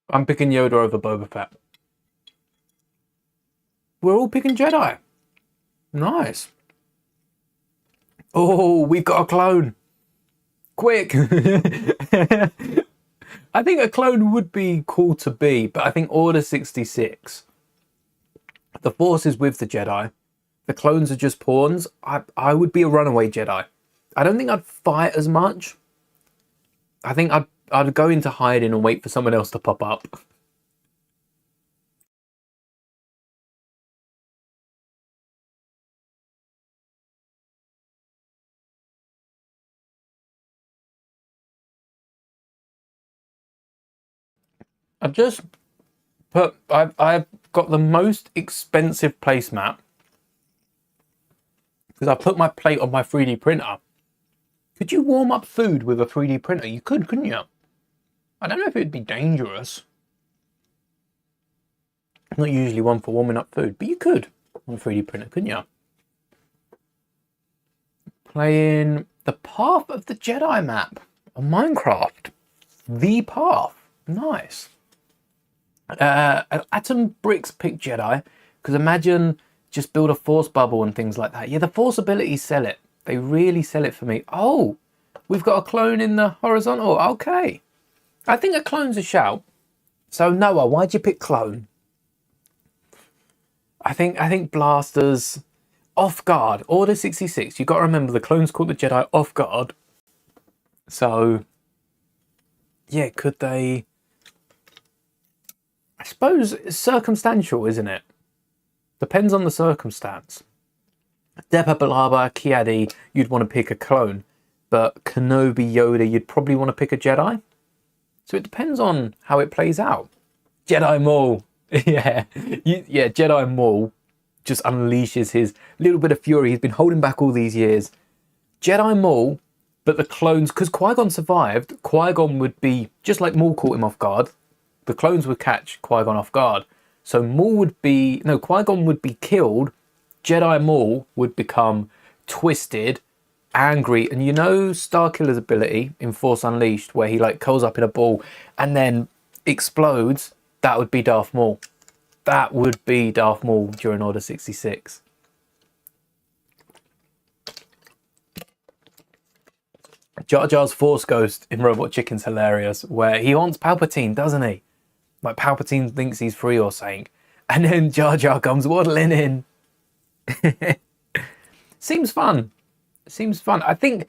I'm picking Yoda over Boba Fett. We're all picking Jedi. Nice. Oh, we've got a clone. Quick. I think a clone would be cool to be, but I think Order 66. The Force is with the Jedi. The clones are just pawns. I would be a runaway Jedi. I don't think I'd fight as much. I think I'd go into hiding and wait for someone else to pop up. I've just put, I've got the most expensive placemat because I put my plate on my 3D printer. Could you warm up food with a 3D printer? You could, couldn't you? I don't know if it'd be dangerous. Not usually one for warming up food, but you could on a 3D printer, couldn't you? Playing the Path of the Jedi map on Minecraft. The Path. Nice. Atom Bricks pick Jedi, because imagine just build a force bubble and things like that. Yeah, the force abilities sell it. They really sell it for me. Oh, we've got a clone in the horizontal. Okay. I think a clone's a shout. So Noah, why'd you pick clone? I think blasters. Off guard. Order 66. You've got to remember the clones caught the Jedi off guard. So, yeah, could they... I suppose it's circumstantial, isn't it? Depends on the circumstance. Depa Balaba, Kiadi, you'd want to pick a clone. but Kenobi, Yoda, you'd probably want to pick a Jedi. So it depends on how it plays out. Jedi Maul. Yeah, Jedi Maul just unleashes his little bit of fury he's been holding back all these years. Jedi Maul, but the clones, because Qui-Gon survived, Qui-Gon would be, just like Maul caught him off guard, the clones would catch Qui-Gon off guard. So Qui-Gon would be killed, Jedi Maul would become twisted, angry, and you know Starkiller's ability in Force Unleashed, where he like curls up in a ball and then explodes, that would be Darth Maul. That would be Darth Maul during Order 66. Jar Jar's Force Ghost in Robot Chicken's hilarious, where he haunts Palpatine, doesn't he? Like Palpatine thinks he's free or something, and then Jar Jar comes waddling in. Seems fun. Seems fun. I think,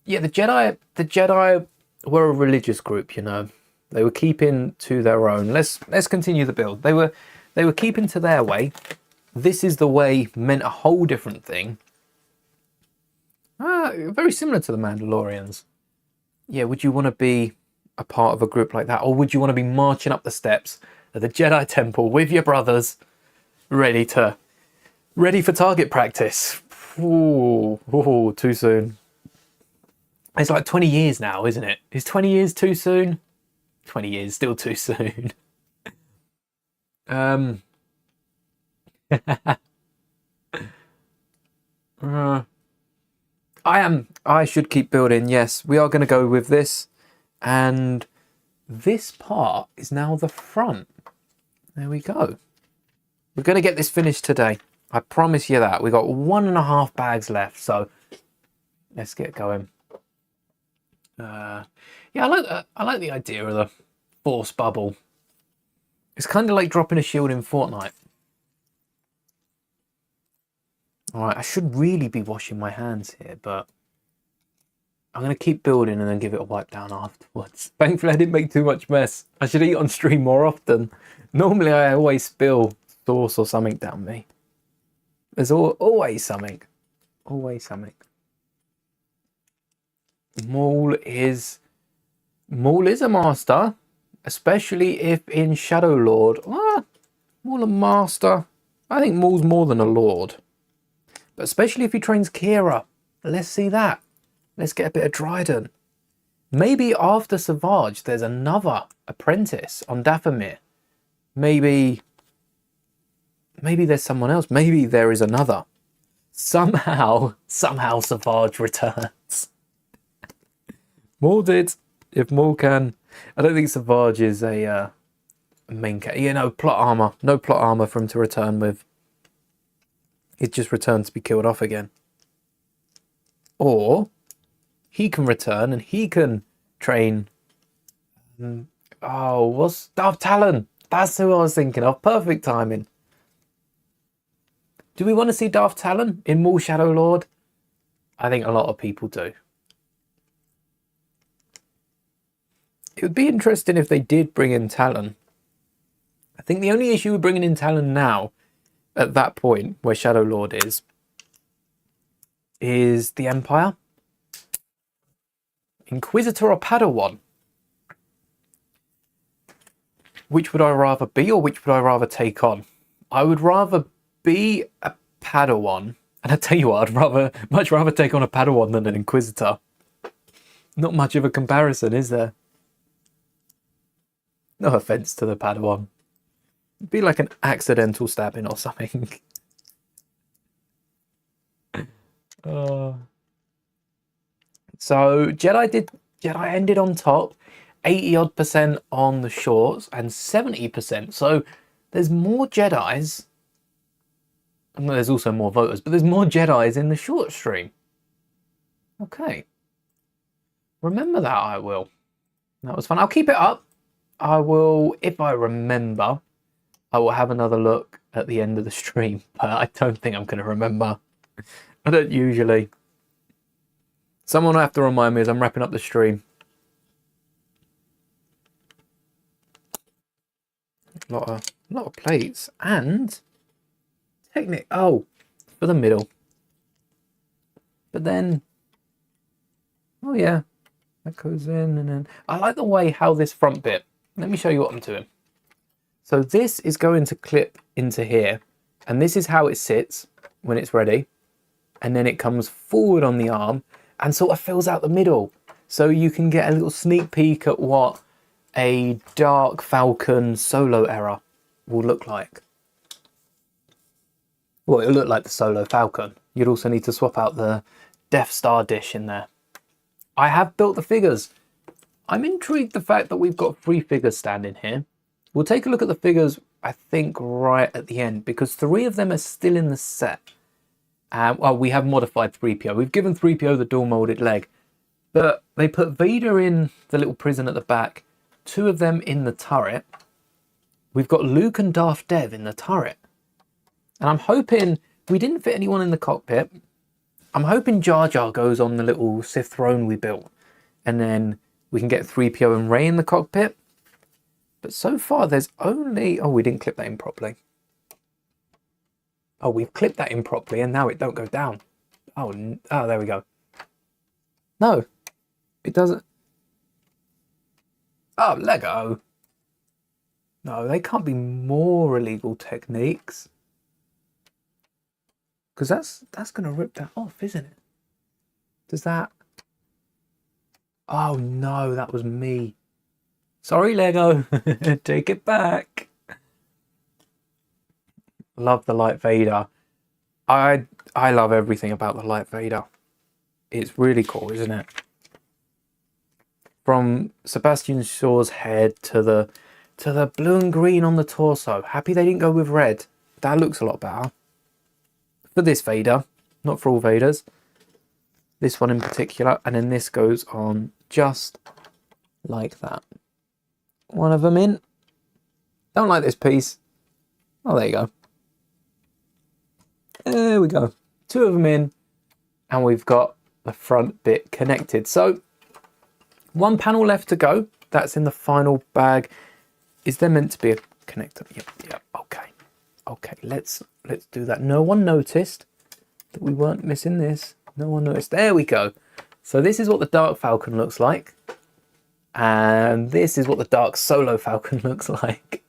yeah, the Jedi were a religious group, you know. They were keeping to their own. Let's continue the build. They were keeping to their way. This is the way meant a whole different thing. Very similar to the Mandalorians. Yeah, would you want to be a part of a group like that? Or would you want to be marching up the steps of the Jedi Temple with your brothers, ready for target practice? Ooh, too soon. It's like 20 years now, isn't it? Is 20 years too soon? 20 years, still too soon. I should keep building. Yes, we are going to go with this. And this part is now the front. There we go. We're going to get this finished today. I promise you that. We got 1.5 bags left. So let's get going. Yeah, I like the idea of the Force bubble. It's kind of like dropping a shield in Fortnite. Alright, I should really be washing my hands here, but I'm going to keep building and then give it a wipe down afterwards. Thankfully, I didn't make too much mess. I should eat on stream more often. Normally, I always spill sauce or something down me. There's always something. Always something. Maul is a master, especially if in Shadow Lord. Maul a master. I think Maul's more than a lord. But especially if he trains Kira. Let's see that. Let's get a bit of Dryden. Maybe after Savage, there's another apprentice on Dathomir. Maybe there's someone else. Maybe there is another. Somehow Savage returns. Maul did. If Maul can. I don't think Savage is a main character. You know, plot armor. No plot armor for him to return with. It just returns to be killed off again. Or he can return and he can train. What's Darth Talon? That's who I was thinking of. Perfect timing. Do we want to see Darth Talon in Maul Shadow Lord? I think a lot of people do. It would be interesting if they did bring in Talon. I think the only issue with bringing in Talon now, at that point where Shadow Lord is the Empire. Inquisitor or Padawan? Which would I rather be, or which would I rather take on? I would rather be a Padawan. And I tell you what, I'd much rather take on a Padawan than an Inquisitor. Not much of a comparison, is there? No offense to the Padawan. It'd be like an accidental stabbing or something. So Jedi ended on top, 80% on the shorts and 70%. So there's more Jedis. And there's also more voters, but there's more Jedis in the short stream. Okay. Remember that, I will. That was fun. I'll keep it up. I will, if I remember, I will have another look at the end of the stream, but I don't think I'm going to remember. I don't usually. Someone will have to remind me as I'm wrapping up the stream. A lot of plates and for the middle. But then Oh yeah, that goes in and then... I like the way how this front bit... Let me show you what I'm doing. So this is going to clip into here, and this is how it sits when it's ready. And then it comes forward on the arm and sort of fills out the middle. So you can get a little sneak peek at what a Dark Falcon solo era will look like. Well, it'll look like the solo Falcon. You'd also need to swap out the Death Star dish in there. I have built the figures. I'm intrigued the fact that we've got 3 figures standing here. We'll take a look at the figures, I think, right at the end, because 3 of them are still in the set. Well, we have modified 3PO. We've given 3PO the dual molded leg, but they put Vader in the little prison at the back, 2 of them in the turret. We've got Luke and Darth Dev in the turret. And I'm hoping, we didn't fit anyone in the cockpit. I'm hoping Jar Jar goes on the little Sith throne we built, and then we can get 3PO and Rey in the cockpit. But so far there's only... Oh, we didn't clip that in properly. Oh, we've clipped that in properly and now it don't go down. Oh, there we go. No, it doesn't. Oh, Lego. No, they can't be more illegal techniques. Because that's going to rip that off, isn't it? Does that... Oh, no, that was me. Sorry, Lego. Take it back. Love the Light Vader. I love everything about the Light Vader. It's really cool, isn't it? From Sebastian Shaw's head to the blue and green on the torso. Happy they didn't go with red. That looks a lot better. For this Vader, not for all Vaders. This one in particular, and then this goes on just like that. One of them in. Don't like this piece. Oh, there you go. There we go. 2 of them in, and we've got the front bit connected. So 1 panel left to go. That's in the final bag. Is there meant to be a connector? Yep. Okay, let's do that. No one noticed that we weren't missing this. No one noticed. There we go. So this is what the Dark Falcon looks like. And this is what the Dark Solo Falcon looks like.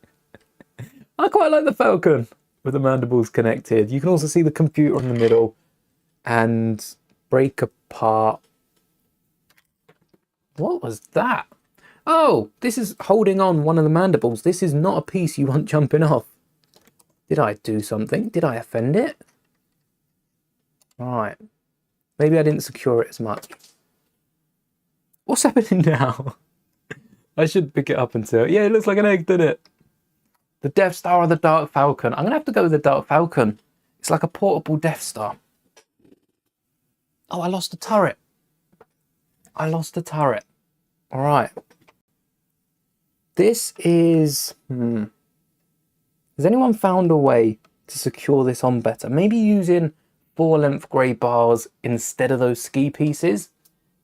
I quite like the Falcon with the mandibles connected. You can also see the computer in the middle and break apart. What was that? Oh, this is holding on one of the mandibles. This is not a piece you want jumping off. Did I do something? Did I offend it? Right. Maybe I didn't secure it as much. What's happening now? I should pick it up and see it. Yeah, it looks like an egg, doesn't it? The Death Star or the Dark Falcon. I'm going to have to go with the Dark Falcon. It's like a portable Death Star. Oh, I lost the turret. I lost the turret. All right. This is... Has anyone found a way to secure this on better? Maybe using 4-length grey bars instead of those ski pieces.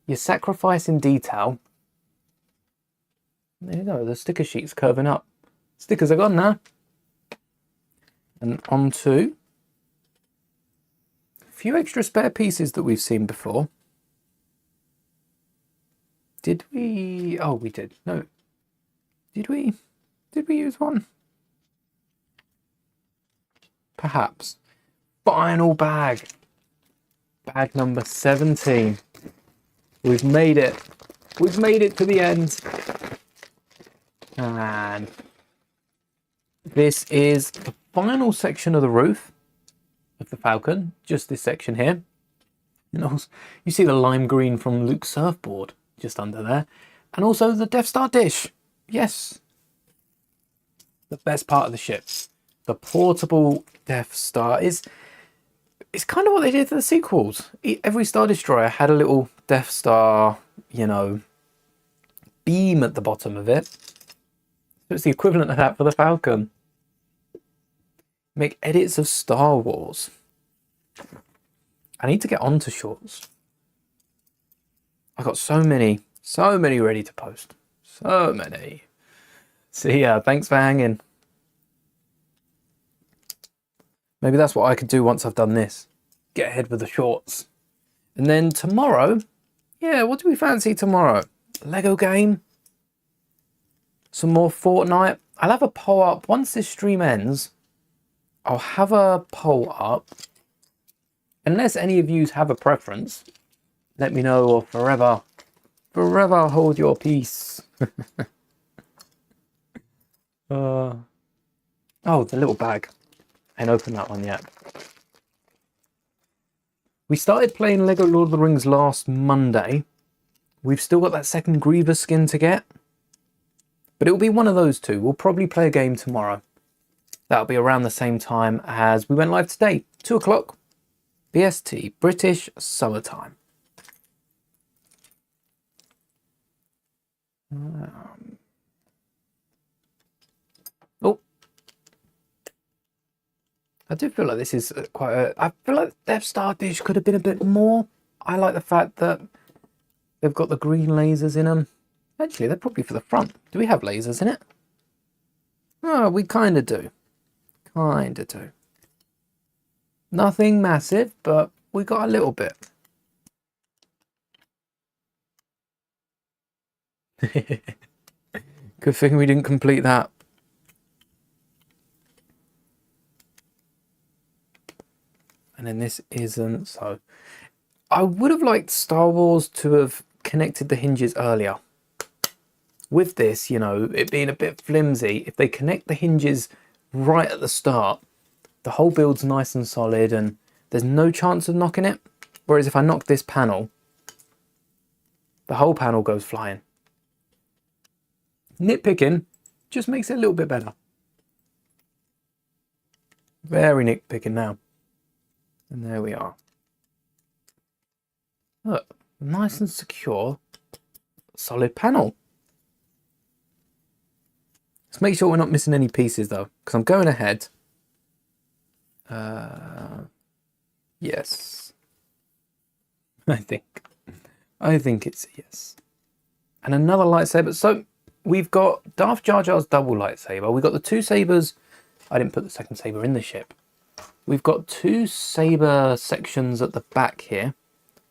You're sacrificing detail. There you go, the sticker sheet's curving up. Stickers are gone now. And onto a few extra spare pieces that we've seen before. Did we? Oh, we did. No. Did we use one? Perhaps. Final bag. Bag number 17. We've made it. We've made it to the end. And this is the final section of the roof of the Falcon. Just this section here. And also, you see the lime green from Luke's surfboard just under there. And also the Death Star dish. Yes. The best part of the ship. The portable Death Star is... It's kind of what they did to the sequels. Every Star Destroyer had a little Death Star, you know, beam at the bottom of it. So it's the equivalent of that for the Falcon. Make edits of Star Wars. I need to get onto shorts. I've got so many ready to post. So many. See ya. Thanks for hanging. Maybe that's what I could do once I've done this. Get ahead with the shorts. And then tomorrow Yeah, what do we fancy tomorrow? Lego game? Some more Fortnite? I'll have a poll up once this stream ends. I'll have a poll up. Unless any of you have a preference, let me know, or forever hold your peace. Oh, the little bag. I ain't opened that one yet. We started playing Lego Lord of the Rings last Monday. We've still got that second Grievous skin to get. But it'll be one of those two. We'll probably play a game tomorrow. That'll be around the same time as we went live today. 2 o'clock. BST, British Summertime. Oh. I do feel like this is quite a... I feel like Death Star dish could have been a bit more. I like the fact that they've got the green lasers in them. Actually, they're probably for the front. Do we have lasers in it? Oh, we kind of do. Kind of do. Nothing massive, but we got a little bit. Good thing we didn't complete that. And then this isn't, so... I would have liked Star Wars to have connected the hinges earlier. With this, you know, it being a bit flimsy, if they connect the hinges right at the start, the whole build's nice and solid and there's no chance of knocking it. Whereas if I knock this panel, the whole panel goes flying. Nitpicking just makes it a little bit better. Very nitpicking now. And there we are. Look, nice and secure, solid panel. Let's make sure we're not missing any pieces though, because I'm going ahead. Yes. I think it's a yes. And another lightsaber. So we've got Darth Jar Jar's double lightsaber. We've got the two sabers. I didn't put the second saber in the ship. We've got two saber sections at the back here.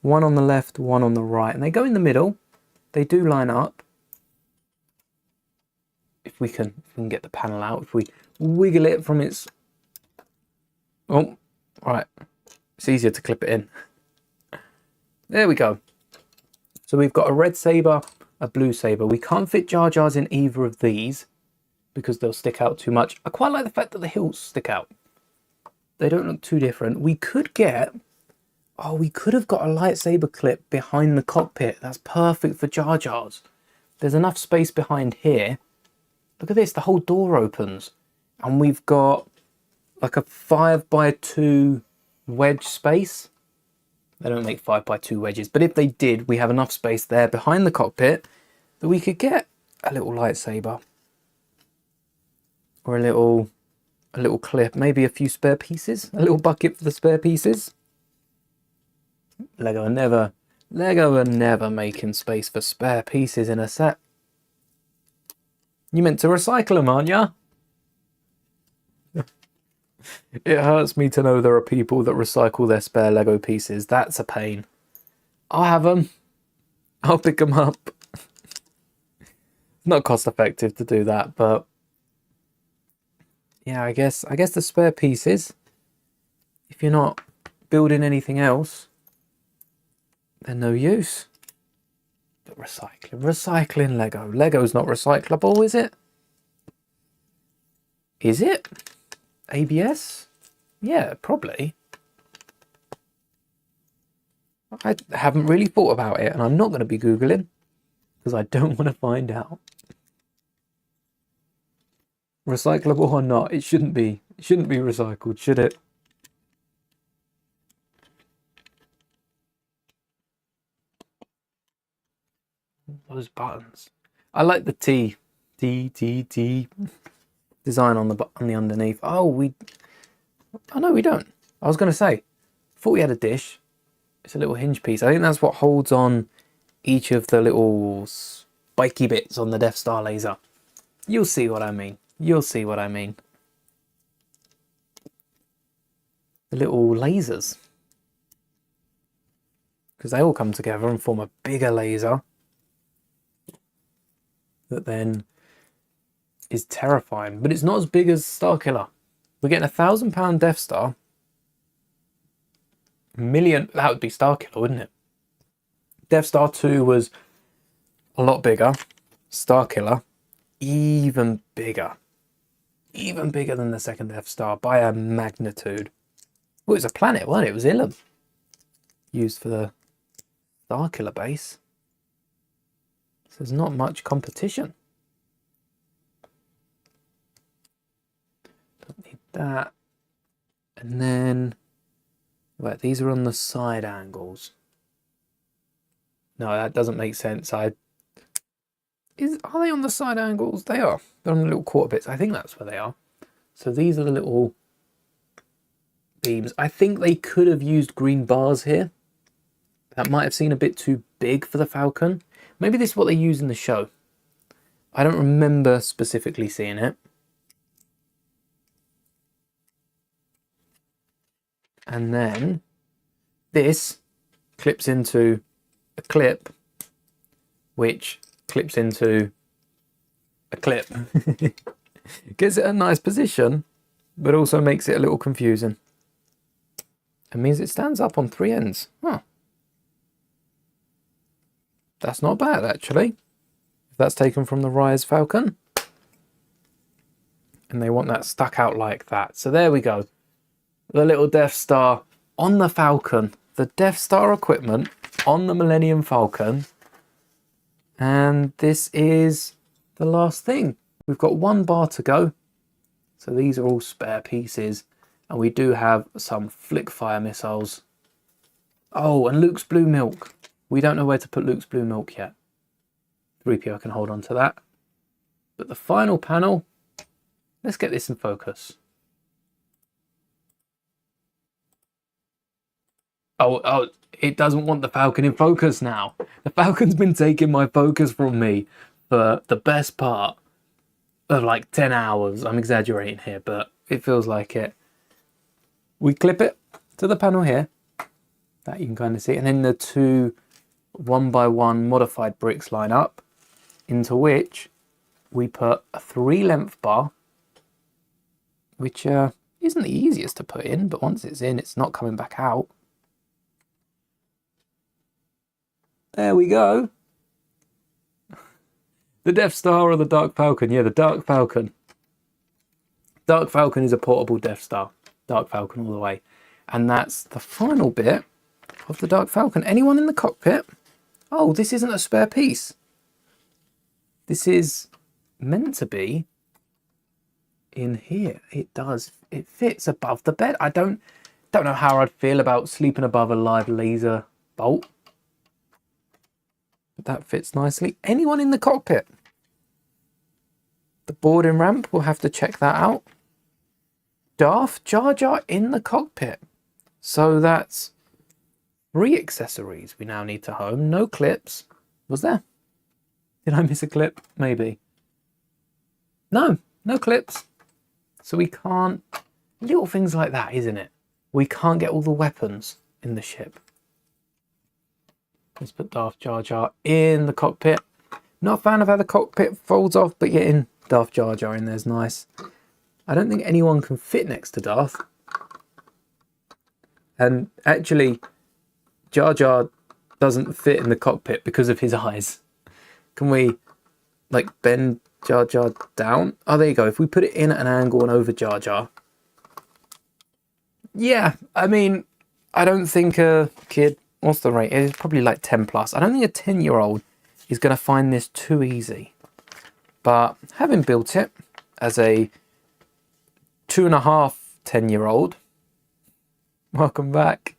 One on the left, one on the right. And they go in the middle. They do line up. If we can get the panel out, if we wiggle it from its... Oh, right. It's easier to clip it in. There we go. So we've got a red saber, a blue saber. We can't fit Jar Jars in either of these because they'll stick out too much. I quite like the fact that the hilts stick out. They don't look too different. We could get... Oh, we could have got a lightsaber clip behind the cockpit. That's perfect for Jar Jars. There's enough space behind here. Look at this, the whole door opens. And we've got like a 5x2 wedge space. They don't make 5x2 wedges, but if they did, we have enough space there behind the cockpit that we could get a little lightsaber. Or a little clip, maybe a few spare pieces. A little bucket for the spare pieces. Lego are never making space for spare pieces in a set. You meant to recycle them, aren't ya? It hurts me to know there are people that recycle their spare Lego pieces. That's a pain. I'll have them. I'll pick them up. Not cost effective to do that, but yeah, I guess the spare pieces, if you're not building anything else, they're no use. But recycling Lego. Lego's not recyclable, is it? Is it? ABS? Yeah, probably. I haven't really thought about it, and I'm not going to be Googling because I don't want to find out. Recyclable or not, it shouldn't be. It shouldn't be recycled, should it? Those buttons. I like the T design on the underneath. Oh no, we don't. I was going to say, thought we had a dish. It's a little hinge piece. I think that's what holds on each of the little spiky bits on the Death Star laser. You'll see what I mean. You'll see what I mean. The little lasers. because they all come together and form a bigger laser that then is terrifying. But it's not as big as Starkiller. We're getting £1,000 Death Star. Million, that would be Starkiller, wouldn't it? Death Star 2 was a lot bigger. Starkiller, even bigger. Even bigger than the second Death Star by a magnitude. Well, it was a planet, wasn't it? It was Ilum. Used for the Starkiller base. So there's not much competition. Don't need that. And then, right, these are on the side angles. No, that doesn't make sense. Are they on the side angles? They are. They're on the little quarter bits. I think that's where they are. So these are the little beams. I think they could have used green bars here. That might have seemed a bit too big for the Falcon. Maybe this is what they use in the show. I don't remember specifically seeing it. And then this clips into a clip, which clips into a clip. Gives it a nice position, but also makes it a little confusing. It means it stands up on 3 ends. Huh. That's not bad, actually. If that's taken from the Rise Falcon. And they want that stuck out like that. So there we go. The little Death Star on the Falcon. The Death Star equipment on the Millennium Falcon. And this is the last thing. We've got 1 bar to go. So these are all spare pieces. And we do have some flick fire missiles. Oh, and Luke's blue milk. We don't know where to put Luke's blue milk yet. 3PO can hold on to that. But the final panel, let's get this in focus. Oh, it doesn't want the Falcon in focus now. The Falcon's been taking my focus from me for the best part of like 10 hours. I'm exaggerating here, but it feels like it. We clip it to the panel here. That you can kind of see. And then the 2 1x1 modified bricks line up, into which we put a 3 length bar, which isn't the easiest to put in, but once it's in, it's not coming back out. There we go. The Death Star or the Dark Falcon? Yeah, the Dark Falcon. Dark Falcon is a portable Death Star. Dark Falcon all the way. And that's the final bit of the Dark Falcon. Anyone in the cockpit? Oh, this isn't a spare piece. This is meant to be in here. It does. It fits above the bed. I don't know how I'd feel about sleeping above a live laser bolt. But that fits nicely. Anyone in the cockpit? The boarding ramp, we'll have to check that out. Darth Jar Jar in the cockpit. So that's 3 accessories we now need to home. No clips. Was there? Did I miss a clip? Maybe. No clips. So we can't... Little things like that, isn't it? We can't get all the weapons in the ship. Let's put Darth Jar Jar in the cockpit. Not a fan of how the cockpit folds off, but getting Darth Jar Jar in there's nice. I don't think anyone can fit next to Darth. And actually, Jar Jar doesn't fit in the cockpit because of his eyes. Can we, like, bend Jar Jar down? Oh, there you go. If we put it in at an angle and over Jar Jar. Yeah, I mean, I don't think a kid... What's the rate? It's probably like 10 plus. I don't think a 10-year-old is going to find this too easy. But having built it as a 2.5 10-year-old, welcome back.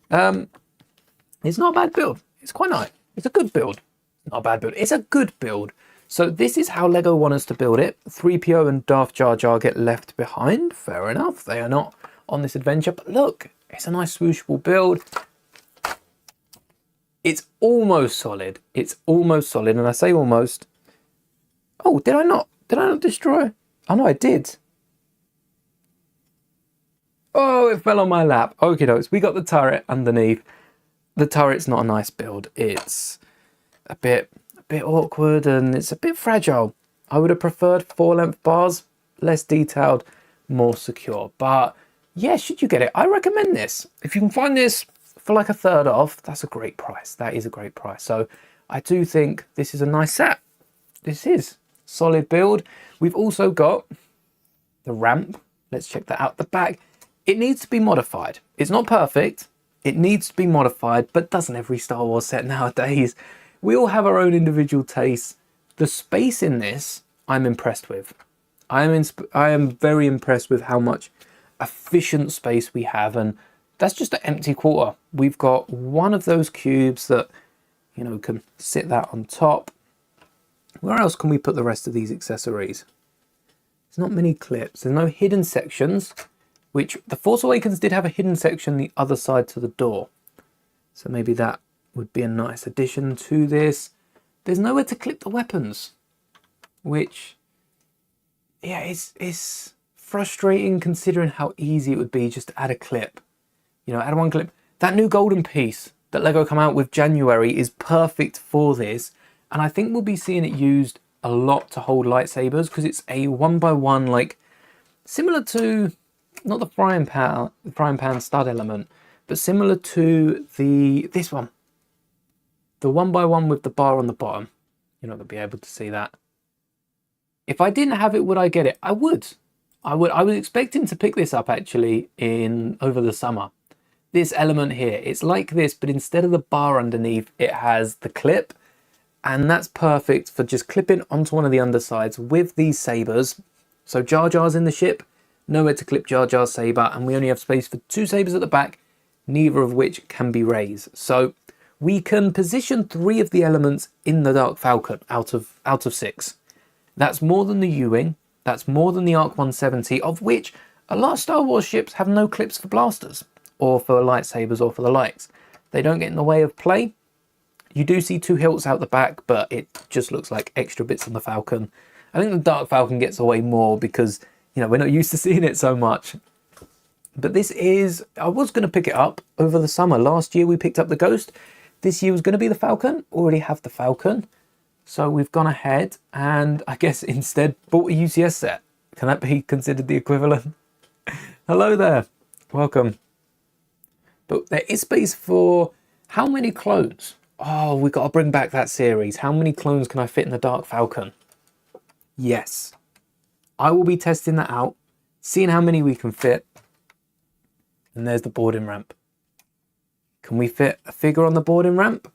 It's not a bad build. It's quite nice. It's a good build. Not a bad build. It's a good build. So this is how LEGO want us to build it. 3PO and Darth Jar Jar get left behind. Fair enough. They are not on this adventure. But look, it's a nice swooshable build. It's almost solid. It's almost solid. And I say almost. Oh, did I not destroy? Oh, no, I did. Oh, it fell on my lap. Okie dokes. We got the turret underneath. the turret's not a nice build. It's a bit awkward and it's a bit fragile. I would have preferred 4-length bars, less detailed, more secure. But yeah, should you get it, I recommend this. If you can find this for like a third off, that's a great price. That is a great price. So I do think this is a nice set. This is solid build. We've also got the ramp. Let's check that out. The back, it needs to be modified. It's not perfect. It needs to be modified, but doesn't every Star Wars set nowadays? We all have our own individual tastes. The space in this, I'm impressed with. I am very impressed with how much efficient space we have, and that's just an empty quarter. We've got one of those cubes that, you know, can sit that on top. Where else can we put the rest of these accessories? There's not many clips. There's no hidden sections, which the Force Awakens did have a hidden section the other side to the door. So maybe that would be a nice addition to this. There's nowhere to clip the weapons, which, yeah, it's frustrating considering how easy it would be just to add a clip. You know, add one clip. That new golden piece that LEGO come out with January is perfect for this. And I think we'll be seeing it used a lot to hold lightsabers because it's a 1x1, like similar to, not the frying pan stud element, but similar to this one. The 1x1 with the bar on the bottom. You're not going to be able to see that. If I didn't have it, would I get it? I would. I was expecting to pick this up actually over the summer. This element here, it's like this, but instead of the bar underneath, it has the clip. And that's perfect for just clipping onto one of the undersides with these sabers. So Jar Jar's in the ship, nowhere to clip Jar Jar's saber, and we only have space for 2 sabers at the back, neither of which can be raised. So we can position 3 of the elements in the Dark Falcon out of 6. That's more than the U-Wing, that's more than the Arc 170, of which a lot of Star Wars ships have no clips for blasters, or for lightsabers, or for the likes. They don't get in the way of play. You do see 2 hilts out the back, but it just looks like extra bits on the Falcon. I think the Dark Falcon gets away more because, you know, we're not used to seeing it so much. But this is, I was going to pick it up over the summer. Last year we picked up the Ghost. This year was going to be the Falcon. Already have the Falcon. So we've gone ahead and I guess instead bought a UCS set. Can that be considered the equivalent? Hello there. Welcome. But there is space for how many clones? Oh, we've got to bring back that series. How many clones can I fit in the Dark Falcon? Yes. I will be testing that out, seeing how many we can fit. And there's the boarding ramp. Can we fit a figure on the boarding ramp?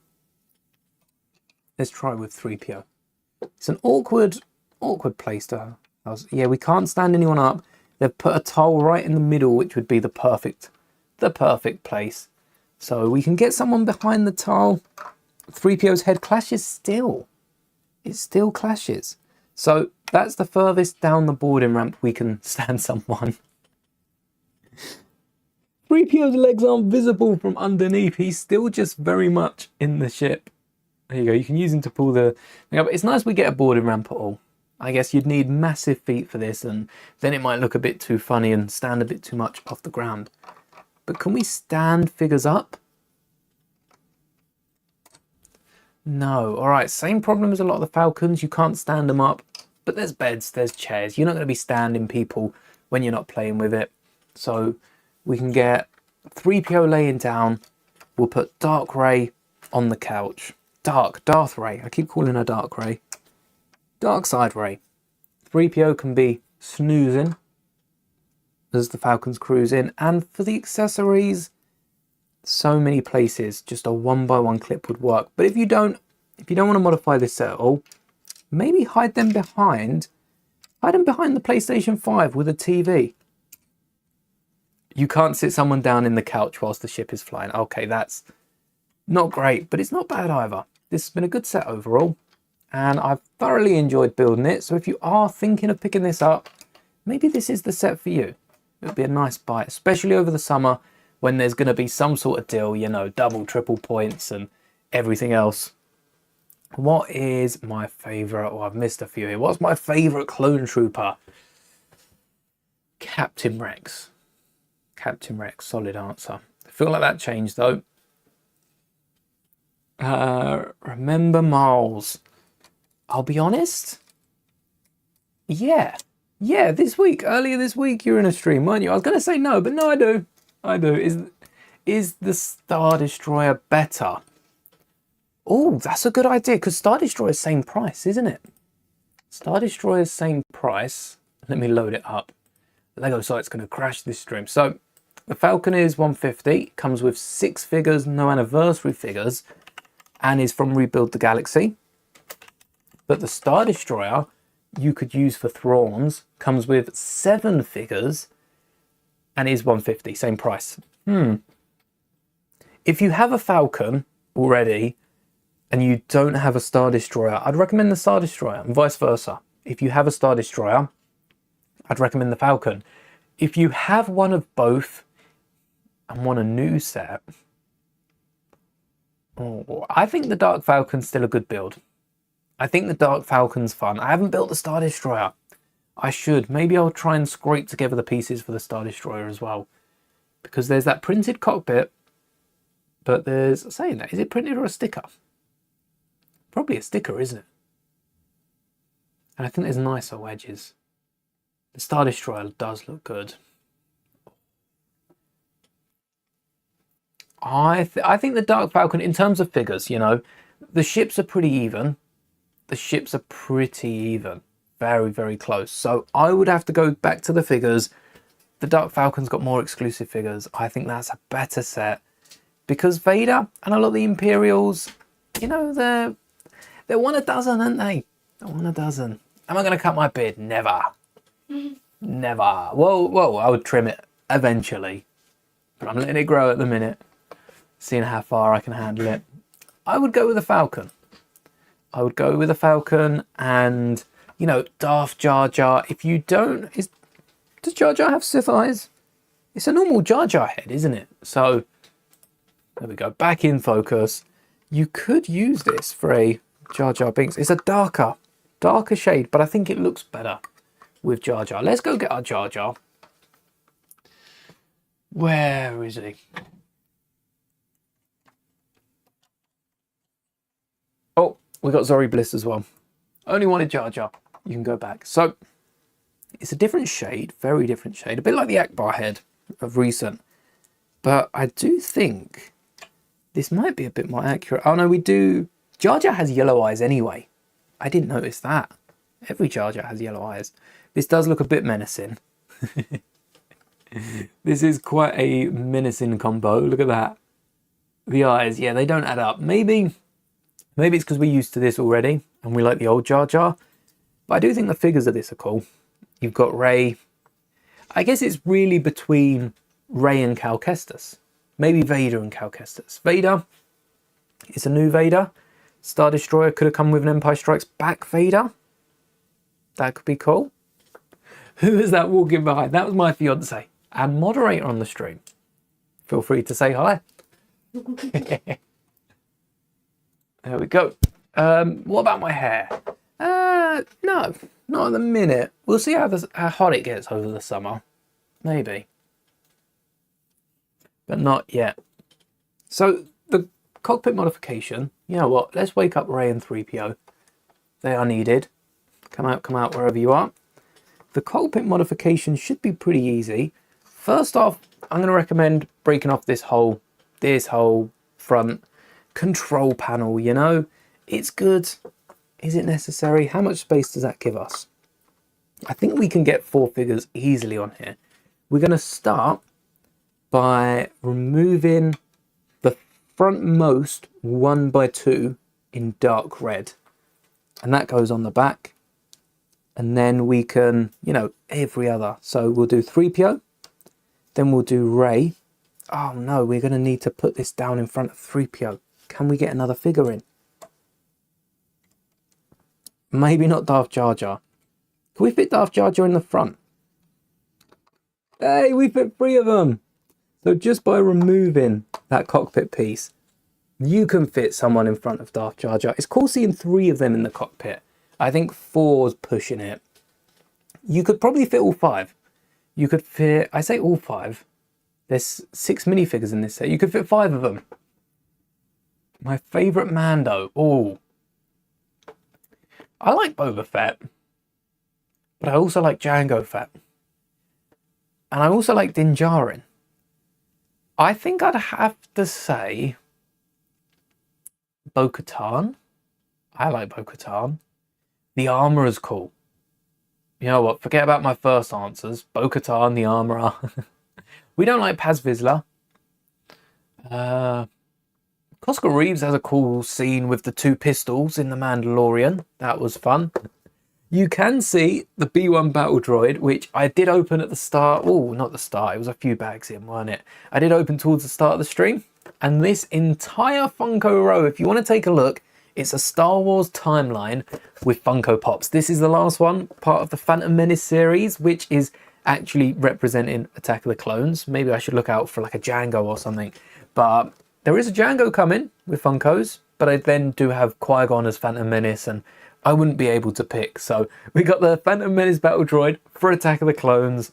Let's try with 3PO. It's an awkward place to house. Yeah, we can't stand anyone up. They've put a tile right in the middle, which would be the perfect place. So we can get someone behind the tile. 3PO's head clashes still. It still clashes. So that's the furthest down the boarding ramp we can stand someone. 3PO's legs aren't visible from underneath. He's still just very much in the ship. There you go. You can use him to pull the thing up. It's nice we get a boarding ramp at all. I guess you'd need massive feet for this, and then it might look a bit too funny and stand a bit too much off the ground. But can we stand figures up? No. All right, same problem as a lot of the Falcons. You can't stand them up, but there's beds, there's chairs. You're not going to be standing people when you're not playing with it. So we can get 3PO laying down. We'll put Dark Ray on the couch. Darth Ray. I keep calling her Dark Ray. Dark Side Ray. 3PO can be snoozing as the Falcon's cruising. And for the accessories, so many places, just a 1x1 clip would work. But if you don't want to modify this set at all, maybe hide them behind the PlayStation 5 with a TV. You can't sit someone down in the couch whilst the ship is flying. Okay, that's not great, but it's not bad either. This has been a good set overall, and I've thoroughly enjoyed building it. So if you are thinking of picking this up, maybe this is the set for you. It would be a nice buy, especially over the summer when there's going to be some sort of deal, you know, double, triple points and everything else. What is my favourite? Oh, I've missed a few here. What's my favourite clone trooper? Captain Rex. Captain Rex, solid answer. I feel like that changed though. Remember Miles. I'll be honest. Yeah. Yeah, earlier this week, you were in a stream, weren't you? I was going to say no, but no, I do. I do. Is the Star Destroyer better? Oh, that's a good idea, because Star Destroyer's same price, isn't it? Star Destroyer's same price. Let me load it up. Lego site's going to crash this stream. So, the Falcon is 150, comes with 6 figures, no anniversary figures, and is from Rebuild the Galaxy. But the Star Destroyer you could use for Thrawns comes with 7 figures and is 150, same price. If you have a Falcon already and you don't have a Star Destroyer, I'd recommend the Star Destroyer, and vice versa. If you have a Star Destroyer, I'd recommend the Falcon. If you have one of both and want a new set, I think the Dark Falcon's still a good build. I think the Dark Falcon's fun. I haven't built the Star Destroyer. I should. Maybe I'll try and scrape together the pieces for the Star Destroyer as well. Because there's that printed cockpit, but there's, saying that, is it printed or a sticker? Probably a sticker, isn't it? And I think there's nicer wedges. The Star Destroyer does look good. I think the Dark Falcon, in terms of figures, you know, the ships are pretty even. The ships are pretty even. Very, very close. So I would have to go back to the figures. The Dark Falcon's got more exclusive figures. I think that's a better set. Because Vader and a lot of the Imperials, you know, they're one a dozen, aren't they? They're one a dozen. Am I going to cut my beard? Never. Never. Well, I would trim it eventually. But I'm letting it grow at the minute. Seeing how far I can handle it. I would go with a Falcon. I would go with a Falcon and, you know, Darth Jar Jar. If you don't, does Jar Jar have Sith eyes? It's a normal Jar Jar head, isn't it? So, there we go. Back in focus. You could use this for a Jar Jar Binks. It's a darker shade, but I think it looks better with Jar Jar. Let's go get our Jar Jar. Where is he? Oh, we got Zori Bliss as well. Only wanted Jar Jar. You can go back. So, it's a different shade, very different shade. A bit like the Akbar head of recent. But I do think this might be a bit more accurate. Oh no, we do. Jar Jar has yellow eyes anyway. I didn't notice that. Every Jar Jar has yellow eyes. This does look a bit menacing. This is quite a menacing combo. Look at that. The eyes, yeah, they don't add up. Maybe it's because we're used to this already and we like the old Jar Jar. But I do think the figures of this are cool. You've got Rey. I guess it's really between Rey and Cal Kestis. Maybe Vader and Cal Kestis. Vader, it's a new Vader. Star Destroyer could have come with an Empire Strikes Back Vader. That could be cool. Who is that walking behind? That was my fiance and moderator on the stream. Feel free to say hi. There we go. What about my hair? No, not at the minute. We'll see how hot it gets over the summer. Maybe. But not yet. So, the cockpit modification, you know what? Let's wake up Rey and 3PO. They are needed. Come out wherever you are. The cockpit modification should be pretty easy. First off, I'm going to recommend breaking off this whole front control panel, you know? It's good. Is it necessary? How much space does that give us? I think we can get 4 figures easily on here. We're going to start by removing the frontmost 1x2 in dark red. And that goes on the back. And then we can, you know, every other. So we'll do 3PO. Then we'll do Rey. Oh no, we're going to need to put this down in front of 3PO. Can we get another figure in? Maybe not Darth Jar Jar. Can we fit Darth Jar Jar in the front? Hey, we fit 3 of them. So just by removing that cockpit piece, you can fit someone in front of Darth Jar Jar. It's cool seeing 3 of them in the cockpit. I think 4's pushing it. You could probably fit all 5. You could fit, I say all 5. There's 6 minifigures in this set. You could fit 5 of them. My favourite Mando. Oh, I like Boba Fett, but I also like Jango Fett. And I also like Din Djarin. I think I'd have to say Bo-Katan. I like Bo-Katan. The armor is cool. You know what? Forget about my first answers. Bo-Katan, the armorer. We don't like Paz Vizsla. Cosca Reeves has a cool scene with the 2 pistols in The Mandalorian. That was fun. You can see the B1 battle droid, which I did open at the start. Oh, not the start. It was a few bags in, weren't it? I did open towards the start of the stream. And this entire Funko row, if you want to take a look, it's a Star Wars timeline with Funko Pops. This is the last one, part of the Phantom Menace series, which is actually representing Attack of the Clones. Maybe I should look out for like a Jango or something. But there is a Jango coming with Funkos, but I then do have Qui-Gon as Phantom Menace, and I wouldn't be able to pick. So we got the Phantom Menace battle droid for Attack of the Clones.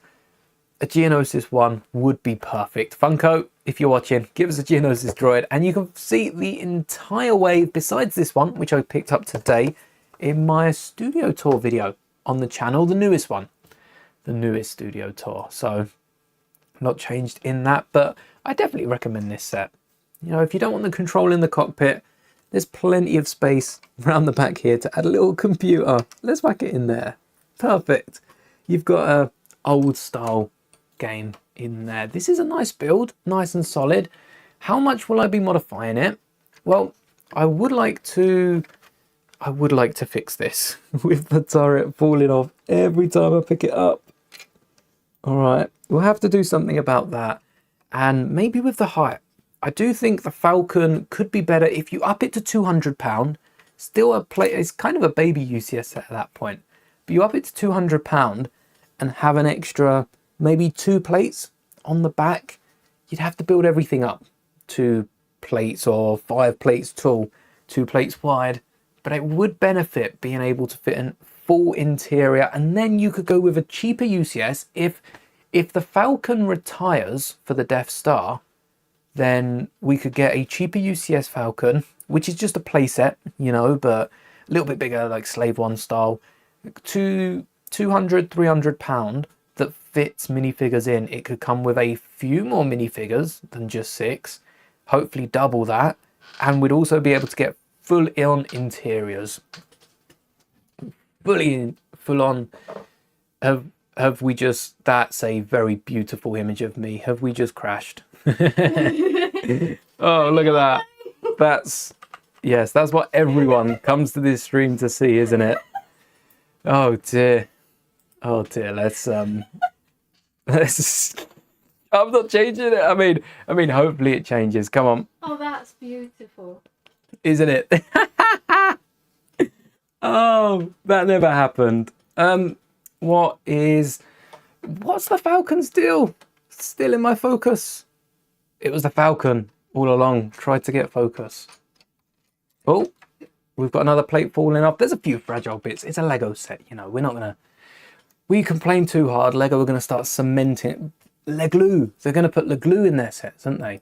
A Geonosis one would be perfect. Funko, if you're watching, give us a Geonosis droid, and you can see the entire wave besides this one, which I picked up today in my studio tour video on the channel, the newest one, the newest studio tour. So not changed in that, but I definitely recommend this set. You know, if you don't want the control in the cockpit, there's plenty of space around the back here to add a little computer. Let's whack it in there. Perfect. You've got a old style game in there. This is a nice build, nice and solid. How much will I be modifying it? Well, I would like to fix this with the turret falling off every time I pick it up. All right, we'll have to do something about that. And maybe with the height. I do think the Falcon could be better if you up it to £200. Still a plate, it's kind of a baby UCS set at that point. But you up it to £200 and have an extra, maybe 2 plates on the back. You'd have to build everything up. 2 plates or 5 plates tall, 2 plates wide. But it would benefit being able to fit a full interior, and then you could go with a cheaper UCS. If the Falcon retires for the Death Star, then we could get a cheaper UCS Falcon, which is just a playset, you know, but a little bit bigger, like Slave One style, to £200-300 that fits minifigures in. It could come with a few more minifigures than just 6, hopefully double that, and we'd also be able to get full on interiors. Full on. Have we just, that's a very beautiful image of me. Have we just crashed? Oh, look at that. Yes, that's what everyone comes to this stream to see, isn't it? Oh dear. Oh dear. Let's I'm not changing it. I mean hopefully it changes. Come on. Oh, that's beautiful. Isn't it? Oh, that never happened. What's the Falcon's deal? Still in my focus. It was the Falcon all along. Tried to get focus. Oh, we've got another plate falling off. There's a few fragile bits. It's a Lego set, you know. We complain too hard. Lego are going to start cementing. Glue. They're going to put the glue in their sets, aren't they?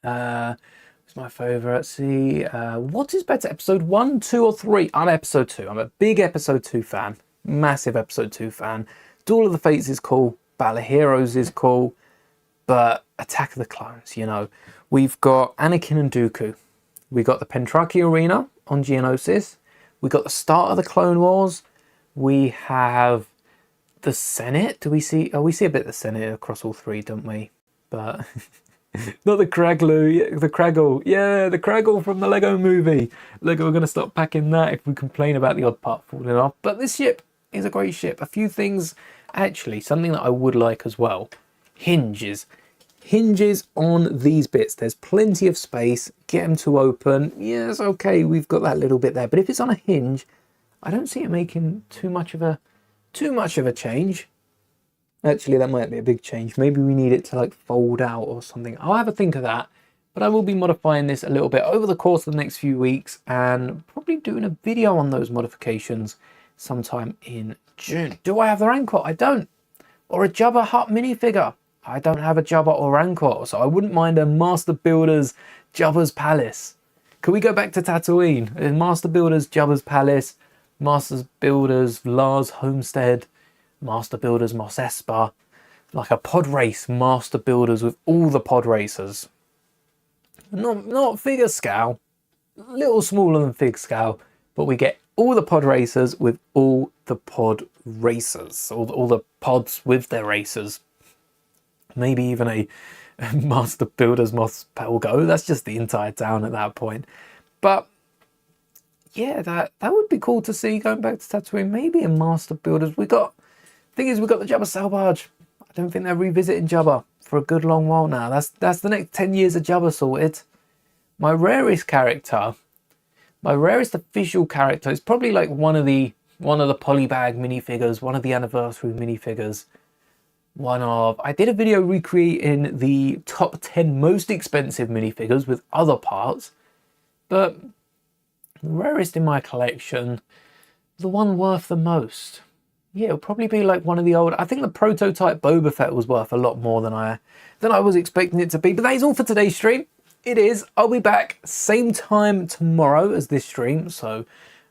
It's my favourite. See, what is better, episode 1, 2, or 3? I'm episode 2. I'm a big episode 2 fan. Massive episode 2 fan. Duel of the Fates is cool. Battle of Heroes is cool. But Attack of the Clones, you know. We've got Anakin and Dooku. We got the Pentraki Arena on Geonosis. We got the start of the Clone Wars. We have the Senate. Do we see? Oh, we see a bit of the Senate across all 3, don't we? But not the Craglu, the Craggle. Yeah, the Craggle from the Lego movie. Lego are going to stop packing that if we complain about the odd part falling off. But this ship is a great ship. A few things, actually, something that I would like as well. Hinges on these bits. There's plenty of space. Get them to open. Yes, okay, we've got that little bit there. But if it's on a hinge, I don't see it making too much of a change. Actually, that might be a big change. Maybe we need it to like fold out or something. I'll have a think of that. But I will be modifying this a little bit over the course of the next few weeks and probably doing a video on those modifications sometime in June. Do I have the Rancor? I don't. Or a Jabba Hutt minifigure? I don't have a Jabba or Rancor, so I wouldn't mind a Master Builders Jabba's Palace. Could we go back to Tatooine? Master Builders, Jabba's Palace. Master Builders, Lars Homestead. Master Builders, Mos Espa. Like a pod race Master Builders with all the pod racers. Not figure scale. A little smaller than fig scale. But we get all the pod racers with all the pod racers. All the pods with their racers. Maybe even a Master Builders Mos Pelgo. That's just the entire town at that point. But yeah, that would be cool to see going back to Tatooine. Maybe a Master Builders. Thing is, we got the Jabba Sail Barge. I don't think they're revisiting Jabba for a good long while now. That's the next 10 years of Jabba sorted. My rarest official character is probably like one of the polybag minifigures, one of the anniversary minifigures. I did a video recreating the top 10 most expensive minifigures with other parts, but the rarest in my collection, the one worth the most. Yeah, it'll probably be like one of the old. I think the prototype Boba Fett was worth a lot more than I was expecting it to be. But that is all for today's stream. It is. I'll be back same time tomorrow as this stream, so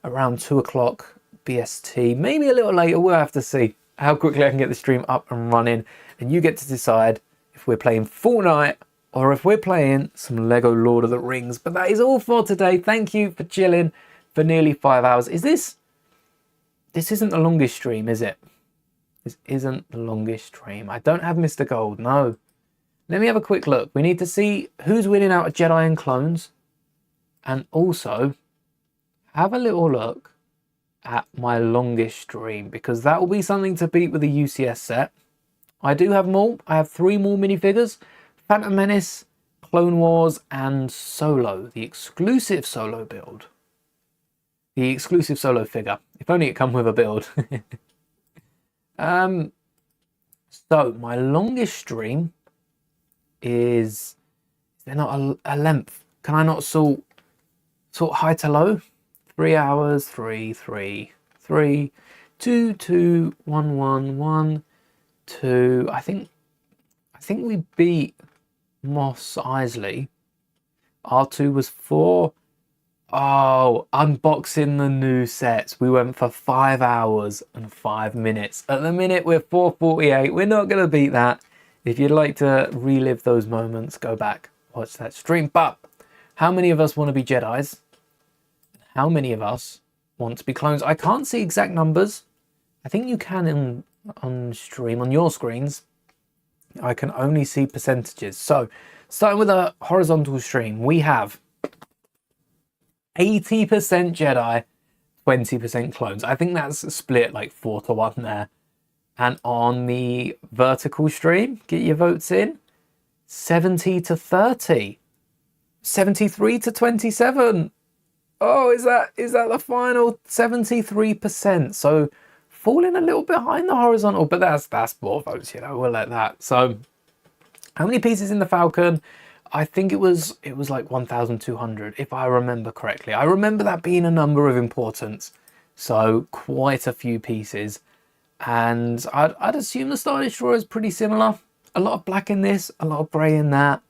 around 2 o'clock BST, maybe a little later. We'll have to see how quickly I can get the stream up and running, and you get to decide if we're playing Fortnite or if we're playing some Lego Lord of the Rings. But that is all for today. Thank you for chilling for nearly 5 hours. This isn't the longest stream, is it? This isn't the longest stream. I don't have Mr. Gold, no. Let me have a quick look. We need to see who's winning out of Jedi and clones, and also have a little look at my longest stream, because that will be something to beat with the UCS set. I do have more. I have 3 more minifigures: Phantom Menace, Clone Wars, and Solo, the exclusive Solo build. The exclusive Solo figure. If only it come with a build. So my longest stream is there not a length? Can I not sort high to low? 3 hours, 3, 3, 3, 2, 2, 1, 1, 1, 2. I think we beat Mos Eisley. R2 was 4. Oh, unboxing the new sets. We went for 5 hours and 5 minutes. At the minute, we're 4:48. We're not going to beat that. If you'd like to relive those moments, go back, watch that stream. But how many of us want to be Jedis? How many of us want to be clones? I can't see exact numbers. I think you can on stream, on your screens. I can only see percentages. So, starting with a horizontal stream, we have 80% Jedi, 20% clones. I think that's split like 4-1 there. And on the vertical stream, get your votes in, 70-30, 73-27. Oh, is that the final 73%? So falling a little behind the horizontal, but that's more votes, we'll let that. So how many pieces in the Falcon? I think it was like 1,200, if I remember correctly. I remember that being a number of importance. So quite a few pieces. And I'd assume the Star Destroyer is pretty similar. A lot of black in this, a lot of grey in that.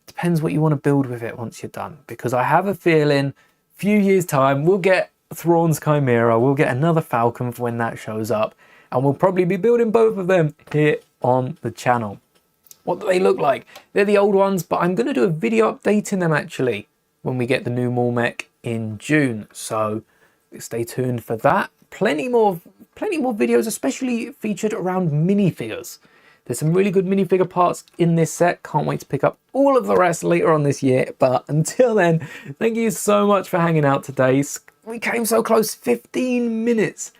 Depends what you want to build with it once you're done. Because I have a feeling, few years time, we'll get Thrawn's Chimera, we'll get another Falcon for when that shows up. And we'll probably be building both of them here on the channel. What do they look like? They're the old ones, but I'm going to do a video updating them actually when we get the new Maul mech in June. So stay tuned for that. Plenty more videos, especially featured around minifigures. There's some really good minifigure parts in this set. Can't wait to pick up all of the rest later on this year. But until then, thank you so much for hanging out today. We came so close, 15 minutes.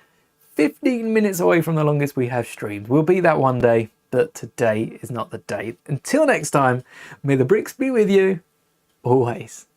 15 minutes away from the longest we have streamed. We'll be that one day, but today is not the day. Until next time, may the bricks be with you always.